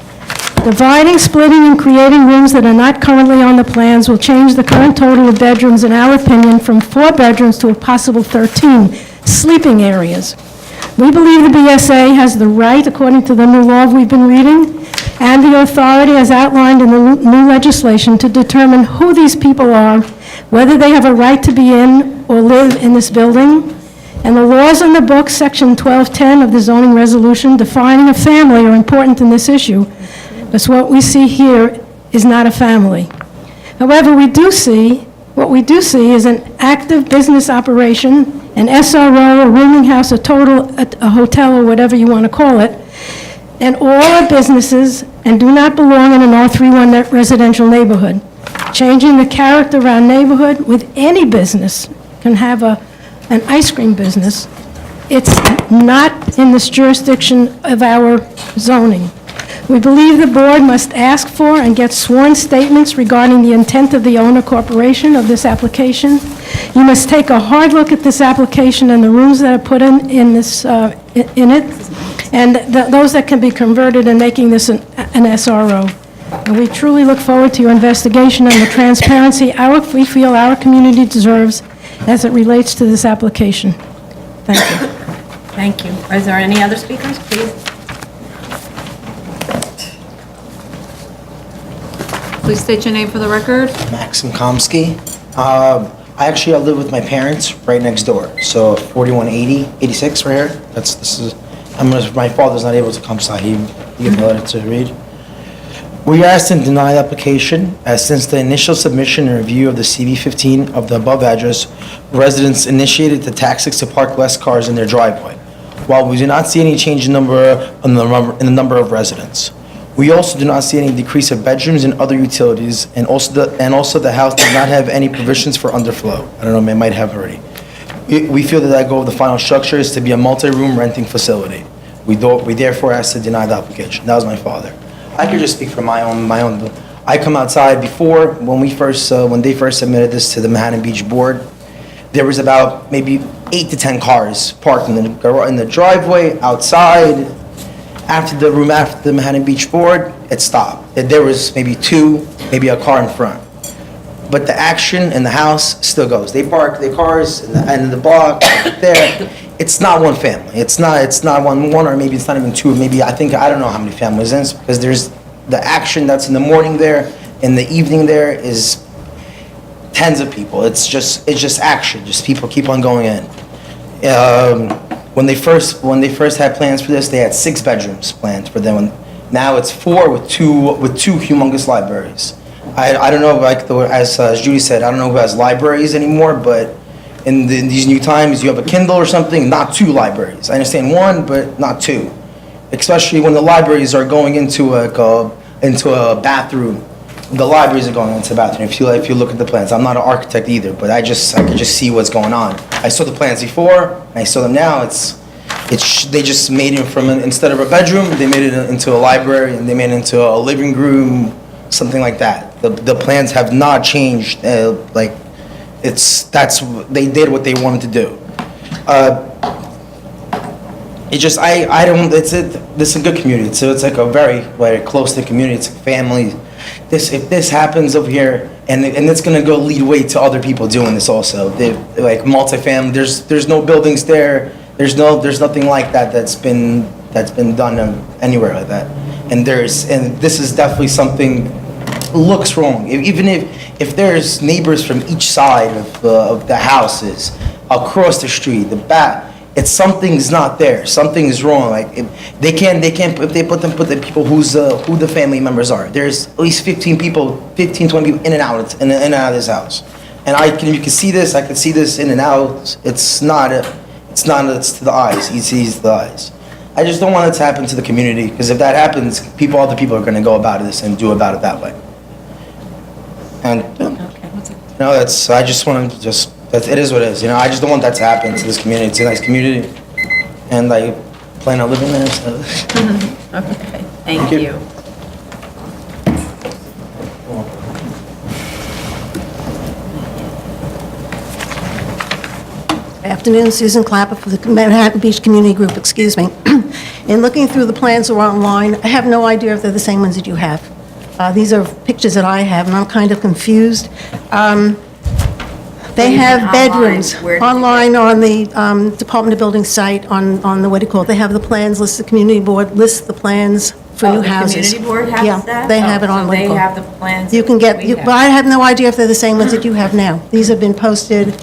[SPEAKER 8] Dividing, splitting, and creating rooms that are not currently on the plans will change the current total of bedrooms, in our opinion, from 4 bedrooms to a possible 13 sleeping areas. We believe the BSA has the right, according to the new law we've been reading, and the authority as outlined in the new legislation to determine who these people are, whether they have a right to be in or live in this building. And the laws in the book, Section 1210 of the zoning resolution, defining a family are important in this issue, because what we see here is not a family. However, what we do see is an active business operation, an SRO, a rooming house, a hotel, or whatever you want to call it, and all are businesses and do not belong in an R31 residential neighborhood. Changing the character of our neighborhood with any business can have an ice cream business. It's not in this jurisdiction of our zoning. We believe the board must ask for and get sworn statements regarding the intent of the owner corporation of this application. You must take a hard look at this application and the rooms that are put in it, and those that can be converted and making this an SRO. And we truly look forward to your investigation and the transparency we feel our community deserves as it relates to this application. Thank you.
[SPEAKER 3] Thank you. Is there any other speakers, please?
[SPEAKER 1] Please state your name for the record.
[SPEAKER 11] Maxim Komsky. I live with my parents right next door. So 86 right here. My father's not able to come, so he gave me a letter to read. We are asked to deny the application, as since the initial submission and review of the CV-15 of the above address, residents initiated the tactics to park less cars in their driveway, while we do not see any change in the number of residents. We also do not see any decrease of bedrooms and other utilities, and also the house does not have any provisions for underflow. I don't know, it might have already. We feel that the goal of the final structure is to be a multi-room renting facility. We therefore ask to deny the application. That was my father. I could just speak for my own. I come outside before, when they first submitted this to the Manhattan Beach Board, there was about maybe 8 to 10 cars parked in the driveway, outside. After the Manhattan Beach Board, it stopped. There was maybe 2, maybe a car in front. But the action in the house still goes. They park their cars in the block there. It's not one family. It's not one, or maybe it's not even 2, maybe I don't know how many families in, because there's the action that's in the morning there, in the evening there is tens of people. It's just action. Just people keep on going in. When they first had plans for this, they had 6 bedrooms planned for them. Now it's 4 with two humongous libraries. I don't know, as Judy said, I don't know who has libraries anymore, but in these new times, you have a Kindle or something, not 2 libraries. I understand 1, but not 2. Especially when the libraries are going into a bathroom. The libraries are going into the bathroom. If you look at the plans, I'm not an architect either, but I could just see what's going on. I saw the plans before, and I saw them now. They just made it instead of a bedroom, they made it into a library, and they made it into a living room, something like that. The plans have not changed. They did what they wanted to do. This is a good community. So it's like a very, very close-knit community. It's a family. If this happens over here, and it's going to go lead way to other people doing this also. Like multifamily. There's no buildings there. There's nothing like that that's been done anywhere like that. And this is definitely something looks wrong. Even if there's neighbors from each side of the houses across the street, the back. Something's not there. Something is wrong. Like they can't put the people who the family members are. There's at least 15, 20 people in and out of this house. And you can see this, I can see this in and out. It's to the eyes, he sees the eyes. I just don't want it to happen to the community, because if that happens, other people are gonna go about this and do about it that way. And, I just want to it is what it is, I just don't want that to happen to this community. It's a nice community, and I plan on living there, so.
[SPEAKER 3] Okay, thank you.
[SPEAKER 12] Afternoon, Susan Clapper for the Manhattan Beach Community Group, excuse me. In looking through the plans that are online, I have no idea if they're the same ones that you have. These are pictures that I have, and I'm kind of confused. They have bedrooms online on the Department of Building site, on the, what do you call it? They have the plans, lists the community board, lists the plans for new houses.
[SPEAKER 3] The community board has
[SPEAKER 12] Yeah,
[SPEAKER 3] that?
[SPEAKER 12] they have it on.
[SPEAKER 3] So they have the plans.
[SPEAKER 12] You can get,
[SPEAKER 3] we have.
[SPEAKER 12] but I have no idea if they're the same ones that you have now. These have been posted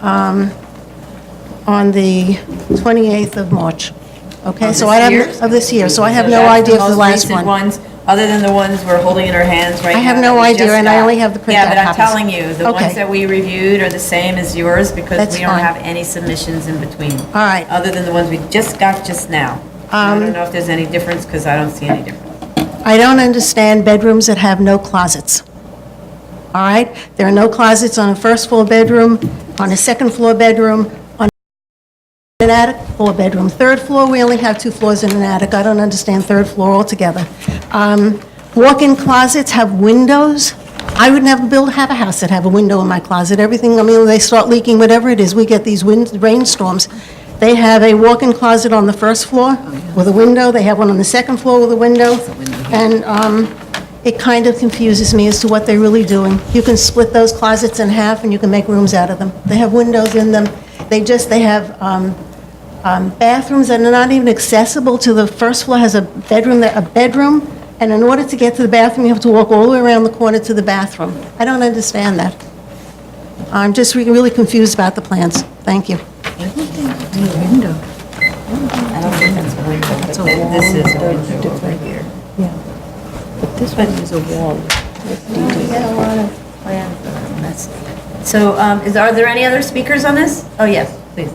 [SPEAKER 12] on the 28th of March. Okay, so I have, of this year, so I have no idea if the last one.
[SPEAKER 3] Ones, other than the ones we're holding in our hands right now.
[SPEAKER 12] I have no
[SPEAKER 3] that we
[SPEAKER 12] idea,
[SPEAKER 3] just
[SPEAKER 12] and I
[SPEAKER 3] got.
[SPEAKER 12] only have the printout
[SPEAKER 3] Yeah, but I'm
[SPEAKER 12] copies.
[SPEAKER 3] telling you, the
[SPEAKER 12] Okay.
[SPEAKER 3] ones that we reviewed are the same as yours because
[SPEAKER 12] That's
[SPEAKER 3] we don't
[SPEAKER 12] fine.
[SPEAKER 3] have any submissions in between.
[SPEAKER 12] All right.
[SPEAKER 3] Other than the ones we just got just now. I don't know if there's any difference because I don't see any difference.
[SPEAKER 12] I don't understand bedrooms that have no closets. All right? There are no closets on a first floor bedroom, on a second floor bedroom, on an attic floor bedroom. Third floor, we only have 2 floors in an attic. I don't understand third floor altogether. Walk-in closets have windows. I would never have a house that have a window in my closet. Everything, they start leaking, whatever it is, we get these rainstorms. They have a walk-in closet on the first floor with a window. They have one on the second floor with a window. And it kind of confuses me as to what they're really doing. You can split those closets in half and you can make rooms out of them. They have windows in them. They have bathrooms that are not even accessible to the first floor. Has a bedroom, and in order to get to the bathroom, you have to walk all the way around the corner to the bathroom. I don't understand that. I'm just really confused about the plans. Thank you.
[SPEAKER 3] Window. I don't think that's a window, but then this is a window over here.
[SPEAKER 15] Yeah. But this one is a wall.
[SPEAKER 3] We get a lot of plans that are messy. So, are there any other speakers on this? Oh, yes, please.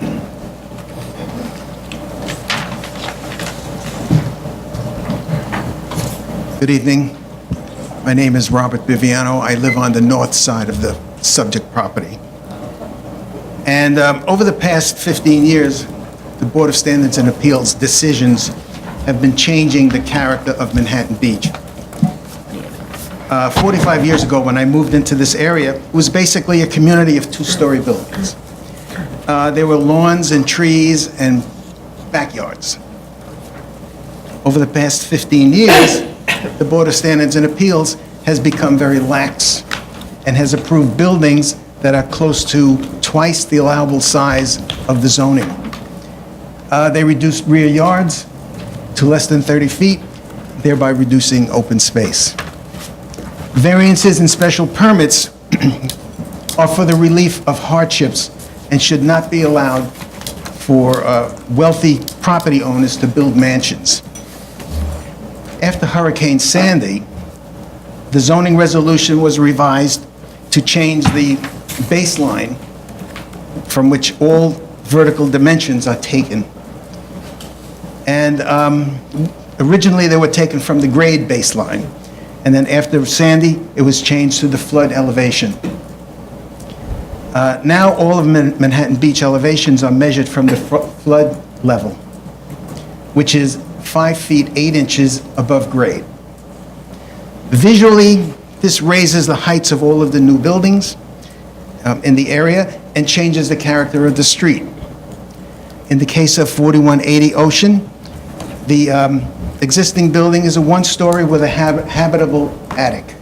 [SPEAKER 13] Good evening. My name is Robert Viviano. I live on the north side of the subject property. And over the past 15 years, the Board of Standards and Appeals decisions have been changing the character of Manhattan Beach. 45 years ago, when I moved into this area, it was basically a community of 2-story buildings. There were lawns and trees and backyards. Over the past 15 years, the Board of Standards and Appeals has become very lax and has approved buildings that are close to twice the allowable size of the zoning. They reduced rear yards to less than 30 feet, thereby reducing open space. Variances and special permits are for the relief of hardships and should not be allowed for wealthy property owners to build mansions. After Hurricane Sandy, the zoning resolution was revised to change the baseline from which all vertical dimensions are taken. And originally, they were taken from the grade baseline. And then after Sandy, it was changed to the flood elevation. Now, all of Manhattan Beach elevations are measured from the flood level, which is 5 feet 8 inches above grade. Visually, this raises the heights of all of the new buildings in the area and changes the character of the street. In the case of 4180 Ocean, the existing building is a 1-story with a habitable attic.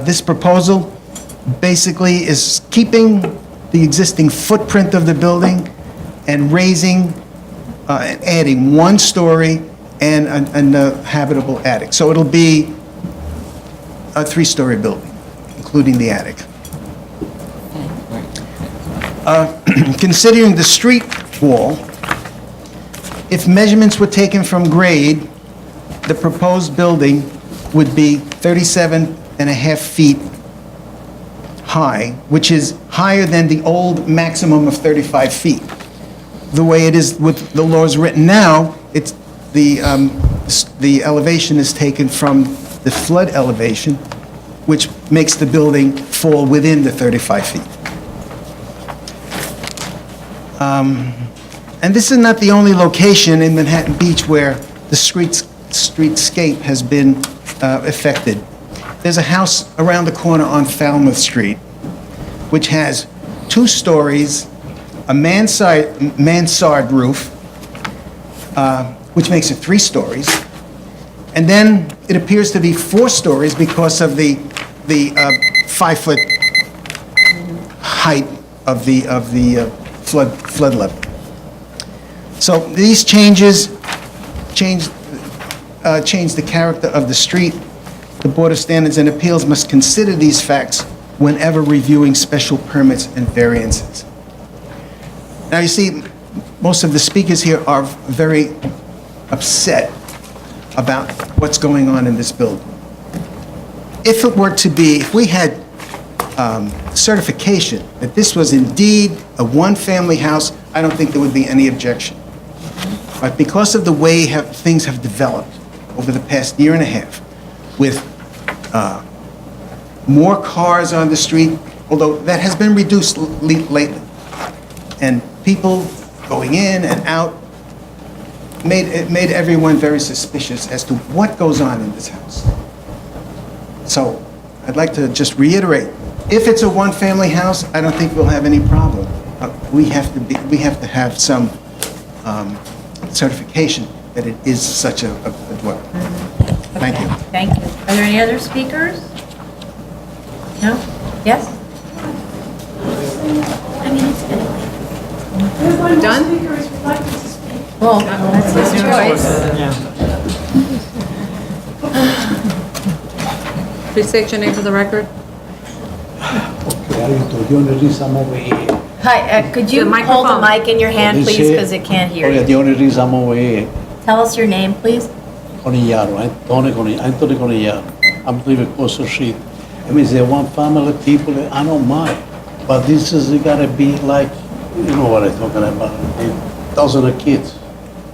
[SPEAKER 13] This proposal basically is keeping the existing footprint of the building and raising and adding 1 story and a habitable attic. So it'll be a 3-story building, including the attic. Considering the street wall, if measurements were taken from grade, the proposed building would be 37.5 feet high high, which is higher than the old maximum of 35 feet. The way it is with the laws written now, it's the elevation is taken from the flood elevation, which makes the building fall within the 35 feet. And this is not the only location in Manhattan Beach where the streetscape has been affected. There's a house around the corner on Falmouth Street, which has 2 stories, a mansard roof, which makes it 3 stories, and then it appears to be 4 stories because of the 5-foot height of the flood level. So these changes change the character of the street. The Board of Standards and Appeals must consider these facts whenever reviewing special permits and variances. Now, you see, most of the speakers here are very upset about what's going on in this building. If it were to be, if we had certification that this was indeed a one-family house, I don't think there would be any objection. But because of the way things have developed over the past year and a half, with more cars on the street, although that has been reduced lately, and people going in and out, it made everyone very suspicious as to what goes on in this house. So I'd like to just reiterate, if it's a one-family house, I don't think we'll have any problem. We have to have some certification that it is such a dwelling. Thank you.
[SPEAKER 3] Thank you. Are there any other speakers? No? Yes?
[SPEAKER 1] Done?
[SPEAKER 3] Well, that's his choice.
[SPEAKER 1] Please state your name for the record.
[SPEAKER 3] Hi, could you
[SPEAKER 1] The
[SPEAKER 3] hold the
[SPEAKER 1] microphone.
[SPEAKER 3] mic in your hand, please, because it can't hear
[SPEAKER 10] The
[SPEAKER 3] you.
[SPEAKER 10] only reason I'm over here,
[SPEAKER 3] Tell us your name, please.
[SPEAKER 10] Conillaro, Anthony Conillaro. I'm living across the street. I mean, they want family people, I don't mind. But this is gotta be like, you know what I'm talking about, thousands of kids.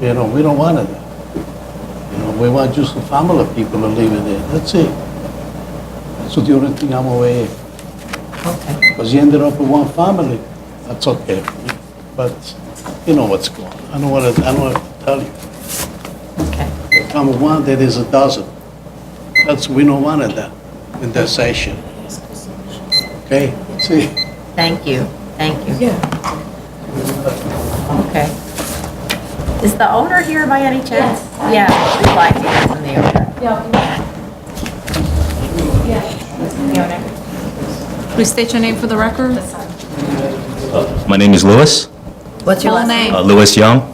[SPEAKER 10] You know, we don't want it. You know, we want just the family people to live in there, that's it. That's the only thing I'm over here.
[SPEAKER 3] Okay.
[SPEAKER 10] Because you ended up with one family, that's okay for me. But you know what's going on. I don't want to tell you.
[SPEAKER 3] Okay.
[SPEAKER 10] There come one, there is a dozen. We don't want that in that session. Okay, see?
[SPEAKER 3] Thank you. Thank you. Okay. Is the owner here by any chance? Yeah, we'd like to hear from the owner.
[SPEAKER 1] Please state your name for the record.
[SPEAKER 14] My name is Louis.
[SPEAKER 3] What's your
[SPEAKER 1] Full
[SPEAKER 3] last name?
[SPEAKER 1] name?
[SPEAKER 14] Louis Young.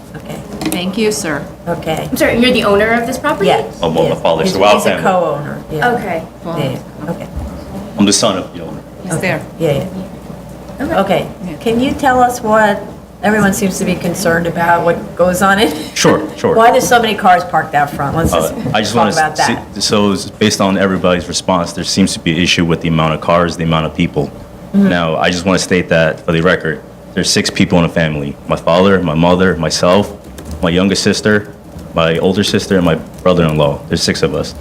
[SPEAKER 1] Thank you, sir.
[SPEAKER 3] Okay.
[SPEAKER 23] I'm sorry, you're the owner of this property?
[SPEAKER 3] Yes.
[SPEAKER 14] I'm my father's
[SPEAKER 3] He's
[SPEAKER 14] wild
[SPEAKER 3] he's a
[SPEAKER 14] family.
[SPEAKER 3] co-owner. Yeah.
[SPEAKER 23] Okay.
[SPEAKER 3] Yeah, okay.
[SPEAKER 14] I'm the son of the owner.
[SPEAKER 1] He's there.
[SPEAKER 3] Yeah, yeah. Okay. Can you tell us what everyone seems to be concerned about, what goes on in?
[SPEAKER 14] Sure.
[SPEAKER 3] Why there's so many cars parked out front? Let's just
[SPEAKER 14] I just
[SPEAKER 3] talk
[SPEAKER 14] want
[SPEAKER 3] about that.
[SPEAKER 14] to, so it's based on everybody's response, there seems to be an issue with the amount of cars, the amount of people.
[SPEAKER 3] Mm-hmm.
[SPEAKER 14] Now, I just want to state that for the record, there's 6 people in the family. My father, my mother, myself, my youngest sister, my older sister, and my brother-in-law. There's 6 of us.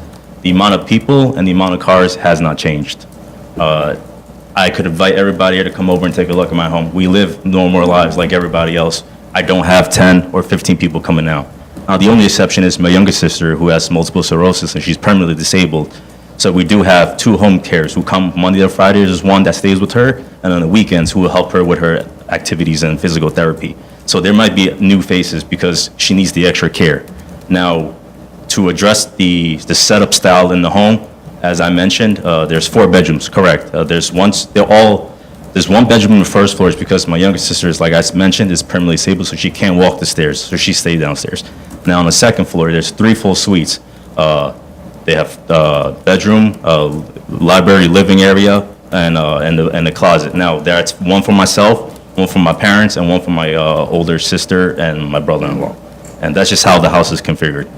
[SPEAKER 14] The amount of people and the amount of cars has not changed. I could invite everybody here to come over and take a look at my home. We live normal lives like everybody else. I don't have 10 or 15 people coming out. Now, the only exception is my youngest sister, who has multiple sclerosis, and she's permanently disabled. So we do have 2 home cares who come Monday to Friday. There's one that stays with her, and on the weekends who will help her with her activities and physical therapy. So there might be new faces because she needs the extra care. Now, to address the setup style in the home, as I mentioned, there's 4 bedrooms, correct. There's one bedroom on the first floor is because my youngest sister is, like I mentioned, is permanently disabled, so she can't walk the stairs, so she stays downstairs. Now, on the second floor, there's 3 full suites. They have bedroom, library, living area, and the closet. Now, that's one for myself, one for my parents, and one for my older sister and my brother-in-law. And that's just how the house is configured.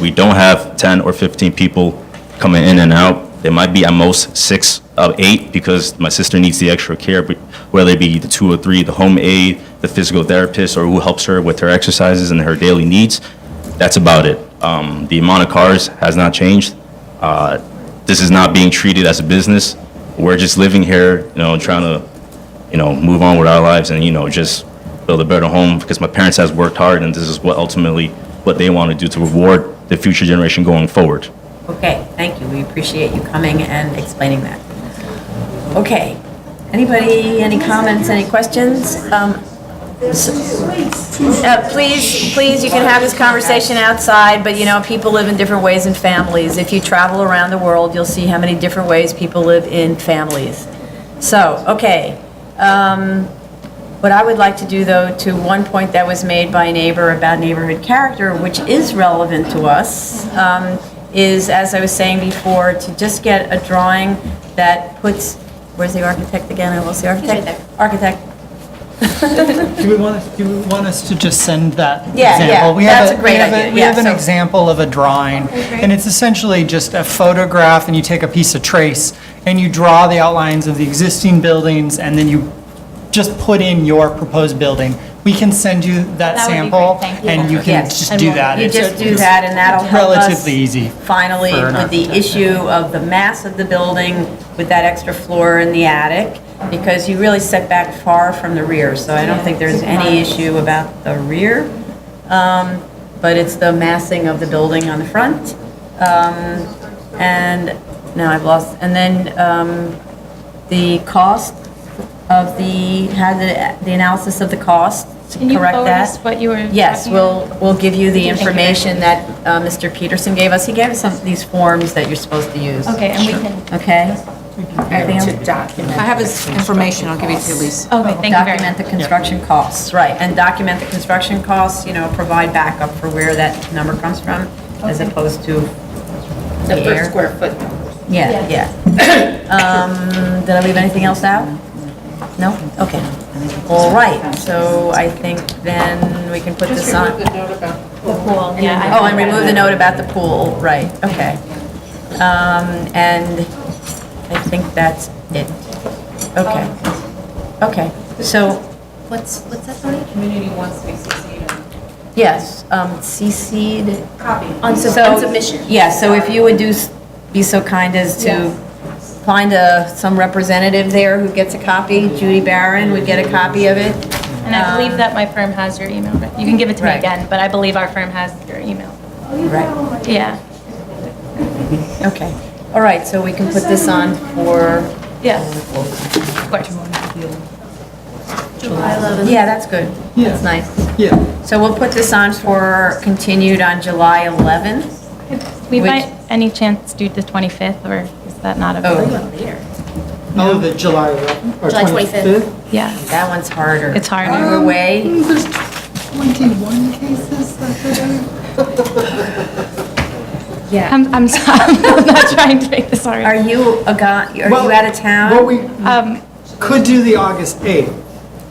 [SPEAKER 14] We don't have 10 or 15 people coming in and out. There might be at most 6 of 8 because my sister needs the extra care, but whether it be the 2 or 3, the home aide, the physical therapist, or who helps her with her exercises and her daily needs. That's about it. The amount of cars has not changed. This is not being treated as a business. We're just living here, trying to, move on with our lives and, just build a better home because my parents has worked hard and this is what they want to do to reward the future generation going forward.
[SPEAKER 3] Okay, thank you. We appreciate you coming and explaining that. Okay, anybody, any comments, any questions? Please, you can have this conversation outside, but people live in different ways in families. If you travel around the world, you'll see how many different ways people live in families. So, okay. What I would like to do, though, to one point that was made by a neighbor about neighborhood character, which is relevant to us, is, as I was saying before, to just get a drawing that puts, where's the architect again? I lost the architect. Architect.
[SPEAKER 7] Do we want us to just send that
[SPEAKER 3] Yeah,
[SPEAKER 7] example?
[SPEAKER 3] yeah, that's a great idea.
[SPEAKER 7] We have an
[SPEAKER 3] so-
[SPEAKER 7] example of a drawing, and it's essentially just a photograph, and you take a piece of trace, and you draw the outlines of the existing buildings, and then you just put in your proposed building. We can send you that
[SPEAKER 9] That would be
[SPEAKER 7] sample,
[SPEAKER 9] great, thank you.
[SPEAKER 7] and you can
[SPEAKER 3] Yes.
[SPEAKER 7] just do that.
[SPEAKER 3] You
[SPEAKER 7] It's-
[SPEAKER 3] just do that, and that'll
[SPEAKER 7] it's
[SPEAKER 3] help us
[SPEAKER 7] relatively easy.
[SPEAKER 3] finally
[SPEAKER 7] for an
[SPEAKER 3] with the
[SPEAKER 7] architect.
[SPEAKER 3] issue of the mass of the building with that extra floor in the attic, because you really set back far from the rear, so I don't think there's any issue about the rear. But it's the massing of the building on the front. And now I've lost, and then the cost of the analysis of the cost, to
[SPEAKER 9] Can you
[SPEAKER 3] correct
[SPEAKER 9] forward
[SPEAKER 3] that.
[SPEAKER 9] us what you were
[SPEAKER 3] Yes,
[SPEAKER 9] talking
[SPEAKER 3] we'll give you the
[SPEAKER 9] Thank you very
[SPEAKER 3] information that Mr. Peterson gave us. He gave us some of these forms that you're supposed to use.
[SPEAKER 9] Okay, and we can,
[SPEAKER 3] Okay? Anything else?
[SPEAKER 1] I have his information, I'll give you to Elise.
[SPEAKER 9] okay, thank you very
[SPEAKER 3] Document
[SPEAKER 9] much.
[SPEAKER 3] the construction costs, right, and document the construction costs, provide backup for where that number comes from, as opposed to the air.
[SPEAKER 4] square foot.
[SPEAKER 3] Yeah, yeah. Did I leave anything else out? No? Okay. All right, so I think then we can put this on.
[SPEAKER 4] Just remove the note about
[SPEAKER 9] The pool, yeah.
[SPEAKER 3] Oh, and remove the note about the pool, right, okay. And I think that's it. Okay. Okay, so,
[SPEAKER 15] What's that, Tony?
[SPEAKER 6] Community wants to be CC'd.
[SPEAKER 3] yes, CC'd.
[SPEAKER 15] Copy.
[SPEAKER 3] On
[SPEAKER 15] submission.
[SPEAKER 3] Yeah, so if you would be so kind as to find some representative there who gets a copy, Judy Barron would get a copy of it.
[SPEAKER 9] And I believe that my firm has your email. You can give it to me
[SPEAKER 3] Right.
[SPEAKER 9] again, but I believe our firm has your email.
[SPEAKER 3] Right,
[SPEAKER 9] Yeah,
[SPEAKER 3] okay. All right, so we can put this on for,
[SPEAKER 9] yes, of course.
[SPEAKER 15] July 11th.
[SPEAKER 3] yeah, that's good. That's nice.
[SPEAKER 7] Yeah.
[SPEAKER 3] So we'll put this on for continued on July 11th.
[SPEAKER 9] We
[SPEAKER 3] Which-
[SPEAKER 9] might, any chance do the 25th, or is that not available?
[SPEAKER 7] Oh, the July 11th, or
[SPEAKER 15] July 25th.
[SPEAKER 9] Yeah,
[SPEAKER 3] That one's harder.
[SPEAKER 9] it's hard.
[SPEAKER 3] We're away.
[SPEAKER 7] There's 21 cases that
[SPEAKER 3] Yeah.
[SPEAKER 9] I'm sorry, I'm not trying to make this hard.
[SPEAKER 3] Are you are you out of town?
[SPEAKER 7] Well, we could do the August 8th.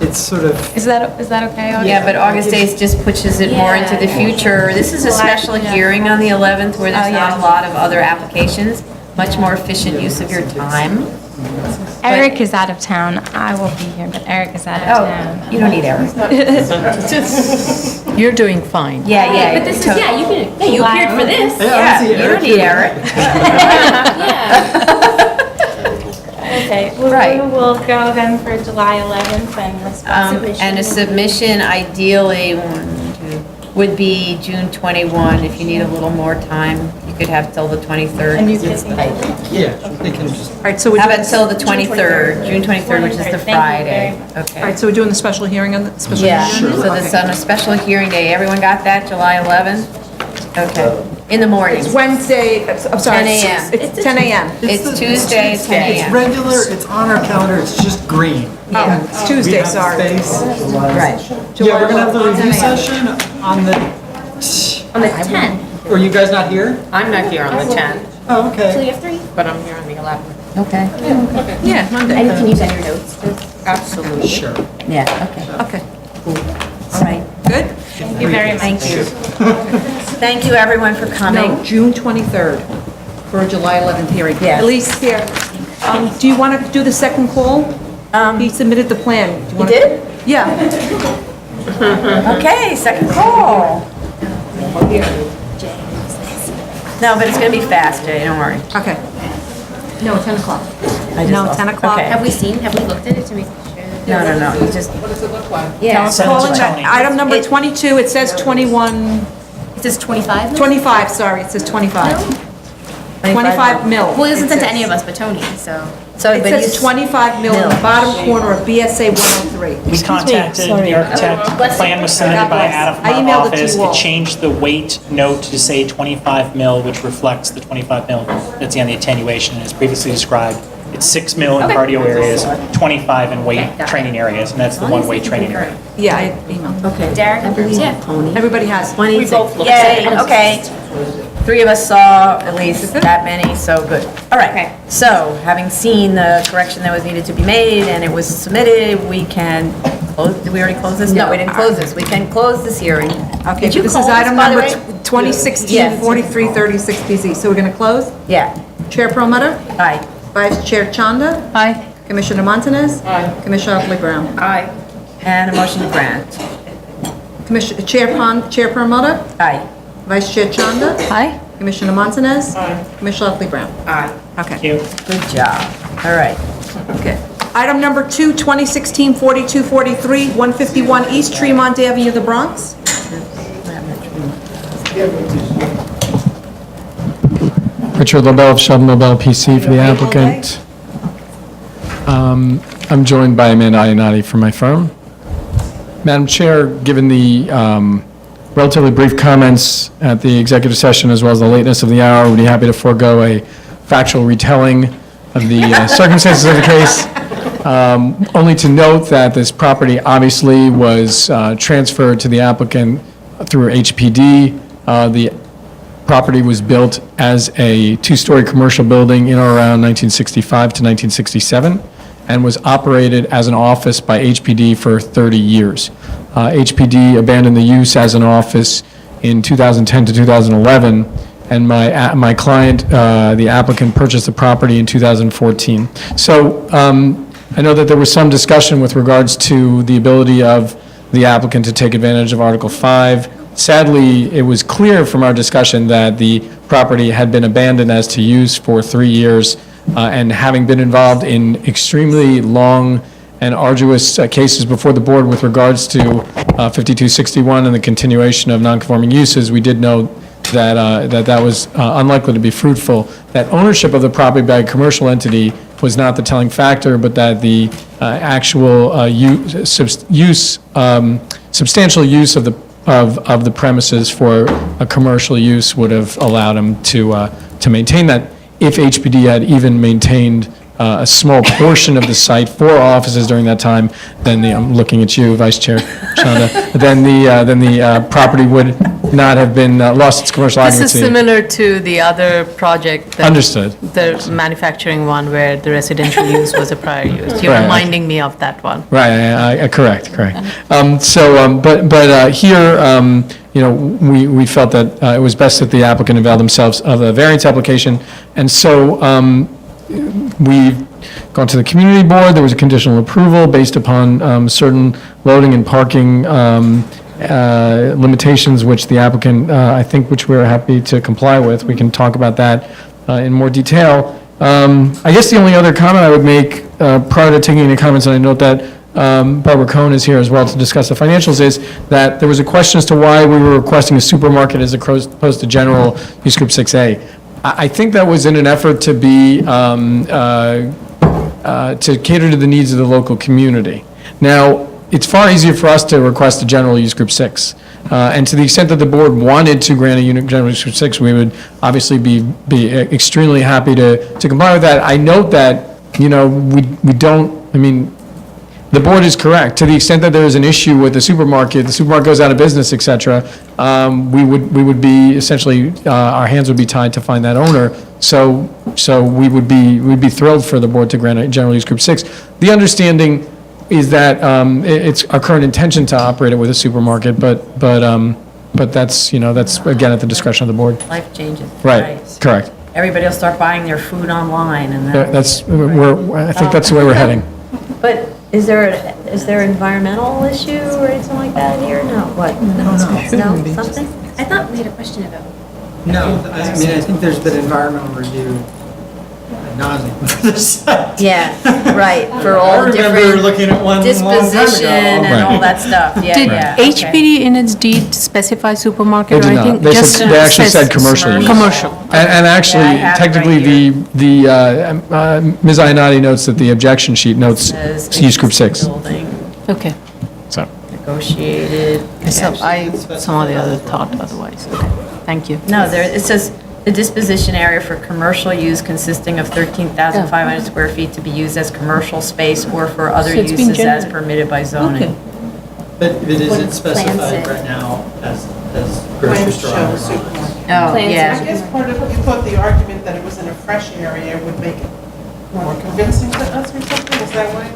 [SPEAKER 7] It's sort of,
[SPEAKER 9] Is that okay? August?
[SPEAKER 3] Yeah, but August 8th just pushes it more into the future. This is a special hearing on the 11th where there's not a lot of other applications. Much more efficient use of your time.
[SPEAKER 9] Eric is out of town. I will be here, but Eric is out of town.
[SPEAKER 3] Oh, you don't need Eric.
[SPEAKER 15] You're doing fine.
[SPEAKER 3] Yeah, yeah.
[SPEAKER 15] But this is, yeah, you appeared for this.
[SPEAKER 3] Yeah, you don't need Eric.
[SPEAKER 9] Okay,
[SPEAKER 3] Right.
[SPEAKER 9] we'll go then for July 11th and respond.
[SPEAKER 3] And a submission ideally would be June 21. If you need a little more time, you could have till the 23rd.
[SPEAKER 9] And you
[SPEAKER 3] because
[SPEAKER 9] can-
[SPEAKER 3] it's tight.
[SPEAKER 7] yeah, they can just,
[SPEAKER 1] All right, so
[SPEAKER 3] How about till the 23rd, June 23rd, which is the
[SPEAKER 9] Thank you
[SPEAKER 3] Friday?
[SPEAKER 1] All
[SPEAKER 3] Okay.
[SPEAKER 1] right, so we're doing the special hearing on the special
[SPEAKER 3] Yeah,
[SPEAKER 1] hearing?
[SPEAKER 3] so this on a special hearing day. Everyone got that, July 11th? Okay, in the morning.
[SPEAKER 1] It's Wednesday, I'm sorry.
[SPEAKER 3] 10 a.m.
[SPEAKER 1] It's 10 a.m.
[SPEAKER 3] It's Tuesday, 10
[SPEAKER 7] it's
[SPEAKER 3] a.m.
[SPEAKER 7] regular, it's on our calendar, it's just green.
[SPEAKER 3] Yeah.
[SPEAKER 1] It's Tuesday,
[SPEAKER 7] We have
[SPEAKER 1] sorry.
[SPEAKER 7] space.
[SPEAKER 3] Right.
[SPEAKER 7] Yeah, we're gonna have the review
[SPEAKER 1] 10 a.m.
[SPEAKER 7] session on the,
[SPEAKER 15] On the 10th.
[SPEAKER 7] are you guys not here?
[SPEAKER 4] I'm not here on the 10th,
[SPEAKER 7] Oh, okay.
[SPEAKER 15] So you have 3?
[SPEAKER 4] but I'm here on the 11th.
[SPEAKER 3] Okay,
[SPEAKER 1] Yeah, Monday.
[SPEAKER 15] And can you send your notes to?
[SPEAKER 4] Absolutely.
[SPEAKER 7] Sure.
[SPEAKER 3] yeah, okay,
[SPEAKER 1] Okay,
[SPEAKER 3] all right.
[SPEAKER 1] good?
[SPEAKER 9] Thank you very much.
[SPEAKER 3] Thank you. Thank you, everyone, for coming.
[SPEAKER 1] No, June 23rd. for a July 11th hearing.
[SPEAKER 3] Yes.
[SPEAKER 1] Elise, here, do you want to do the second call? He submitted the plan. Do you
[SPEAKER 3] He
[SPEAKER 1] wanna-
[SPEAKER 3] did?
[SPEAKER 1] Yeah.
[SPEAKER 3] Okay, second call. No, but it's gonna be fast, Jay, don't worry.
[SPEAKER 1] Okay.
[SPEAKER 15] No, 10 o'clock.
[SPEAKER 1] No, 10 o'clock.
[SPEAKER 3] Okay.
[SPEAKER 15] Have we looked at it to make sure?
[SPEAKER 3] No, you just,
[SPEAKER 4] What does it look like?
[SPEAKER 15] Yeah.
[SPEAKER 1] Calling item number 22, it says 21,
[SPEAKER 15] It says 25?
[SPEAKER 1] 25, sorry, it says 25. 25 mil.
[SPEAKER 15] Well, it doesn't
[SPEAKER 1] It
[SPEAKER 15] send to
[SPEAKER 1] says.
[SPEAKER 15] any of us but Tony, so.
[SPEAKER 3] so,
[SPEAKER 1] It
[SPEAKER 3] but you.
[SPEAKER 1] says 25 mil in the bottom corner of BSA 103.
[SPEAKER 2] We contacted the architect, the plan was submitted by Adam from
[SPEAKER 1] I
[SPEAKER 2] our
[SPEAKER 1] emailed it to
[SPEAKER 2] office.
[SPEAKER 1] you all.
[SPEAKER 2] It changed the weight note to say 25 mil, which reflects the 25 mil that's on the attenuation, as previously described. It's 6 mil in cardio areas, 25 in weight training areas, and that's the one-way training area.
[SPEAKER 1] Yeah, I emailed.
[SPEAKER 3] Okay.
[SPEAKER 15] Derek? Yeah.
[SPEAKER 1] Everybody has.
[SPEAKER 3] 26.
[SPEAKER 15] both looked
[SPEAKER 3] Yay,
[SPEAKER 15] at it.
[SPEAKER 3] okay. 3 of us saw at least that many, so good. All right,
[SPEAKER 15] Okay.
[SPEAKER 3] so having seen the correction that was needed to be made and it was submitted, we can, close. Did we already close this? No, we didn't close this. We can close this hearing.
[SPEAKER 1] Okay,
[SPEAKER 3] Did you
[SPEAKER 1] this
[SPEAKER 3] call
[SPEAKER 1] is
[SPEAKER 3] this,
[SPEAKER 1] item
[SPEAKER 3] by the
[SPEAKER 1] number
[SPEAKER 3] way?
[SPEAKER 1] 2016-4336 PZ. So we're going to close?
[SPEAKER 3] Yeah.
[SPEAKER 1] Chair Perlmutter?
[SPEAKER 3] Aye.
[SPEAKER 1] Vice Chair Chanda?
[SPEAKER 9] Aye.
[SPEAKER 1] Commissioner Montanez?
[SPEAKER 4] Aye.
[SPEAKER 1] Commissioner Otley Brown?
[SPEAKER 3] Aye. And a motion to grant.
[SPEAKER 1] Chair Perlmutter?
[SPEAKER 3] Aye.
[SPEAKER 1] Vice Chair Chanda?
[SPEAKER 9] Aye.
[SPEAKER 1] Commissioner Montanez?
[SPEAKER 4] Aye.
[SPEAKER 1] Commissioner Otley Brown?
[SPEAKER 3] Aye.
[SPEAKER 1] Okay.
[SPEAKER 2] Thank you.
[SPEAKER 3] Good job. All right.
[SPEAKER 1] Okay. Item number 2, 2016-4243, 151 East Tremont Avenue, the Bronx.
[SPEAKER 5] Richard LaBelle of Sheldon LaBelle PC for the applicant. I'm joined by Amanda Iannotti from my firm. Madam Chair, given the relatively brief comments at the executive session as well as the lateness of the hour, we'd be happy to forego a factual retelling of the circumstances of the case. Only to note that this property obviously was transferred to the applicant through HPD. The property was built as a two-story commercial building in or around 1965 to 1967 and was operated as an office by HPD for 30 years. HPD abandoned the use as an office in 2010 to 2011, and my client, the applicant, purchased the property in 2014. So I know that there was some discussion with regards to the ability of the applicant to take advantage of Article 5. Sadly, it was clear from our discussion that the property had been abandoned as to use for 3 years, and having been involved in extremely long and arduous cases before the board with regards to 5261 and the continuation of nonconforming uses, we did know that that was unlikely to be fruitful. That ownership of the property by a commercial entity was not the telling factor, but that the actual substantial use of the premises for a commercial use would have allowed him to maintain that. If HPD had even maintained a small portion of the site for offices during that time, then I'm looking at you, Vice Chair Chanda, then the property would not have been lost its commercial occupancy.
[SPEAKER 17] This is similar to the other project.
[SPEAKER 5] Understood.
[SPEAKER 17] The manufacturing one where the residential use was a prior use. You're
[SPEAKER 5] Right.
[SPEAKER 17] reminding me of that one.
[SPEAKER 5] Right, correct. But here, we felt that it was best that the applicant avail themselves of a variance application, and so we've gone to the community board. There was a conditional approval based upon certain loading and parking limitations, which the applicant, I think, which we're happy to comply with. We can talk about that in more detail. I guess the only other comment I would make prior to taking any comments, and I note that Barbara Cohn is here as well to discuss the financials, is that there was a question as to why we were requesting a supermarket as opposed to general use group 6A. I think that was in an effort to be, to cater to the needs of the local community. Now, it's far easier for us to request a general use group 6. And to the extent that the board wanted to grant a general use group 6, we would obviously be extremely happy to comply with that. I note that, we don't, the board is correct. To the extent that there is an issue with the supermarket goes out of business, et cetera, we would be essentially, our hands would be tied to find that owner. So we'd be thrilled for the board to grant a general use group 6. The understanding is that it's our current intention to operate it with a supermarket, but that's, that's again at the discretion of the board.
[SPEAKER 3] Life changes.
[SPEAKER 5] Right, correct.
[SPEAKER 3] everybody will start buying their food online and
[SPEAKER 5] Yeah,
[SPEAKER 3] then.
[SPEAKER 5] I think that's the way we're heading.
[SPEAKER 3] But is there environmental issue or anything like that here? No, what? No, something?
[SPEAKER 18] I thought we had a question about.
[SPEAKER 7] No, I mean, I think there's been environmental review ad nauseam for this site.
[SPEAKER 3] Yeah, right, for all
[SPEAKER 7] I remember
[SPEAKER 3] different
[SPEAKER 7] looking at one long time ago.
[SPEAKER 3] disposition and all that stuff, yeah,
[SPEAKER 17] Did
[SPEAKER 3] yeah. okay.
[SPEAKER 17] HPD in its deed specify supermarket?
[SPEAKER 5] They
[SPEAKER 17] or
[SPEAKER 5] did
[SPEAKER 17] I think
[SPEAKER 5] not. They
[SPEAKER 17] just
[SPEAKER 5] said, they actually
[SPEAKER 17] says
[SPEAKER 5] said commercial use.
[SPEAKER 17] Commercial.
[SPEAKER 5] And actually,
[SPEAKER 3] Yeah, I have it
[SPEAKER 5] technically,
[SPEAKER 3] right
[SPEAKER 5] Ms. Ionati notes that the objection sheet notes
[SPEAKER 3] Says
[SPEAKER 5] use group 6.
[SPEAKER 3] building
[SPEAKER 17] Okay.
[SPEAKER 5] So,
[SPEAKER 3] negotiated.
[SPEAKER 17] So I somehow the other thought otherwise. Okay. Thank you.
[SPEAKER 3] No, there, it says the disposition area for commercial use consisting of 13,500 square feet to be used as commercial space or for other
[SPEAKER 17] So it's been
[SPEAKER 3] uses as
[SPEAKER 17] generated.
[SPEAKER 3] permitted by zoning.
[SPEAKER 7] But is
[SPEAKER 18] What
[SPEAKER 7] it
[SPEAKER 18] plans
[SPEAKER 7] specified
[SPEAKER 18] say.
[SPEAKER 7] right now as grocery
[SPEAKER 4] Plans
[SPEAKER 7] store?
[SPEAKER 4] show
[SPEAKER 7] or not?
[SPEAKER 4] supermarket.
[SPEAKER 3] Oh,
[SPEAKER 18] Plans
[SPEAKER 3] yeah.
[SPEAKER 4] I guess part of, you thought the argument that it was in a fresh area would make it more convincing to us or something, is that why?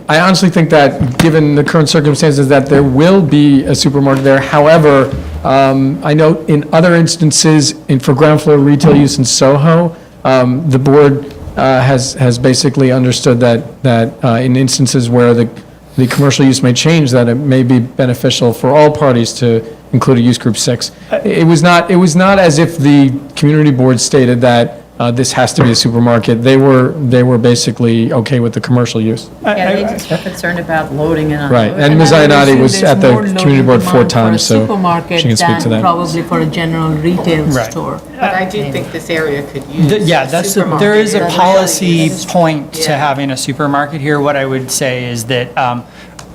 [SPEAKER 5] I honestly think that, given the current circumstances, that there will be a supermarket there. However, I know in other instances, for ground floor retail use in Soho, the board has basically understood that in instances where the commercial use may change, that it may be beneficial for all parties to include a use group 6. It was not as if the community board stated that this has to be a supermarket. They were basically okay with the commercial use.
[SPEAKER 3] Yeah, they just were concerned about loading and
[SPEAKER 5] Right,
[SPEAKER 3] unloading.
[SPEAKER 5] and Ms. Ionati was at the
[SPEAKER 17] There's more
[SPEAKER 5] community board
[SPEAKER 17] loading
[SPEAKER 5] 4
[SPEAKER 17] demand
[SPEAKER 5] times, so
[SPEAKER 17] supermarket
[SPEAKER 5] she can speak to
[SPEAKER 17] than
[SPEAKER 5] that.
[SPEAKER 17] probably for a general retail
[SPEAKER 7] Right.
[SPEAKER 17] store. But I do think this area could use
[SPEAKER 7] Yeah, that's, there is a policy point to having a supermarket here. What I would say is that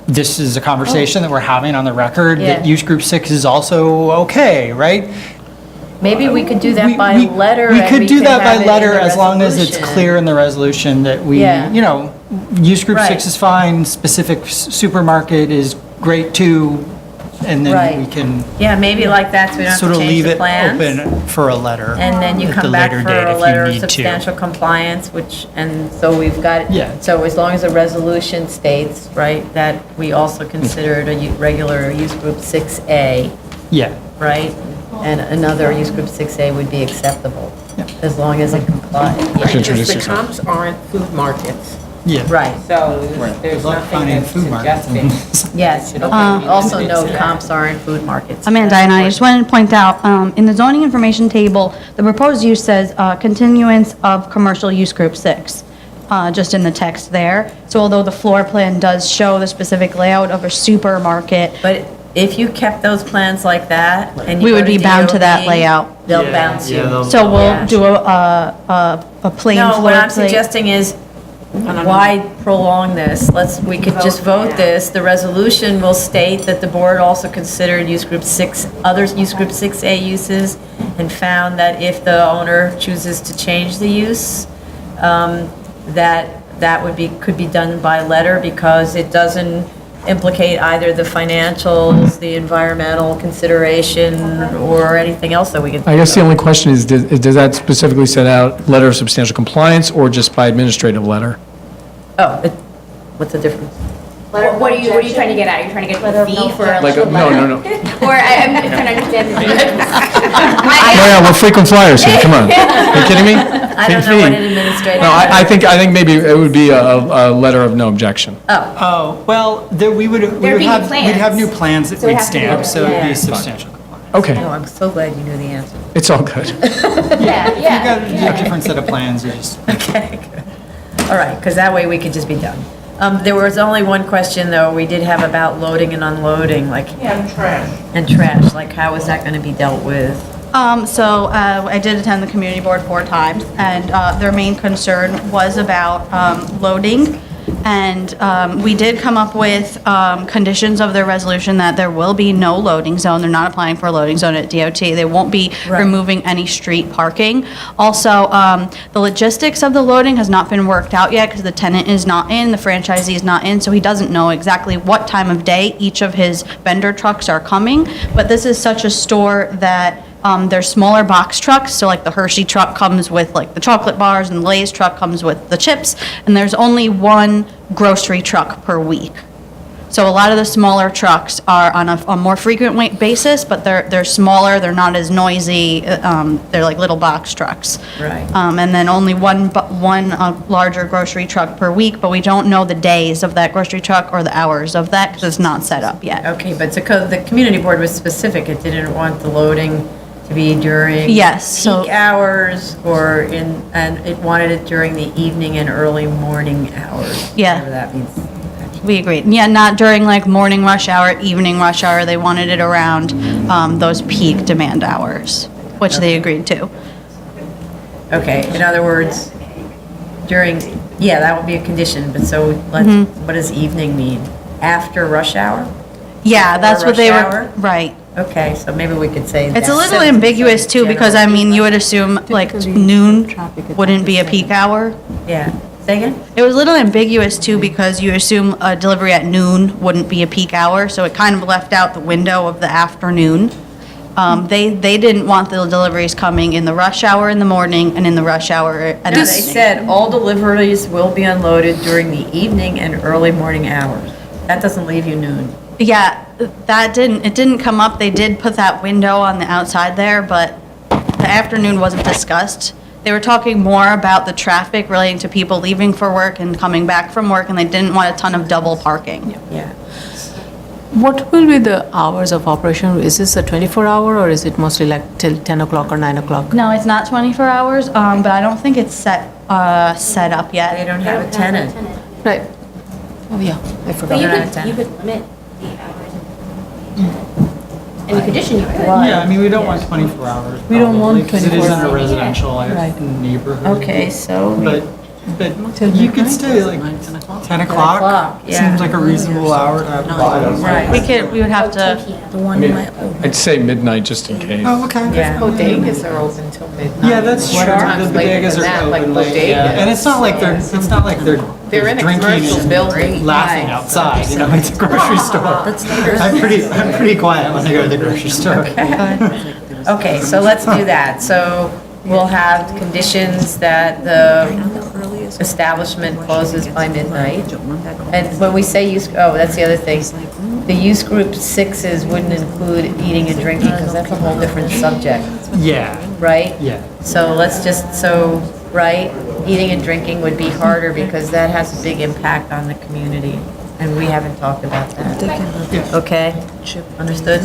[SPEAKER 7] this is a conversation that we're having on the record, that
[SPEAKER 3] Yeah.
[SPEAKER 7] use group 6 is also okay, right?
[SPEAKER 3] Maybe we could do that
[SPEAKER 7] We-
[SPEAKER 3] by
[SPEAKER 7] we-
[SPEAKER 3] letter.
[SPEAKER 7] We
[SPEAKER 3] and
[SPEAKER 7] could do that
[SPEAKER 3] have
[SPEAKER 7] by
[SPEAKER 3] it in
[SPEAKER 7] letter
[SPEAKER 3] the
[SPEAKER 7] as long as it's
[SPEAKER 3] resolution.
[SPEAKER 7] clear in the resolution that we,
[SPEAKER 3] Yeah.
[SPEAKER 7] you know, use group
[SPEAKER 3] Right.
[SPEAKER 7] 6 is fine, specific supermarket is great too, and then we
[SPEAKER 3] Right.
[SPEAKER 7] can
[SPEAKER 3] Yeah, maybe like that, so we don't have
[SPEAKER 7] sort
[SPEAKER 3] to
[SPEAKER 7] of
[SPEAKER 3] change
[SPEAKER 7] leave
[SPEAKER 3] the
[SPEAKER 7] it
[SPEAKER 3] plans.
[SPEAKER 7] open for a letter.
[SPEAKER 3] And then you
[SPEAKER 7] at
[SPEAKER 3] come
[SPEAKER 7] the
[SPEAKER 3] back
[SPEAKER 7] later
[SPEAKER 3] for
[SPEAKER 7] date
[SPEAKER 3] a
[SPEAKER 7] if you
[SPEAKER 3] letter of
[SPEAKER 7] need to.
[SPEAKER 3] substantial compliance, which, and so we've got,
[SPEAKER 7] Yeah.
[SPEAKER 3] so as long as the resolution states, right, that we also consider it a regular use group 6A,
[SPEAKER 7] Yeah.
[SPEAKER 3] right? And another use group 6A would be acceptable, as long as it complies.
[SPEAKER 6] Because the comps aren't food markets.
[SPEAKER 7] Yeah.
[SPEAKER 3] Right,
[SPEAKER 6] So there's
[SPEAKER 7] Good luck
[SPEAKER 6] nothing
[SPEAKER 7] finding
[SPEAKER 6] that's
[SPEAKER 7] food markets.
[SPEAKER 6] suggesting.
[SPEAKER 3] yes. Also note, comps aren't food markets.
[SPEAKER 19] Amanda and I just wanted to point out, in the zoning information table, the proposed use says continuance of commercial use group 6, just in the text there. So although the floor plan does show the specific layout of a supermarket.
[SPEAKER 3] But if you kept those plans like that, and you
[SPEAKER 19] We
[SPEAKER 3] go
[SPEAKER 19] would be bound to that
[SPEAKER 3] DOB,
[SPEAKER 19] layout.
[SPEAKER 3] They'll bounce you.
[SPEAKER 19] So we'll
[SPEAKER 3] Yeah.
[SPEAKER 19] do a plain floor
[SPEAKER 3] No, what I'm
[SPEAKER 19] plate.
[SPEAKER 3] suggesting is, why prolong this? We could just vote this. The resolution will state that the board also considered use group 6, other use group 6A uses, and found that if the owner chooses to change the use, that would be, could be done by letter, because it doesn't implicate either the financials, the environmental consideration, or anything else that we could.
[SPEAKER 5] I guess the only question is, does that specifically set out letter of substantial compliance or just by administrative letter?
[SPEAKER 3] Oh, what's the difference?
[SPEAKER 18] What are you trying to get at? Are you trying to get the fee for a
[SPEAKER 5] Like,
[SPEAKER 18] letter?
[SPEAKER 5] no.
[SPEAKER 18] Or I'm trying to understand the difference.
[SPEAKER 5] Oh yeah, we're frequent flyers here, come on. Are you kidding me?
[SPEAKER 3] I don't know what an administrative.
[SPEAKER 5] No, I think maybe it would be a letter of no objection.
[SPEAKER 7] Oh, well, there, we would
[SPEAKER 18] There'd
[SPEAKER 7] have,
[SPEAKER 18] be new
[SPEAKER 7] we'd have new
[SPEAKER 18] plans.
[SPEAKER 7] plans that
[SPEAKER 18] So it
[SPEAKER 7] we'd
[SPEAKER 18] has to be
[SPEAKER 7] stamp,
[SPEAKER 18] good.
[SPEAKER 7] so it'd
[SPEAKER 3] Yeah.
[SPEAKER 7] be substantial compliance.
[SPEAKER 5] Okay,
[SPEAKER 3] Oh, I'm so glad you knew the answer.
[SPEAKER 5] it's all good.
[SPEAKER 18] Yeah,
[SPEAKER 7] If you got a different set of plans, you just.
[SPEAKER 3] Okay, good. All right, because that way we could just be done. There was only one question, though, we did have about loading and unloading, like.
[SPEAKER 4] And trash.
[SPEAKER 3] And trash, like how is that going to be dealt with?
[SPEAKER 19] So I did attend the community board 4 times, and their main concern was about loading. And we did come up with conditions of their resolution that there will be no loading zone. They're not applying for a loading zone at DOT. They won't be removing any street parking. Also, the logistics of the loading has not been worked out yet because the tenant is not in, the franchisee is not in, so he doesn't know exactly what time of day each of his vendor trucks are coming. But this is such a store that there's smaller box trucks, so like the Hershey truck comes with like the chocolate bars and the Lay's truck comes with the chips, and there's only one grocery truck per week. So a lot of the smaller trucks are on a more frequent basis, but they're smaller, they're not as noisy, they're like little box trucks.
[SPEAKER 3] Right.
[SPEAKER 19] And then only one larger grocery truck per week, but we don't know the days of that grocery truck or the hours of that because it's not set up yet.
[SPEAKER 3] Okay, but the community board was specific, it didn't want the loading to be during
[SPEAKER 19] Yes, so-
[SPEAKER 3] peak hours and it wanted it during the evening and early morning hours.
[SPEAKER 19] Yeah.
[SPEAKER 3] Whatever that means.
[SPEAKER 19] We agreed. Yeah, not during like morning rush hour, evening rush hour. They wanted it around those peak demand hours, which they agreed to.
[SPEAKER 3] Okay, in other words, that would be a condition, but so what does evening mean? After rush hour?
[SPEAKER 19] Yeah, that's what they
[SPEAKER 3] rush
[SPEAKER 19] were,
[SPEAKER 3] hour?
[SPEAKER 19] right.
[SPEAKER 3] Okay, so maybe we could say.
[SPEAKER 19] It's a
[SPEAKER 3] that
[SPEAKER 19] little
[SPEAKER 3] sentence
[SPEAKER 19] ambiguous
[SPEAKER 3] is
[SPEAKER 19] too, because I mean, you would assume like noon wouldn't be a peak hour.
[SPEAKER 3] Yeah, say again?
[SPEAKER 19] It was a little ambiguous too, because you assume a delivery at noon wouldn't be a peak hour, so it kind of left out the window of the afternoon. They didn't want the deliveries coming in the rush hour in the morning and in the rush hour at
[SPEAKER 3] No,
[SPEAKER 19] the
[SPEAKER 3] they said all deliveries will be unloaded during the evening and early morning hours. That doesn't leave you noon.
[SPEAKER 19] Yeah, it didn't come up. They did put that window on the outside there, but the afternoon wasn't discussed. They were talking more about the traffic relating to people leaving for work and coming back from work, and they didn't want a ton of double parking.
[SPEAKER 3] Yeah.
[SPEAKER 17] What will be the hours of operation? Is this a 24-hour or is it mostly like till 10 o'clock or 9 o'clock?
[SPEAKER 19] No, it's not 24 hours, but I don't think it's set up yet.
[SPEAKER 3] They don't have a tenant.
[SPEAKER 17] Right. Oh, yeah, I forgot.
[SPEAKER 18] But you
[SPEAKER 3] They're not a tenant.
[SPEAKER 18] could limit the hours. And the condition you could.
[SPEAKER 7] Yeah, I mean, we don't want 24 hours.
[SPEAKER 3] We don't want
[SPEAKER 7] probably, 'cause it is in
[SPEAKER 3] 24
[SPEAKER 7] a residential
[SPEAKER 3] Right.
[SPEAKER 7] neighborhood.
[SPEAKER 3] Okay, so.
[SPEAKER 7] But you could stay like 10 o'clock.
[SPEAKER 3] yeah.
[SPEAKER 7] Seems like a reasonable hour to have.
[SPEAKER 3] Right.
[SPEAKER 19] We would have to,
[SPEAKER 5] I'd say midnight just in case.
[SPEAKER 7] Oh, okay.
[SPEAKER 3] Yeah.
[SPEAKER 6] Bodegas are open till midnight.
[SPEAKER 7] Yeah, that's true.
[SPEAKER 6] Sometimes
[SPEAKER 7] The
[SPEAKER 6] later
[SPEAKER 7] bodegas
[SPEAKER 6] than
[SPEAKER 7] are
[SPEAKER 6] that, like
[SPEAKER 7] open late, yeah.
[SPEAKER 6] bodegas.
[SPEAKER 7] And it's not like
[SPEAKER 6] They're in a
[SPEAKER 7] drinking
[SPEAKER 6] commercial
[SPEAKER 7] and
[SPEAKER 6] building.
[SPEAKER 7] laughing
[SPEAKER 6] Right.
[SPEAKER 7] outside, you know, it's a grocery store. I'm pretty quiet when I go to the grocery store.
[SPEAKER 3] Okay, so let's do that. So we'll have conditions that the establishment closes by midnight. And when we say that's the other thing. The use group 6s wouldn't include eating and drinking because that's a whole different subject,
[SPEAKER 7] Yeah,
[SPEAKER 3] right?
[SPEAKER 7] yeah.
[SPEAKER 3] So let's just, right, eating and drinking would be harder because that has a big impact on the community. And we haven't talked about that. Okay, understood?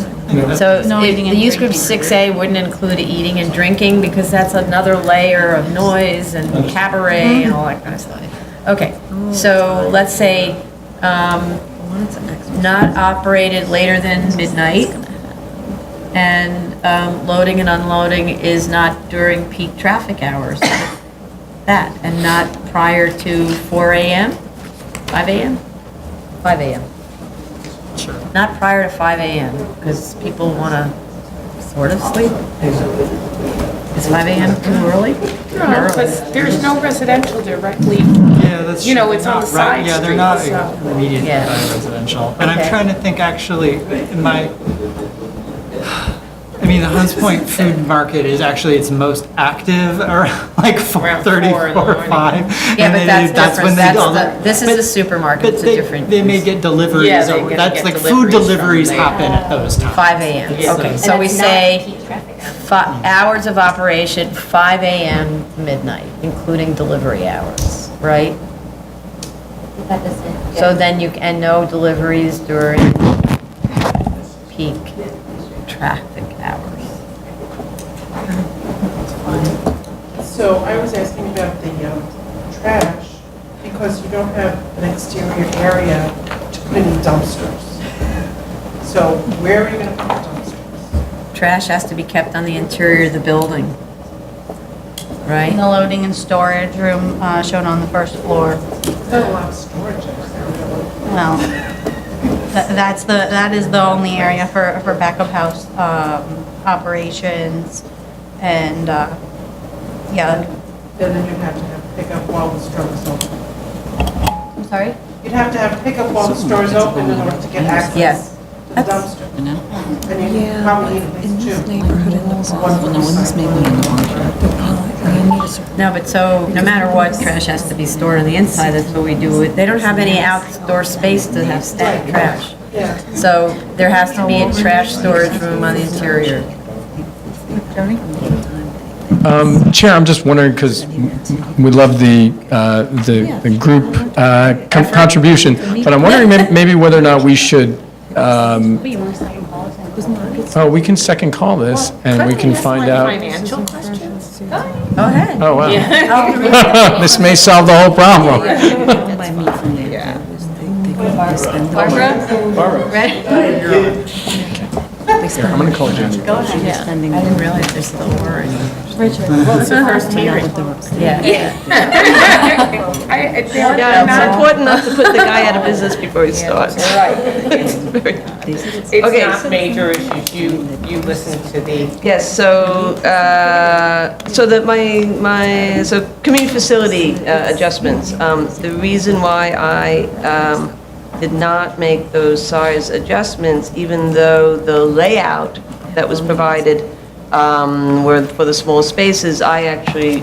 [SPEAKER 3] So
[SPEAKER 19] No
[SPEAKER 3] if
[SPEAKER 19] eating
[SPEAKER 3] the
[SPEAKER 19] and
[SPEAKER 3] use group
[SPEAKER 19] drinking.
[SPEAKER 3] 6A wouldn't include eating and drinking because that's another layer of noise and cabaret and all that kind of stuff. Okay, so let's say, not operated later than midnight. And loading and unloading is not during peak traffic hours. That, and not prior to 4 a.m., 5 a.m.? 5 a.m.
[SPEAKER 7] Sure.
[SPEAKER 3] Not prior to 5 a.m., because people want to sort of sleep. Is 5 a.m. too early?
[SPEAKER 6] No, because there's no residential directly.
[SPEAKER 7] Yeah, that's
[SPEAKER 6] You know,
[SPEAKER 7] true.
[SPEAKER 6] it's on the
[SPEAKER 7] Not right-
[SPEAKER 6] side
[SPEAKER 7] Yeah, they're not
[SPEAKER 6] street, so-
[SPEAKER 7] immediately
[SPEAKER 3] Yeah.
[SPEAKER 7] by residential. And I'm
[SPEAKER 3] Okay.
[SPEAKER 7] trying to think actually, I mean, the Hunts Point Food Market is actually its most active around like
[SPEAKER 6] Around
[SPEAKER 7] 4:30,
[SPEAKER 6] 4 in the
[SPEAKER 7] 4 or
[SPEAKER 6] morning.
[SPEAKER 7] 5.
[SPEAKER 3] Yeah,
[SPEAKER 7] And
[SPEAKER 3] but
[SPEAKER 7] then
[SPEAKER 3] that's
[SPEAKER 7] when
[SPEAKER 3] different.
[SPEAKER 7] they all
[SPEAKER 3] That's this is a supermarket,
[SPEAKER 7] But
[SPEAKER 3] it's a
[SPEAKER 7] they,
[SPEAKER 3] different.
[SPEAKER 7] they may get deliveries,
[SPEAKER 6] Yeah, they
[SPEAKER 7] or
[SPEAKER 6] get
[SPEAKER 7] that's like food
[SPEAKER 6] deliveries from
[SPEAKER 7] deliveries
[SPEAKER 6] there.
[SPEAKER 7] happen at those times.
[SPEAKER 3] 5 a.m., okay, so we say hours of operation, 5 a.m. to midnight, including delivery hours, right? So then and no deliveries during peak traffic hours.
[SPEAKER 4] So I was asking about the trash, because you don't have an exterior area to put any dumpsters. So where are you going to put the dumpsters?
[SPEAKER 3] Trash has to be kept on the interior of the building,
[SPEAKER 19] in
[SPEAKER 3] right?
[SPEAKER 19] the loading and storage room shown on the first floor.
[SPEAKER 4] There's not a lot of storage up there, really.
[SPEAKER 19] Well, that is the only area for backup house operations and, yeah.
[SPEAKER 4] Then you'd have to have pickup while the store is open.
[SPEAKER 19] I'm sorry?
[SPEAKER 4] You'd have to have pickup while the store is open in order to get access
[SPEAKER 3] Yes.
[SPEAKER 4] to the dumpster. And you probably need at least two.
[SPEAKER 15] Neighborhood and also,
[SPEAKER 4] One
[SPEAKER 15] no, in this neighborhood in the market.
[SPEAKER 3] No, but so, no matter what, trash has to be stored on the inside, that's what we do. They don't have any outdoor space to have static trash. So there has to be a trash storage room on the interior.
[SPEAKER 5] Chair, I'm just wondering, because we love the group contribution, but I'm wondering maybe whether or not we should, we can second call this, and we can find out.
[SPEAKER 6] Financial questions?
[SPEAKER 3] Go ahead.
[SPEAKER 5] Oh, wow. This may solve the whole problem.
[SPEAKER 3] Barbara?
[SPEAKER 5] I'm going to call Jenny.
[SPEAKER 3] Go ahead. I didn't realize they're still worried. Well, it's the first hearing. Yeah.
[SPEAKER 16] It's important not to put the guy out of business before he starts.
[SPEAKER 6] It's not major issues, you listen to the.
[SPEAKER 16] Yes, so, so community facility adjustments. The reason why I did not make those size adjustments, even though the layout that was provided were for the small spaces, I actually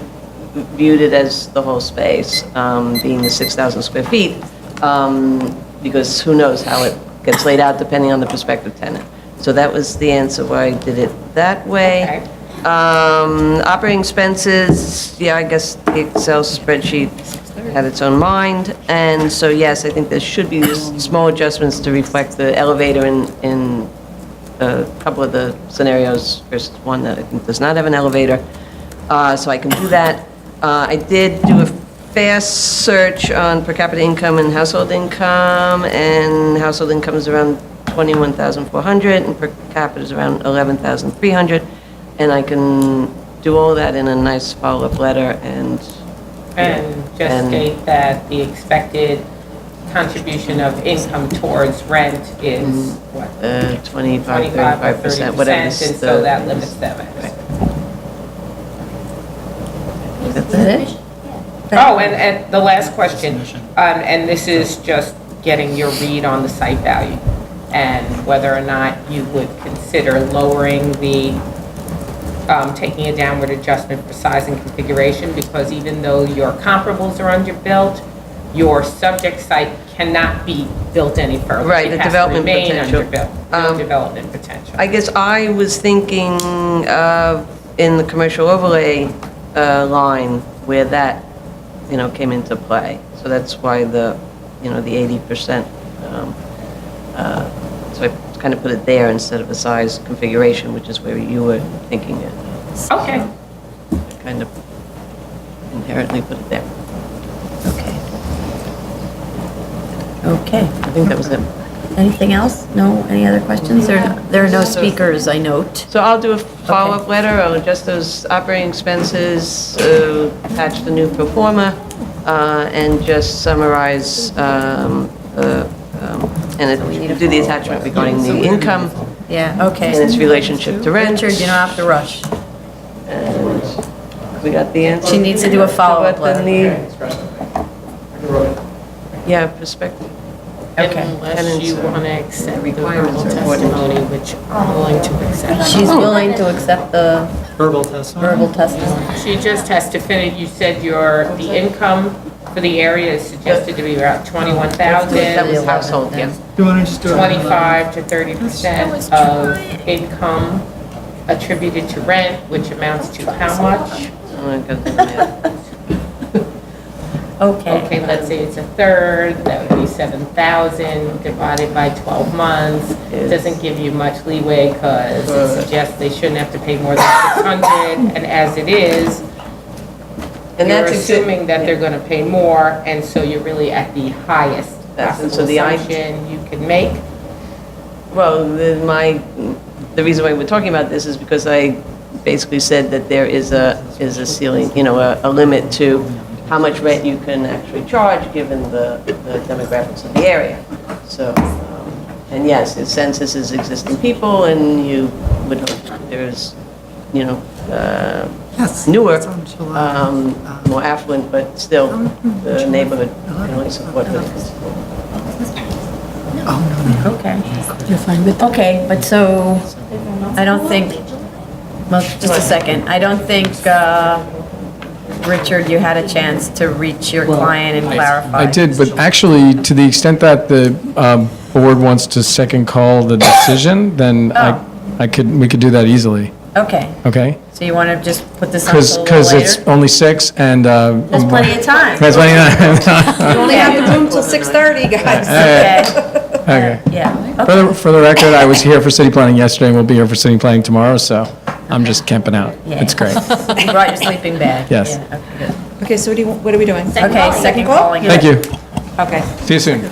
[SPEAKER 16] viewed it as the whole space, being the 6,000 square feet, because who knows how it gets laid out depending on the prospective tenant. So that was the answer why I did it that way. Operating expenses, yeah, I guess the Excel spreadsheet had its own mind, and so yes, I think there should be just small adjustments to reflect the elevator in a couple of the scenarios versus one that I think does not have an elevator, so I can do that. I did do a fast search on per capita income and household income is around 21,400, and per capita is around 11,300, and I can do all that in a nice follow-up letter and
[SPEAKER 6] just state that the expected contribution of income towards rent is what?
[SPEAKER 16] 25, 35%, whatever.
[SPEAKER 6] And so that limits them.
[SPEAKER 16] That's it?
[SPEAKER 6] Oh, and the last question, and this is just getting your read on the site value and whether or not you would consider lowering the, taking a downward adjustment for size and configuration, because even though your comparables are underbuilt, your subject site cannot be built any further.
[SPEAKER 16] Right, the development
[SPEAKER 6] It has to
[SPEAKER 16] potential.
[SPEAKER 6] remain underbuilt, no development potential.
[SPEAKER 16] I guess I was thinking of in the commercial overlay line where that, came into play. So that's why the 80%. So I kind of put it there instead of a size configuration, which is where you were thinking it.
[SPEAKER 6] Okay.
[SPEAKER 16] I kind of inherently put it there.
[SPEAKER 3] Okay.
[SPEAKER 16] I think that was it.
[SPEAKER 3] Anything else? No, any other questions? There are no speakers, I note.
[SPEAKER 16] So I'll do a follow-up letter, I'll adjust those operating expenses, attach the new pro forma, and just summarize, and do the attachment regarding the income.
[SPEAKER 3] Yeah, okay.
[SPEAKER 16] And its relationship to rent.
[SPEAKER 3] Richard, you don't have to rush.
[SPEAKER 16] And we got the answer.
[SPEAKER 3] She needs to do a follow-up
[SPEAKER 16] What the
[SPEAKER 3] letter.
[SPEAKER 16] need- Yeah, perspective.
[SPEAKER 6] Okay. Unless you want to accept the verbal testimony, which I'm willing to accept.
[SPEAKER 3] She's willing to accept the
[SPEAKER 7] Verbal testimony.
[SPEAKER 3] verbal testimony.
[SPEAKER 6] She just has to finish, you said the income for the area is suggested to be about 21,000.
[SPEAKER 16] That was household, yeah.
[SPEAKER 7] Do you want to just do it?
[SPEAKER 6] 25 to 30% of income attributed to rent, which amounts to how much?
[SPEAKER 16] Oh, I gotta do the math.
[SPEAKER 6] Okay, let's say it's a third, that would be 7,000 divided by 12 months. It doesn't give you much leeway because it suggests they shouldn't have to pay more than 600, and as it is,
[SPEAKER 16] And
[SPEAKER 6] you're
[SPEAKER 16] that's
[SPEAKER 6] assuming that they're gonna pay more, and so you're really at the highest possible
[SPEAKER 16] so the
[SPEAKER 6] assumption you can make.
[SPEAKER 16] Well, the reason why we're talking about this is because I basically said that there is a ceiling, a limit to how much rent you can actually charge given the demographics of the area. So, and yes, the census is existing people, and you would hope there's, newer, more affluent, but still the neighborhood can only support what it is.
[SPEAKER 3] Okay. You're fine with that? Okay, but so, I don't think, well, just a second. I don't think Richard, you had a chance to reach your client and clarify.
[SPEAKER 5] I did, but actually, to the extent that the board wants to second call the decision, then we could do that easily,
[SPEAKER 3] Okay,
[SPEAKER 5] okay?
[SPEAKER 3] so you want to just put this on until a little
[SPEAKER 5] Because
[SPEAKER 3] later?
[SPEAKER 5] it's only 6 and...
[SPEAKER 3] There's plenty of time.
[SPEAKER 5] There's plenty of time.
[SPEAKER 1] You only have the room till 6:30, guys.
[SPEAKER 5] Okay.
[SPEAKER 3] Yeah.
[SPEAKER 5] For the record, I was here for city planning yesterday, and we'll be here for city planning tomorrow, so I'm just camping out.
[SPEAKER 3] Yeah.
[SPEAKER 5] It's great.
[SPEAKER 3] You brought your sleeping bag?
[SPEAKER 5] Yes.
[SPEAKER 3] Yeah, okay, good.
[SPEAKER 1] Okay, so what are we doing?
[SPEAKER 3] Okay, second calling.
[SPEAKER 5] Thank you.
[SPEAKER 1] Okay.
[SPEAKER 5] See you soon.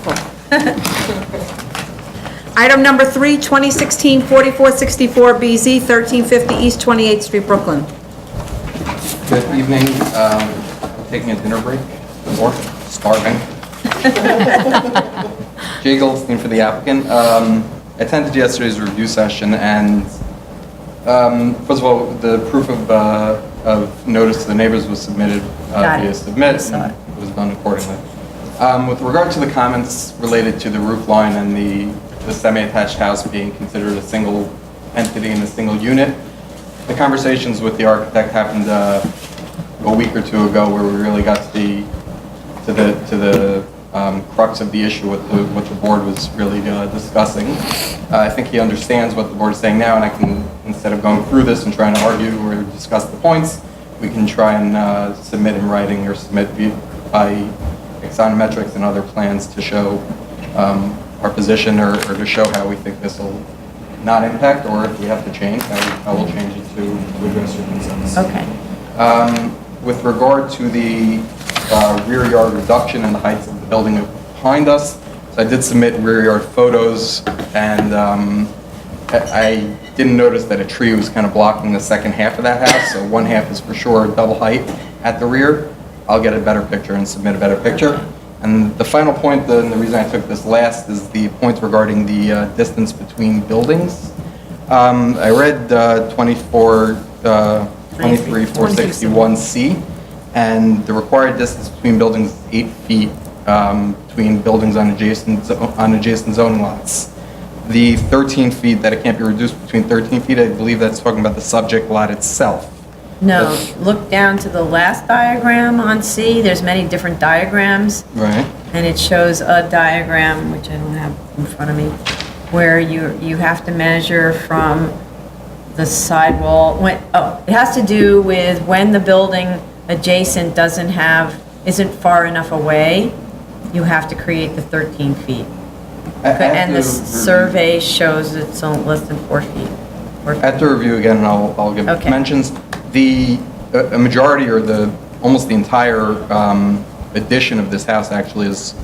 [SPEAKER 1] Item number 3, 2016-4464 BZ, 1350 East 28th Street, Brooklyn.
[SPEAKER 20] Good evening. I'm taking a dinner break, or starving. Jay Goldstein for the applicant. I attended yesterday's review session, and first of all, the proof of notice to the neighbors was submitted via submit, and it was done accordingly. With regard to the comments related to the roof line and the semi-attached house being considered a single entity and a single unit, the conversations with the architect happened a week or two ago, where we really got to the crux of the issue, what the board was really discussing. I think he understands what the board is saying now, and I can, instead of going through this and trying to argue or discuss the points, we can try and submit in writing or submit by axonometrics and other plans to show our position, or to show how we think this will not impact, or if we have to change, I will change it to address your concerns.
[SPEAKER 3] Okay.
[SPEAKER 20] With regard to the rear yard reduction in the heights of the building behind us, so I did submit rear yard photos, and I didn't notice that a tree was kind of blocking the second half of that house, so one half is for sure double height at the rear. I'll get a better picture and submit a better picture. And the final point, and the reason I took this last, is the point regarding the distance between buildings. I read 23461C, and the required distance between buildings is 8 feet between buildings on adjacent zoning lots. The 13 feet, that it can't be reduced between 13 feet, I believe that's talking about the subject lot itself.
[SPEAKER 3] No, look down to the last diagram on C. There's many different diagrams.
[SPEAKER 20] Right.
[SPEAKER 3] And it shows a diagram, which I don't have in front of me, where you have to measure from the sidewall. It has to do with when the building adjacent isn't far enough away, you have to create the 13 feet. And the survey shows it's less than 4 feet.
[SPEAKER 20] At the review again, and I'll give dimensions. A majority, or almost the entire addition of this house actually is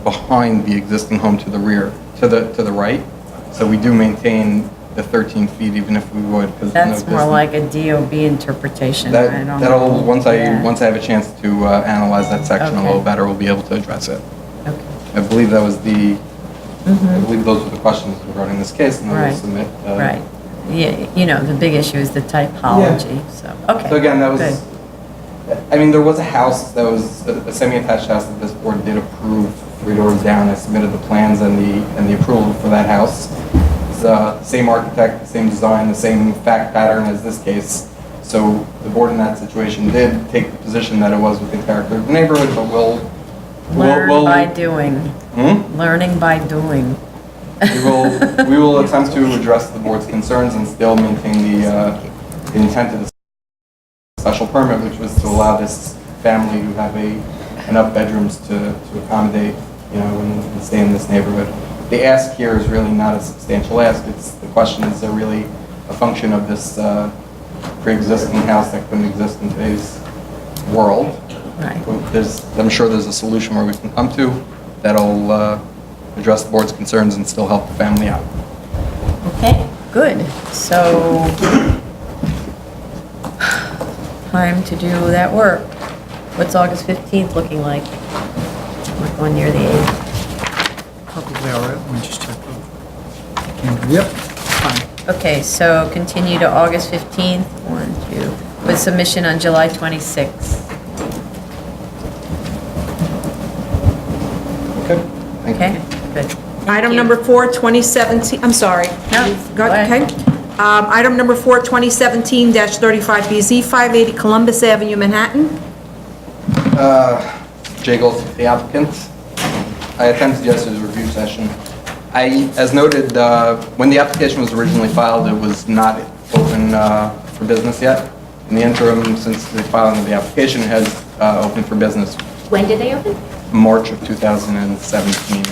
[SPEAKER 20] behind the existing home to the rear, to the right. So we do maintain the 13 feet, even if we would.
[SPEAKER 3] That's more like a DOB interpretation. I don't know.
[SPEAKER 20] Once I have a chance to analyze that section a little better, we'll be able to address it.
[SPEAKER 3] Okay.
[SPEAKER 20] I believe that was I believe those were the questions regarding this case, and then we'll submit.
[SPEAKER 3] Right. Yeah, the big issue is the typology, so, okay.
[SPEAKER 20] So again, that was,
[SPEAKER 3] good.
[SPEAKER 20] I mean, there was a house that was a semi-attached house that this board did approve 3 doors down. I submitted the plans and the approval for that house. It's the same architect, the same design, the same fact pattern as this case. So the board in that situation did take the position that it was within character of the neighborhood, but we'll
[SPEAKER 3] Learn by doing. Learning by doing.
[SPEAKER 20] We will attempt to address the board's concerns and still maintain the intent of the special permit, which was to allow this family to have enough bedrooms to accommodate, and stay in this neighborhood. The ask here is really not a substantial ask. The question is really a function of this pre-existing house that couldn't exist in today's world.
[SPEAKER 3] Right.
[SPEAKER 20] I'm sure there's a solution where we can come to that'll address the board's concerns and still help the family out.
[SPEAKER 3] Okay, good. So, time to do that work. What's August 15th looking like? We're going near the 8th.
[SPEAKER 7] Probably all right, let me just check. Yep, fine.
[SPEAKER 3] Okay, so continue to August 15th, with submission on July 26th. Okay, good.
[SPEAKER 1] Item number 4, 2017, I'm sorry.
[SPEAKER 3] No,
[SPEAKER 1] go ahead. Okay. Item number 4, 2017-35BZ, 580 Columbus Avenue, Manhattan.
[SPEAKER 20] Jay Gold, the applicant. I attended yesterday's review session. As noted, when the application was originally filed, it was not open for business yet. In the interim, since the filing of the application, it has opened for business.
[SPEAKER 18] When did they open?
[SPEAKER 20] March of 2017.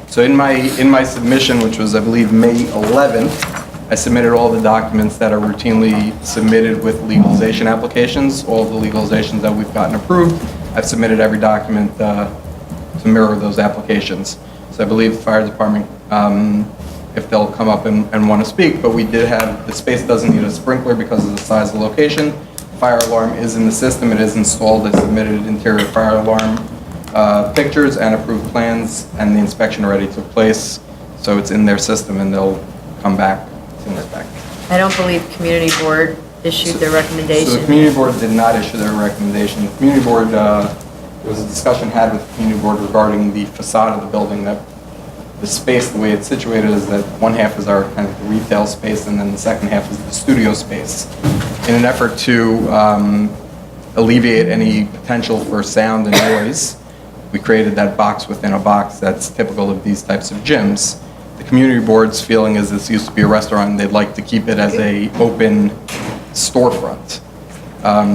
[SPEAKER 20] So in my submission, which was, I believe, May 11th, I submitted all the documents that are routinely submitted with legalization applications, all the legalizations that we've gotten approved. I've submitted every document to mirror those applications. So I believe the fire department, if they'll come up and want to speak, but we did have, the space doesn't need a sprinkler because of the size of the location. Fire alarm is in the system, it is installed, I submitted interior fire alarm pictures and approved plans, and the inspection already took place. So it's in their system and they'll come back.
[SPEAKER 3] I don't believe community board issued their recommendation.
[SPEAKER 20] So the community board did not issue their recommendation. The community board, there was a discussion had with the community board regarding the facade of the building, that the space, the way it's situated is that one half is our kind of retail space and then the second half is the studio space. In an effort to alleviate any potential for sound and noise, we created that box within a box that's typical of these types of gyms. The community board's feeling is this used to be a restaurant and they'd like to keep it as a open storefront.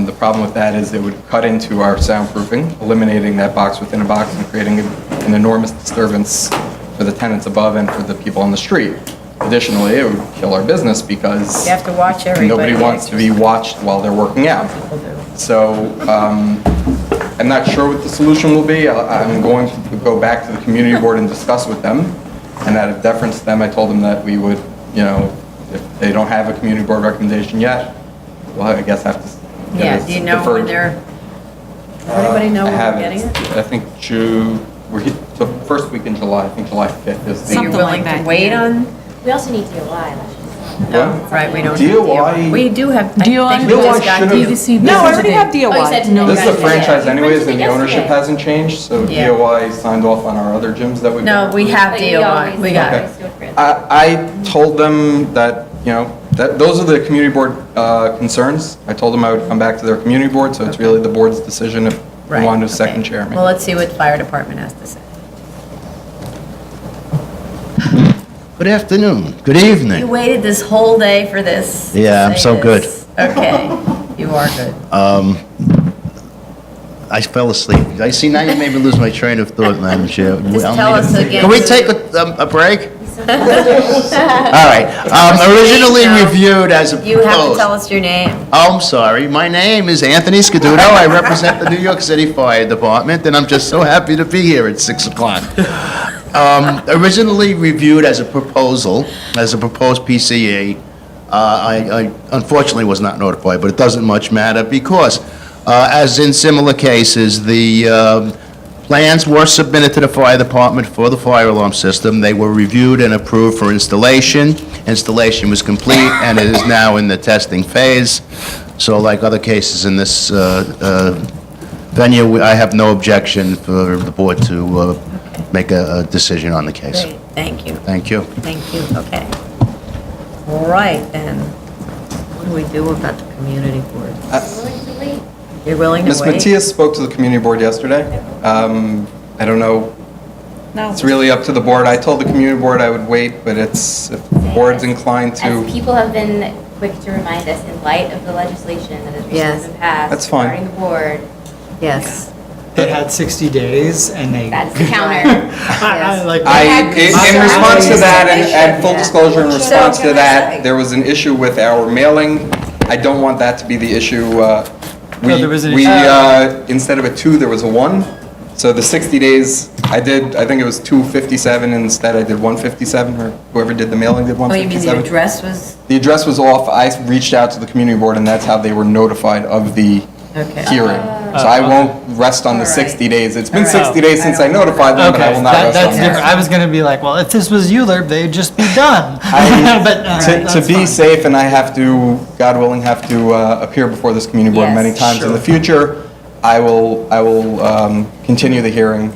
[SPEAKER 20] The problem with that is it would cut into our soundproofing, eliminating that box within a box and creating an enormous disturbance for the tenants above and for the people on the street. Additionally, it would kill our business because
[SPEAKER 3] You have to watch everybody.
[SPEAKER 20] nobody wants to be watched while they're working out. So I'm not sure what the solution will be. I'm going to go back to the community board and discuss with them. And out of deference to them, I told them that we would, if they don't have a community board recommendation yet, we'll, I guess, have to.
[SPEAKER 3] Yeah, do you know when they're, does anybody know when we're getting it?
[SPEAKER 20] I think the first week in July, I think July 5th is the.
[SPEAKER 3] So you're willing to wait on?
[SPEAKER 18] We also need DOI.
[SPEAKER 3] No, right, we don't.
[SPEAKER 20] DOI?
[SPEAKER 3] We do have, I
[SPEAKER 20] DOI
[SPEAKER 3] think we just got
[SPEAKER 20] should've-
[SPEAKER 3] DOI.
[SPEAKER 1] No, I already have
[SPEAKER 18] Oh, you
[SPEAKER 1] DOI.
[SPEAKER 18] said today.
[SPEAKER 20] This is a franchise anyways, and the
[SPEAKER 18] Yesterday.
[SPEAKER 20] ownership hasn't changed, so
[SPEAKER 3] Yeah.
[SPEAKER 20] DOI signed off on our other gyms that we've.
[SPEAKER 3] No, we have
[SPEAKER 18] But you
[SPEAKER 3] DOI,
[SPEAKER 18] always-
[SPEAKER 3] we got it.
[SPEAKER 20] Okay. I told them that, that those are the community board concerns. I told them I would come back to their community board, so it's really the board's decision if we
[SPEAKER 3] Right,
[SPEAKER 20] want a
[SPEAKER 3] okay.
[SPEAKER 20] second chairman.
[SPEAKER 3] Well, let's see what fire department has to say.
[SPEAKER 21] Good afternoon, good
[SPEAKER 3] You
[SPEAKER 21] evening.
[SPEAKER 3] waited this whole day for this. to
[SPEAKER 21] Yeah, I'm
[SPEAKER 3] say
[SPEAKER 21] so good.
[SPEAKER 3] this. Okay, you are good.
[SPEAKER 21] I fell asleep. I see now you made me lose my train of thought, Madam Chair.
[SPEAKER 3] Just tell us again.
[SPEAKER 21] Can we take a break? All right. Originally reviewed as a
[SPEAKER 3] You have to
[SPEAKER 21] proposed.
[SPEAKER 3] tell us your name.
[SPEAKER 21] Oh, I'm sorry. My name is Anthony Scaduto. I represent the New York City Fire Department, and I'm just so happy to be here at 6 o'clock. Originally reviewed as a proposal, as a proposed PCE, I unfortunately was not notified, but it doesn't much matter because, as in similar cases, the plans were submitted to the fire department for the fire alarm system. They were reviewed and approved for installation. Installation was complete, and it is now in the testing phase. So like other cases in this venue, I have no objection for the board to make a decision on the case.
[SPEAKER 3] Great, thank you.
[SPEAKER 21] Thank you.
[SPEAKER 3] Thank you, okay. All right, then. What do we do about the community board? You're willing to
[SPEAKER 20] Ms.
[SPEAKER 3] wait?
[SPEAKER 20] Matias spoke to the community board yesterday. I don't know.
[SPEAKER 1] No.
[SPEAKER 20] It's really up to the board. I told the community board I would wait, but if the board's inclined to.
[SPEAKER 18] As people have been quick to remind us, in light of the legislation that has
[SPEAKER 3] Yes.
[SPEAKER 18] recently been passed
[SPEAKER 20] That's fine.
[SPEAKER 18] regarding the board,
[SPEAKER 3] Yes.
[SPEAKER 7] They had 60 days and they.
[SPEAKER 18] that's the counter.
[SPEAKER 7] I like
[SPEAKER 20] In response to that, and full
[SPEAKER 3] Yeah.
[SPEAKER 20] disclosure, in response
[SPEAKER 3] can
[SPEAKER 20] to
[SPEAKER 3] I
[SPEAKER 20] that,
[SPEAKER 3] say-
[SPEAKER 20] there was an issue with our mailing. I don't want that to be the issue.
[SPEAKER 7] No, there was an
[SPEAKER 20] We,
[SPEAKER 7] issue.
[SPEAKER 20] instead of a 2, there was a 1. So the 60 days, I think it was 257, instead I did 157, or whoever did the mailing did
[SPEAKER 3] Oh, you mean the
[SPEAKER 20] 157.
[SPEAKER 3] address was,
[SPEAKER 20] The address was off. I reached out to the community board, and that's how they were notified of the
[SPEAKER 3] okay.
[SPEAKER 20] hearing. So I won't rest on the
[SPEAKER 3] All right.
[SPEAKER 20] 60 days. It's been
[SPEAKER 3] All right.
[SPEAKER 20] 60 days since I notified them, but I
[SPEAKER 7] Okay,
[SPEAKER 20] will not rest on
[SPEAKER 7] that's
[SPEAKER 20] that.
[SPEAKER 7] different. I was gonna be like, well, if this was Euler, they'd just be done. But, all right,
[SPEAKER 20] To
[SPEAKER 7] that's
[SPEAKER 20] be
[SPEAKER 7] fine.
[SPEAKER 20] safe, and I have to, God willing, have to appear before this community board
[SPEAKER 3] Yes,
[SPEAKER 20] many times in
[SPEAKER 7] sure.
[SPEAKER 20] the future, I will continue the hearing,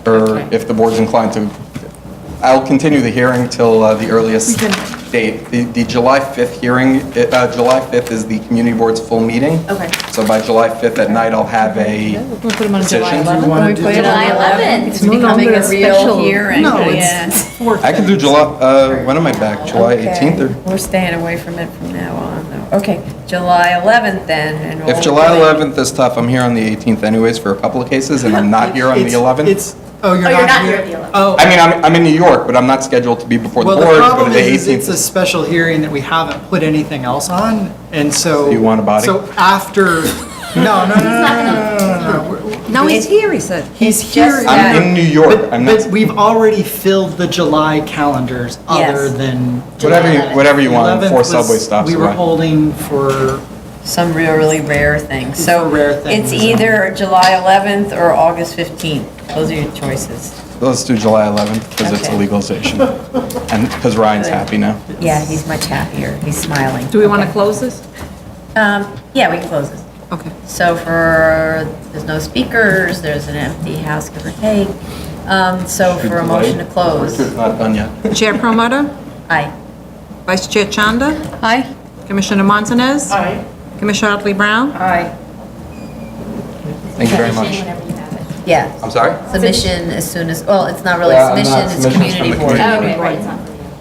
[SPEAKER 20] or
[SPEAKER 3] Okay.
[SPEAKER 20] if the board's inclined to, I'll continue the hearing till the earliest date. The July 5th hearing, July 5th is the community board's full meeting.
[SPEAKER 18] Okay.
[SPEAKER 20] So by July 5th at night, I'll have a
[SPEAKER 17] We'll put them on July
[SPEAKER 20] decision.
[SPEAKER 17] 11th.
[SPEAKER 7] wanna do
[SPEAKER 3] July 11th. It's becoming a real hearing.
[SPEAKER 7] No,
[SPEAKER 3] Yeah.
[SPEAKER 20] I can do July, when am I back? July 18th or?
[SPEAKER 3] We're staying away from it from now on, though. Okay, July 11th then, and we'll...
[SPEAKER 20] If July 11th is tough, I'm here on the 18th anyways for a couple of cases, and I'm not here on the 11th.
[SPEAKER 7] Oh, you're not here? Oh,
[SPEAKER 20] I mean, I'm in New York, but I'm not scheduled to be before the
[SPEAKER 7] well, the
[SPEAKER 20] board, but
[SPEAKER 7] problem
[SPEAKER 20] the
[SPEAKER 7] is
[SPEAKER 20] 18th.
[SPEAKER 7] it's a special hearing that we haven't put anything else on, and so.
[SPEAKER 20] You want a body?
[SPEAKER 7] So after, no.
[SPEAKER 1] No, he's here, he said.
[SPEAKER 7] He's
[SPEAKER 3] It's
[SPEAKER 7] here.
[SPEAKER 3] just
[SPEAKER 20] I'm in New York.
[SPEAKER 7] But,
[SPEAKER 20] I'm not,
[SPEAKER 7] but we've already filled the July calendars other
[SPEAKER 3] Yes.
[SPEAKER 7] than.
[SPEAKER 20] whatever you want,
[SPEAKER 7] 11th
[SPEAKER 20] 4
[SPEAKER 7] was-
[SPEAKER 20] subway stops
[SPEAKER 7] We were
[SPEAKER 20] away.
[SPEAKER 7] holding for,
[SPEAKER 3] Some really rare things. So
[SPEAKER 7] For rare things,
[SPEAKER 3] it's either July 11th or August 15th. Those are your choices.
[SPEAKER 20] Let's do July 11th, because it's a
[SPEAKER 3] Okay.
[SPEAKER 20] legalization. And because Ryan's happy now.
[SPEAKER 3] Yeah, he's much happier. He's smiling.
[SPEAKER 1] Do we want to close this?
[SPEAKER 3] Yeah, we can close this.
[SPEAKER 1] Okay.
[SPEAKER 3] So there's no speakers, there's an empty house, give or take. So for a motion to close.
[SPEAKER 20] It's not done yet.
[SPEAKER 1] Chair Promoter?
[SPEAKER 3] Aye.
[SPEAKER 1] Vice Chair Chanda?
[SPEAKER 6] Aye.
[SPEAKER 1] Commissioner Montanez?
[SPEAKER 4] Aye.
[SPEAKER 1] Commissioner Otley Brown?
[SPEAKER 3] Aye.
[SPEAKER 20] Thank you very much.
[SPEAKER 18] Whenever you have it.
[SPEAKER 3] Yeah.
[SPEAKER 20] I'm sorry?
[SPEAKER 3] Submission as soon as, well, it's not really
[SPEAKER 20] Yeah, I'm
[SPEAKER 3] submission,
[SPEAKER 20] not-
[SPEAKER 3] it's
[SPEAKER 20] submission's from
[SPEAKER 3] community
[SPEAKER 20] the
[SPEAKER 3] board.
[SPEAKER 20] community
[SPEAKER 18] Oh, right, it's not.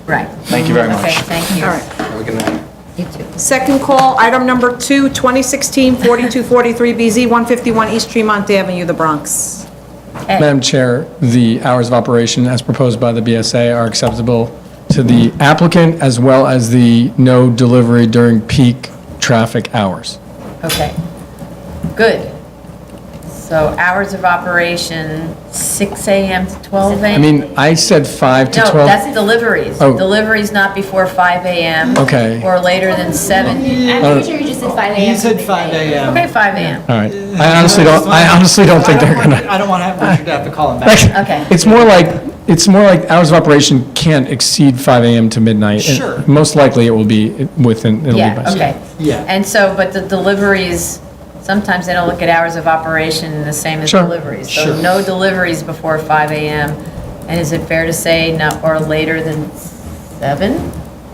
[SPEAKER 3] Right.
[SPEAKER 20] Thank you very much.
[SPEAKER 3] Okay, thank you.
[SPEAKER 1] All right.
[SPEAKER 20] Have a good night.
[SPEAKER 3] You too.
[SPEAKER 1] Second call, item number 2, 2016-4243 BZ, 151 East Tremont Avenue, the Bronx.
[SPEAKER 3] Okay.
[SPEAKER 5] Madam Chair, the hours of operation as proposed by the BSA are acceptable to the applicant as well as the no delivery during peak traffic hours.
[SPEAKER 3] Okay, good. So hours of operation, 6 AM to 12
[SPEAKER 5] I
[SPEAKER 3] AM?
[SPEAKER 5] mean, I said 5 to 12.
[SPEAKER 3] No, that's deliveries.
[SPEAKER 5] Oh.
[SPEAKER 3] Deliveries not before 5 AM.
[SPEAKER 5] Okay.
[SPEAKER 3] Or later than 7.
[SPEAKER 18] I'm pretty sure you just said 5 a.m.
[SPEAKER 7] he said 5 a.m.
[SPEAKER 3] Okay, 5 AM.
[SPEAKER 5] All right. I honestly don't think they're gonna.
[SPEAKER 7] I don't want Richard to have to call him back.
[SPEAKER 3] Okay.
[SPEAKER 5] It's more like hours of operation can't exceed 5 AM to midnight. and
[SPEAKER 7] Sure.
[SPEAKER 5] Most likely it will be within, it'll be
[SPEAKER 3] Yeah,
[SPEAKER 5] by.
[SPEAKER 3] okay.
[SPEAKER 7] Yeah.
[SPEAKER 3] And so, but the deliveries, sometimes they don't look at hours of operation the same as
[SPEAKER 5] Sure.
[SPEAKER 3] deliveries. So
[SPEAKER 7] Sure.
[SPEAKER 3] no deliveries before 5 AM. And is it fair to say no, or later than 7?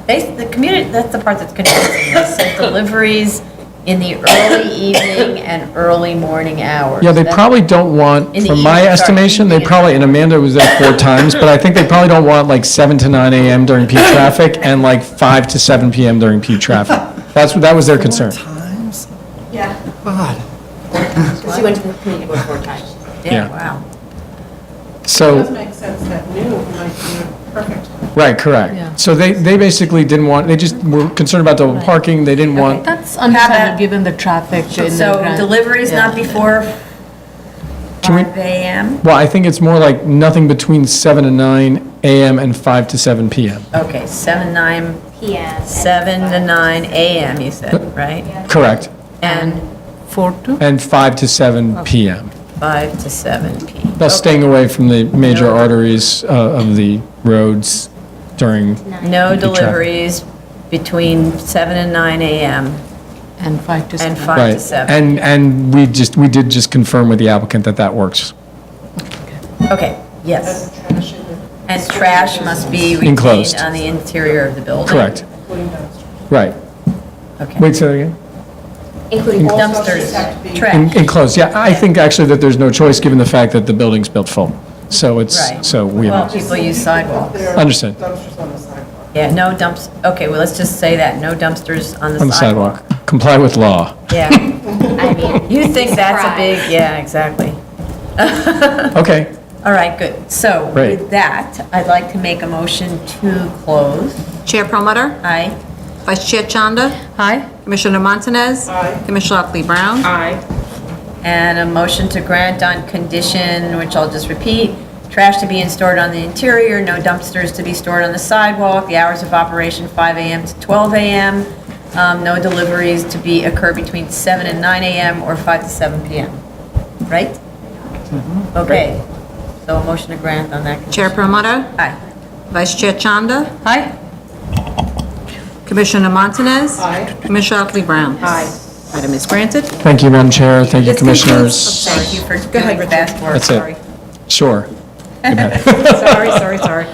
[SPEAKER 3] The community, that's the part that's confusing. They said deliveries in the early evening and early morning hours.
[SPEAKER 5] Yeah, they
[SPEAKER 3] That-
[SPEAKER 5] probably don't want,
[SPEAKER 3] In the
[SPEAKER 5] from my
[SPEAKER 3] evening, sorry,
[SPEAKER 5] estimation, they
[SPEAKER 3] evening.
[SPEAKER 5] probably, and Amanda was there 4 times, but I think they probably don't want like 7 to 9 AM during peak traffic and like 5 to 7 PM during peak traffic. That was their concern.
[SPEAKER 7] Times?
[SPEAKER 18] Yeah.
[SPEAKER 7] God.
[SPEAKER 18] She went to the community board 4 times.
[SPEAKER 3] Yeah,
[SPEAKER 5] Yeah.
[SPEAKER 3] wow.
[SPEAKER 4] It
[SPEAKER 5] So,
[SPEAKER 4] does make sense that noon might be perfect.
[SPEAKER 5] right, correct. So they basically didn't want, they just were concerned about double parking, they didn't want,
[SPEAKER 17] That's understandable, given the traffic in the
[SPEAKER 3] So
[SPEAKER 17] Grand.
[SPEAKER 3] deliveries not before
[SPEAKER 5] Can we-
[SPEAKER 3] 5 AM?
[SPEAKER 5] well, I think it's more like nothing between 7 and 9 AM and 5 to 7 PM.
[SPEAKER 3] Okay, 9
[SPEAKER 18] PM.
[SPEAKER 3] 7 to 9 AM, you said, right?
[SPEAKER 5] Correct.
[SPEAKER 3] And
[SPEAKER 17] 4 to?
[SPEAKER 5] And 5 to 7 PM.
[SPEAKER 3] 5 to 7 PM.
[SPEAKER 5] Thus staying away from the major arteries of the roads during
[SPEAKER 3] No
[SPEAKER 5] peak traffic.
[SPEAKER 3] deliveries between 7 and 9 AM
[SPEAKER 17] And 5 to 7.
[SPEAKER 3] and 5 to
[SPEAKER 5] Right.
[SPEAKER 3] 7.
[SPEAKER 5] And we did just confirm with the applicant that that works.
[SPEAKER 3] Okay, yes.
[SPEAKER 4] Trash in the
[SPEAKER 3] And trash must be retained
[SPEAKER 5] Enclosed.
[SPEAKER 3] on the interior of the building?
[SPEAKER 5] Correct.
[SPEAKER 4] including dumpsters.
[SPEAKER 5] Right.
[SPEAKER 3] Okay.
[SPEAKER 5] Wait, say that again?
[SPEAKER 18] Including
[SPEAKER 4] All
[SPEAKER 3] Dumpsters,
[SPEAKER 4] dumpsters have to be-
[SPEAKER 3] trash.
[SPEAKER 5] Enclosed, yeah. I think actually that there's no choice, given the fact that the building's built full. So it's,
[SPEAKER 3] Right.
[SPEAKER 5] so we
[SPEAKER 3] Well,
[SPEAKER 5] have,
[SPEAKER 3] people use sidewalks.
[SPEAKER 4] There are
[SPEAKER 5] Understood.
[SPEAKER 4] dumpsters on the sidewalk.
[SPEAKER 3] Yeah, no dumps, okay, well, let's just say that, no dumpsters on
[SPEAKER 5] on the sidewalk. Comply with law.
[SPEAKER 3] Yeah.
[SPEAKER 18] I mean.
[SPEAKER 3] You think that's a
[SPEAKER 18] surprise.
[SPEAKER 3] big, yeah, exactly.
[SPEAKER 5] Okay.
[SPEAKER 3] All right, good. So
[SPEAKER 5] Great.
[SPEAKER 3] with that, I'd like to make a motion to close.
[SPEAKER 1] Chair Promoter?
[SPEAKER 3] Aye.
[SPEAKER 1] Vice Chair Chanda?
[SPEAKER 17] Aye?
[SPEAKER 1] Commissioner Montanez?
[SPEAKER 4] Aye.
[SPEAKER 1] Commissioner Otley Brown?
[SPEAKER 6] Aye.
[SPEAKER 3] And a motion to grant on condition, which I'll just repeat, trash to be stored on the interior, no dumpsters to be stored on the sidewalk, the hours of operation 5 AM to 12 AM, no deliveries to be occur between 7 and 9 AM or 5 to 7 PM. Right? Okay. So a motion to grant on that condition.
[SPEAKER 1] Chair Promoter?
[SPEAKER 3] Aye.
[SPEAKER 1] Vice Chair Chanda?
[SPEAKER 3] Aye.
[SPEAKER 1] Commissioner Montanez?
[SPEAKER 4] Aye.
[SPEAKER 1] Commissioner Otley Brown? Aye. Item is granted.
[SPEAKER 5] Thank you, Madam Chair. Thank you,
[SPEAKER 1] This concludes-
[SPEAKER 5] Commissioners.
[SPEAKER 3] Thank you for
[SPEAKER 1] Go ahead,
[SPEAKER 3] doing
[SPEAKER 1] Richard.
[SPEAKER 3] fast work.
[SPEAKER 5] That's
[SPEAKER 3] Sorry.
[SPEAKER 5] it. Sure.
[SPEAKER 1] Sorry.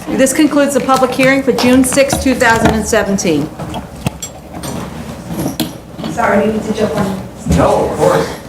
[SPEAKER 1] This concludes the public hearing for June 6, 2017. Sorry, I need to jump on.
[SPEAKER 20] No, of course.